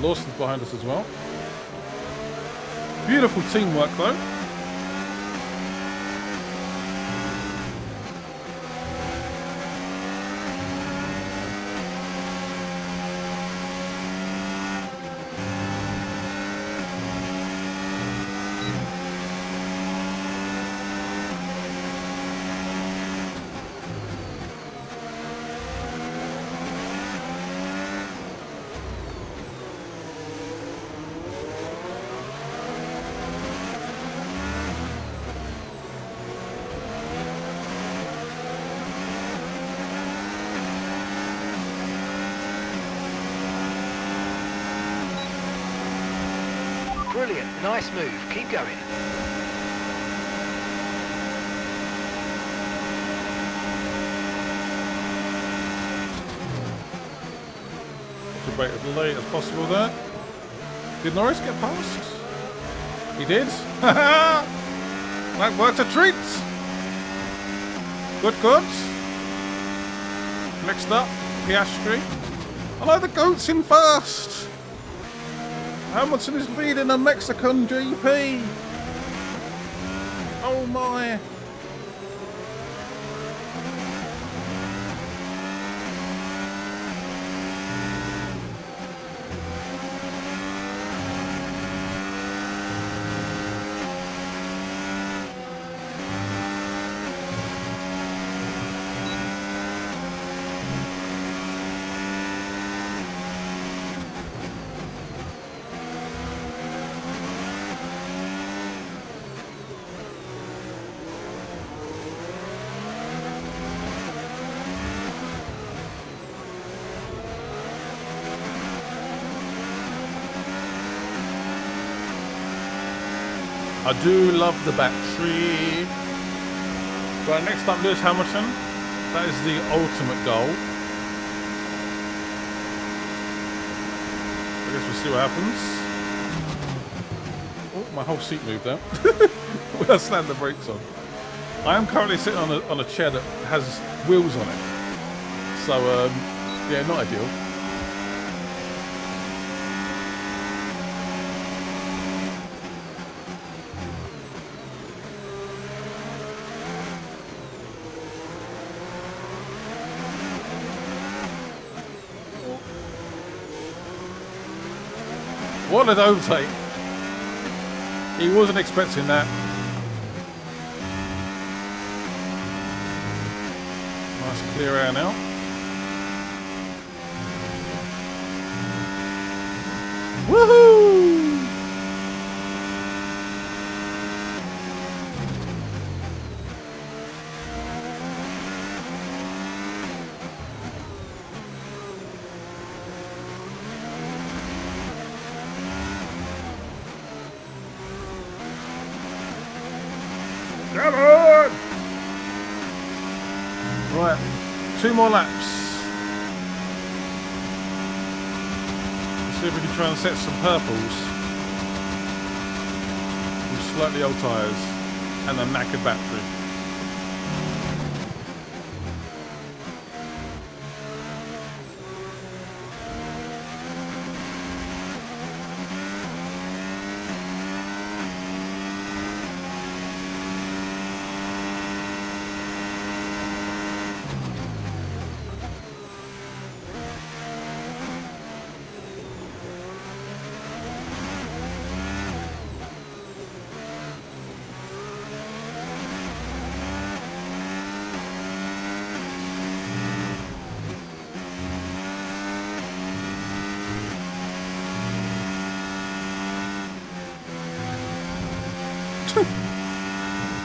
[SPEAKER 1] Lawson's behind us as well. Beautiful teamwork though.
[SPEAKER 12] Brilliant, nice move, keep going.
[SPEAKER 1] To break as late as possible there. Did Norris get past? He did. That worked a treat. Good, good. Next up, Piastri. I like the goats in first. Hamilton is leading the Mexican GP. Oh my. I do love the battery. Right, next up, Lewis Hamilton. That is the ultimate goal. I guess we'll see what happens. Oh, my whole seat moved out. When I slammed the brakes on. I am currently sitting on a chair that has wheels on it. So, yeah, not ideal. What an overtake. He wasn't expecting that. Nice clear air now. Woohoo! Come on! Right, 2 more laps. Let's see if we can try and set some purples with slightly old tyres and a knackered battery.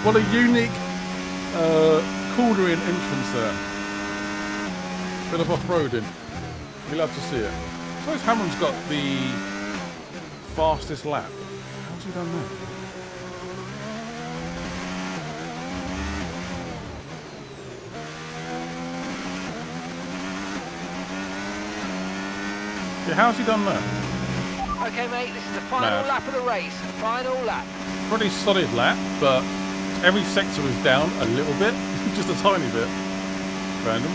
[SPEAKER 1] What a unique cornering entrance there. Bit of off-roading. We love to see it. I suppose Hammond's got the fastest lap. How's he done that? Yeah, how's he done that?
[SPEAKER 12] Okay, mate, this is the final lap of the race. Final lap.
[SPEAKER 1] Pretty solid lap, but every sector was down a little bit, just a tiny bit. Random.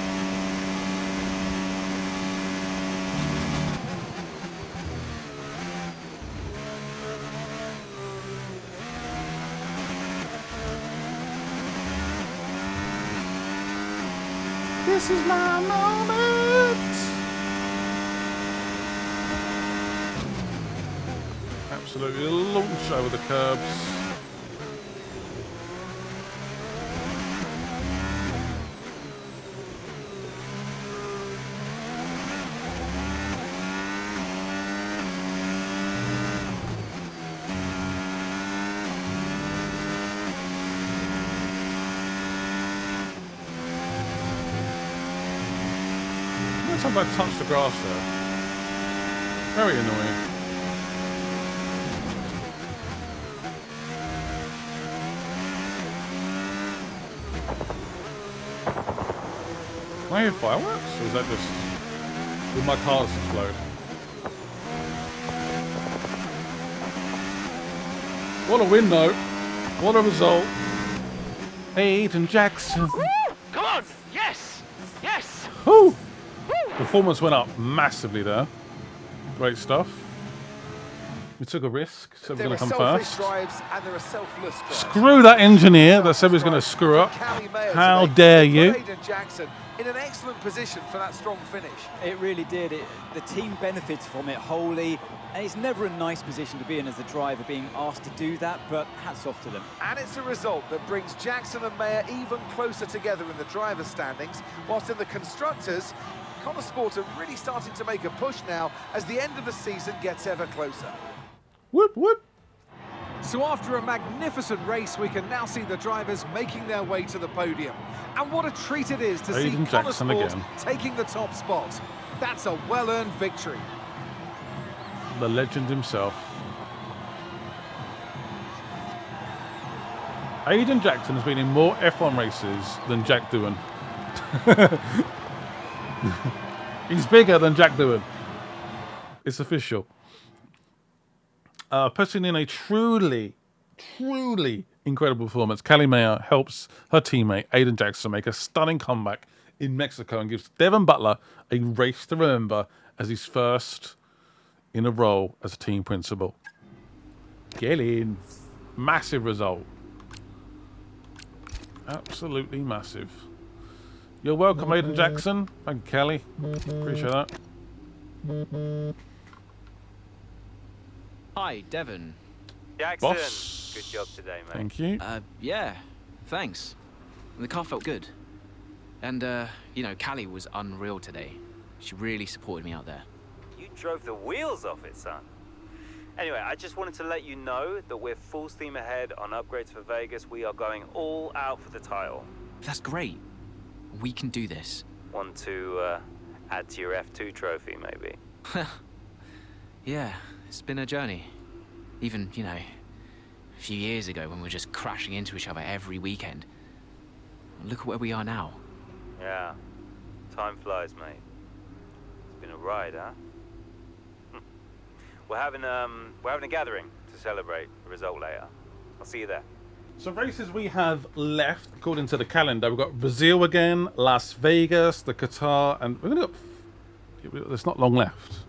[SPEAKER 1] This is my moment. Absolutely launch over the curbs. Something I touched the grass there. Very annoying. Can I hear fireworks? Or is that just... will my cars explode? What a win though. What a result. Aiden Jackson.
[SPEAKER 12] Woo! Come on! Yes! Yes!
[SPEAKER 1] Woo! Performance went up massively there. Great stuff. We took a risk, so we're going to come first.
[SPEAKER 6] Drives and there are selfless drives.
[SPEAKER 1] Screw that engineer that said he was going to screw up. How dare you?
[SPEAKER 6] Aiden Jackson in an excellent position for that strong finish.
[SPEAKER 7] It really did. The team benefits from it wholly, and it's never a nice position to be in as a driver, being asked to do that, but hats off to them.
[SPEAKER 6] And it's a result that brings Jackson and Mayer even closer together in the driver's standings, whilst in the constructors, Connor Sport are really starting to make a push now as the end of the season gets ever closer.
[SPEAKER 1] Whoop, whoop.
[SPEAKER 6] So after a magnificent race, we can now see the drivers making their way to the podium. And what a treat it is to see Connor Sport taking the top spot. That's a well-earned victory.
[SPEAKER 1] The legend himself. Aiden Jackson has been in more F1 races than Jack Doohan. He's bigger than Jack Doohan. It's official. Putting in a truly incredible performance, Callie Mayer helps her teammate Aiden Jackson make a stunning comeback in Mexico and gives Devon Butler a race to remember as his first in a role as a team principal. Get in. Massive result. Absolutely massive. You're welcome, Aiden Jackson. Thank you, Kelly. Appreciate that.
[SPEAKER 20] Hi, Devon.
[SPEAKER 19] Jackson,
[SPEAKER 1] Boss.
[SPEAKER 19] good job today, mate.
[SPEAKER 1] Thank you.
[SPEAKER 20] Yeah, thanks. The car felt good. And, you know, Callie was unreal today. She really supported me out there.
[SPEAKER 19] You drove the wheels off it, son. Anyway, I just wanted to let you know that we're full steam ahead on upgrades for Vegas. We are going all out for the title.
[SPEAKER 20] That's great. We can do this.
[SPEAKER 19] Want to add to your F2 trophy, maybe?
[SPEAKER 20] Yeah, it's been a journey. Even, you know, a few years ago when we were just crashing into each other every weekend. Look at where we are now.
[SPEAKER 19] Yeah, time flies, mate. It's been a ride, huh? We're having a gathering to celebrate the result later. I'll see you there.
[SPEAKER 1] So races we have left, according to the calendar, we've got Brazil again, Las Vegas, the Qatar, and we're gonna go. There's not long left.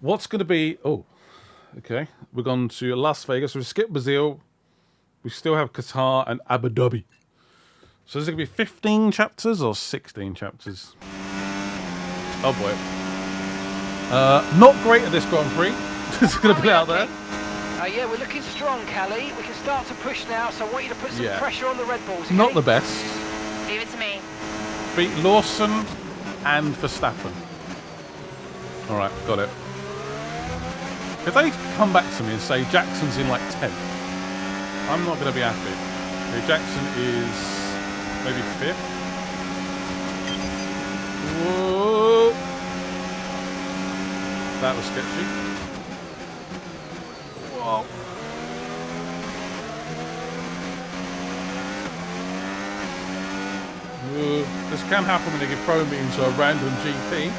[SPEAKER 1] What's going to be? Oh, okay. We're gone to Las Vegas. We skipped Brazil. We still have Qatar and Abu Dhabi. So is it going to be 15 chapters or 16 chapters? Oh boy. Not great at this Grand Prix. Just going to put it out there.
[SPEAKER 12] Yeah, we're looking strong, Callie. We can start to push now, so I want you to put some pressure on the Red Bulls. Okay?
[SPEAKER 1] Not the best.
[SPEAKER 8] Leave it to me.
[SPEAKER 1] Beat Lawson and Verstappen. All right, got it. If they come back to me and say Jackson's in like 10th, I'm not going to be happy. Okay, Jackson is maybe 5th. Whoa. That was sketchy. Whoa. This can happen when they get thrown me into a random GP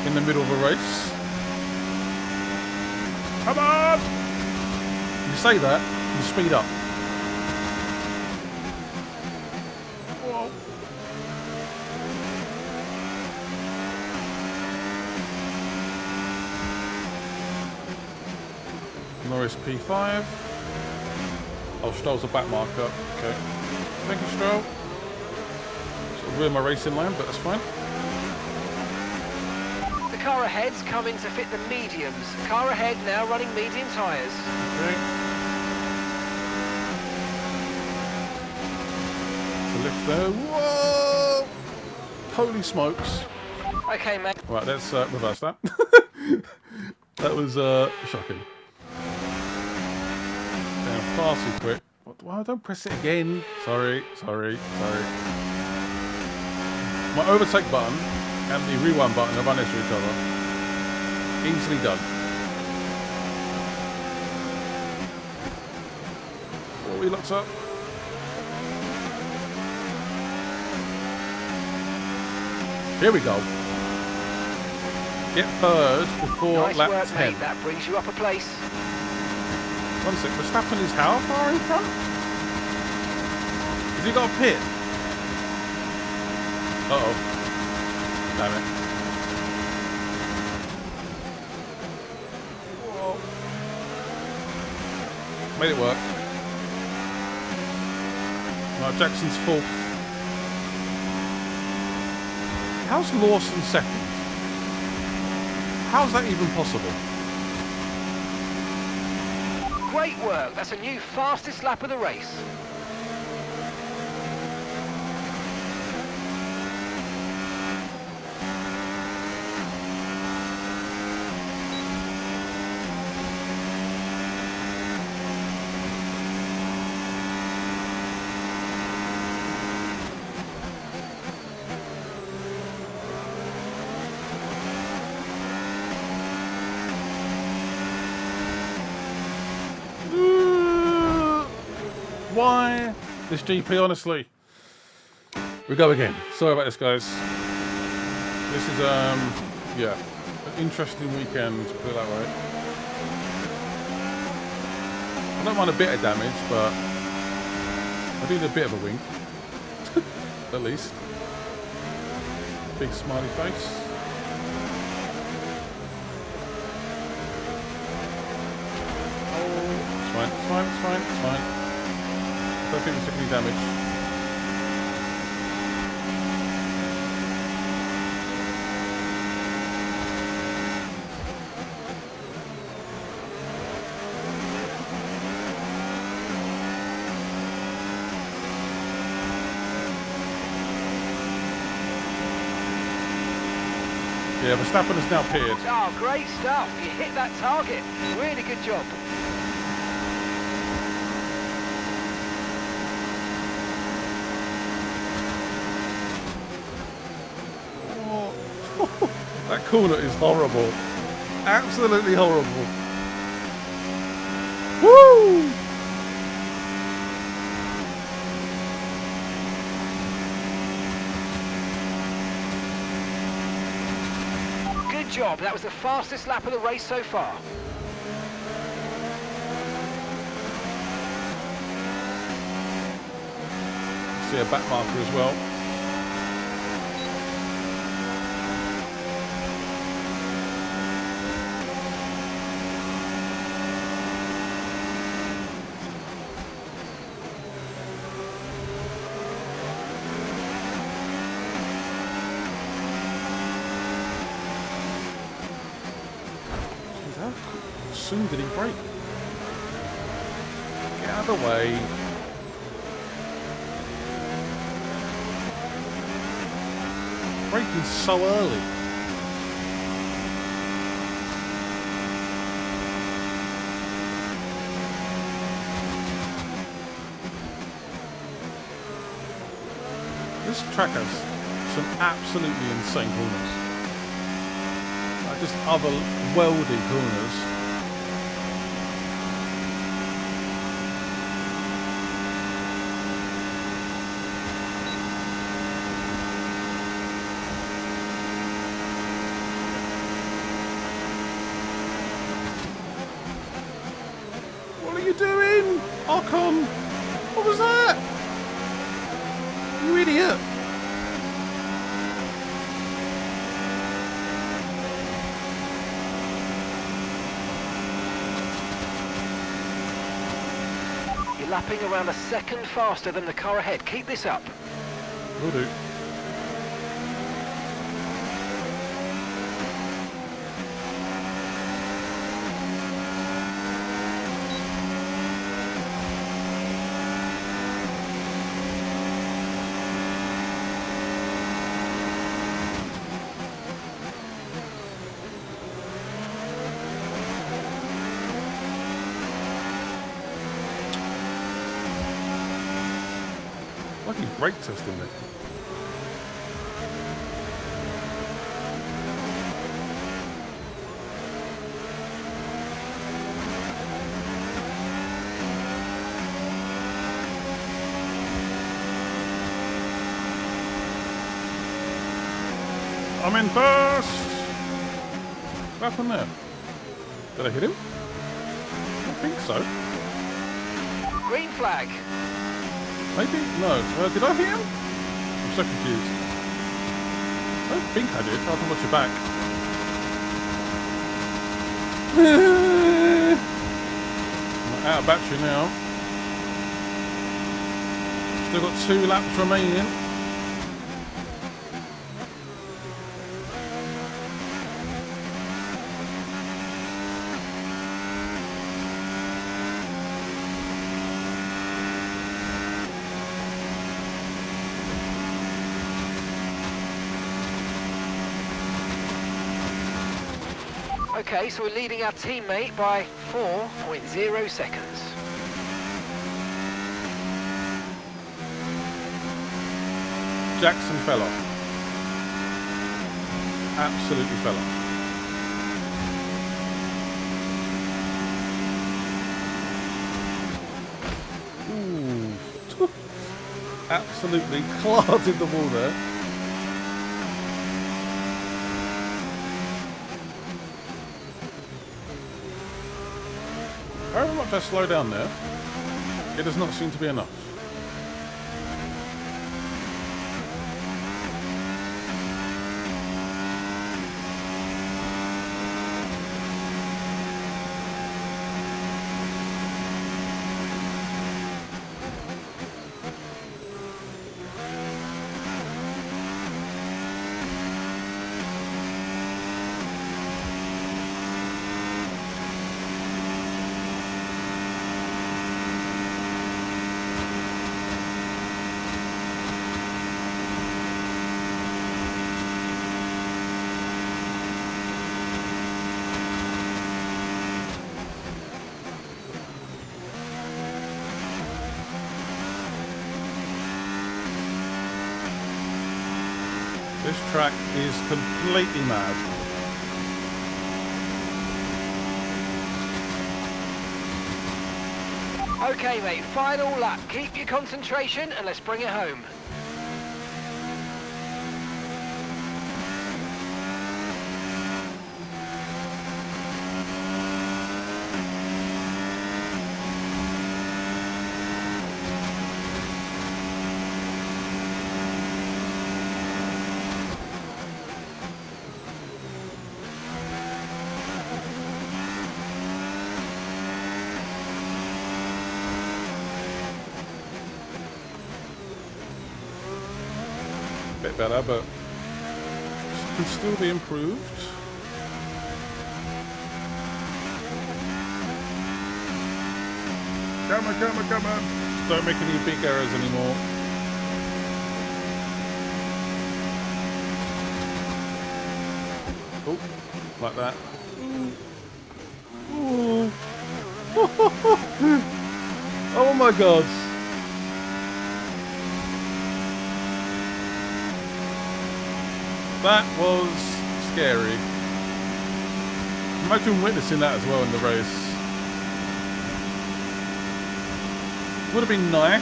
[SPEAKER 1] in the middle of a race. Come on! You say that, you speed up. Whoa. Norris P5. Oh, Stroll's a back marker. Okay. Thank you, Stroll. Sort of ruined my racing line, but that's fine.
[SPEAKER 12] The car ahead's coming to fit the mediums. Car ahead now running medium tyres.
[SPEAKER 1] Okay. To lift there. Whoa! Holy smokes.
[SPEAKER 12] Okay, mate.
[SPEAKER 1] Right, let's reverse that. That was shocking. Down far too quick. Well, don't press it again. Sorry. My overtake button and the rewind button are right next to each other. Easily done. Oh, he looks up. Here we go. Get third before
[SPEAKER 12] nice
[SPEAKER 1] lap
[SPEAKER 12] work,
[SPEAKER 1] 10.
[SPEAKER 12] mate. That brings you up a place.
[SPEAKER 1] One sec. Verstappen is how far in front? Has he got a pit? Uh-oh. Damn it. Whoa. Made it work. Right, Jackson's full. How's Lawson second? How's that even possible?
[SPEAKER 12] Great work. That's a new fastest lap of the race.
[SPEAKER 1] Why this GP, honestly? We go again. Sorry about this, guys. This is, yeah, an interesting weekend, to put it that way. I don't mind a bit of damage, but I do need a bit of a wink. At least. Big smiley face. Oh, it's fine. I don't think we took any damage. Yeah, Verstappen has now appeared.
[SPEAKER 12] Oh, great stuff. You hit that target. Really good job.
[SPEAKER 1] That corner is horrible. Absolutely horrible. Woo!
[SPEAKER 12] Good job. That was the fastest lap of the race so far.
[SPEAKER 1] See a back marker as well. Soon did he break? Get out of the way. Braking so early. This track has some absolutely insane corners. Like just other weldy corners. Doing? Ocon! What was that? You idiot!
[SPEAKER 12] You're lapping around a second faster than the car ahead. Keep this up.
[SPEAKER 1] Will do. Lucky brake testing there. I'm in first! What happened there? Did I hit him? I don't think so.
[SPEAKER 12] Green flag.
[SPEAKER 1] Maybe? No. Did I hit him? I'm so confused. I don't think I did. I'll have to watch it back. I'm out of battery now. Still got 2 laps remaining.
[SPEAKER 12] Okay, so we're leading our teammate by 4.0 seconds.
[SPEAKER 1] Jackson fell off. Absolutely fell off. Ooh. Absolutely clarded the wall there. However much I slow down there, it does not seem to be enough. This track is completely mad.
[SPEAKER 12] Okay, mate, final lap. Keep your concentration and let's bring it home.
[SPEAKER 1] Bit better, but can still be improved. Come on. Don't make any big errors anymore. Oh, like that. Ooh. Oh my god. That was scary. Imagine witnessing that as well in the race. Would have been nice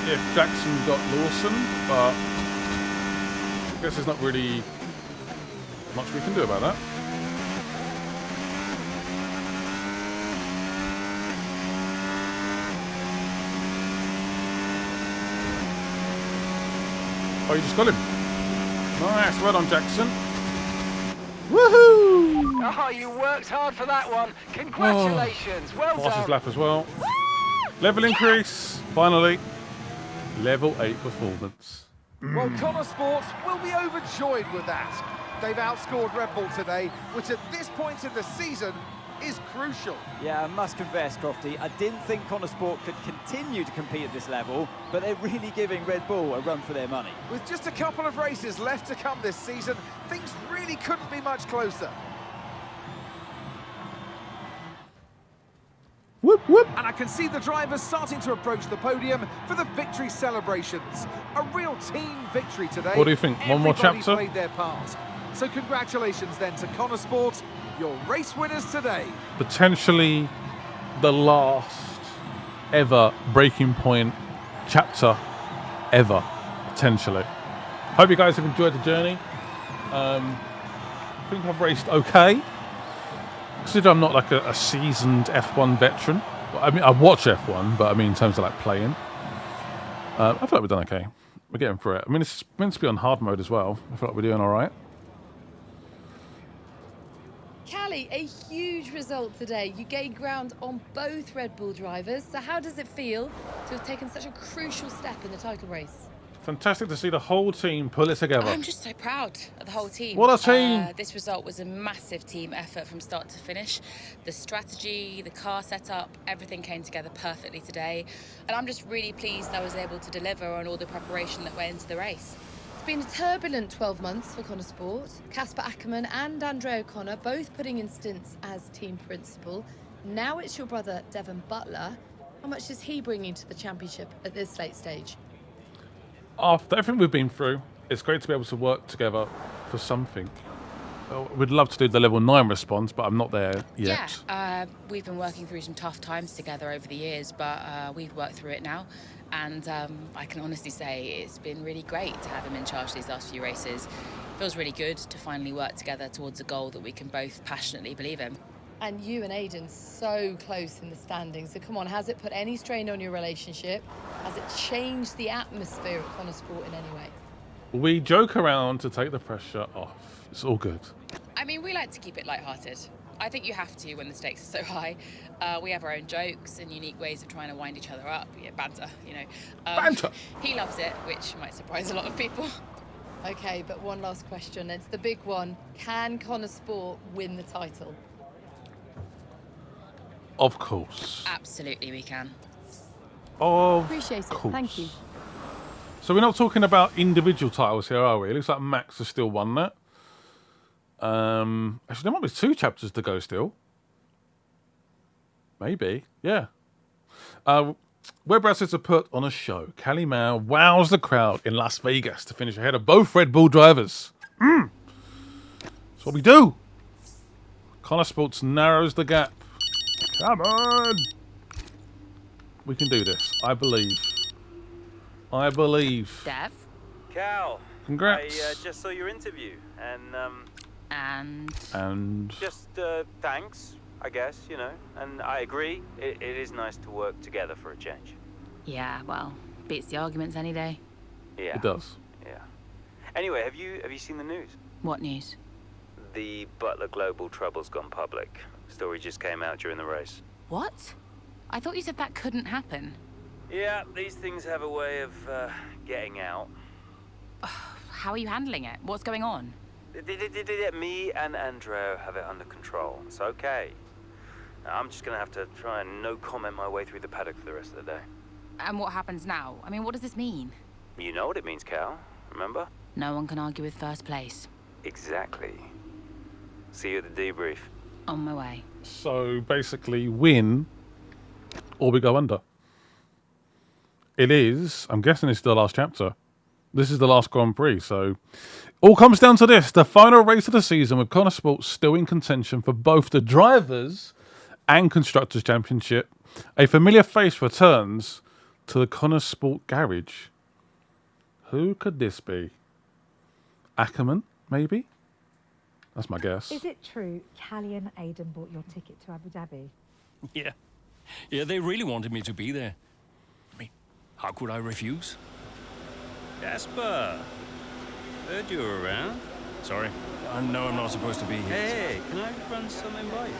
[SPEAKER 1] if Jackson got Lawson, but I guess there's not really much we can do about that. Oh, you just got him. Nice, well done, Jackson. Woohoo!
[SPEAKER 12] Oh, you worked hard for that one. Congratulations, well done.
[SPEAKER 1] Fastest lap as well. Level increase, finally. Level 8 performance.
[SPEAKER 6] Well, Connor Sports will be overjoyed with that. They've outscored Red Bull today, which at this point in the season is crucial.
[SPEAKER 7] Yeah, I must confess, Crofty, I didn't think Connor Sport could continue to compete at this level, but they're really giving Red Bull a run for their money.
[SPEAKER 6] With just a couple of races left to come this season, things really couldn't be much closer.
[SPEAKER 1] Whoop, whoop.
[SPEAKER 6] And I can see the drivers starting to approach the podium for the victory celebrations. A real team victory today.
[SPEAKER 1] What do you think? One more
[SPEAKER 6] Everybody
[SPEAKER 1] chapter?
[SPEAKER 6] played their part. So congratulations then to Connor Sport, your race winners today.
[SPEAKER 1] Potentially the last ever Breaking Point chapter ever, potentially. Hope you guys have enjoyed the journey. I think I've raced okay. Consider I'm not like a seasoned F1 veteran. I mean, I watch F1, but I mean in terms of like playing. I feel like we've done okay. We're getting through it. I mean, it's meant to be on hard mode as well. I feel like we're doing all right.
[SPEAKER 15] Callie, a huge result today. You gained ground on both Red Bull drivers. So how does it feel to have taken such a crucial step in the title race?
[SPEAKER 1] Fantastic to see the whole team pull it together.
[SPEAKER 8] I'm just so proud of the whole team.
[SPEAKER 1] What a team!
[SPEAKER 8] This result was a massive team effort from start to finish. The strategy, the car setup, everything came together perfectly today. And I'm just really pleased I was able to deliver on all the preparation that went into the race.
[SPEAKER 15] It's been a turbulent 12 months for Connor Sport. Casper Ackerman and Andre O'Connor both putting in stints as team principal. Now it's your brother, Devon Butler. How much is he bringing to the championship at this late stage?
[SPEAKER 1] After everything we've been through, it's great to be able to work together for something. We'd love to do the level 9 response, but I'm not there yet.
[SPEAKER 8] Yeah, we've been working through some tough times together over the years, but we've worked through it now. And I can honestly say it's been really great to have him in charge these last few races. Feels really good to finally work together towards a goal that we can both passionately believe in.
[SPEAKER 15] And you and Aidan so close in the standings. So come on, has it put any strain on your relationship? Has it changed the atmosphere at Connor Sport in any way?
[SPEAKER 1] We joke around to take the pressure off. It's all good.
[SPEAKER 8] I mean, we like to keep it lighthearted. I think you have to when the stakes are so high. We have our own jokes and unique ways of trying to wind each other up. Yeah, banter, you know.
[SPEAKER 1] Banter!
[SPEAKER 8] He loves it, which might surprise a lot of people.
[SPEAKER 15] Okay, but one last question. It's the big one. Can Connor Sport win the title?
[SPEAKER 1] Of course.
[SPEAKER 8] Absolutely, we can.
[SPEAKER 1] Of
[SPEAKER 15] Appreciate it.
[SPEAKER 1] course.
[SPEAKER 15] Thank you.
[SPEAKER 1] So we're not talking about individual titles here, are we? It looks like Max has still won that. Actually, there might be 2 chapters to go still. Maybe, yeah. Web Racers have put on a show. Callie Mao wows the crowd in Las Vegas to finish ahead of both Red Bull drivers. That's what we do. Connor Sports narrows the gap. Come on. We can do this. I believe. I believe.
[SPEAKER 8] Dev?
[SPEAKER 19] Cal.
[SPEAKER 1] Congrats.
[SPEAKER 19] I just saw your interview, and
[SPEAKER 1] And
[SPEAKER 19] just thanks, I guess, you know. And I agree, it is nice to work together for a change.
[SPEAKER 8] Yeah, well, beats the arguments any day.
[SPEAKER 19] Yeah.
[SPEAKER 1] it does.
[SPEAKER 19] Yeah. Anyway, have you seen the news?
[SPEAKER 8] What news?
[SPEAKER 19] The Butler Global trouble's gone public. Story just came out during the race.
[SPEAKER 8] What? I thought you said that couldn't happen.
[SPEAKER 19] Yeah, these things have a way of getting out.
[SPEAKER 8] How are you handling it? What's going on?
[SPEAKER 19] Me and Andreo have it under control. It's okay. I'm just gonna have to try and no comment my way through the paddock for the rest of the day.
[SPEAKER 8] And what happens now? I mean, what does this mean?
[SPEAKER 19] You know what it means, Cal. Remember?
[SPEAKER 8] No one can argue with first place.
[SPEAKER 19] Exactly. See you at the debrief.
[SPEAKER 8] On my way.
[SPEAKER 1] So basically, win or we go under. It is. I'm guessing it's the last chapter. This is the last Grand Prix, so all comes down to this. The final race of the season with Connor Sports still in contention for both the Drivers' and Constructors' Championship. A familiar face returns to the Connor Sport Garage. Who could this be? Ackerman, maybe? That's my guess.
[SPEAKER 14] Is it true Callie and Aidan bought your ticket to Abu Dhabi?
[SPEAKER 9] Yeah. Yeah, they really wanted me to be there. I mean, how could I refuse?
[SPEAKER 19] Jasper, heard you were around.
[SPEAKER 9] Sorry. I know I'm not supposed to be here.
[SPEAKER 19] Hey, can I run something by you?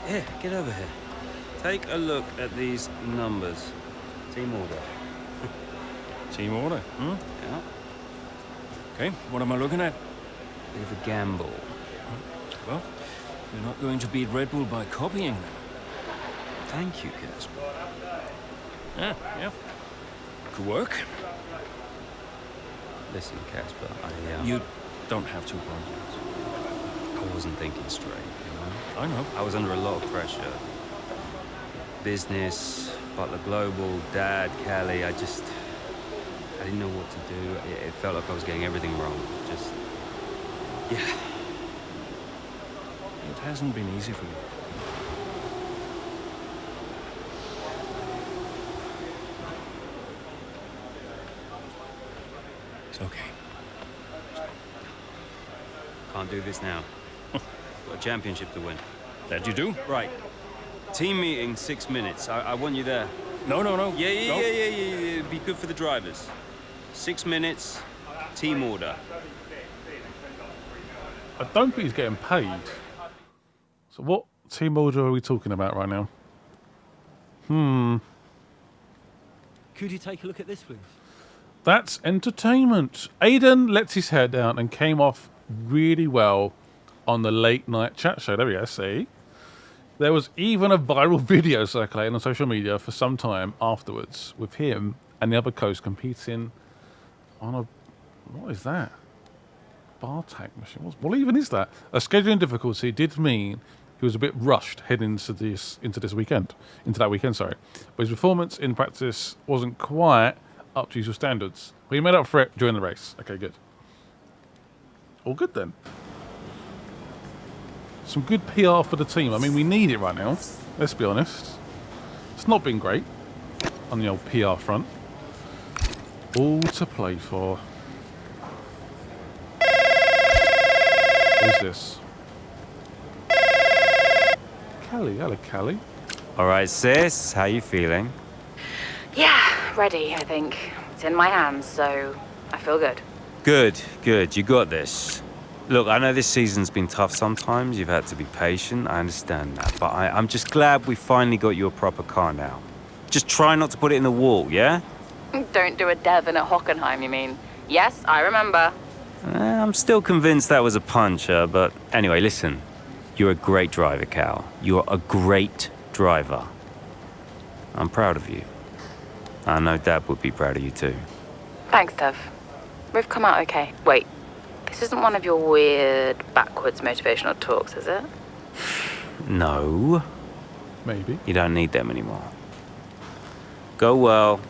[SPEAKER 19] Here, get over here. Take a look at these numbers. Team order.
[SPEAKER 9] Team order,
[SPEAKER 19] Yeah.
[SPEAKER 9] Okay, what am I looking at?
[SPEAKER 19] Bit of a gamble.
[SPEAKER 9] Well, you're not going to beat Red Bull by copying them.
[SPEAKER 19] Thank you, Casper.
[SPEAKER 9] Yeah. Could work.
[SPEAKER 19] Listen, Casper,
[SPEAKER 9] You don't have to apologize.
[SPEAKER 19] I wasn't thinking straight, you know?
[SPEAKER 9] I know.
[SPEAKER 19] I was under a lot of pressure. Business, Butler Global, Dad, Callie, I didn't know what to do. It felt like I was getting everything wrong. Yeah.
[SPEAKER 9] It hasn't been easy for you. It's okay.
[SPEAKER 19] Can't do this now. Got a championship to win.
[SPEAKER 9] That you do?
[SPEAKER 19] Right. Team meeting, 6 minutes. I want you there.
[SPEAKER 9] No.
[SPEAKER 19] Yeah.
[SPEAKER 9] No.
[SPEAKER 19] It'd be good for the drivers. 6 minutes, team order.
[SPEAKER 1] I don't think he's getting paid. So what team order are we talking about right now?
[SPEAKER 17] Could you take a look at this, please?
[SPEAKER 1] That's entertainment. Aidan lets his hair down and came off really well on the late night chat show. There we go, see? There was even a viral video circulating on social media for some time afterwards with him and the other coach competing on a... What is that? Bar tag machine. What even is that? A scheduling difficulty did mean he was a bit rushed heading into that weekend. But his performance in practice wasn't quite up to usual standards. But he made up for it during the race. Okay, good. All good then. Some good PR for the team. I mean, we need it right now. Let's be honest. It's not been great on the old PR front. All to play for. Who's this? Callie. Hello, Callie.
[SPEAKER 19] All right, sis, how you feeling?
[SPEAKER 8] Yeah, ready, I think. It's in my hands, so I feel good.
[SPEAKER 19] Good. You got this. Look, I know this season's been tough sometimes. You've had to be patient. I understand that. But I'm just glad we finally got you a proper car now. Just try not to put it in the wall, yeah?
[SPEAKER 8] Don't do a Devon at Hockenheim, you mean? Yes, I remember.
[SPEAKER 19] I'm still convinced that was a puncher, but anyway, listen. You're a great driver, Cal. You're a great driver. I'm proud of you. I know Dad would be proud of you too.
[SPEAKER 8] Thanks, Dev. We've come out okay. Wait, this isn't one of your weird, backwards motivational talks, is it?
[SPEAKER 19] No.
[SPEAKER 1] Maybe.
[SPEAKER 19] You don't need them anymore. Go well.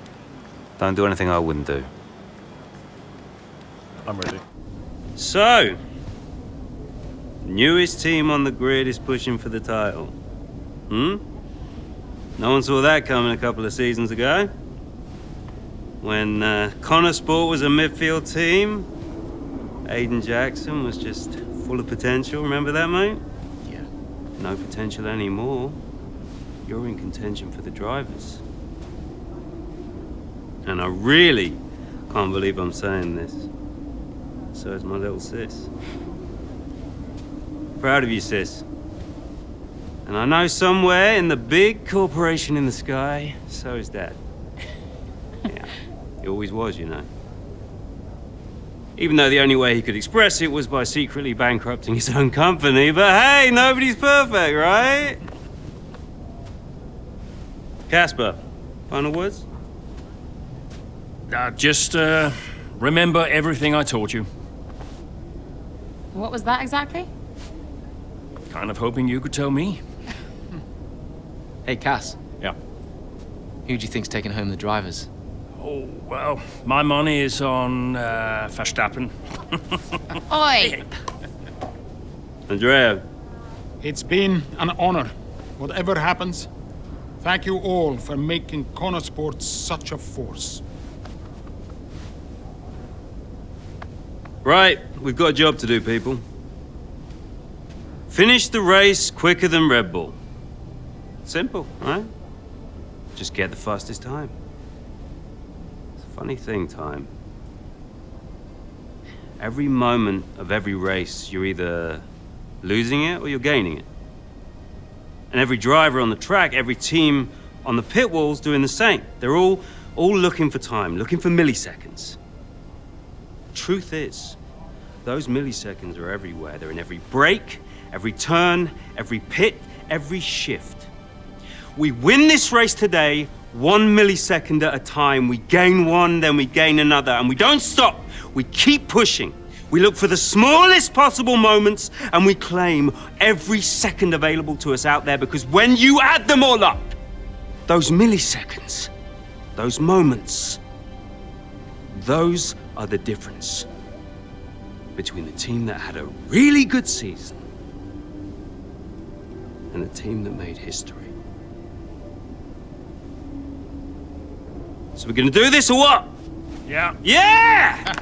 [SPEAKER 19] Don't do anything I wouldn't do.
[SPEAKER 1] I'm ready.
[SPEAKER 19] So, newest team on the grid is pushing for the title. No one saw that coming a couple of seasons ago. When Connor Sport was a midfield team, Aiden Jackson was just full of potential. Remember that, mate?
[SPEAKER 20] Yeah.
[SPEAKER 19] No potential anymore. You're in contention for the drivers. And I really can't believe I'm saying this. So is my little sis. Proud of you, sis. And I know somewhere in the big corporation in the sky, so is Dad. Yeah, he always was, you know. Even though the only way he could express it was by secretly bankrupting his own company. But hey, nobody's perfect, right? Casper, final words?
[SPEAKER 9] Just remember everything I taught you.
[SPEAKER 8] What was that exactly?
[SPEAKER 9] Kind of hoping you could tell me.
[SPEAKER 20] Hey, Cass.
[SPEAKER 9] Yeah.
[SPEAKER 20] Who do you think's taking home the drivers?
[SPEAKER 9] Oh, well, my money is on Verstappen.
[SPEAKER 8] Oi!
[SPEAKER 19] Andrea.
[SPEAKER 3] It's been an honor. Whatever happens, thank you all for making Connor Sport such a force.
[SPEAKER 19] Right, we've got a job to do, people. Finish the race quicker than Red Bull. Simple, right? Just get the fastest time. It's a funny thing, time. Every moment of every race, you're either losing it or you're gaining it. And every driver on the track, every team on the pit walls doing the same. They're all looking for time, looking for milliseconds. Truth is, those milliseconds are everywhere. They're in every break, every turn, every pit, every shift. We win this race today, 1 millisecond at a time. We gain one, then we gain another, and we don't stop. We keep pushing. We look for the smallest possible moments, and we claim every second available to us out there, because when you add them all up, those milliseconds, those moments, those are the difference between the team that had a really good season and the team that made history. So we're gonna do this or what?
[SPEAKER 9] Yeah.
[SPEAKER 19] Yeah!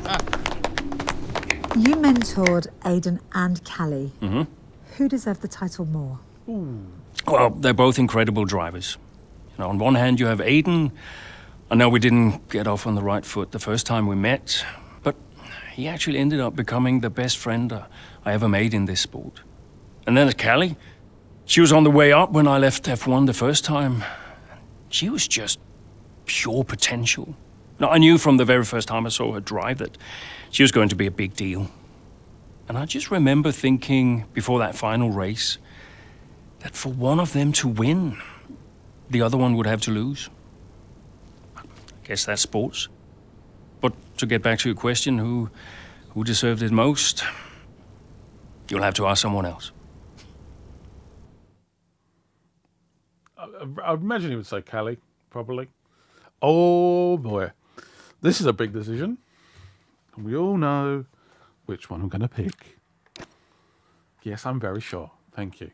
[SPEAKER 14] You mentored Aiden and Callie.
[SPEAKER 9] Mm-hmm.
[SPEAKER 14] Who deserved the title more?
[SPEAKER 9] Well, they're both incredible drivers. You know, on one hand, you have Aiden. I know we didn't get off on the right foot the first time we met, but he actually ended up becoming the best friend I ever made in this sport. And then there's Callie. She was on the way up when I left F1 the first time. She was just pure potential. Now, I knew from the very first time I saw her drive that she was going to be a big deal. And I just remember thinking before that final race that for one of them to win, the other one would have to lose. I guess that's sports. But to get back to your question, who deserved it most? You'll have to ask someone else.
[SPEAKER 1] I'd imagine he would say Callie, probably. Oh boy, this is a big decision. And we all know which one I'm going to pick. Yes, I'm very sure. Thank you.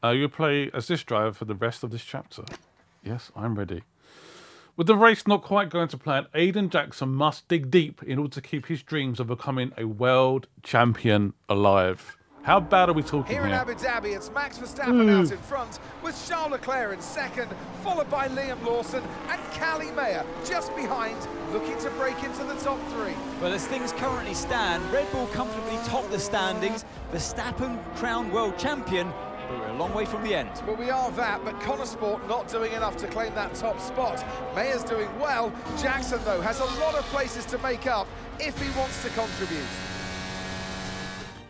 [SPEAKER 1] You'll play as this driver for the rest of this chapter. Yes, I'm ready. With the race not quite going to plan, Aiden Jackson must dig deep in order to keep his dreams of becoming a world champion alive. How bad are we talking
[SPEAKER 6] here? Here in Abu Dhabi, it's Max Verstappen out in front, with Charles Leclerc in second, followed by Liam Lawson and Callie Mayer just behind, looking to break into the top three.
[SPEAKER 7] Well, as things currently stand, Red Bull comfortably top the standings, Verstappen crowned world champion, but we're a long way from the end.
[SPEAKER 6] Well, we are that, but Connor Sport not doing enough to claim that top spot. Mayer's doing well. Jackson, though, has a lot of places to make up if he wants to contribute.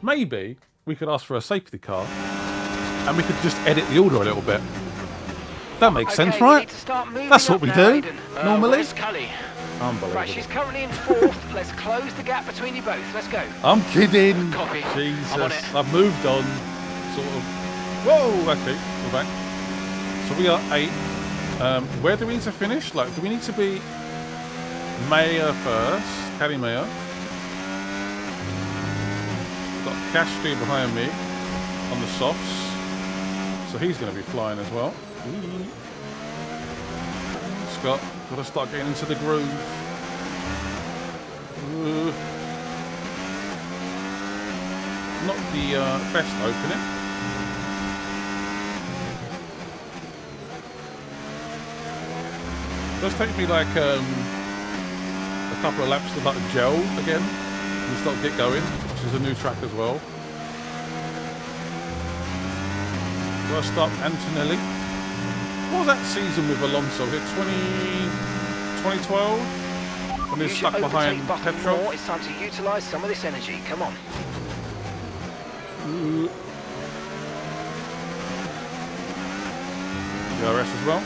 [SPEAKER 1] Maybe we could ask for a safety car and we could just edit the order a little bit. That makes sense, right? That's what we do, normally. Unbelievable.
[SPEAKER 12] Right, she's currently in fourth. Let's close the gap between you both. Let's go.
[SPEAKER 1] I'm kidding.
[SPEAKER 12] Copy.
[SPEAKER 1] Jesus.
[SPEAKER 12] I'm on it.
[SPEAKER 1] I've moved on, sort of. Whoa, okay, we're back. So we are 8th. Where do we need to finish? Like, do we need to be Mayer first? Callie Mayer. Got Castry behind me on the softs. So he's going to be flying as well. Scott, got to start getting into the groove. Not the best opening. It does take me like a couple of laps to like gel again and start get going, which is a new track as well. First up, Antonelli. What was that season with Alonso here? 2012? When he was stuck behind Petrov.
[SPEAKER 12] It's time to utilise some of this energy. Come on.
[SPEAKER 1] DRS as well.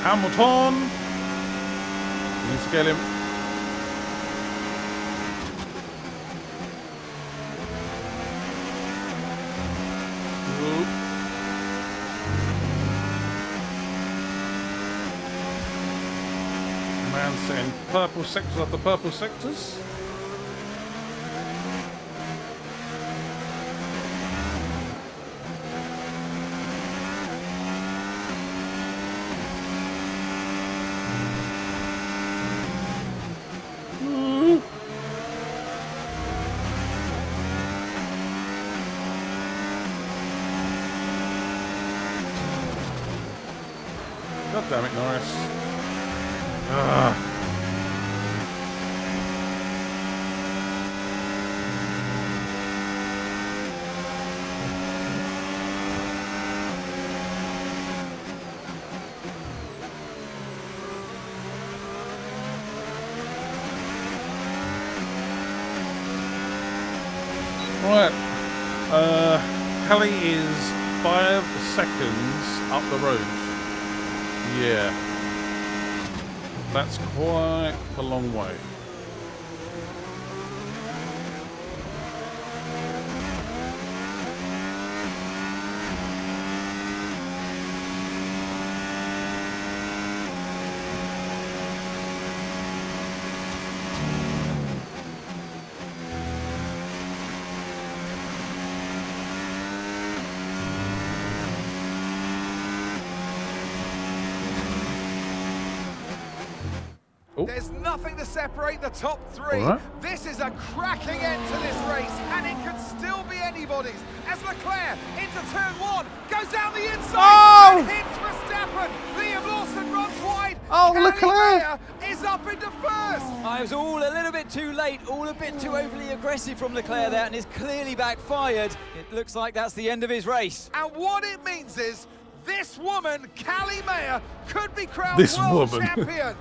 [SPEAKER 1] Hamilton. Need to get him. Man saying purple sectors after purple sectors. God damn it, Norris. Right. Kelly is 5 seconds up the road. Yeah. That's quite a long way.
[SPEAKER 6] There's nothing to separate the top three.
[SPEAKER 1] Right.
[SPEAKER 6] This is a cracking end to this race, and it could still be anybody's. As Leclerc into turn 1, goes down the inside, and hits Verstappen. Liam Lawson runs wide.
[SPEAKER 1] Leclerc
[SPEAKER 6] is up into first.
[SPEAKER 7] I was all a little bit too late, all a bit too overly aggressive from Leclerc there, and it's clearly backfired. It looks like that's the end of his race.
[SPEAKER 6] And what it means is this woman, Callie Mayer, could be crowned world champion.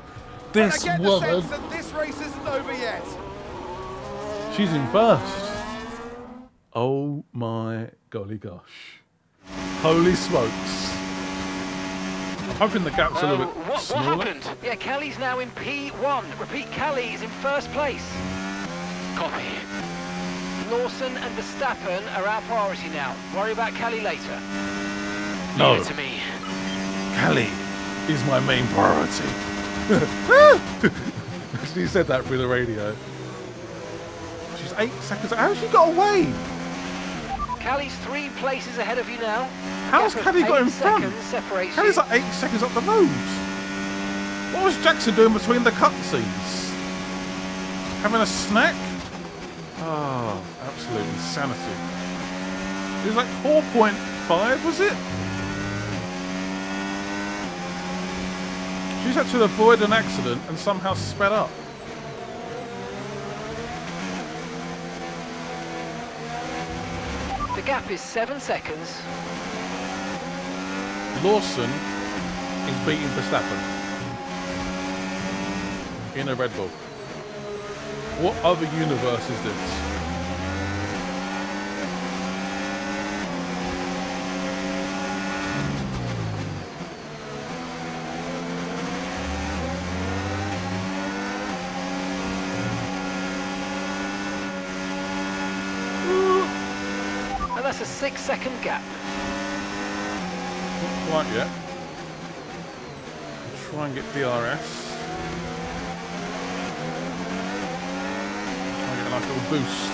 [SPEAKER 1] This
[SPEAKER 6] but I get the
[SPEAKER 1] woman.
[SPEAKER 6] sense that this race isn't over yet.
[SPEAKER 1] She's in first. Oh my golly gosh. Holy smokes. I'm hoping the gap's a little bit
[SPEAKER 12] What
[SPEAKER 1] smaller.
[SPEAKER 12] happened? Yeah, Callie's now in P1. Repeat, Callie is in first place. Copy. Lawson and Verstappen are our priority now. Worry about Callie later.
[SPEAKER 1] No.
[SPEAKER 12] Leave it to me.
[SPEAKER 1] Callie is my main priority. She said that through the radio. She's 8 seconds. How's she got away?
[SPEAKER 12] Callie's 3 places ahead of you now.
[SPEAKER 1] How's
[SPEAKER 12] Gap of
[SPEAKER 1] Callie got in
[SPEAKER 12] 8
[SPEAKER 1] front?
[SPEAKER 12] seconds separates
[SPEAKER 1] Callie's
[SPEAKER 12] you.
[SPEAKER 1] like 8 seconds up the road. What was Jackson doing between the cutscenes? Having a snack? Oh, absolute insanity. It was like 4.5, was it? She's had to avoid an accident and somehow sped up.
[SPEAKER 12] The gap is 7 seconds.
[SPEAKER 1] Lawson is beating Verstappen in a Red Bull. What other universe is this?
[SPEAKER 12] a 6-second gap.
[SPEAKER 1] Not quite yet. Try and get DRS. Try and get a nice little boost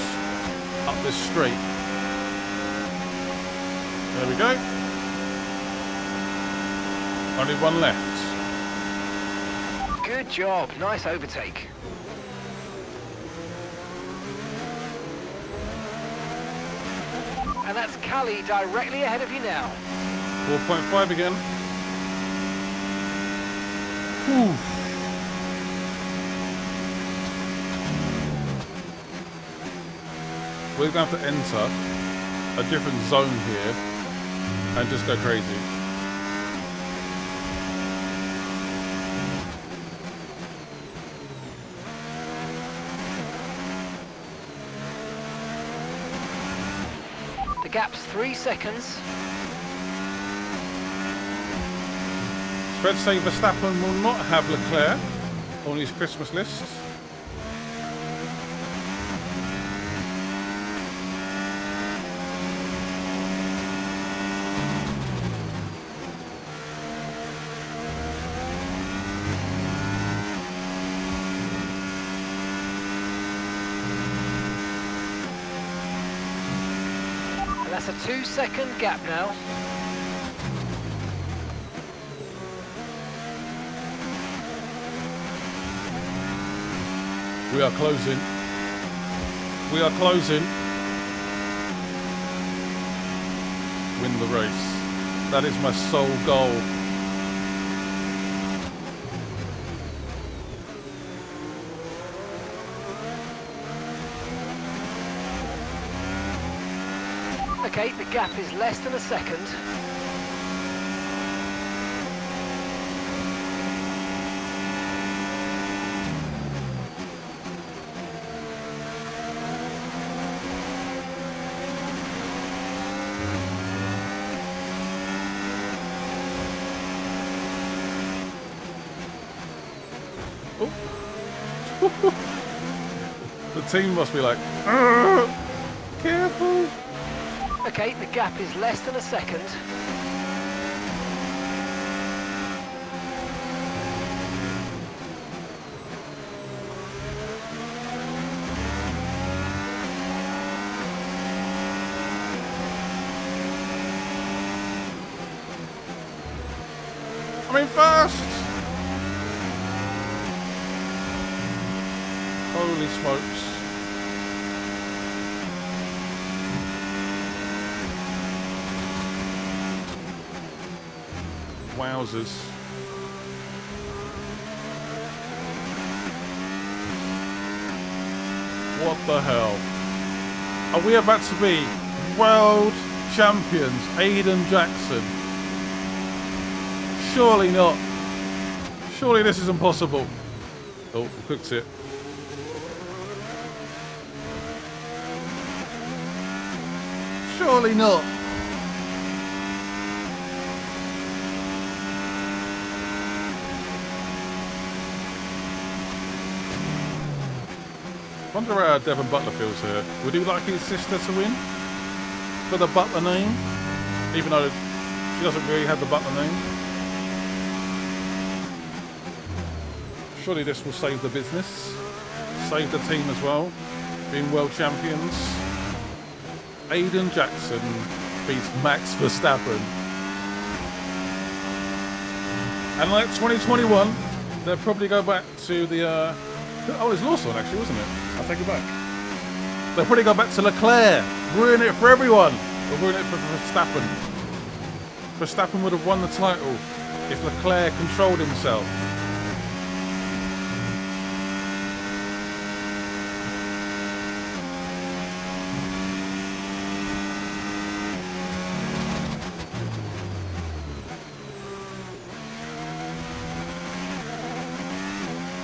[SPEAKER 1] up this straight. There we go. Only one left.
[SPEAKER 12] Good job, nice overtake. And that's Callie directly ahead of you now.
[SPEAKER 1] 4.5 again. Whew. We're going to have to enter a different zone here and just go crazy.
[SPEAKER 12] The gap's 3 seconds.
[SPEAKER 1] Fred say Verstappen will not have Leclerc on his Christmas list.
[SPEAKER 12] And that's a 2-second gap now.
[SPEAKER 1] We are closing. We are closing. Win the race. That is my sole goal.
[SPEAKER 12] Okay, the gap is less than a second.
[SPEAKER 1] The team must be like, careful.
[SPEAKER 12] Okay, the gap is less than a second.
[SPEAKER 1] I'm in first. Holy smokes. Wowzers. What the hell? Are we about to be world champions, Aiden Jackson? Surely not. Surely this is impossible. Oh, we cooked it. Surely not. I wonder how Devon Butler feels here. Would he like his sister to win for the Butler name? Even though she doesn't really have the Butler name. Surely this will save the business. Save the team as well. Being world champions. Aiden Jackson beats Max Verstappen. And like 2021, they'll probably go back to the... oh, it's Lawson actually, wasn't it? I'll take it back. They'll probably go back to Leclerc. Ruin it for everyone. Or ruin it for Verstappen. Verstappen would have won the title if Leclerc controlled himself.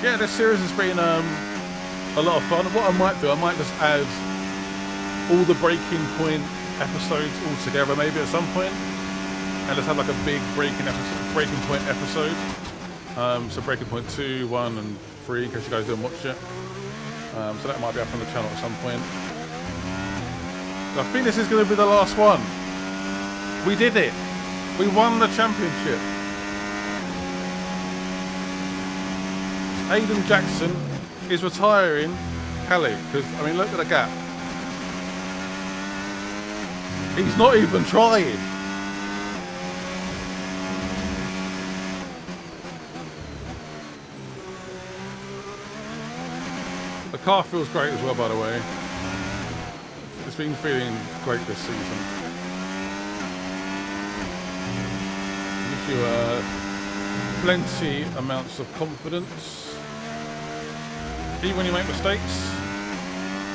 [SPEAKER 1] Yeah, this series has been a lot of fun. What I might do, I might just add all the breaking point episodes all together maybe at some point, and just have like a big breaking point episode. So breaking point 2, 1 and 3 in case you guys didn't watch it. So that might be up on the channel at some point. I think this is going to be the last one. We did it. We won the championship. Aiden Jackson is retiring Kelly because, I mean, look at the gap. He's not even trying. The car feels great as well, by the way. It's been feeling great this season. Gives you plenty amounts of confidence. Even when you make mistakes.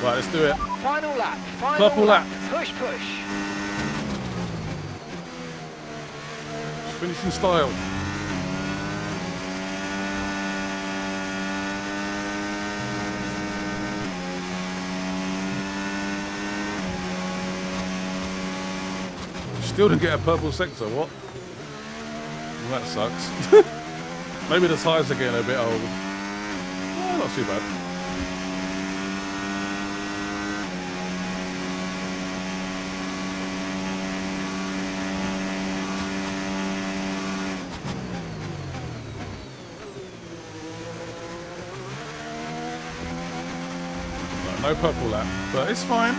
[SPEAKER 1] Right, let's do it.
[SPEAKER 12] Final lap.
[SPEAKER 1] Purple lap.
[SPEAKER 12] Push, push.
[SPEAKER 1] Finish in style. Still didn't get a purple sector, what? Well, that sucks. Maybe the tyres are getting a bit old. Oh, not too bad. No purple lap, but it's fine.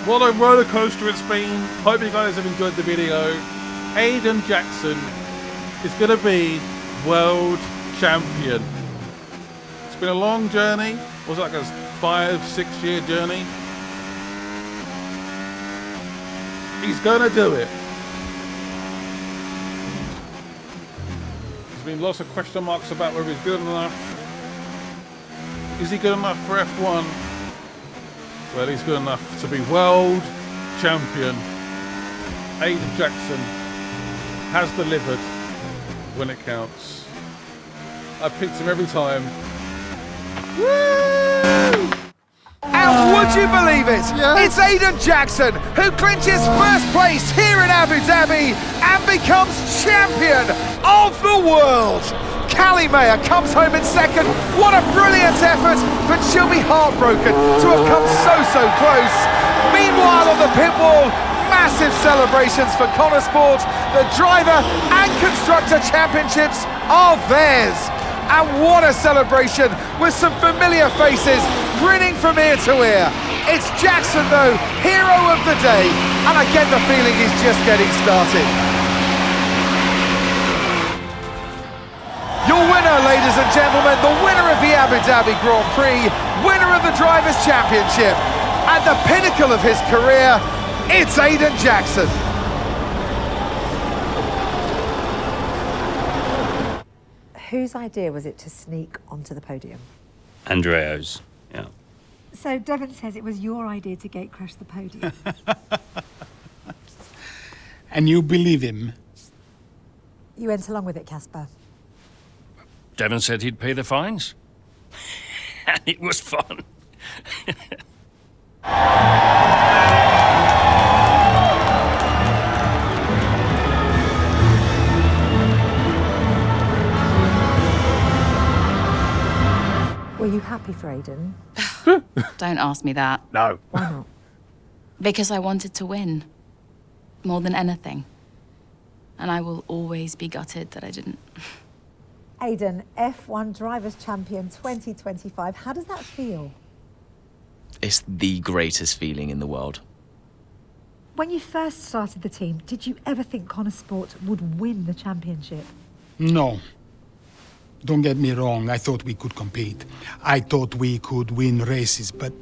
[SPEAKER 1] What a roller coaster it's been. Hope you guys have enjoyed the video. Aiden Jackson is going to be world champion. It's been a long journey. Was it like a 5-6 year journey? He's going to do it. There's been lots of question marks about whether he's good enough. Is he good enough for F1? Well, he's good enough to be world champion. Aiden Jackson has delivered when it counts. I picked him every time.
[SPEAKER 6] Woo! And would you believe it? It's Aiden Jackson who clinches first place here in Abu Dhabi and becomes champion of the world. Callie Mayer comes home in second. What a brilliant effort, but she'll be heartbroken to have come so close. Meanwhile, on the pit wall, massive celebrations for Connor Sport. The driver and constructor championships are theirs. And what a celebration with some familiar faces grinning from ear to ear. It's Jackson though, hero of the day, and I get the feeling he's just getting started. Your winner, ladies and gentlemen, the winner of the Abu Dhabi Grand Prix, winner of the Drivers' Championship, at the pinnacle of his career, it's Aiden Jackson.
[SPEAKER 14] Whose idea was it to sneak onto the podium?
[SPEAKER 19] Andreo's, yeah.
[SPEAKER 14] So Devon says it was your idea to gate crash the podium.
[SPEAKER 3] And you believe him?
[SPEAKER 14] You went along with it, Casper.
[SPEAKER 9] Devon said he'd pay the fines. And it was fun.
[SPEAKER 14] Were you happy for Aiden?
[SPEAKER 8] Don't ask me that.
[SPEAKER 1] No.
[SPEAKER 14] Why not?
[SPEAKER 8] Because I wanted to win. More than anything. And I will always be gutted that I didn't.
[SPEAKER 14] Aiden, F1 Drivers' Champion 2025. How does that feel?
[SPEAKER 20] It's the greatest feeling in the world.
[SPEAKER 14] When you first started the team, did you ever think Connor Sport would win the championship?
[SPEAKER 3] No. Don't get me wrong, I thought we could compete. I thought we could win races, but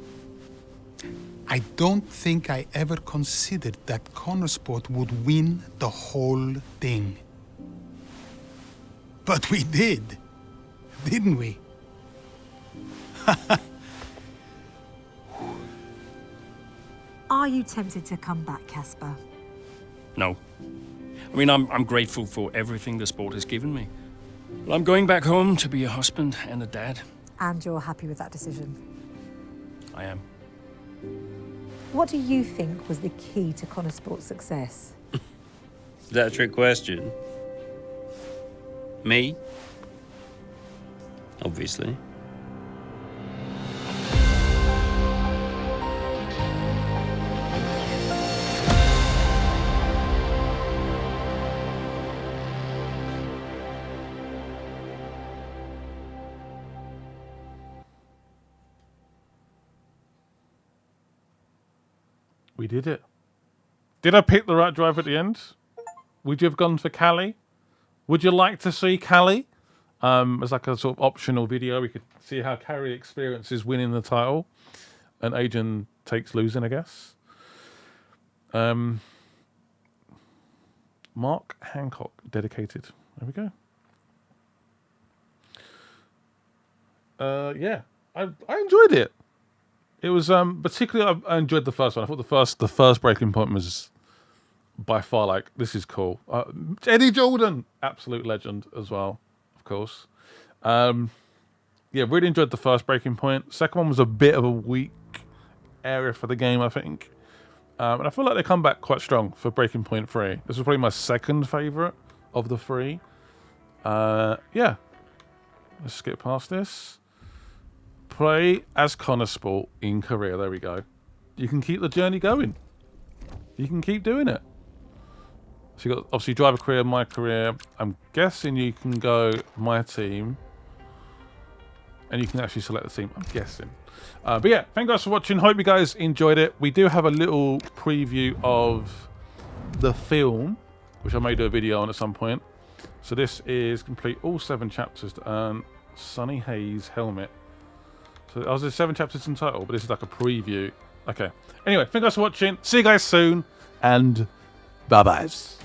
[SPEAKER 3] I don't think I ever considered that Connor Sport would win the whole thing. But we did, didn't we?
[SPEAKER 14] Are you tempted to come back, Casper?
[SPEAKER 9] No. I mean, I'm grateful for everything the sport has given me. But I'm going back home to be a husband and a dad.
[SPEAKER 14] And you're happy with that decision?
[SPEAKER 9] I am.
[SPEAKER 14] What do you think was the key to Connor Sport's success?
[SPEAKER 19] Is that a trick question? Me? Obviously.
[SPEAKER 1] We did it. Did I pick the right driver at the end? Would you have gone for Callie? Would you like to see Callie? As like a sort of optional video, we could see how Callie experiences winning the title, and Adrian takes losing, I guess. Mark Hancock, dedicated. There we go. Yeah, I enjoyed it. It was particularly I enjoyed the first one. I thought the first breaking point was by far like, this is cool. Eddie Jordan, absolute legend as well, of course. Yeah, really enjoyed the first breaking point. Second one was a bit of a weak area for the game, I think. And I feel like they come back quite strong for breaking point 3. This was probably my second favourite of the 3. Yeah. Let's skip past this. Play as Connor Sport in Korea. There we go. You can keep the journey going. You can keep doing it. So you got obviously driver career, my career. I'm guessing you can go my team, and you can actually select the team. I'm guessing. But yeah, thank you guys for watching. Hope you guys enjoyed it. We do have a little preview of the film, which I may do a video on at some point. So this is complete all 7 chapters to earn Sunny Hayes helmet. So there's 7 chapters in total, but this is like a preview. Okay. Anyway, thank you guys for watching. See you guys soon, and bye-byes.